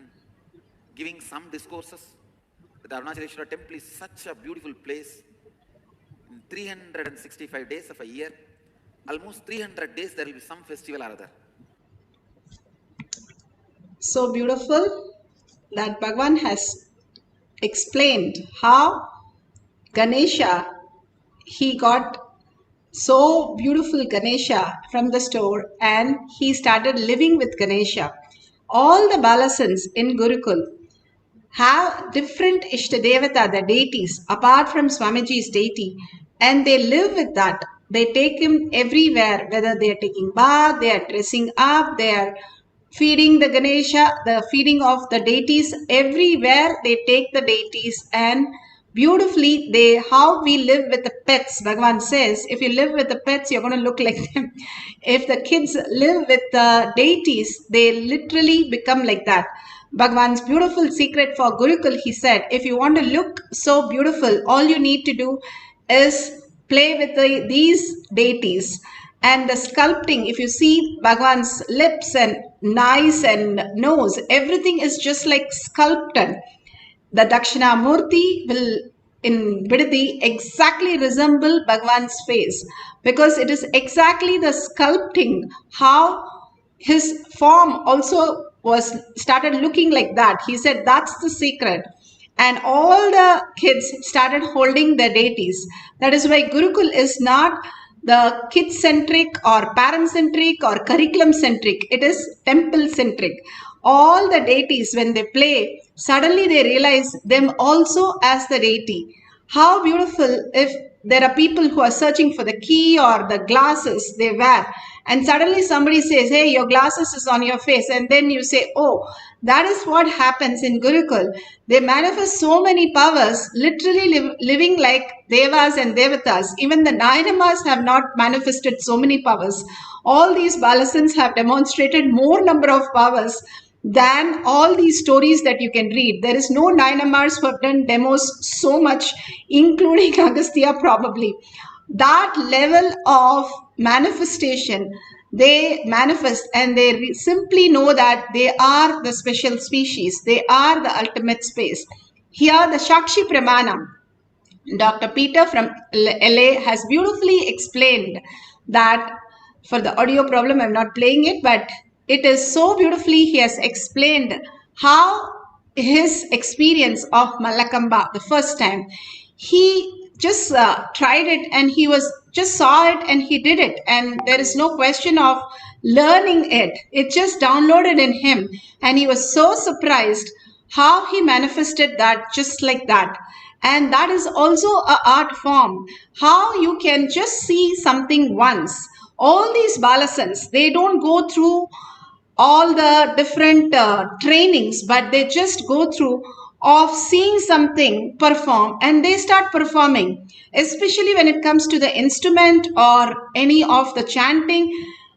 giving some discourses. The Arunachaleshwara temple is such a beautiful place. In 365 days of a year, almost 300 days there will be some festival or other. So beautiful that Bhagavan has explained how Ganesha, he got so beautiful Ganesha from the store and he started living with Ganesha. All the Balasans in Gurukul have different Ishtadevata, the deities, apart from Swamiji's deity, and they live with that. They take him everywhere, whether they are taking bath, they are dressing up, they are feeding the Ganesha, the feeding of the deities, everywhere they take the deities, and beautifully how we live with the pets. Bhagavan says, if you live with the pets, you're going to look like them. If the kids live with the deities, they literally become like that. Bhagavan's beautiful secret for Gurukul, he said, if you want to look so beautiful, all you need to do is play with these deities. And the sculpting, if you see Bhagavan's lips and eyes and nose, everything is just like sculpted. The Dakshinamurti will in Vidati exactly resemble Bhagavan's face because it is exactly the sculpting, how his form also started looking like that. He said that's the secret. And all the kids started holding their deities. That is why Gurukul is not the kid-centric or parent-centric or curriculum-centric. It is temple-centric. All the deities, when they play, suddenly they realize them also as the deity. How beautiful if there are people who are searching for the key or the glasses they wear, and suddenly somebody says, hey, your glasses is on your face, and then you say, oh, that is what happens in Gurukul. They manifest so many powers, literally living like devas and devatas. Even the Nayanamas have not manifested so many powers. All these Balasans have demonstrated more number of powers than all these stories that you can read. There is no Nayanamars who have done demos so much, including Agastya probably. That level of manifestation, they manifest and they simply know that they are the special species. They are the ultimate space. Here the Shakshi Pramanam, Dr. Peter from LA has beautifully explained that. For the audio problem, I'm not playing it, but it is so beautifully he has explained how his experience of Malakamba the first time, he just tried it and he just saw it and he did it, and there is no question of learning it. It just downloaded in him and he was so surprised how he manifested that just like that. And that is also an art form, how you can just see something once. All these Balasans, they don't go through all the different trainings, but they just go through of seeing something perform and they start performing, especially when it comes to the instrument or any of the chanting.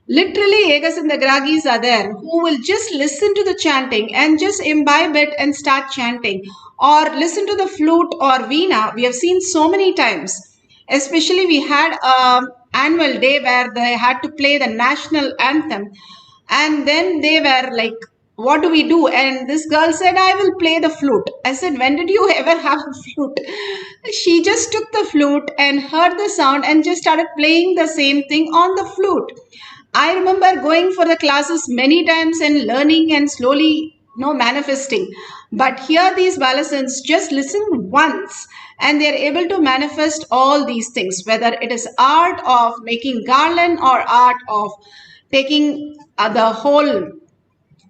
Literally, Egas and the Gragis are there who will just listen to the chanting and just imbibe it and start chanting, or listen to the flute or veena. We have seen so many times. Especially we had an annual day where they had to play the national anthem, and then they were like, what do we do? And this girl said, I will play the flute. I said, when did you ever have a flute? She just took the flute and heard the sound and just started playing the same thing on the flute. I remember going for the classes many times and learning and slowly manifesting. But here these Balasans just listen once and they are able to manifest all these things, whether it is art of making garland or art of taking the whole,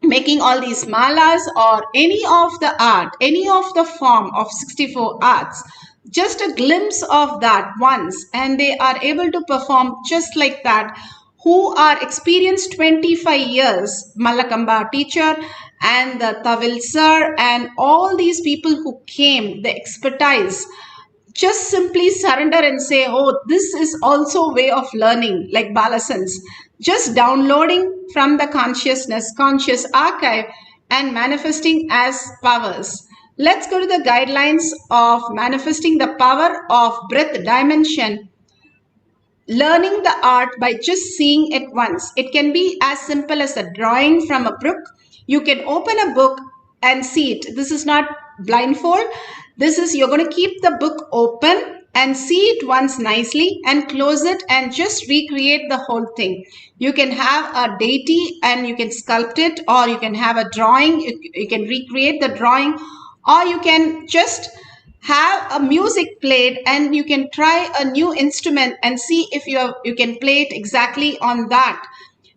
making all these malas, or any of the art, any of the form of 64 arts. Just a glimpse of that once and they are able to perform just like that, who are experienced 25 years, Malakamba teacher and the Tavil sir and all these people who came, the expertise, just simply surrender and say, oh, this is also way of learning, like Balasans, just downloading from the conscious archive and manifesting as powers. Let's go to the guidelines of manifesting the power of breath dimension. learning the art by just seeing it once. It can be as simple as a drawing from a book. You can open a book and see it. This is not blindfold. This is, you're going to keep the book open and see it once nicely and close it and just recreate the whole thing. You can have a deity and you can sculpt it, or you can have a drawing. You can recreate the drawing, or you can just have a music played and you can try a new instrument and see if you can play it exactly on that.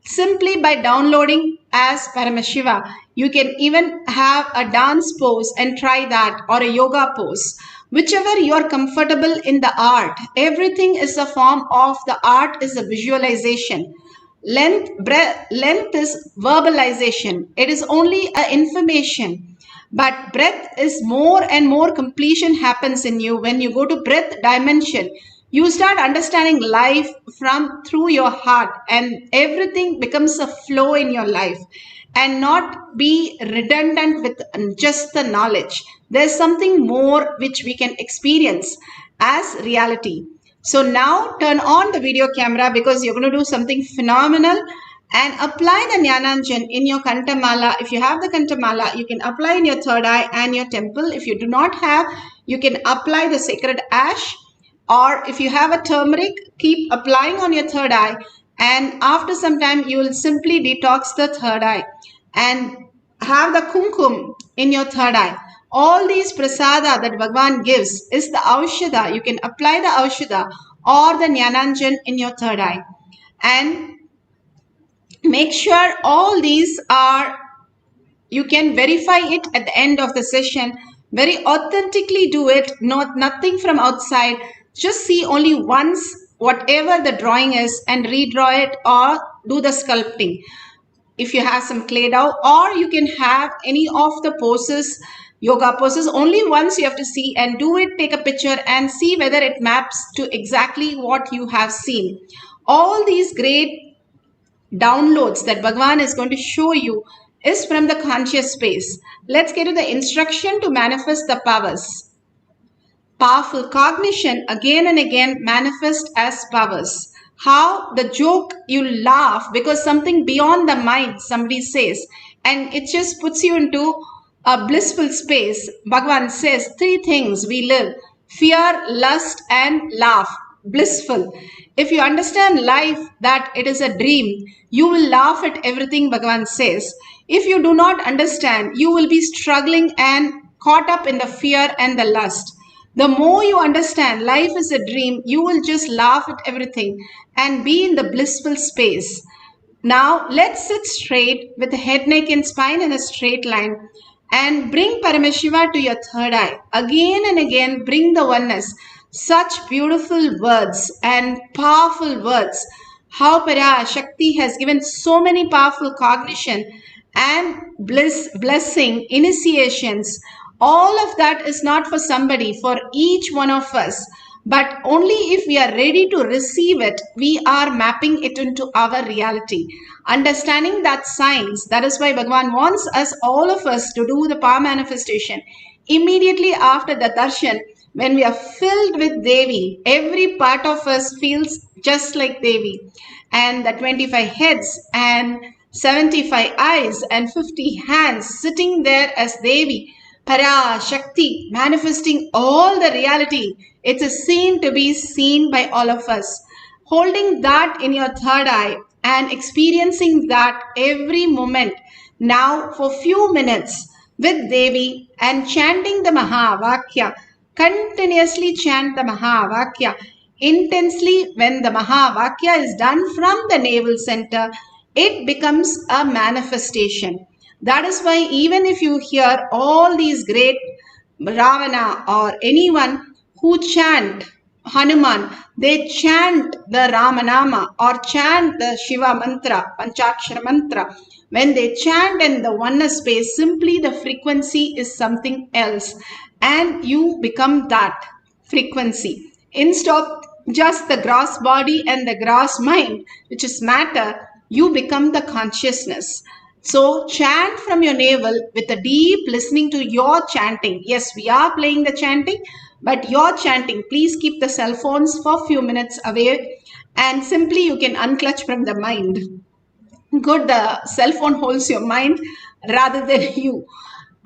Simply by downloading as Paramashiva. You can even have a dance pose and try that, or a yoga pose. Whichever you are comfortable in the art, everything is a form of the art, is a visualization. Length is verbalization. It is only a information. But breath is more and more completion happens in you. When you go to breath dimension, you start understanding life through your heart, and everything becomes a flow in your life and not be redundant with just the knowledge. There's something more which we can experience as reality. So now turn on the video camera, because you're going to do something phenomenal, and apply the Jnananjan in your Kantamala. If you have the Kantamala, you can apply in your third eye and your temple. If you do not have, you can apply the sacred ash, or if you have a turmeric, keep applying on your third eye, and after some time you will simply detox the third eye and have the kumkum in your third eye. All these prasada that Bhagavan gives is the aushadha. You can apply the aushadha or the Jnananjan in your third eye, and make sure all these are, you can verify it at the end of the session. Very authentically do it, nothing from outside. Just see only once whatever the drawing is and redraw it, or do the sculpting. If you have some clay dough, or you can have any of the poses, yoga poses, only once you have to see and do it, take a picture and see whether it maps to exactly what you have seen. All these great downloads that Bhagavan is going to show you is from the conscious space. Let's get to the instruction to manifest the powers. Powerful cognition again and again manifest as powers. How the joke, you laugh because something beyond the mind somebody says, and it just puts you into a blissful space. Bhagavan says 3 things we live: fear, lust and laugh. Blissful. If you understand life that it is a dream, you will laugh at everything Bhagavan says. If you do not understand, you will be struggling and caught up in the fear and the lust. The more you understand life is a dream, you will just laugh at everything and be in the blissful space. Now let's sit straight with the head, neck and spine in a straight line, and bring Paramashiva to your third eye. Again and again bring the oneness. Such beautiful words and powerful words. How PARASHAKTI has given so many powerful cognition and blessing, initiations. All of that is not for somebody, for each one of us. But only if we are ready to receive it, we are mapping it into our reality. Understanding that science, that is why Bhagavan wants us, all of us, to do the power manifestation. Immediately after the darshan, when we are filled with Devi, every part of us feels just like Devi. And the 25 heads and 75 eyes and 50 hands sitting there as Devi, PARASHAKTI, manifesting all the reality. It's a scene to be seen by all of us. Holding that in your third eye and experiencing that every moment now for few minutes with Devi and chanting the Mahavakya. Continuously chant the Mahavakya. Intensely, when the Mahavakya is done from the navel center, it becomes a manifestation. That is why even if you hear all these great Ravana or anyone who chant Hanuman, they chant the Ramanama or chant the Shiva mantra, Panchakshara mantra. When they chant in the oneness space, simply the frequency is something else and you become that frequency. Instead of just the gross body and the gross mind, which is matter, you become the consciousness. So chant from your navel with a deep listening to your chanting. Yes, we are playing the chanting, But you're chanting, please keep the cell phones for a few minutes away and simply you can unclutch from the mind. Good, the cell phone holds your mind rather than you.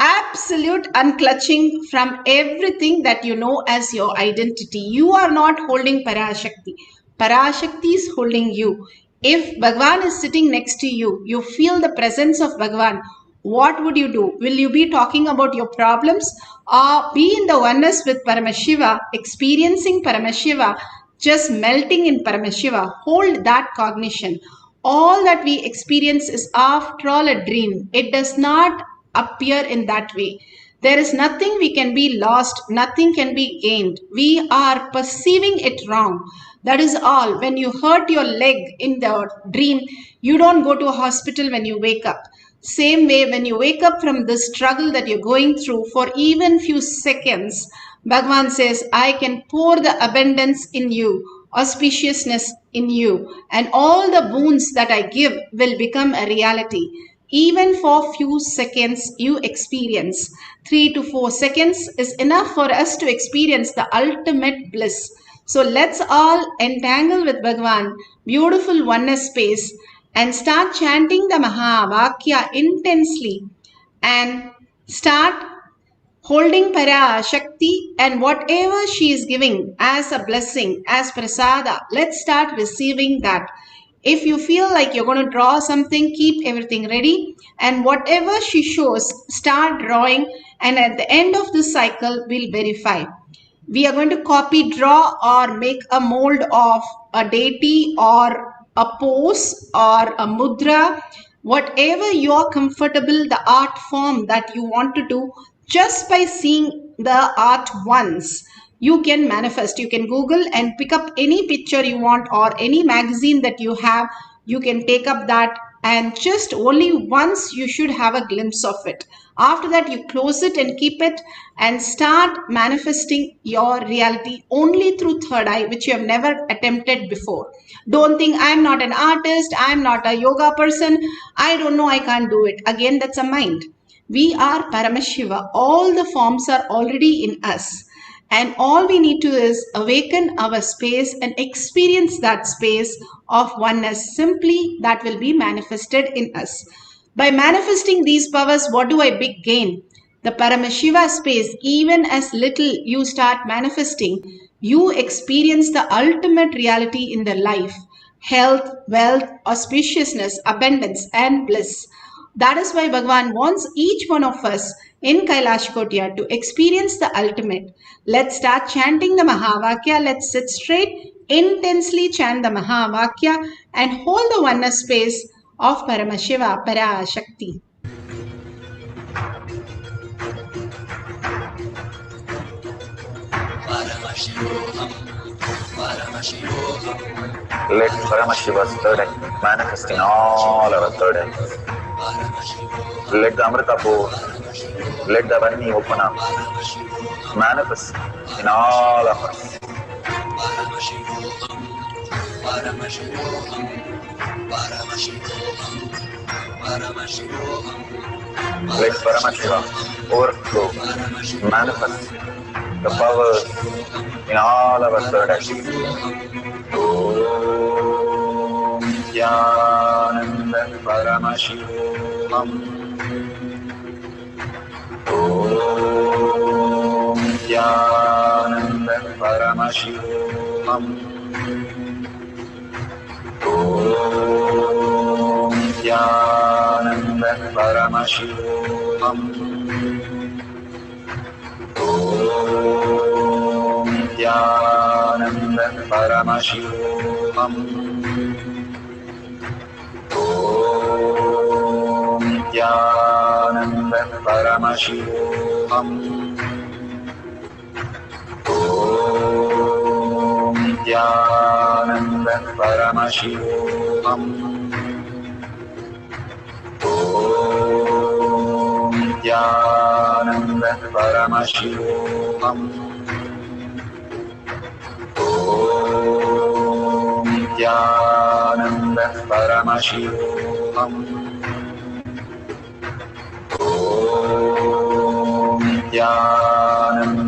Absolute unclutching from everything that you know as your identity. You are not holding PARASHAKTI. PARASHAKTI is holding you. If Bhagavan is sitting next to you, you feel the presence of Bhagavan, what would you do? Will you be talking about your problems or be in the oneness with Paramashiva, experiencing Paramashiva, just melting in Paramashiva? Hold that cognition. All that we experience is after all a dream. It does not appear in that way. There is nothing we can be lost, nothing can be gained. We are perceiving it wrong. That is all. When you hurt your leg in the dream, you don't go to a hospital when you wake up. Same way, when you wake up from this struggle that you're going through for even few seconds, Bhagavan says, I can pour the abundance in you, auspiciousness in you, and all the boons that I give will become a reality. Even for few seconds you experience. 3 to 4 seconds is enough for us to experience the ultimate bliss. So let's all entangle with Bhagavan, beautiful oneness space, and start chanting the Mahavakya intensely and start holding PARASHAKTI, and whatever she is giving as a blessing, as prasada, let's start receiving that. If you feel like you're going to draw something, keep everything ready, and whatever she shows, start drawing, and at the end of this cycle, we'll verify. We are going to copy, draw, or make a mold of a deity or a pose or a mudra, whatever you're comfortable, the art form that you want to do. Just by seeing the art once, you can manifest. You can Google and pick up any picture you want or any magazine that you have. You can take up that, and just only once you should have a glimpse of it. After that, you close it and keep it and start manifesting your reality only through third eye, which you have never attempted before. Don't think, I'm not an artist, I'm not a yoga person, I don't know, I can't do it. Again, that's a mind. We are Paramashiva. All the forms are already in us. And all we need to is awaken our space and experience that space of oneness. Simply, that will be manifested in us. By manifesting these powers, what do I big gain? The Paramashiva space, even as little you start manifesting, you experience the ultimate reality in the life. Health, wealth, auspiciousness, abundance, and bliss. That is why Bhagavan wants each one of us in Kailash Kotya to experience the ultimate. Let's start chanting the Mahavakya. Let's sit straight, intensely chant the Mahavakya, and hold the oneness space of Paramashiva, PARASHAKTI. Let Paramashiva's third eye manifest in all our third eyes. Let the Amrita pour, let the Varni open up, manifest in all of us. Let Paramashiva overflow, manifest the powers in all our third eyes. Om Jnananda Paramashivam. Om Jnananda Paramashivam. Om Jnananda Paramashivam. Om Jnananda Paramashivam. Om Jnananda Paramashivam. Om Jnananda Paramashivam. Om Jnananda Paramashivam. Om Jnananda Paramashivam. Om Jnananda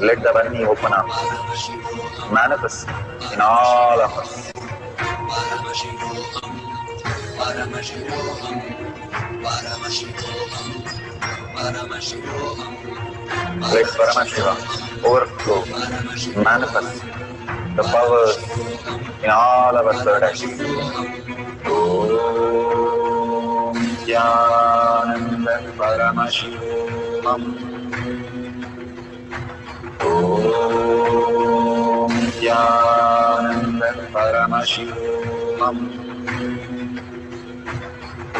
Let the Vani open up, manifest in all of us. Let Paramashiva overflow, manifest the powers in all of our third eye. Om Jnananda Paramashivam. Om Jnananda Paramashivam.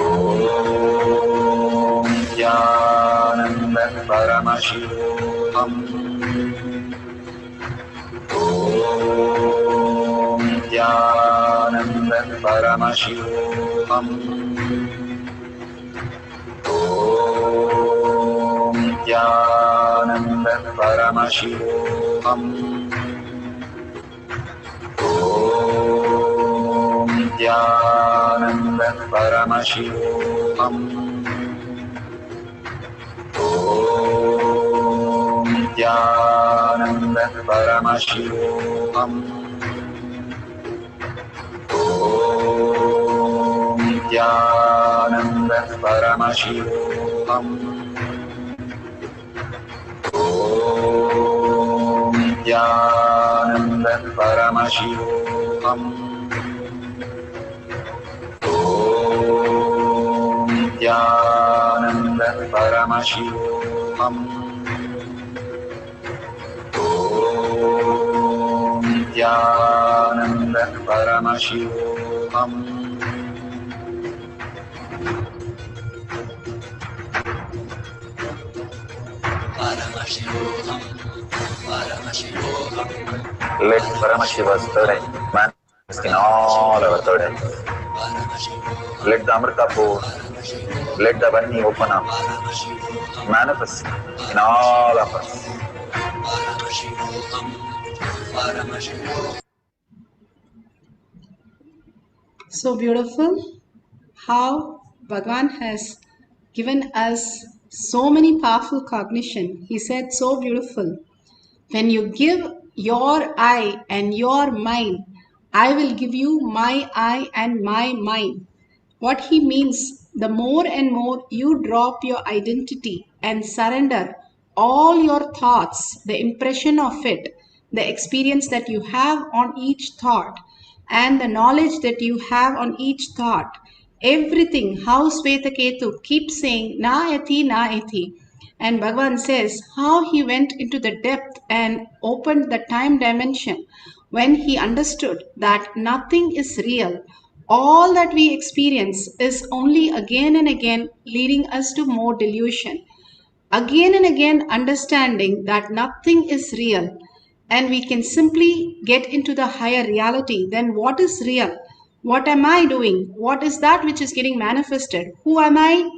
Om Jnananda Paramashivam. Om Jnananda Paramashivam. Om Jnananda Paramashivam. Om Jnananda Paramashivam. Om Jnananda Paramashivam. Om Jnananda Paramashivam. Om Jnananda Paramashivam. Om Jnananda Paramashivam. Om Jnananda Paramashivam. Let Paramashiva's third eye manifest in all our third eyes. Let the Amrita pour, let the Vani open up, manifest in all of us. So beautiful how Bhagavan has given us so many powerful cognition. He said so beautiful. When you give your eye and your mind, I will give you my eye and my mind. What he means, the more and more you drop your identity and surrender all your thoughts, the impression of it, the experience that you have on each thought, and the knowledge that you have on each thought, everything, how Swetaketu keeps saying, Na-eti, Na-eti. And Bhagavan says how he went into the depth and opened the time dimension when he understood that nothing is real. All that we experience is only again and again leading us to more delusion. Again and again understanding that nothing is real, and we can simply get into the higher reality. Then what is real? What am I doing? What is that which is getting manifested? Who am I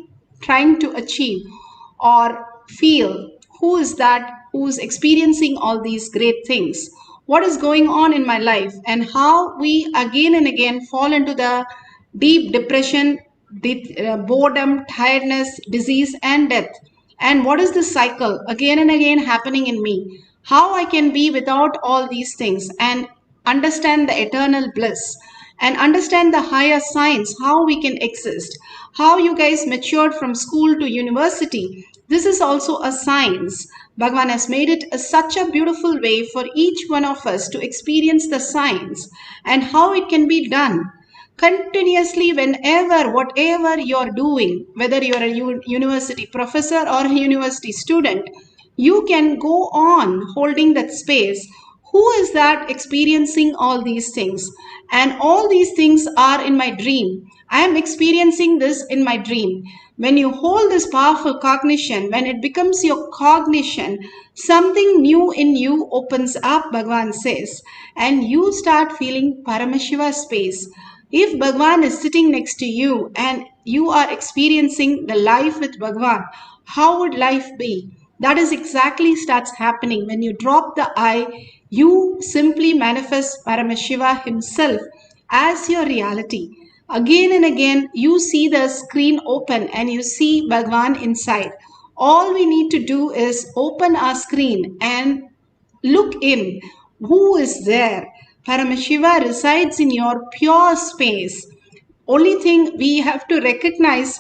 trying to achieve or feel? Who is that who's experiencing all these great things? What is going on in my life? And how we again and again fall into the deep depression, boredom, tiredness, disease, and death. And what is the cycle again and again happening in me? How I can be without all these things and understand the eternal bliss and understand the higher science, how we can exist, how you guys matured from school to university. This is also a science. Bhagavan has made it such a beautiful way for each one of us to experience the science and how it can be done. Continuously, whenever, whatever you're doing, whether you're a university professor or a university student, you can go on holding that space. Who is that experiencing all these things? And all these things are in my dream. I am experiencing this in my dream. When you hold this powerful cognition, when it becomes your cognition, something new in you opens up, Bhagavan says, and you start feeling Paramashiva space. If Bhagavan is sitting next to you and you are experiencing the life with Bhagavan, how would life be? That is exactly starts happening. When you drop the I, you simply manifest Paramashiva himself as your reality. Again and again, you see the screen open and you see Bhagavan inside. All we need to do is open our screen and look in. Who is there? Paramashiva resides in your pure space. Only thing we have to recognize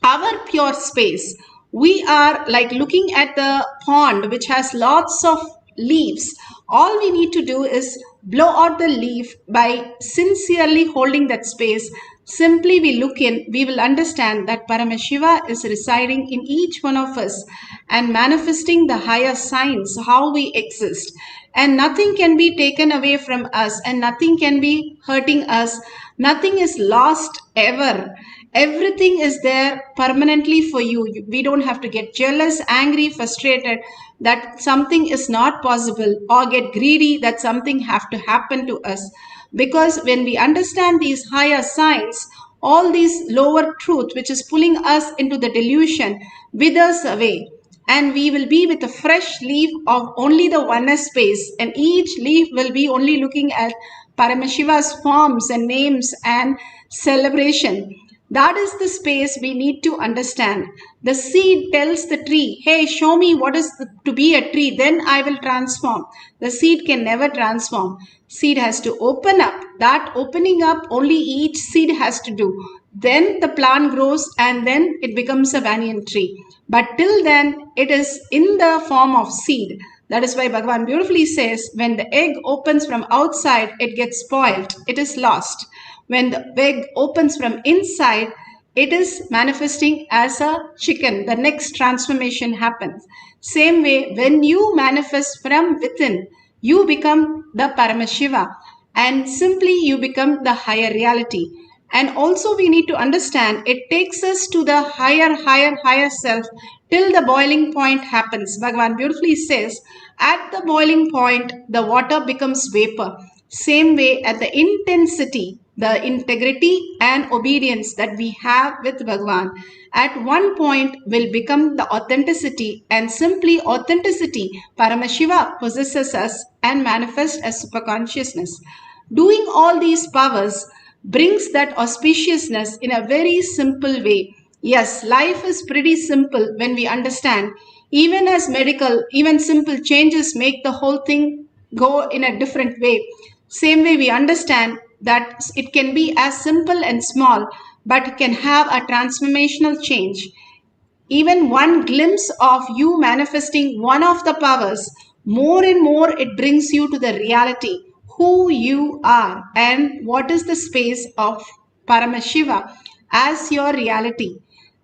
our pure space. We are like looking at the pond which has lots of leaves. All we need to do is blow out the leaf by sincerely holding that space. Simply we look in, we will understand that Paramashiva is residing in each one of us and manifesting the higher signs, how we exist. And nothing can be taken away from us and nothing can be hurting us. Nothing is lost ever. Everything is there permanently for you. We don't have to get jealous, angry, frustrated that something is not possible or get greedy that something have to happen to us. Because when we understand these higher signs, all these lower truth which is pulling us into the delusion withers away. And we will be with a fresh leaf of only the oneness space. And each leaf will be only looking at Paramashiva's forms and names and celebration. That is the space we need to understand. The seed tells the tree, hey, show me what is to be a tree, then I will transform. The seed can never transform. Seed has to open up. That opening up only each seed has to do. Then the plant grows and then it becomes a banyan tree. But till then, it is in the form of seed. That is why Bhagavan beautifully says, when the egg opens from outside, it gets spoiled. It is lost. When the egg opens from inside, it is manifesting as a chicken. The next transformation happens. Same way, when you manifest from within, you become the Paramashiva and simply you become the higher reality. And also we need to understand it takes us to the higher self till the boiling point happens. Bhagavan beautifully says, at the boiling point, the water becomes vapor. Same way, at the intensity, the integrity and obedience that we have with Bhagavan, at one point will become the authenticity, and simply authenticity, Paramashiva possesses us and manifests as superconsciousness. Doing all these powers brings that auspiciousness in a very simple way. Yes, life is pretty simple when we understand. Even as medical, even simple changes make the whole thing go in a different way. Same way we understand that it can be as simple and small, but can have a transformational change. Even one glimpse of you manifesting one of the powers, more and more it brings you to the reality, who you are and what is the space of Paramashiva as your reality.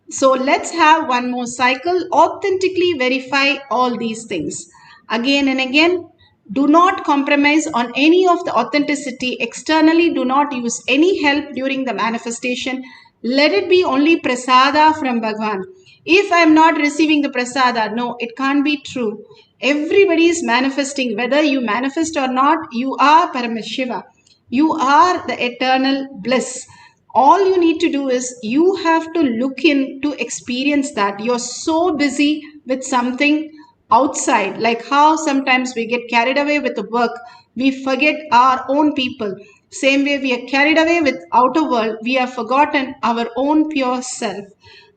So let's have one more cycle, authentically verify all these things. Again and again, do not compromise on any of the authenticity. Externally, do not use any help during the manifestation. Let it be only prasada from Bhagavan. If I am not receiving the prasada, no, it can't be true. Everybody is manifesting. Whether you manifest or not, you are Paramashiva. You are the eternal bliss. All you need to do is you have to look in to experience that. You're so busy with something outside, like how sometimes we get carried away with the work, we forget our own people. Same way we are carried away with outer world, we have forgotten our own pure self.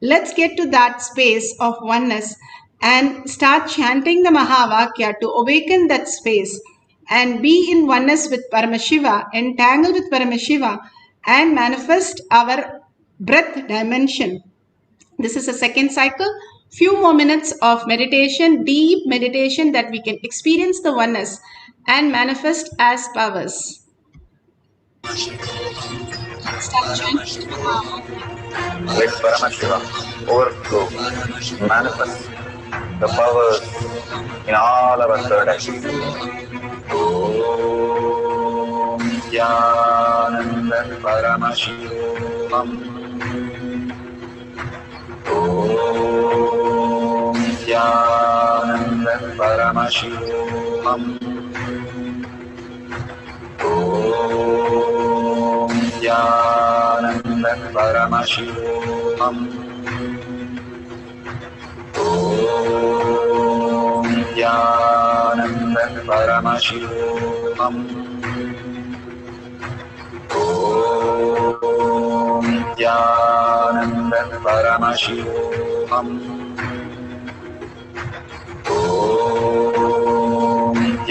Let's get to that space of oneness and start chanting the Mahavakya to awaken that space and be in oneness with Paramashiva, entangle with Paramashiva and manifest our breath dimension. This is a second cycle. Few more minutes of meditation, deep meditation that we can experience the oneness and manifest as powers. Let Paramashiva overflow, manifest the powers in all our third eye. Om Jnananda Paramashivam. Om Jnananda Paramashivam. Om Jnananda Paramashivam. Om Jnananda Paramashivam. Om Jnananda Paramashivam.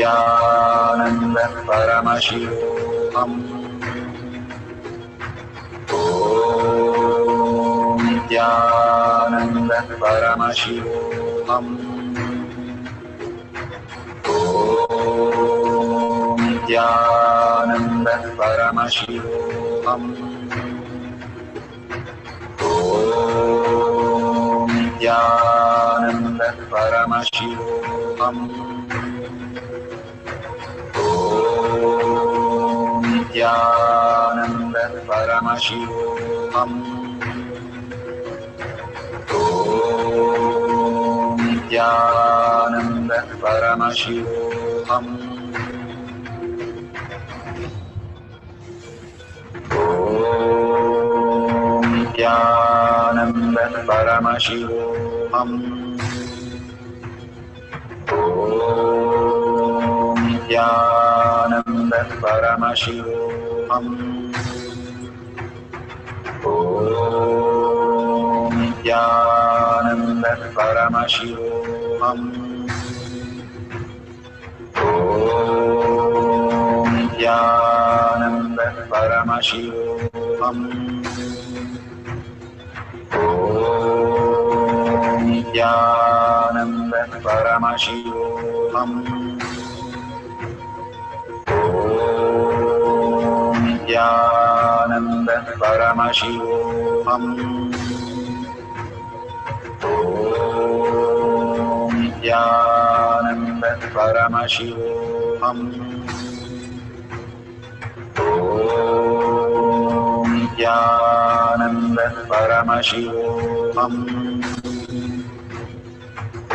Nityananda Paramashivoham. Om Nityananda Paramashivoham. Om Nityananda Paramashivoham. Om Nityananda Paramashivoham. Om Nityananda Paramashivoham. Om Nityananda Paramashivoham. Om Nityananda Paramashivoham. Om Nityananda Paramashivoham. Om Nityananda Paramashivoham. Om Nityananda Paramashivoham. Om Nityananda Paramashivoham. Om Nityananda Paramashivoham. Om Nityananda Paramashivoham. Om Nityananda Paramashivoham.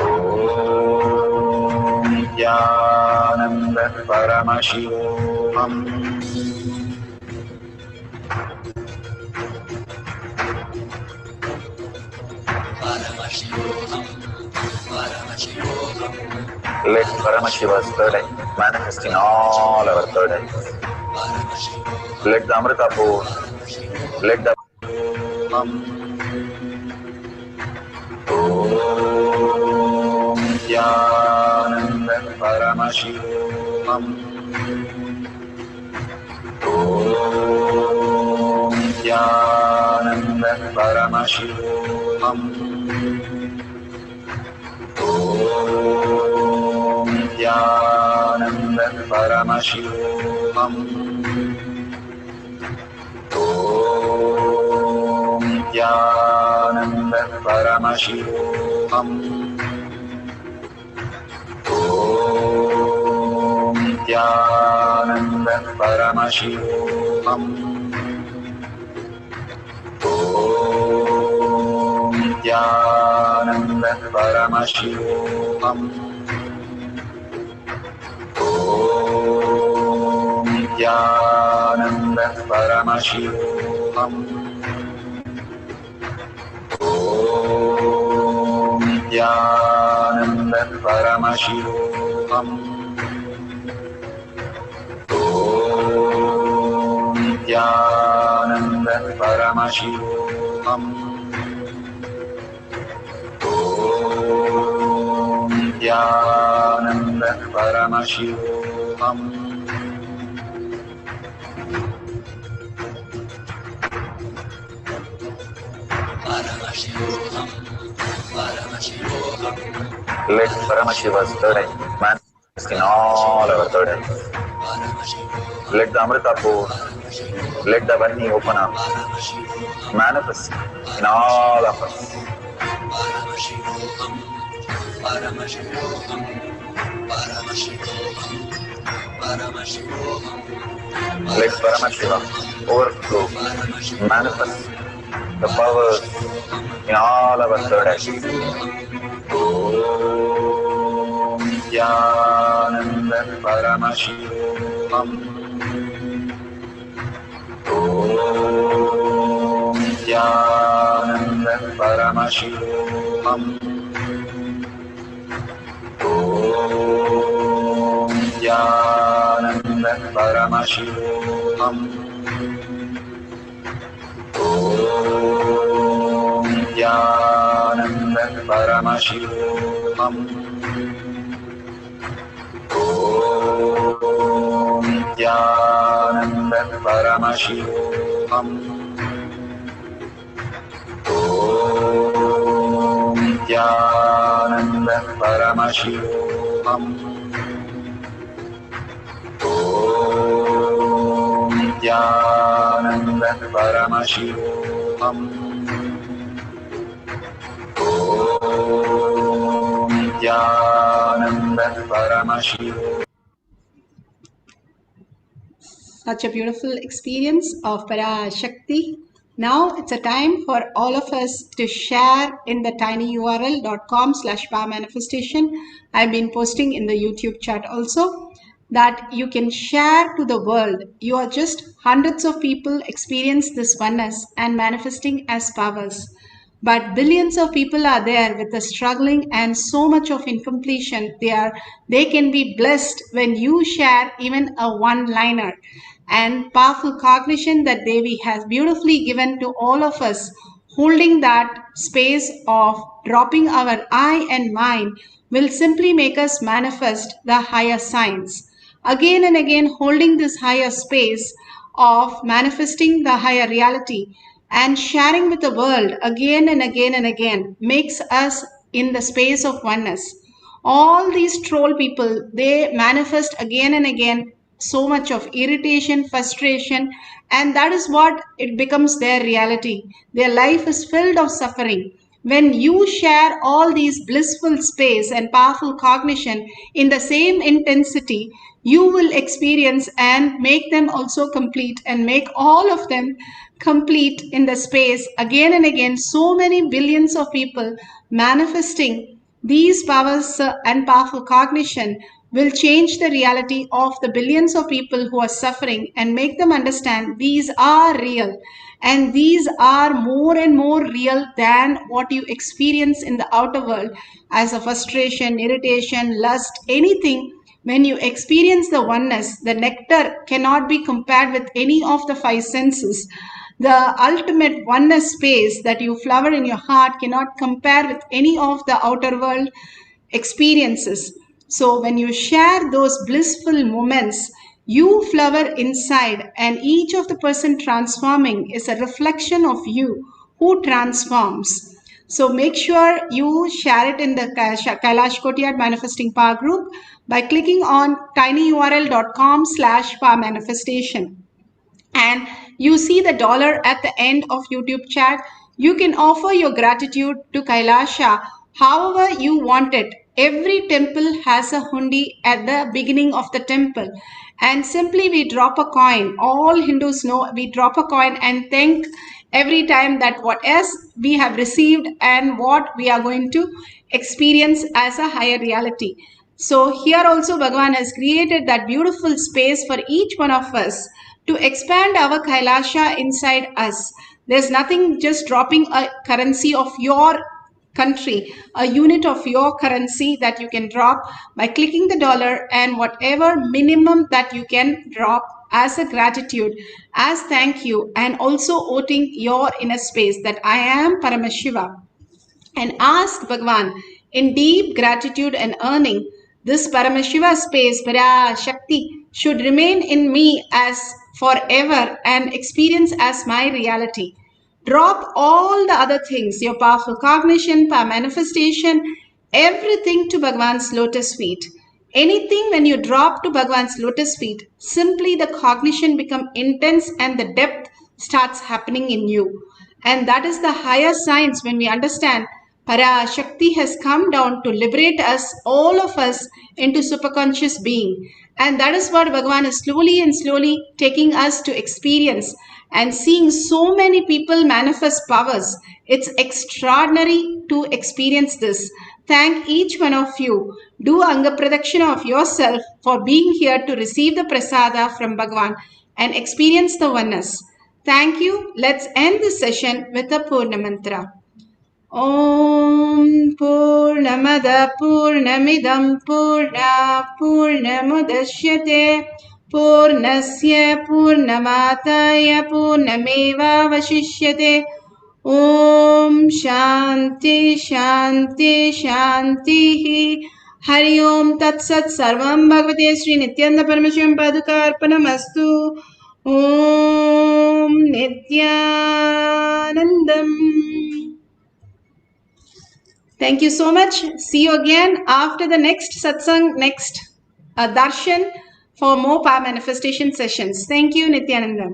Om Nityananda Paramashivoham. Let Paramashiva's third eye manifest in all our third eyes. Let the Amrita pour, let the Om Nityananda Paramashivoham. Om Nityananda Paramashivoham. Om Nityananda Paramashivoham. Om Nityananda Paramashivoham. Om Nityananda Paramashivoham. Om Nityananda Paramashivoham. Om Nityananda Paramashivoham. Om Nityananda Paramashivoham. Om Nityananda Paramashivoham. Om Nityananda Paramashivoham. Let Paramashiva's third eye manifest in all our third eyes. Let the Amrita pour, let the Vani open up, manifest in all of us. Let Paramashiva overflow, manifest the powers in all our third eyes. Om Nityananda Paramashivoham. Om Nityananda Paramashivoham. Om Nityananda Paramashivoham. Om Nityananda Paramashivoham. Om Om नित्यानन्दपरमशिवोऽहम् Om नित्यानन्दपरमशिवोऽहम् Om नित्यानन्दपरमशिवोऽहम् Om नित्यानन्दपरमशिवोऽहम्. Such a beautiful experience of PARASHAKTI. Now it's a time for all of us to share in the tinyurl.com/powermanifestation. I've been posting in the YouTube chat also that you can share to the world. You are just hundreds of people experience this oneness and manifesting as powers. But billions of people are there with the struggling and so much of incompletion. They can be blessed when you share even a one-liner. And powerful cognition that Devi has beautifully given to all of us, holding that space of dropping our I and mind will simply make us manifest the higher signs. Again and again, holding this higher space of manifesting the higher reality and sharing with the world again and again and again makes us in the space of oneness. All these troll people, they manifest again and again so much of irritation, frustration, and that is what it becomes their reality. Their life is filled of suffering. When you share all these blissful space and powerful cognition in the same intensity, you will experience and make them also complete and make all of them complete in the space again and again. So many billions of people manifesting these powers and powerful cognition will change the reality of the billions of people who are suffering and make them understand these are real and these are more and more real than what you experience in the outer world as a frustration, irritation, lust, anything. When you experience the oneness, the nectar cannot be compared with any of the five senses. The ultimate oneness space that you flower in your heart cannot compare with any of the outer world experiences. So when you share those blissful moments, you flower inside, and each of the person transforming is a reflection of you who transforms. So make sure you share it in the Kailash Kotiyat Manifesting Power group by clicking on tinyurl.com/powermanifestation. And you see the dollar at the end of YouTube chat. You can offer your gratitude to Kailasha however you want it. Every temple has a hundi at the beginning of the temple, and simply we drop a coin. All Hindus know we drop a coin and thank every time that what else we have received and what we are going to experience as a higher reality. So here also Bhagavan has created that beautiful space for each one of us to expand our Kailasha inside us. There's nothing just dropping a currency of your country, a unit of your currency that you can drop by clicking the dollar, and whatever minimum that you can drop as a gratitude, as thank you, and also voting your inner space that I am Paramashiva, and ask Bhagavan in deep gratitude and earning this Paramashiva space, PARASHAKTI, should remain in me as forever and experience as my reality. Drop all the other things, your powerful cognition, power manifestation, everything to Bhagavan's lotus feet. Anything when you drop to Bhagavan's lotus feet, simply the cognition becomes intense and the depth starts happening in you. And that is the higher science when we understand PARASHAKTI has come down to liberate us, all of us, into superconscious being. And that is what Bhagavan is slowly and slowly taking us to experience and seeing so many people manifest powers. It's extraordinary to experience this. Thank each one of you. Do Anga Pradakshina of yourself for being here to receive the prasada from Bhagavan and experience the oneness. Thank you. Let's end this session with a Purna Mantra. Om Purnamada Purnamidam Purna Purnamudashyate Purnasya Purnamataya Purnameva Vashishyate. Om Shanti Shanti Shanti Hari Om Tat Sat Sarvam Bhagavate Sri Nityananda Paramashivam Padukarpanamastu. Om Nityanandam. Thank you so much. See you again after the next satsang, next darshan for more power manifestation sessions. Thank you, Nityanandam.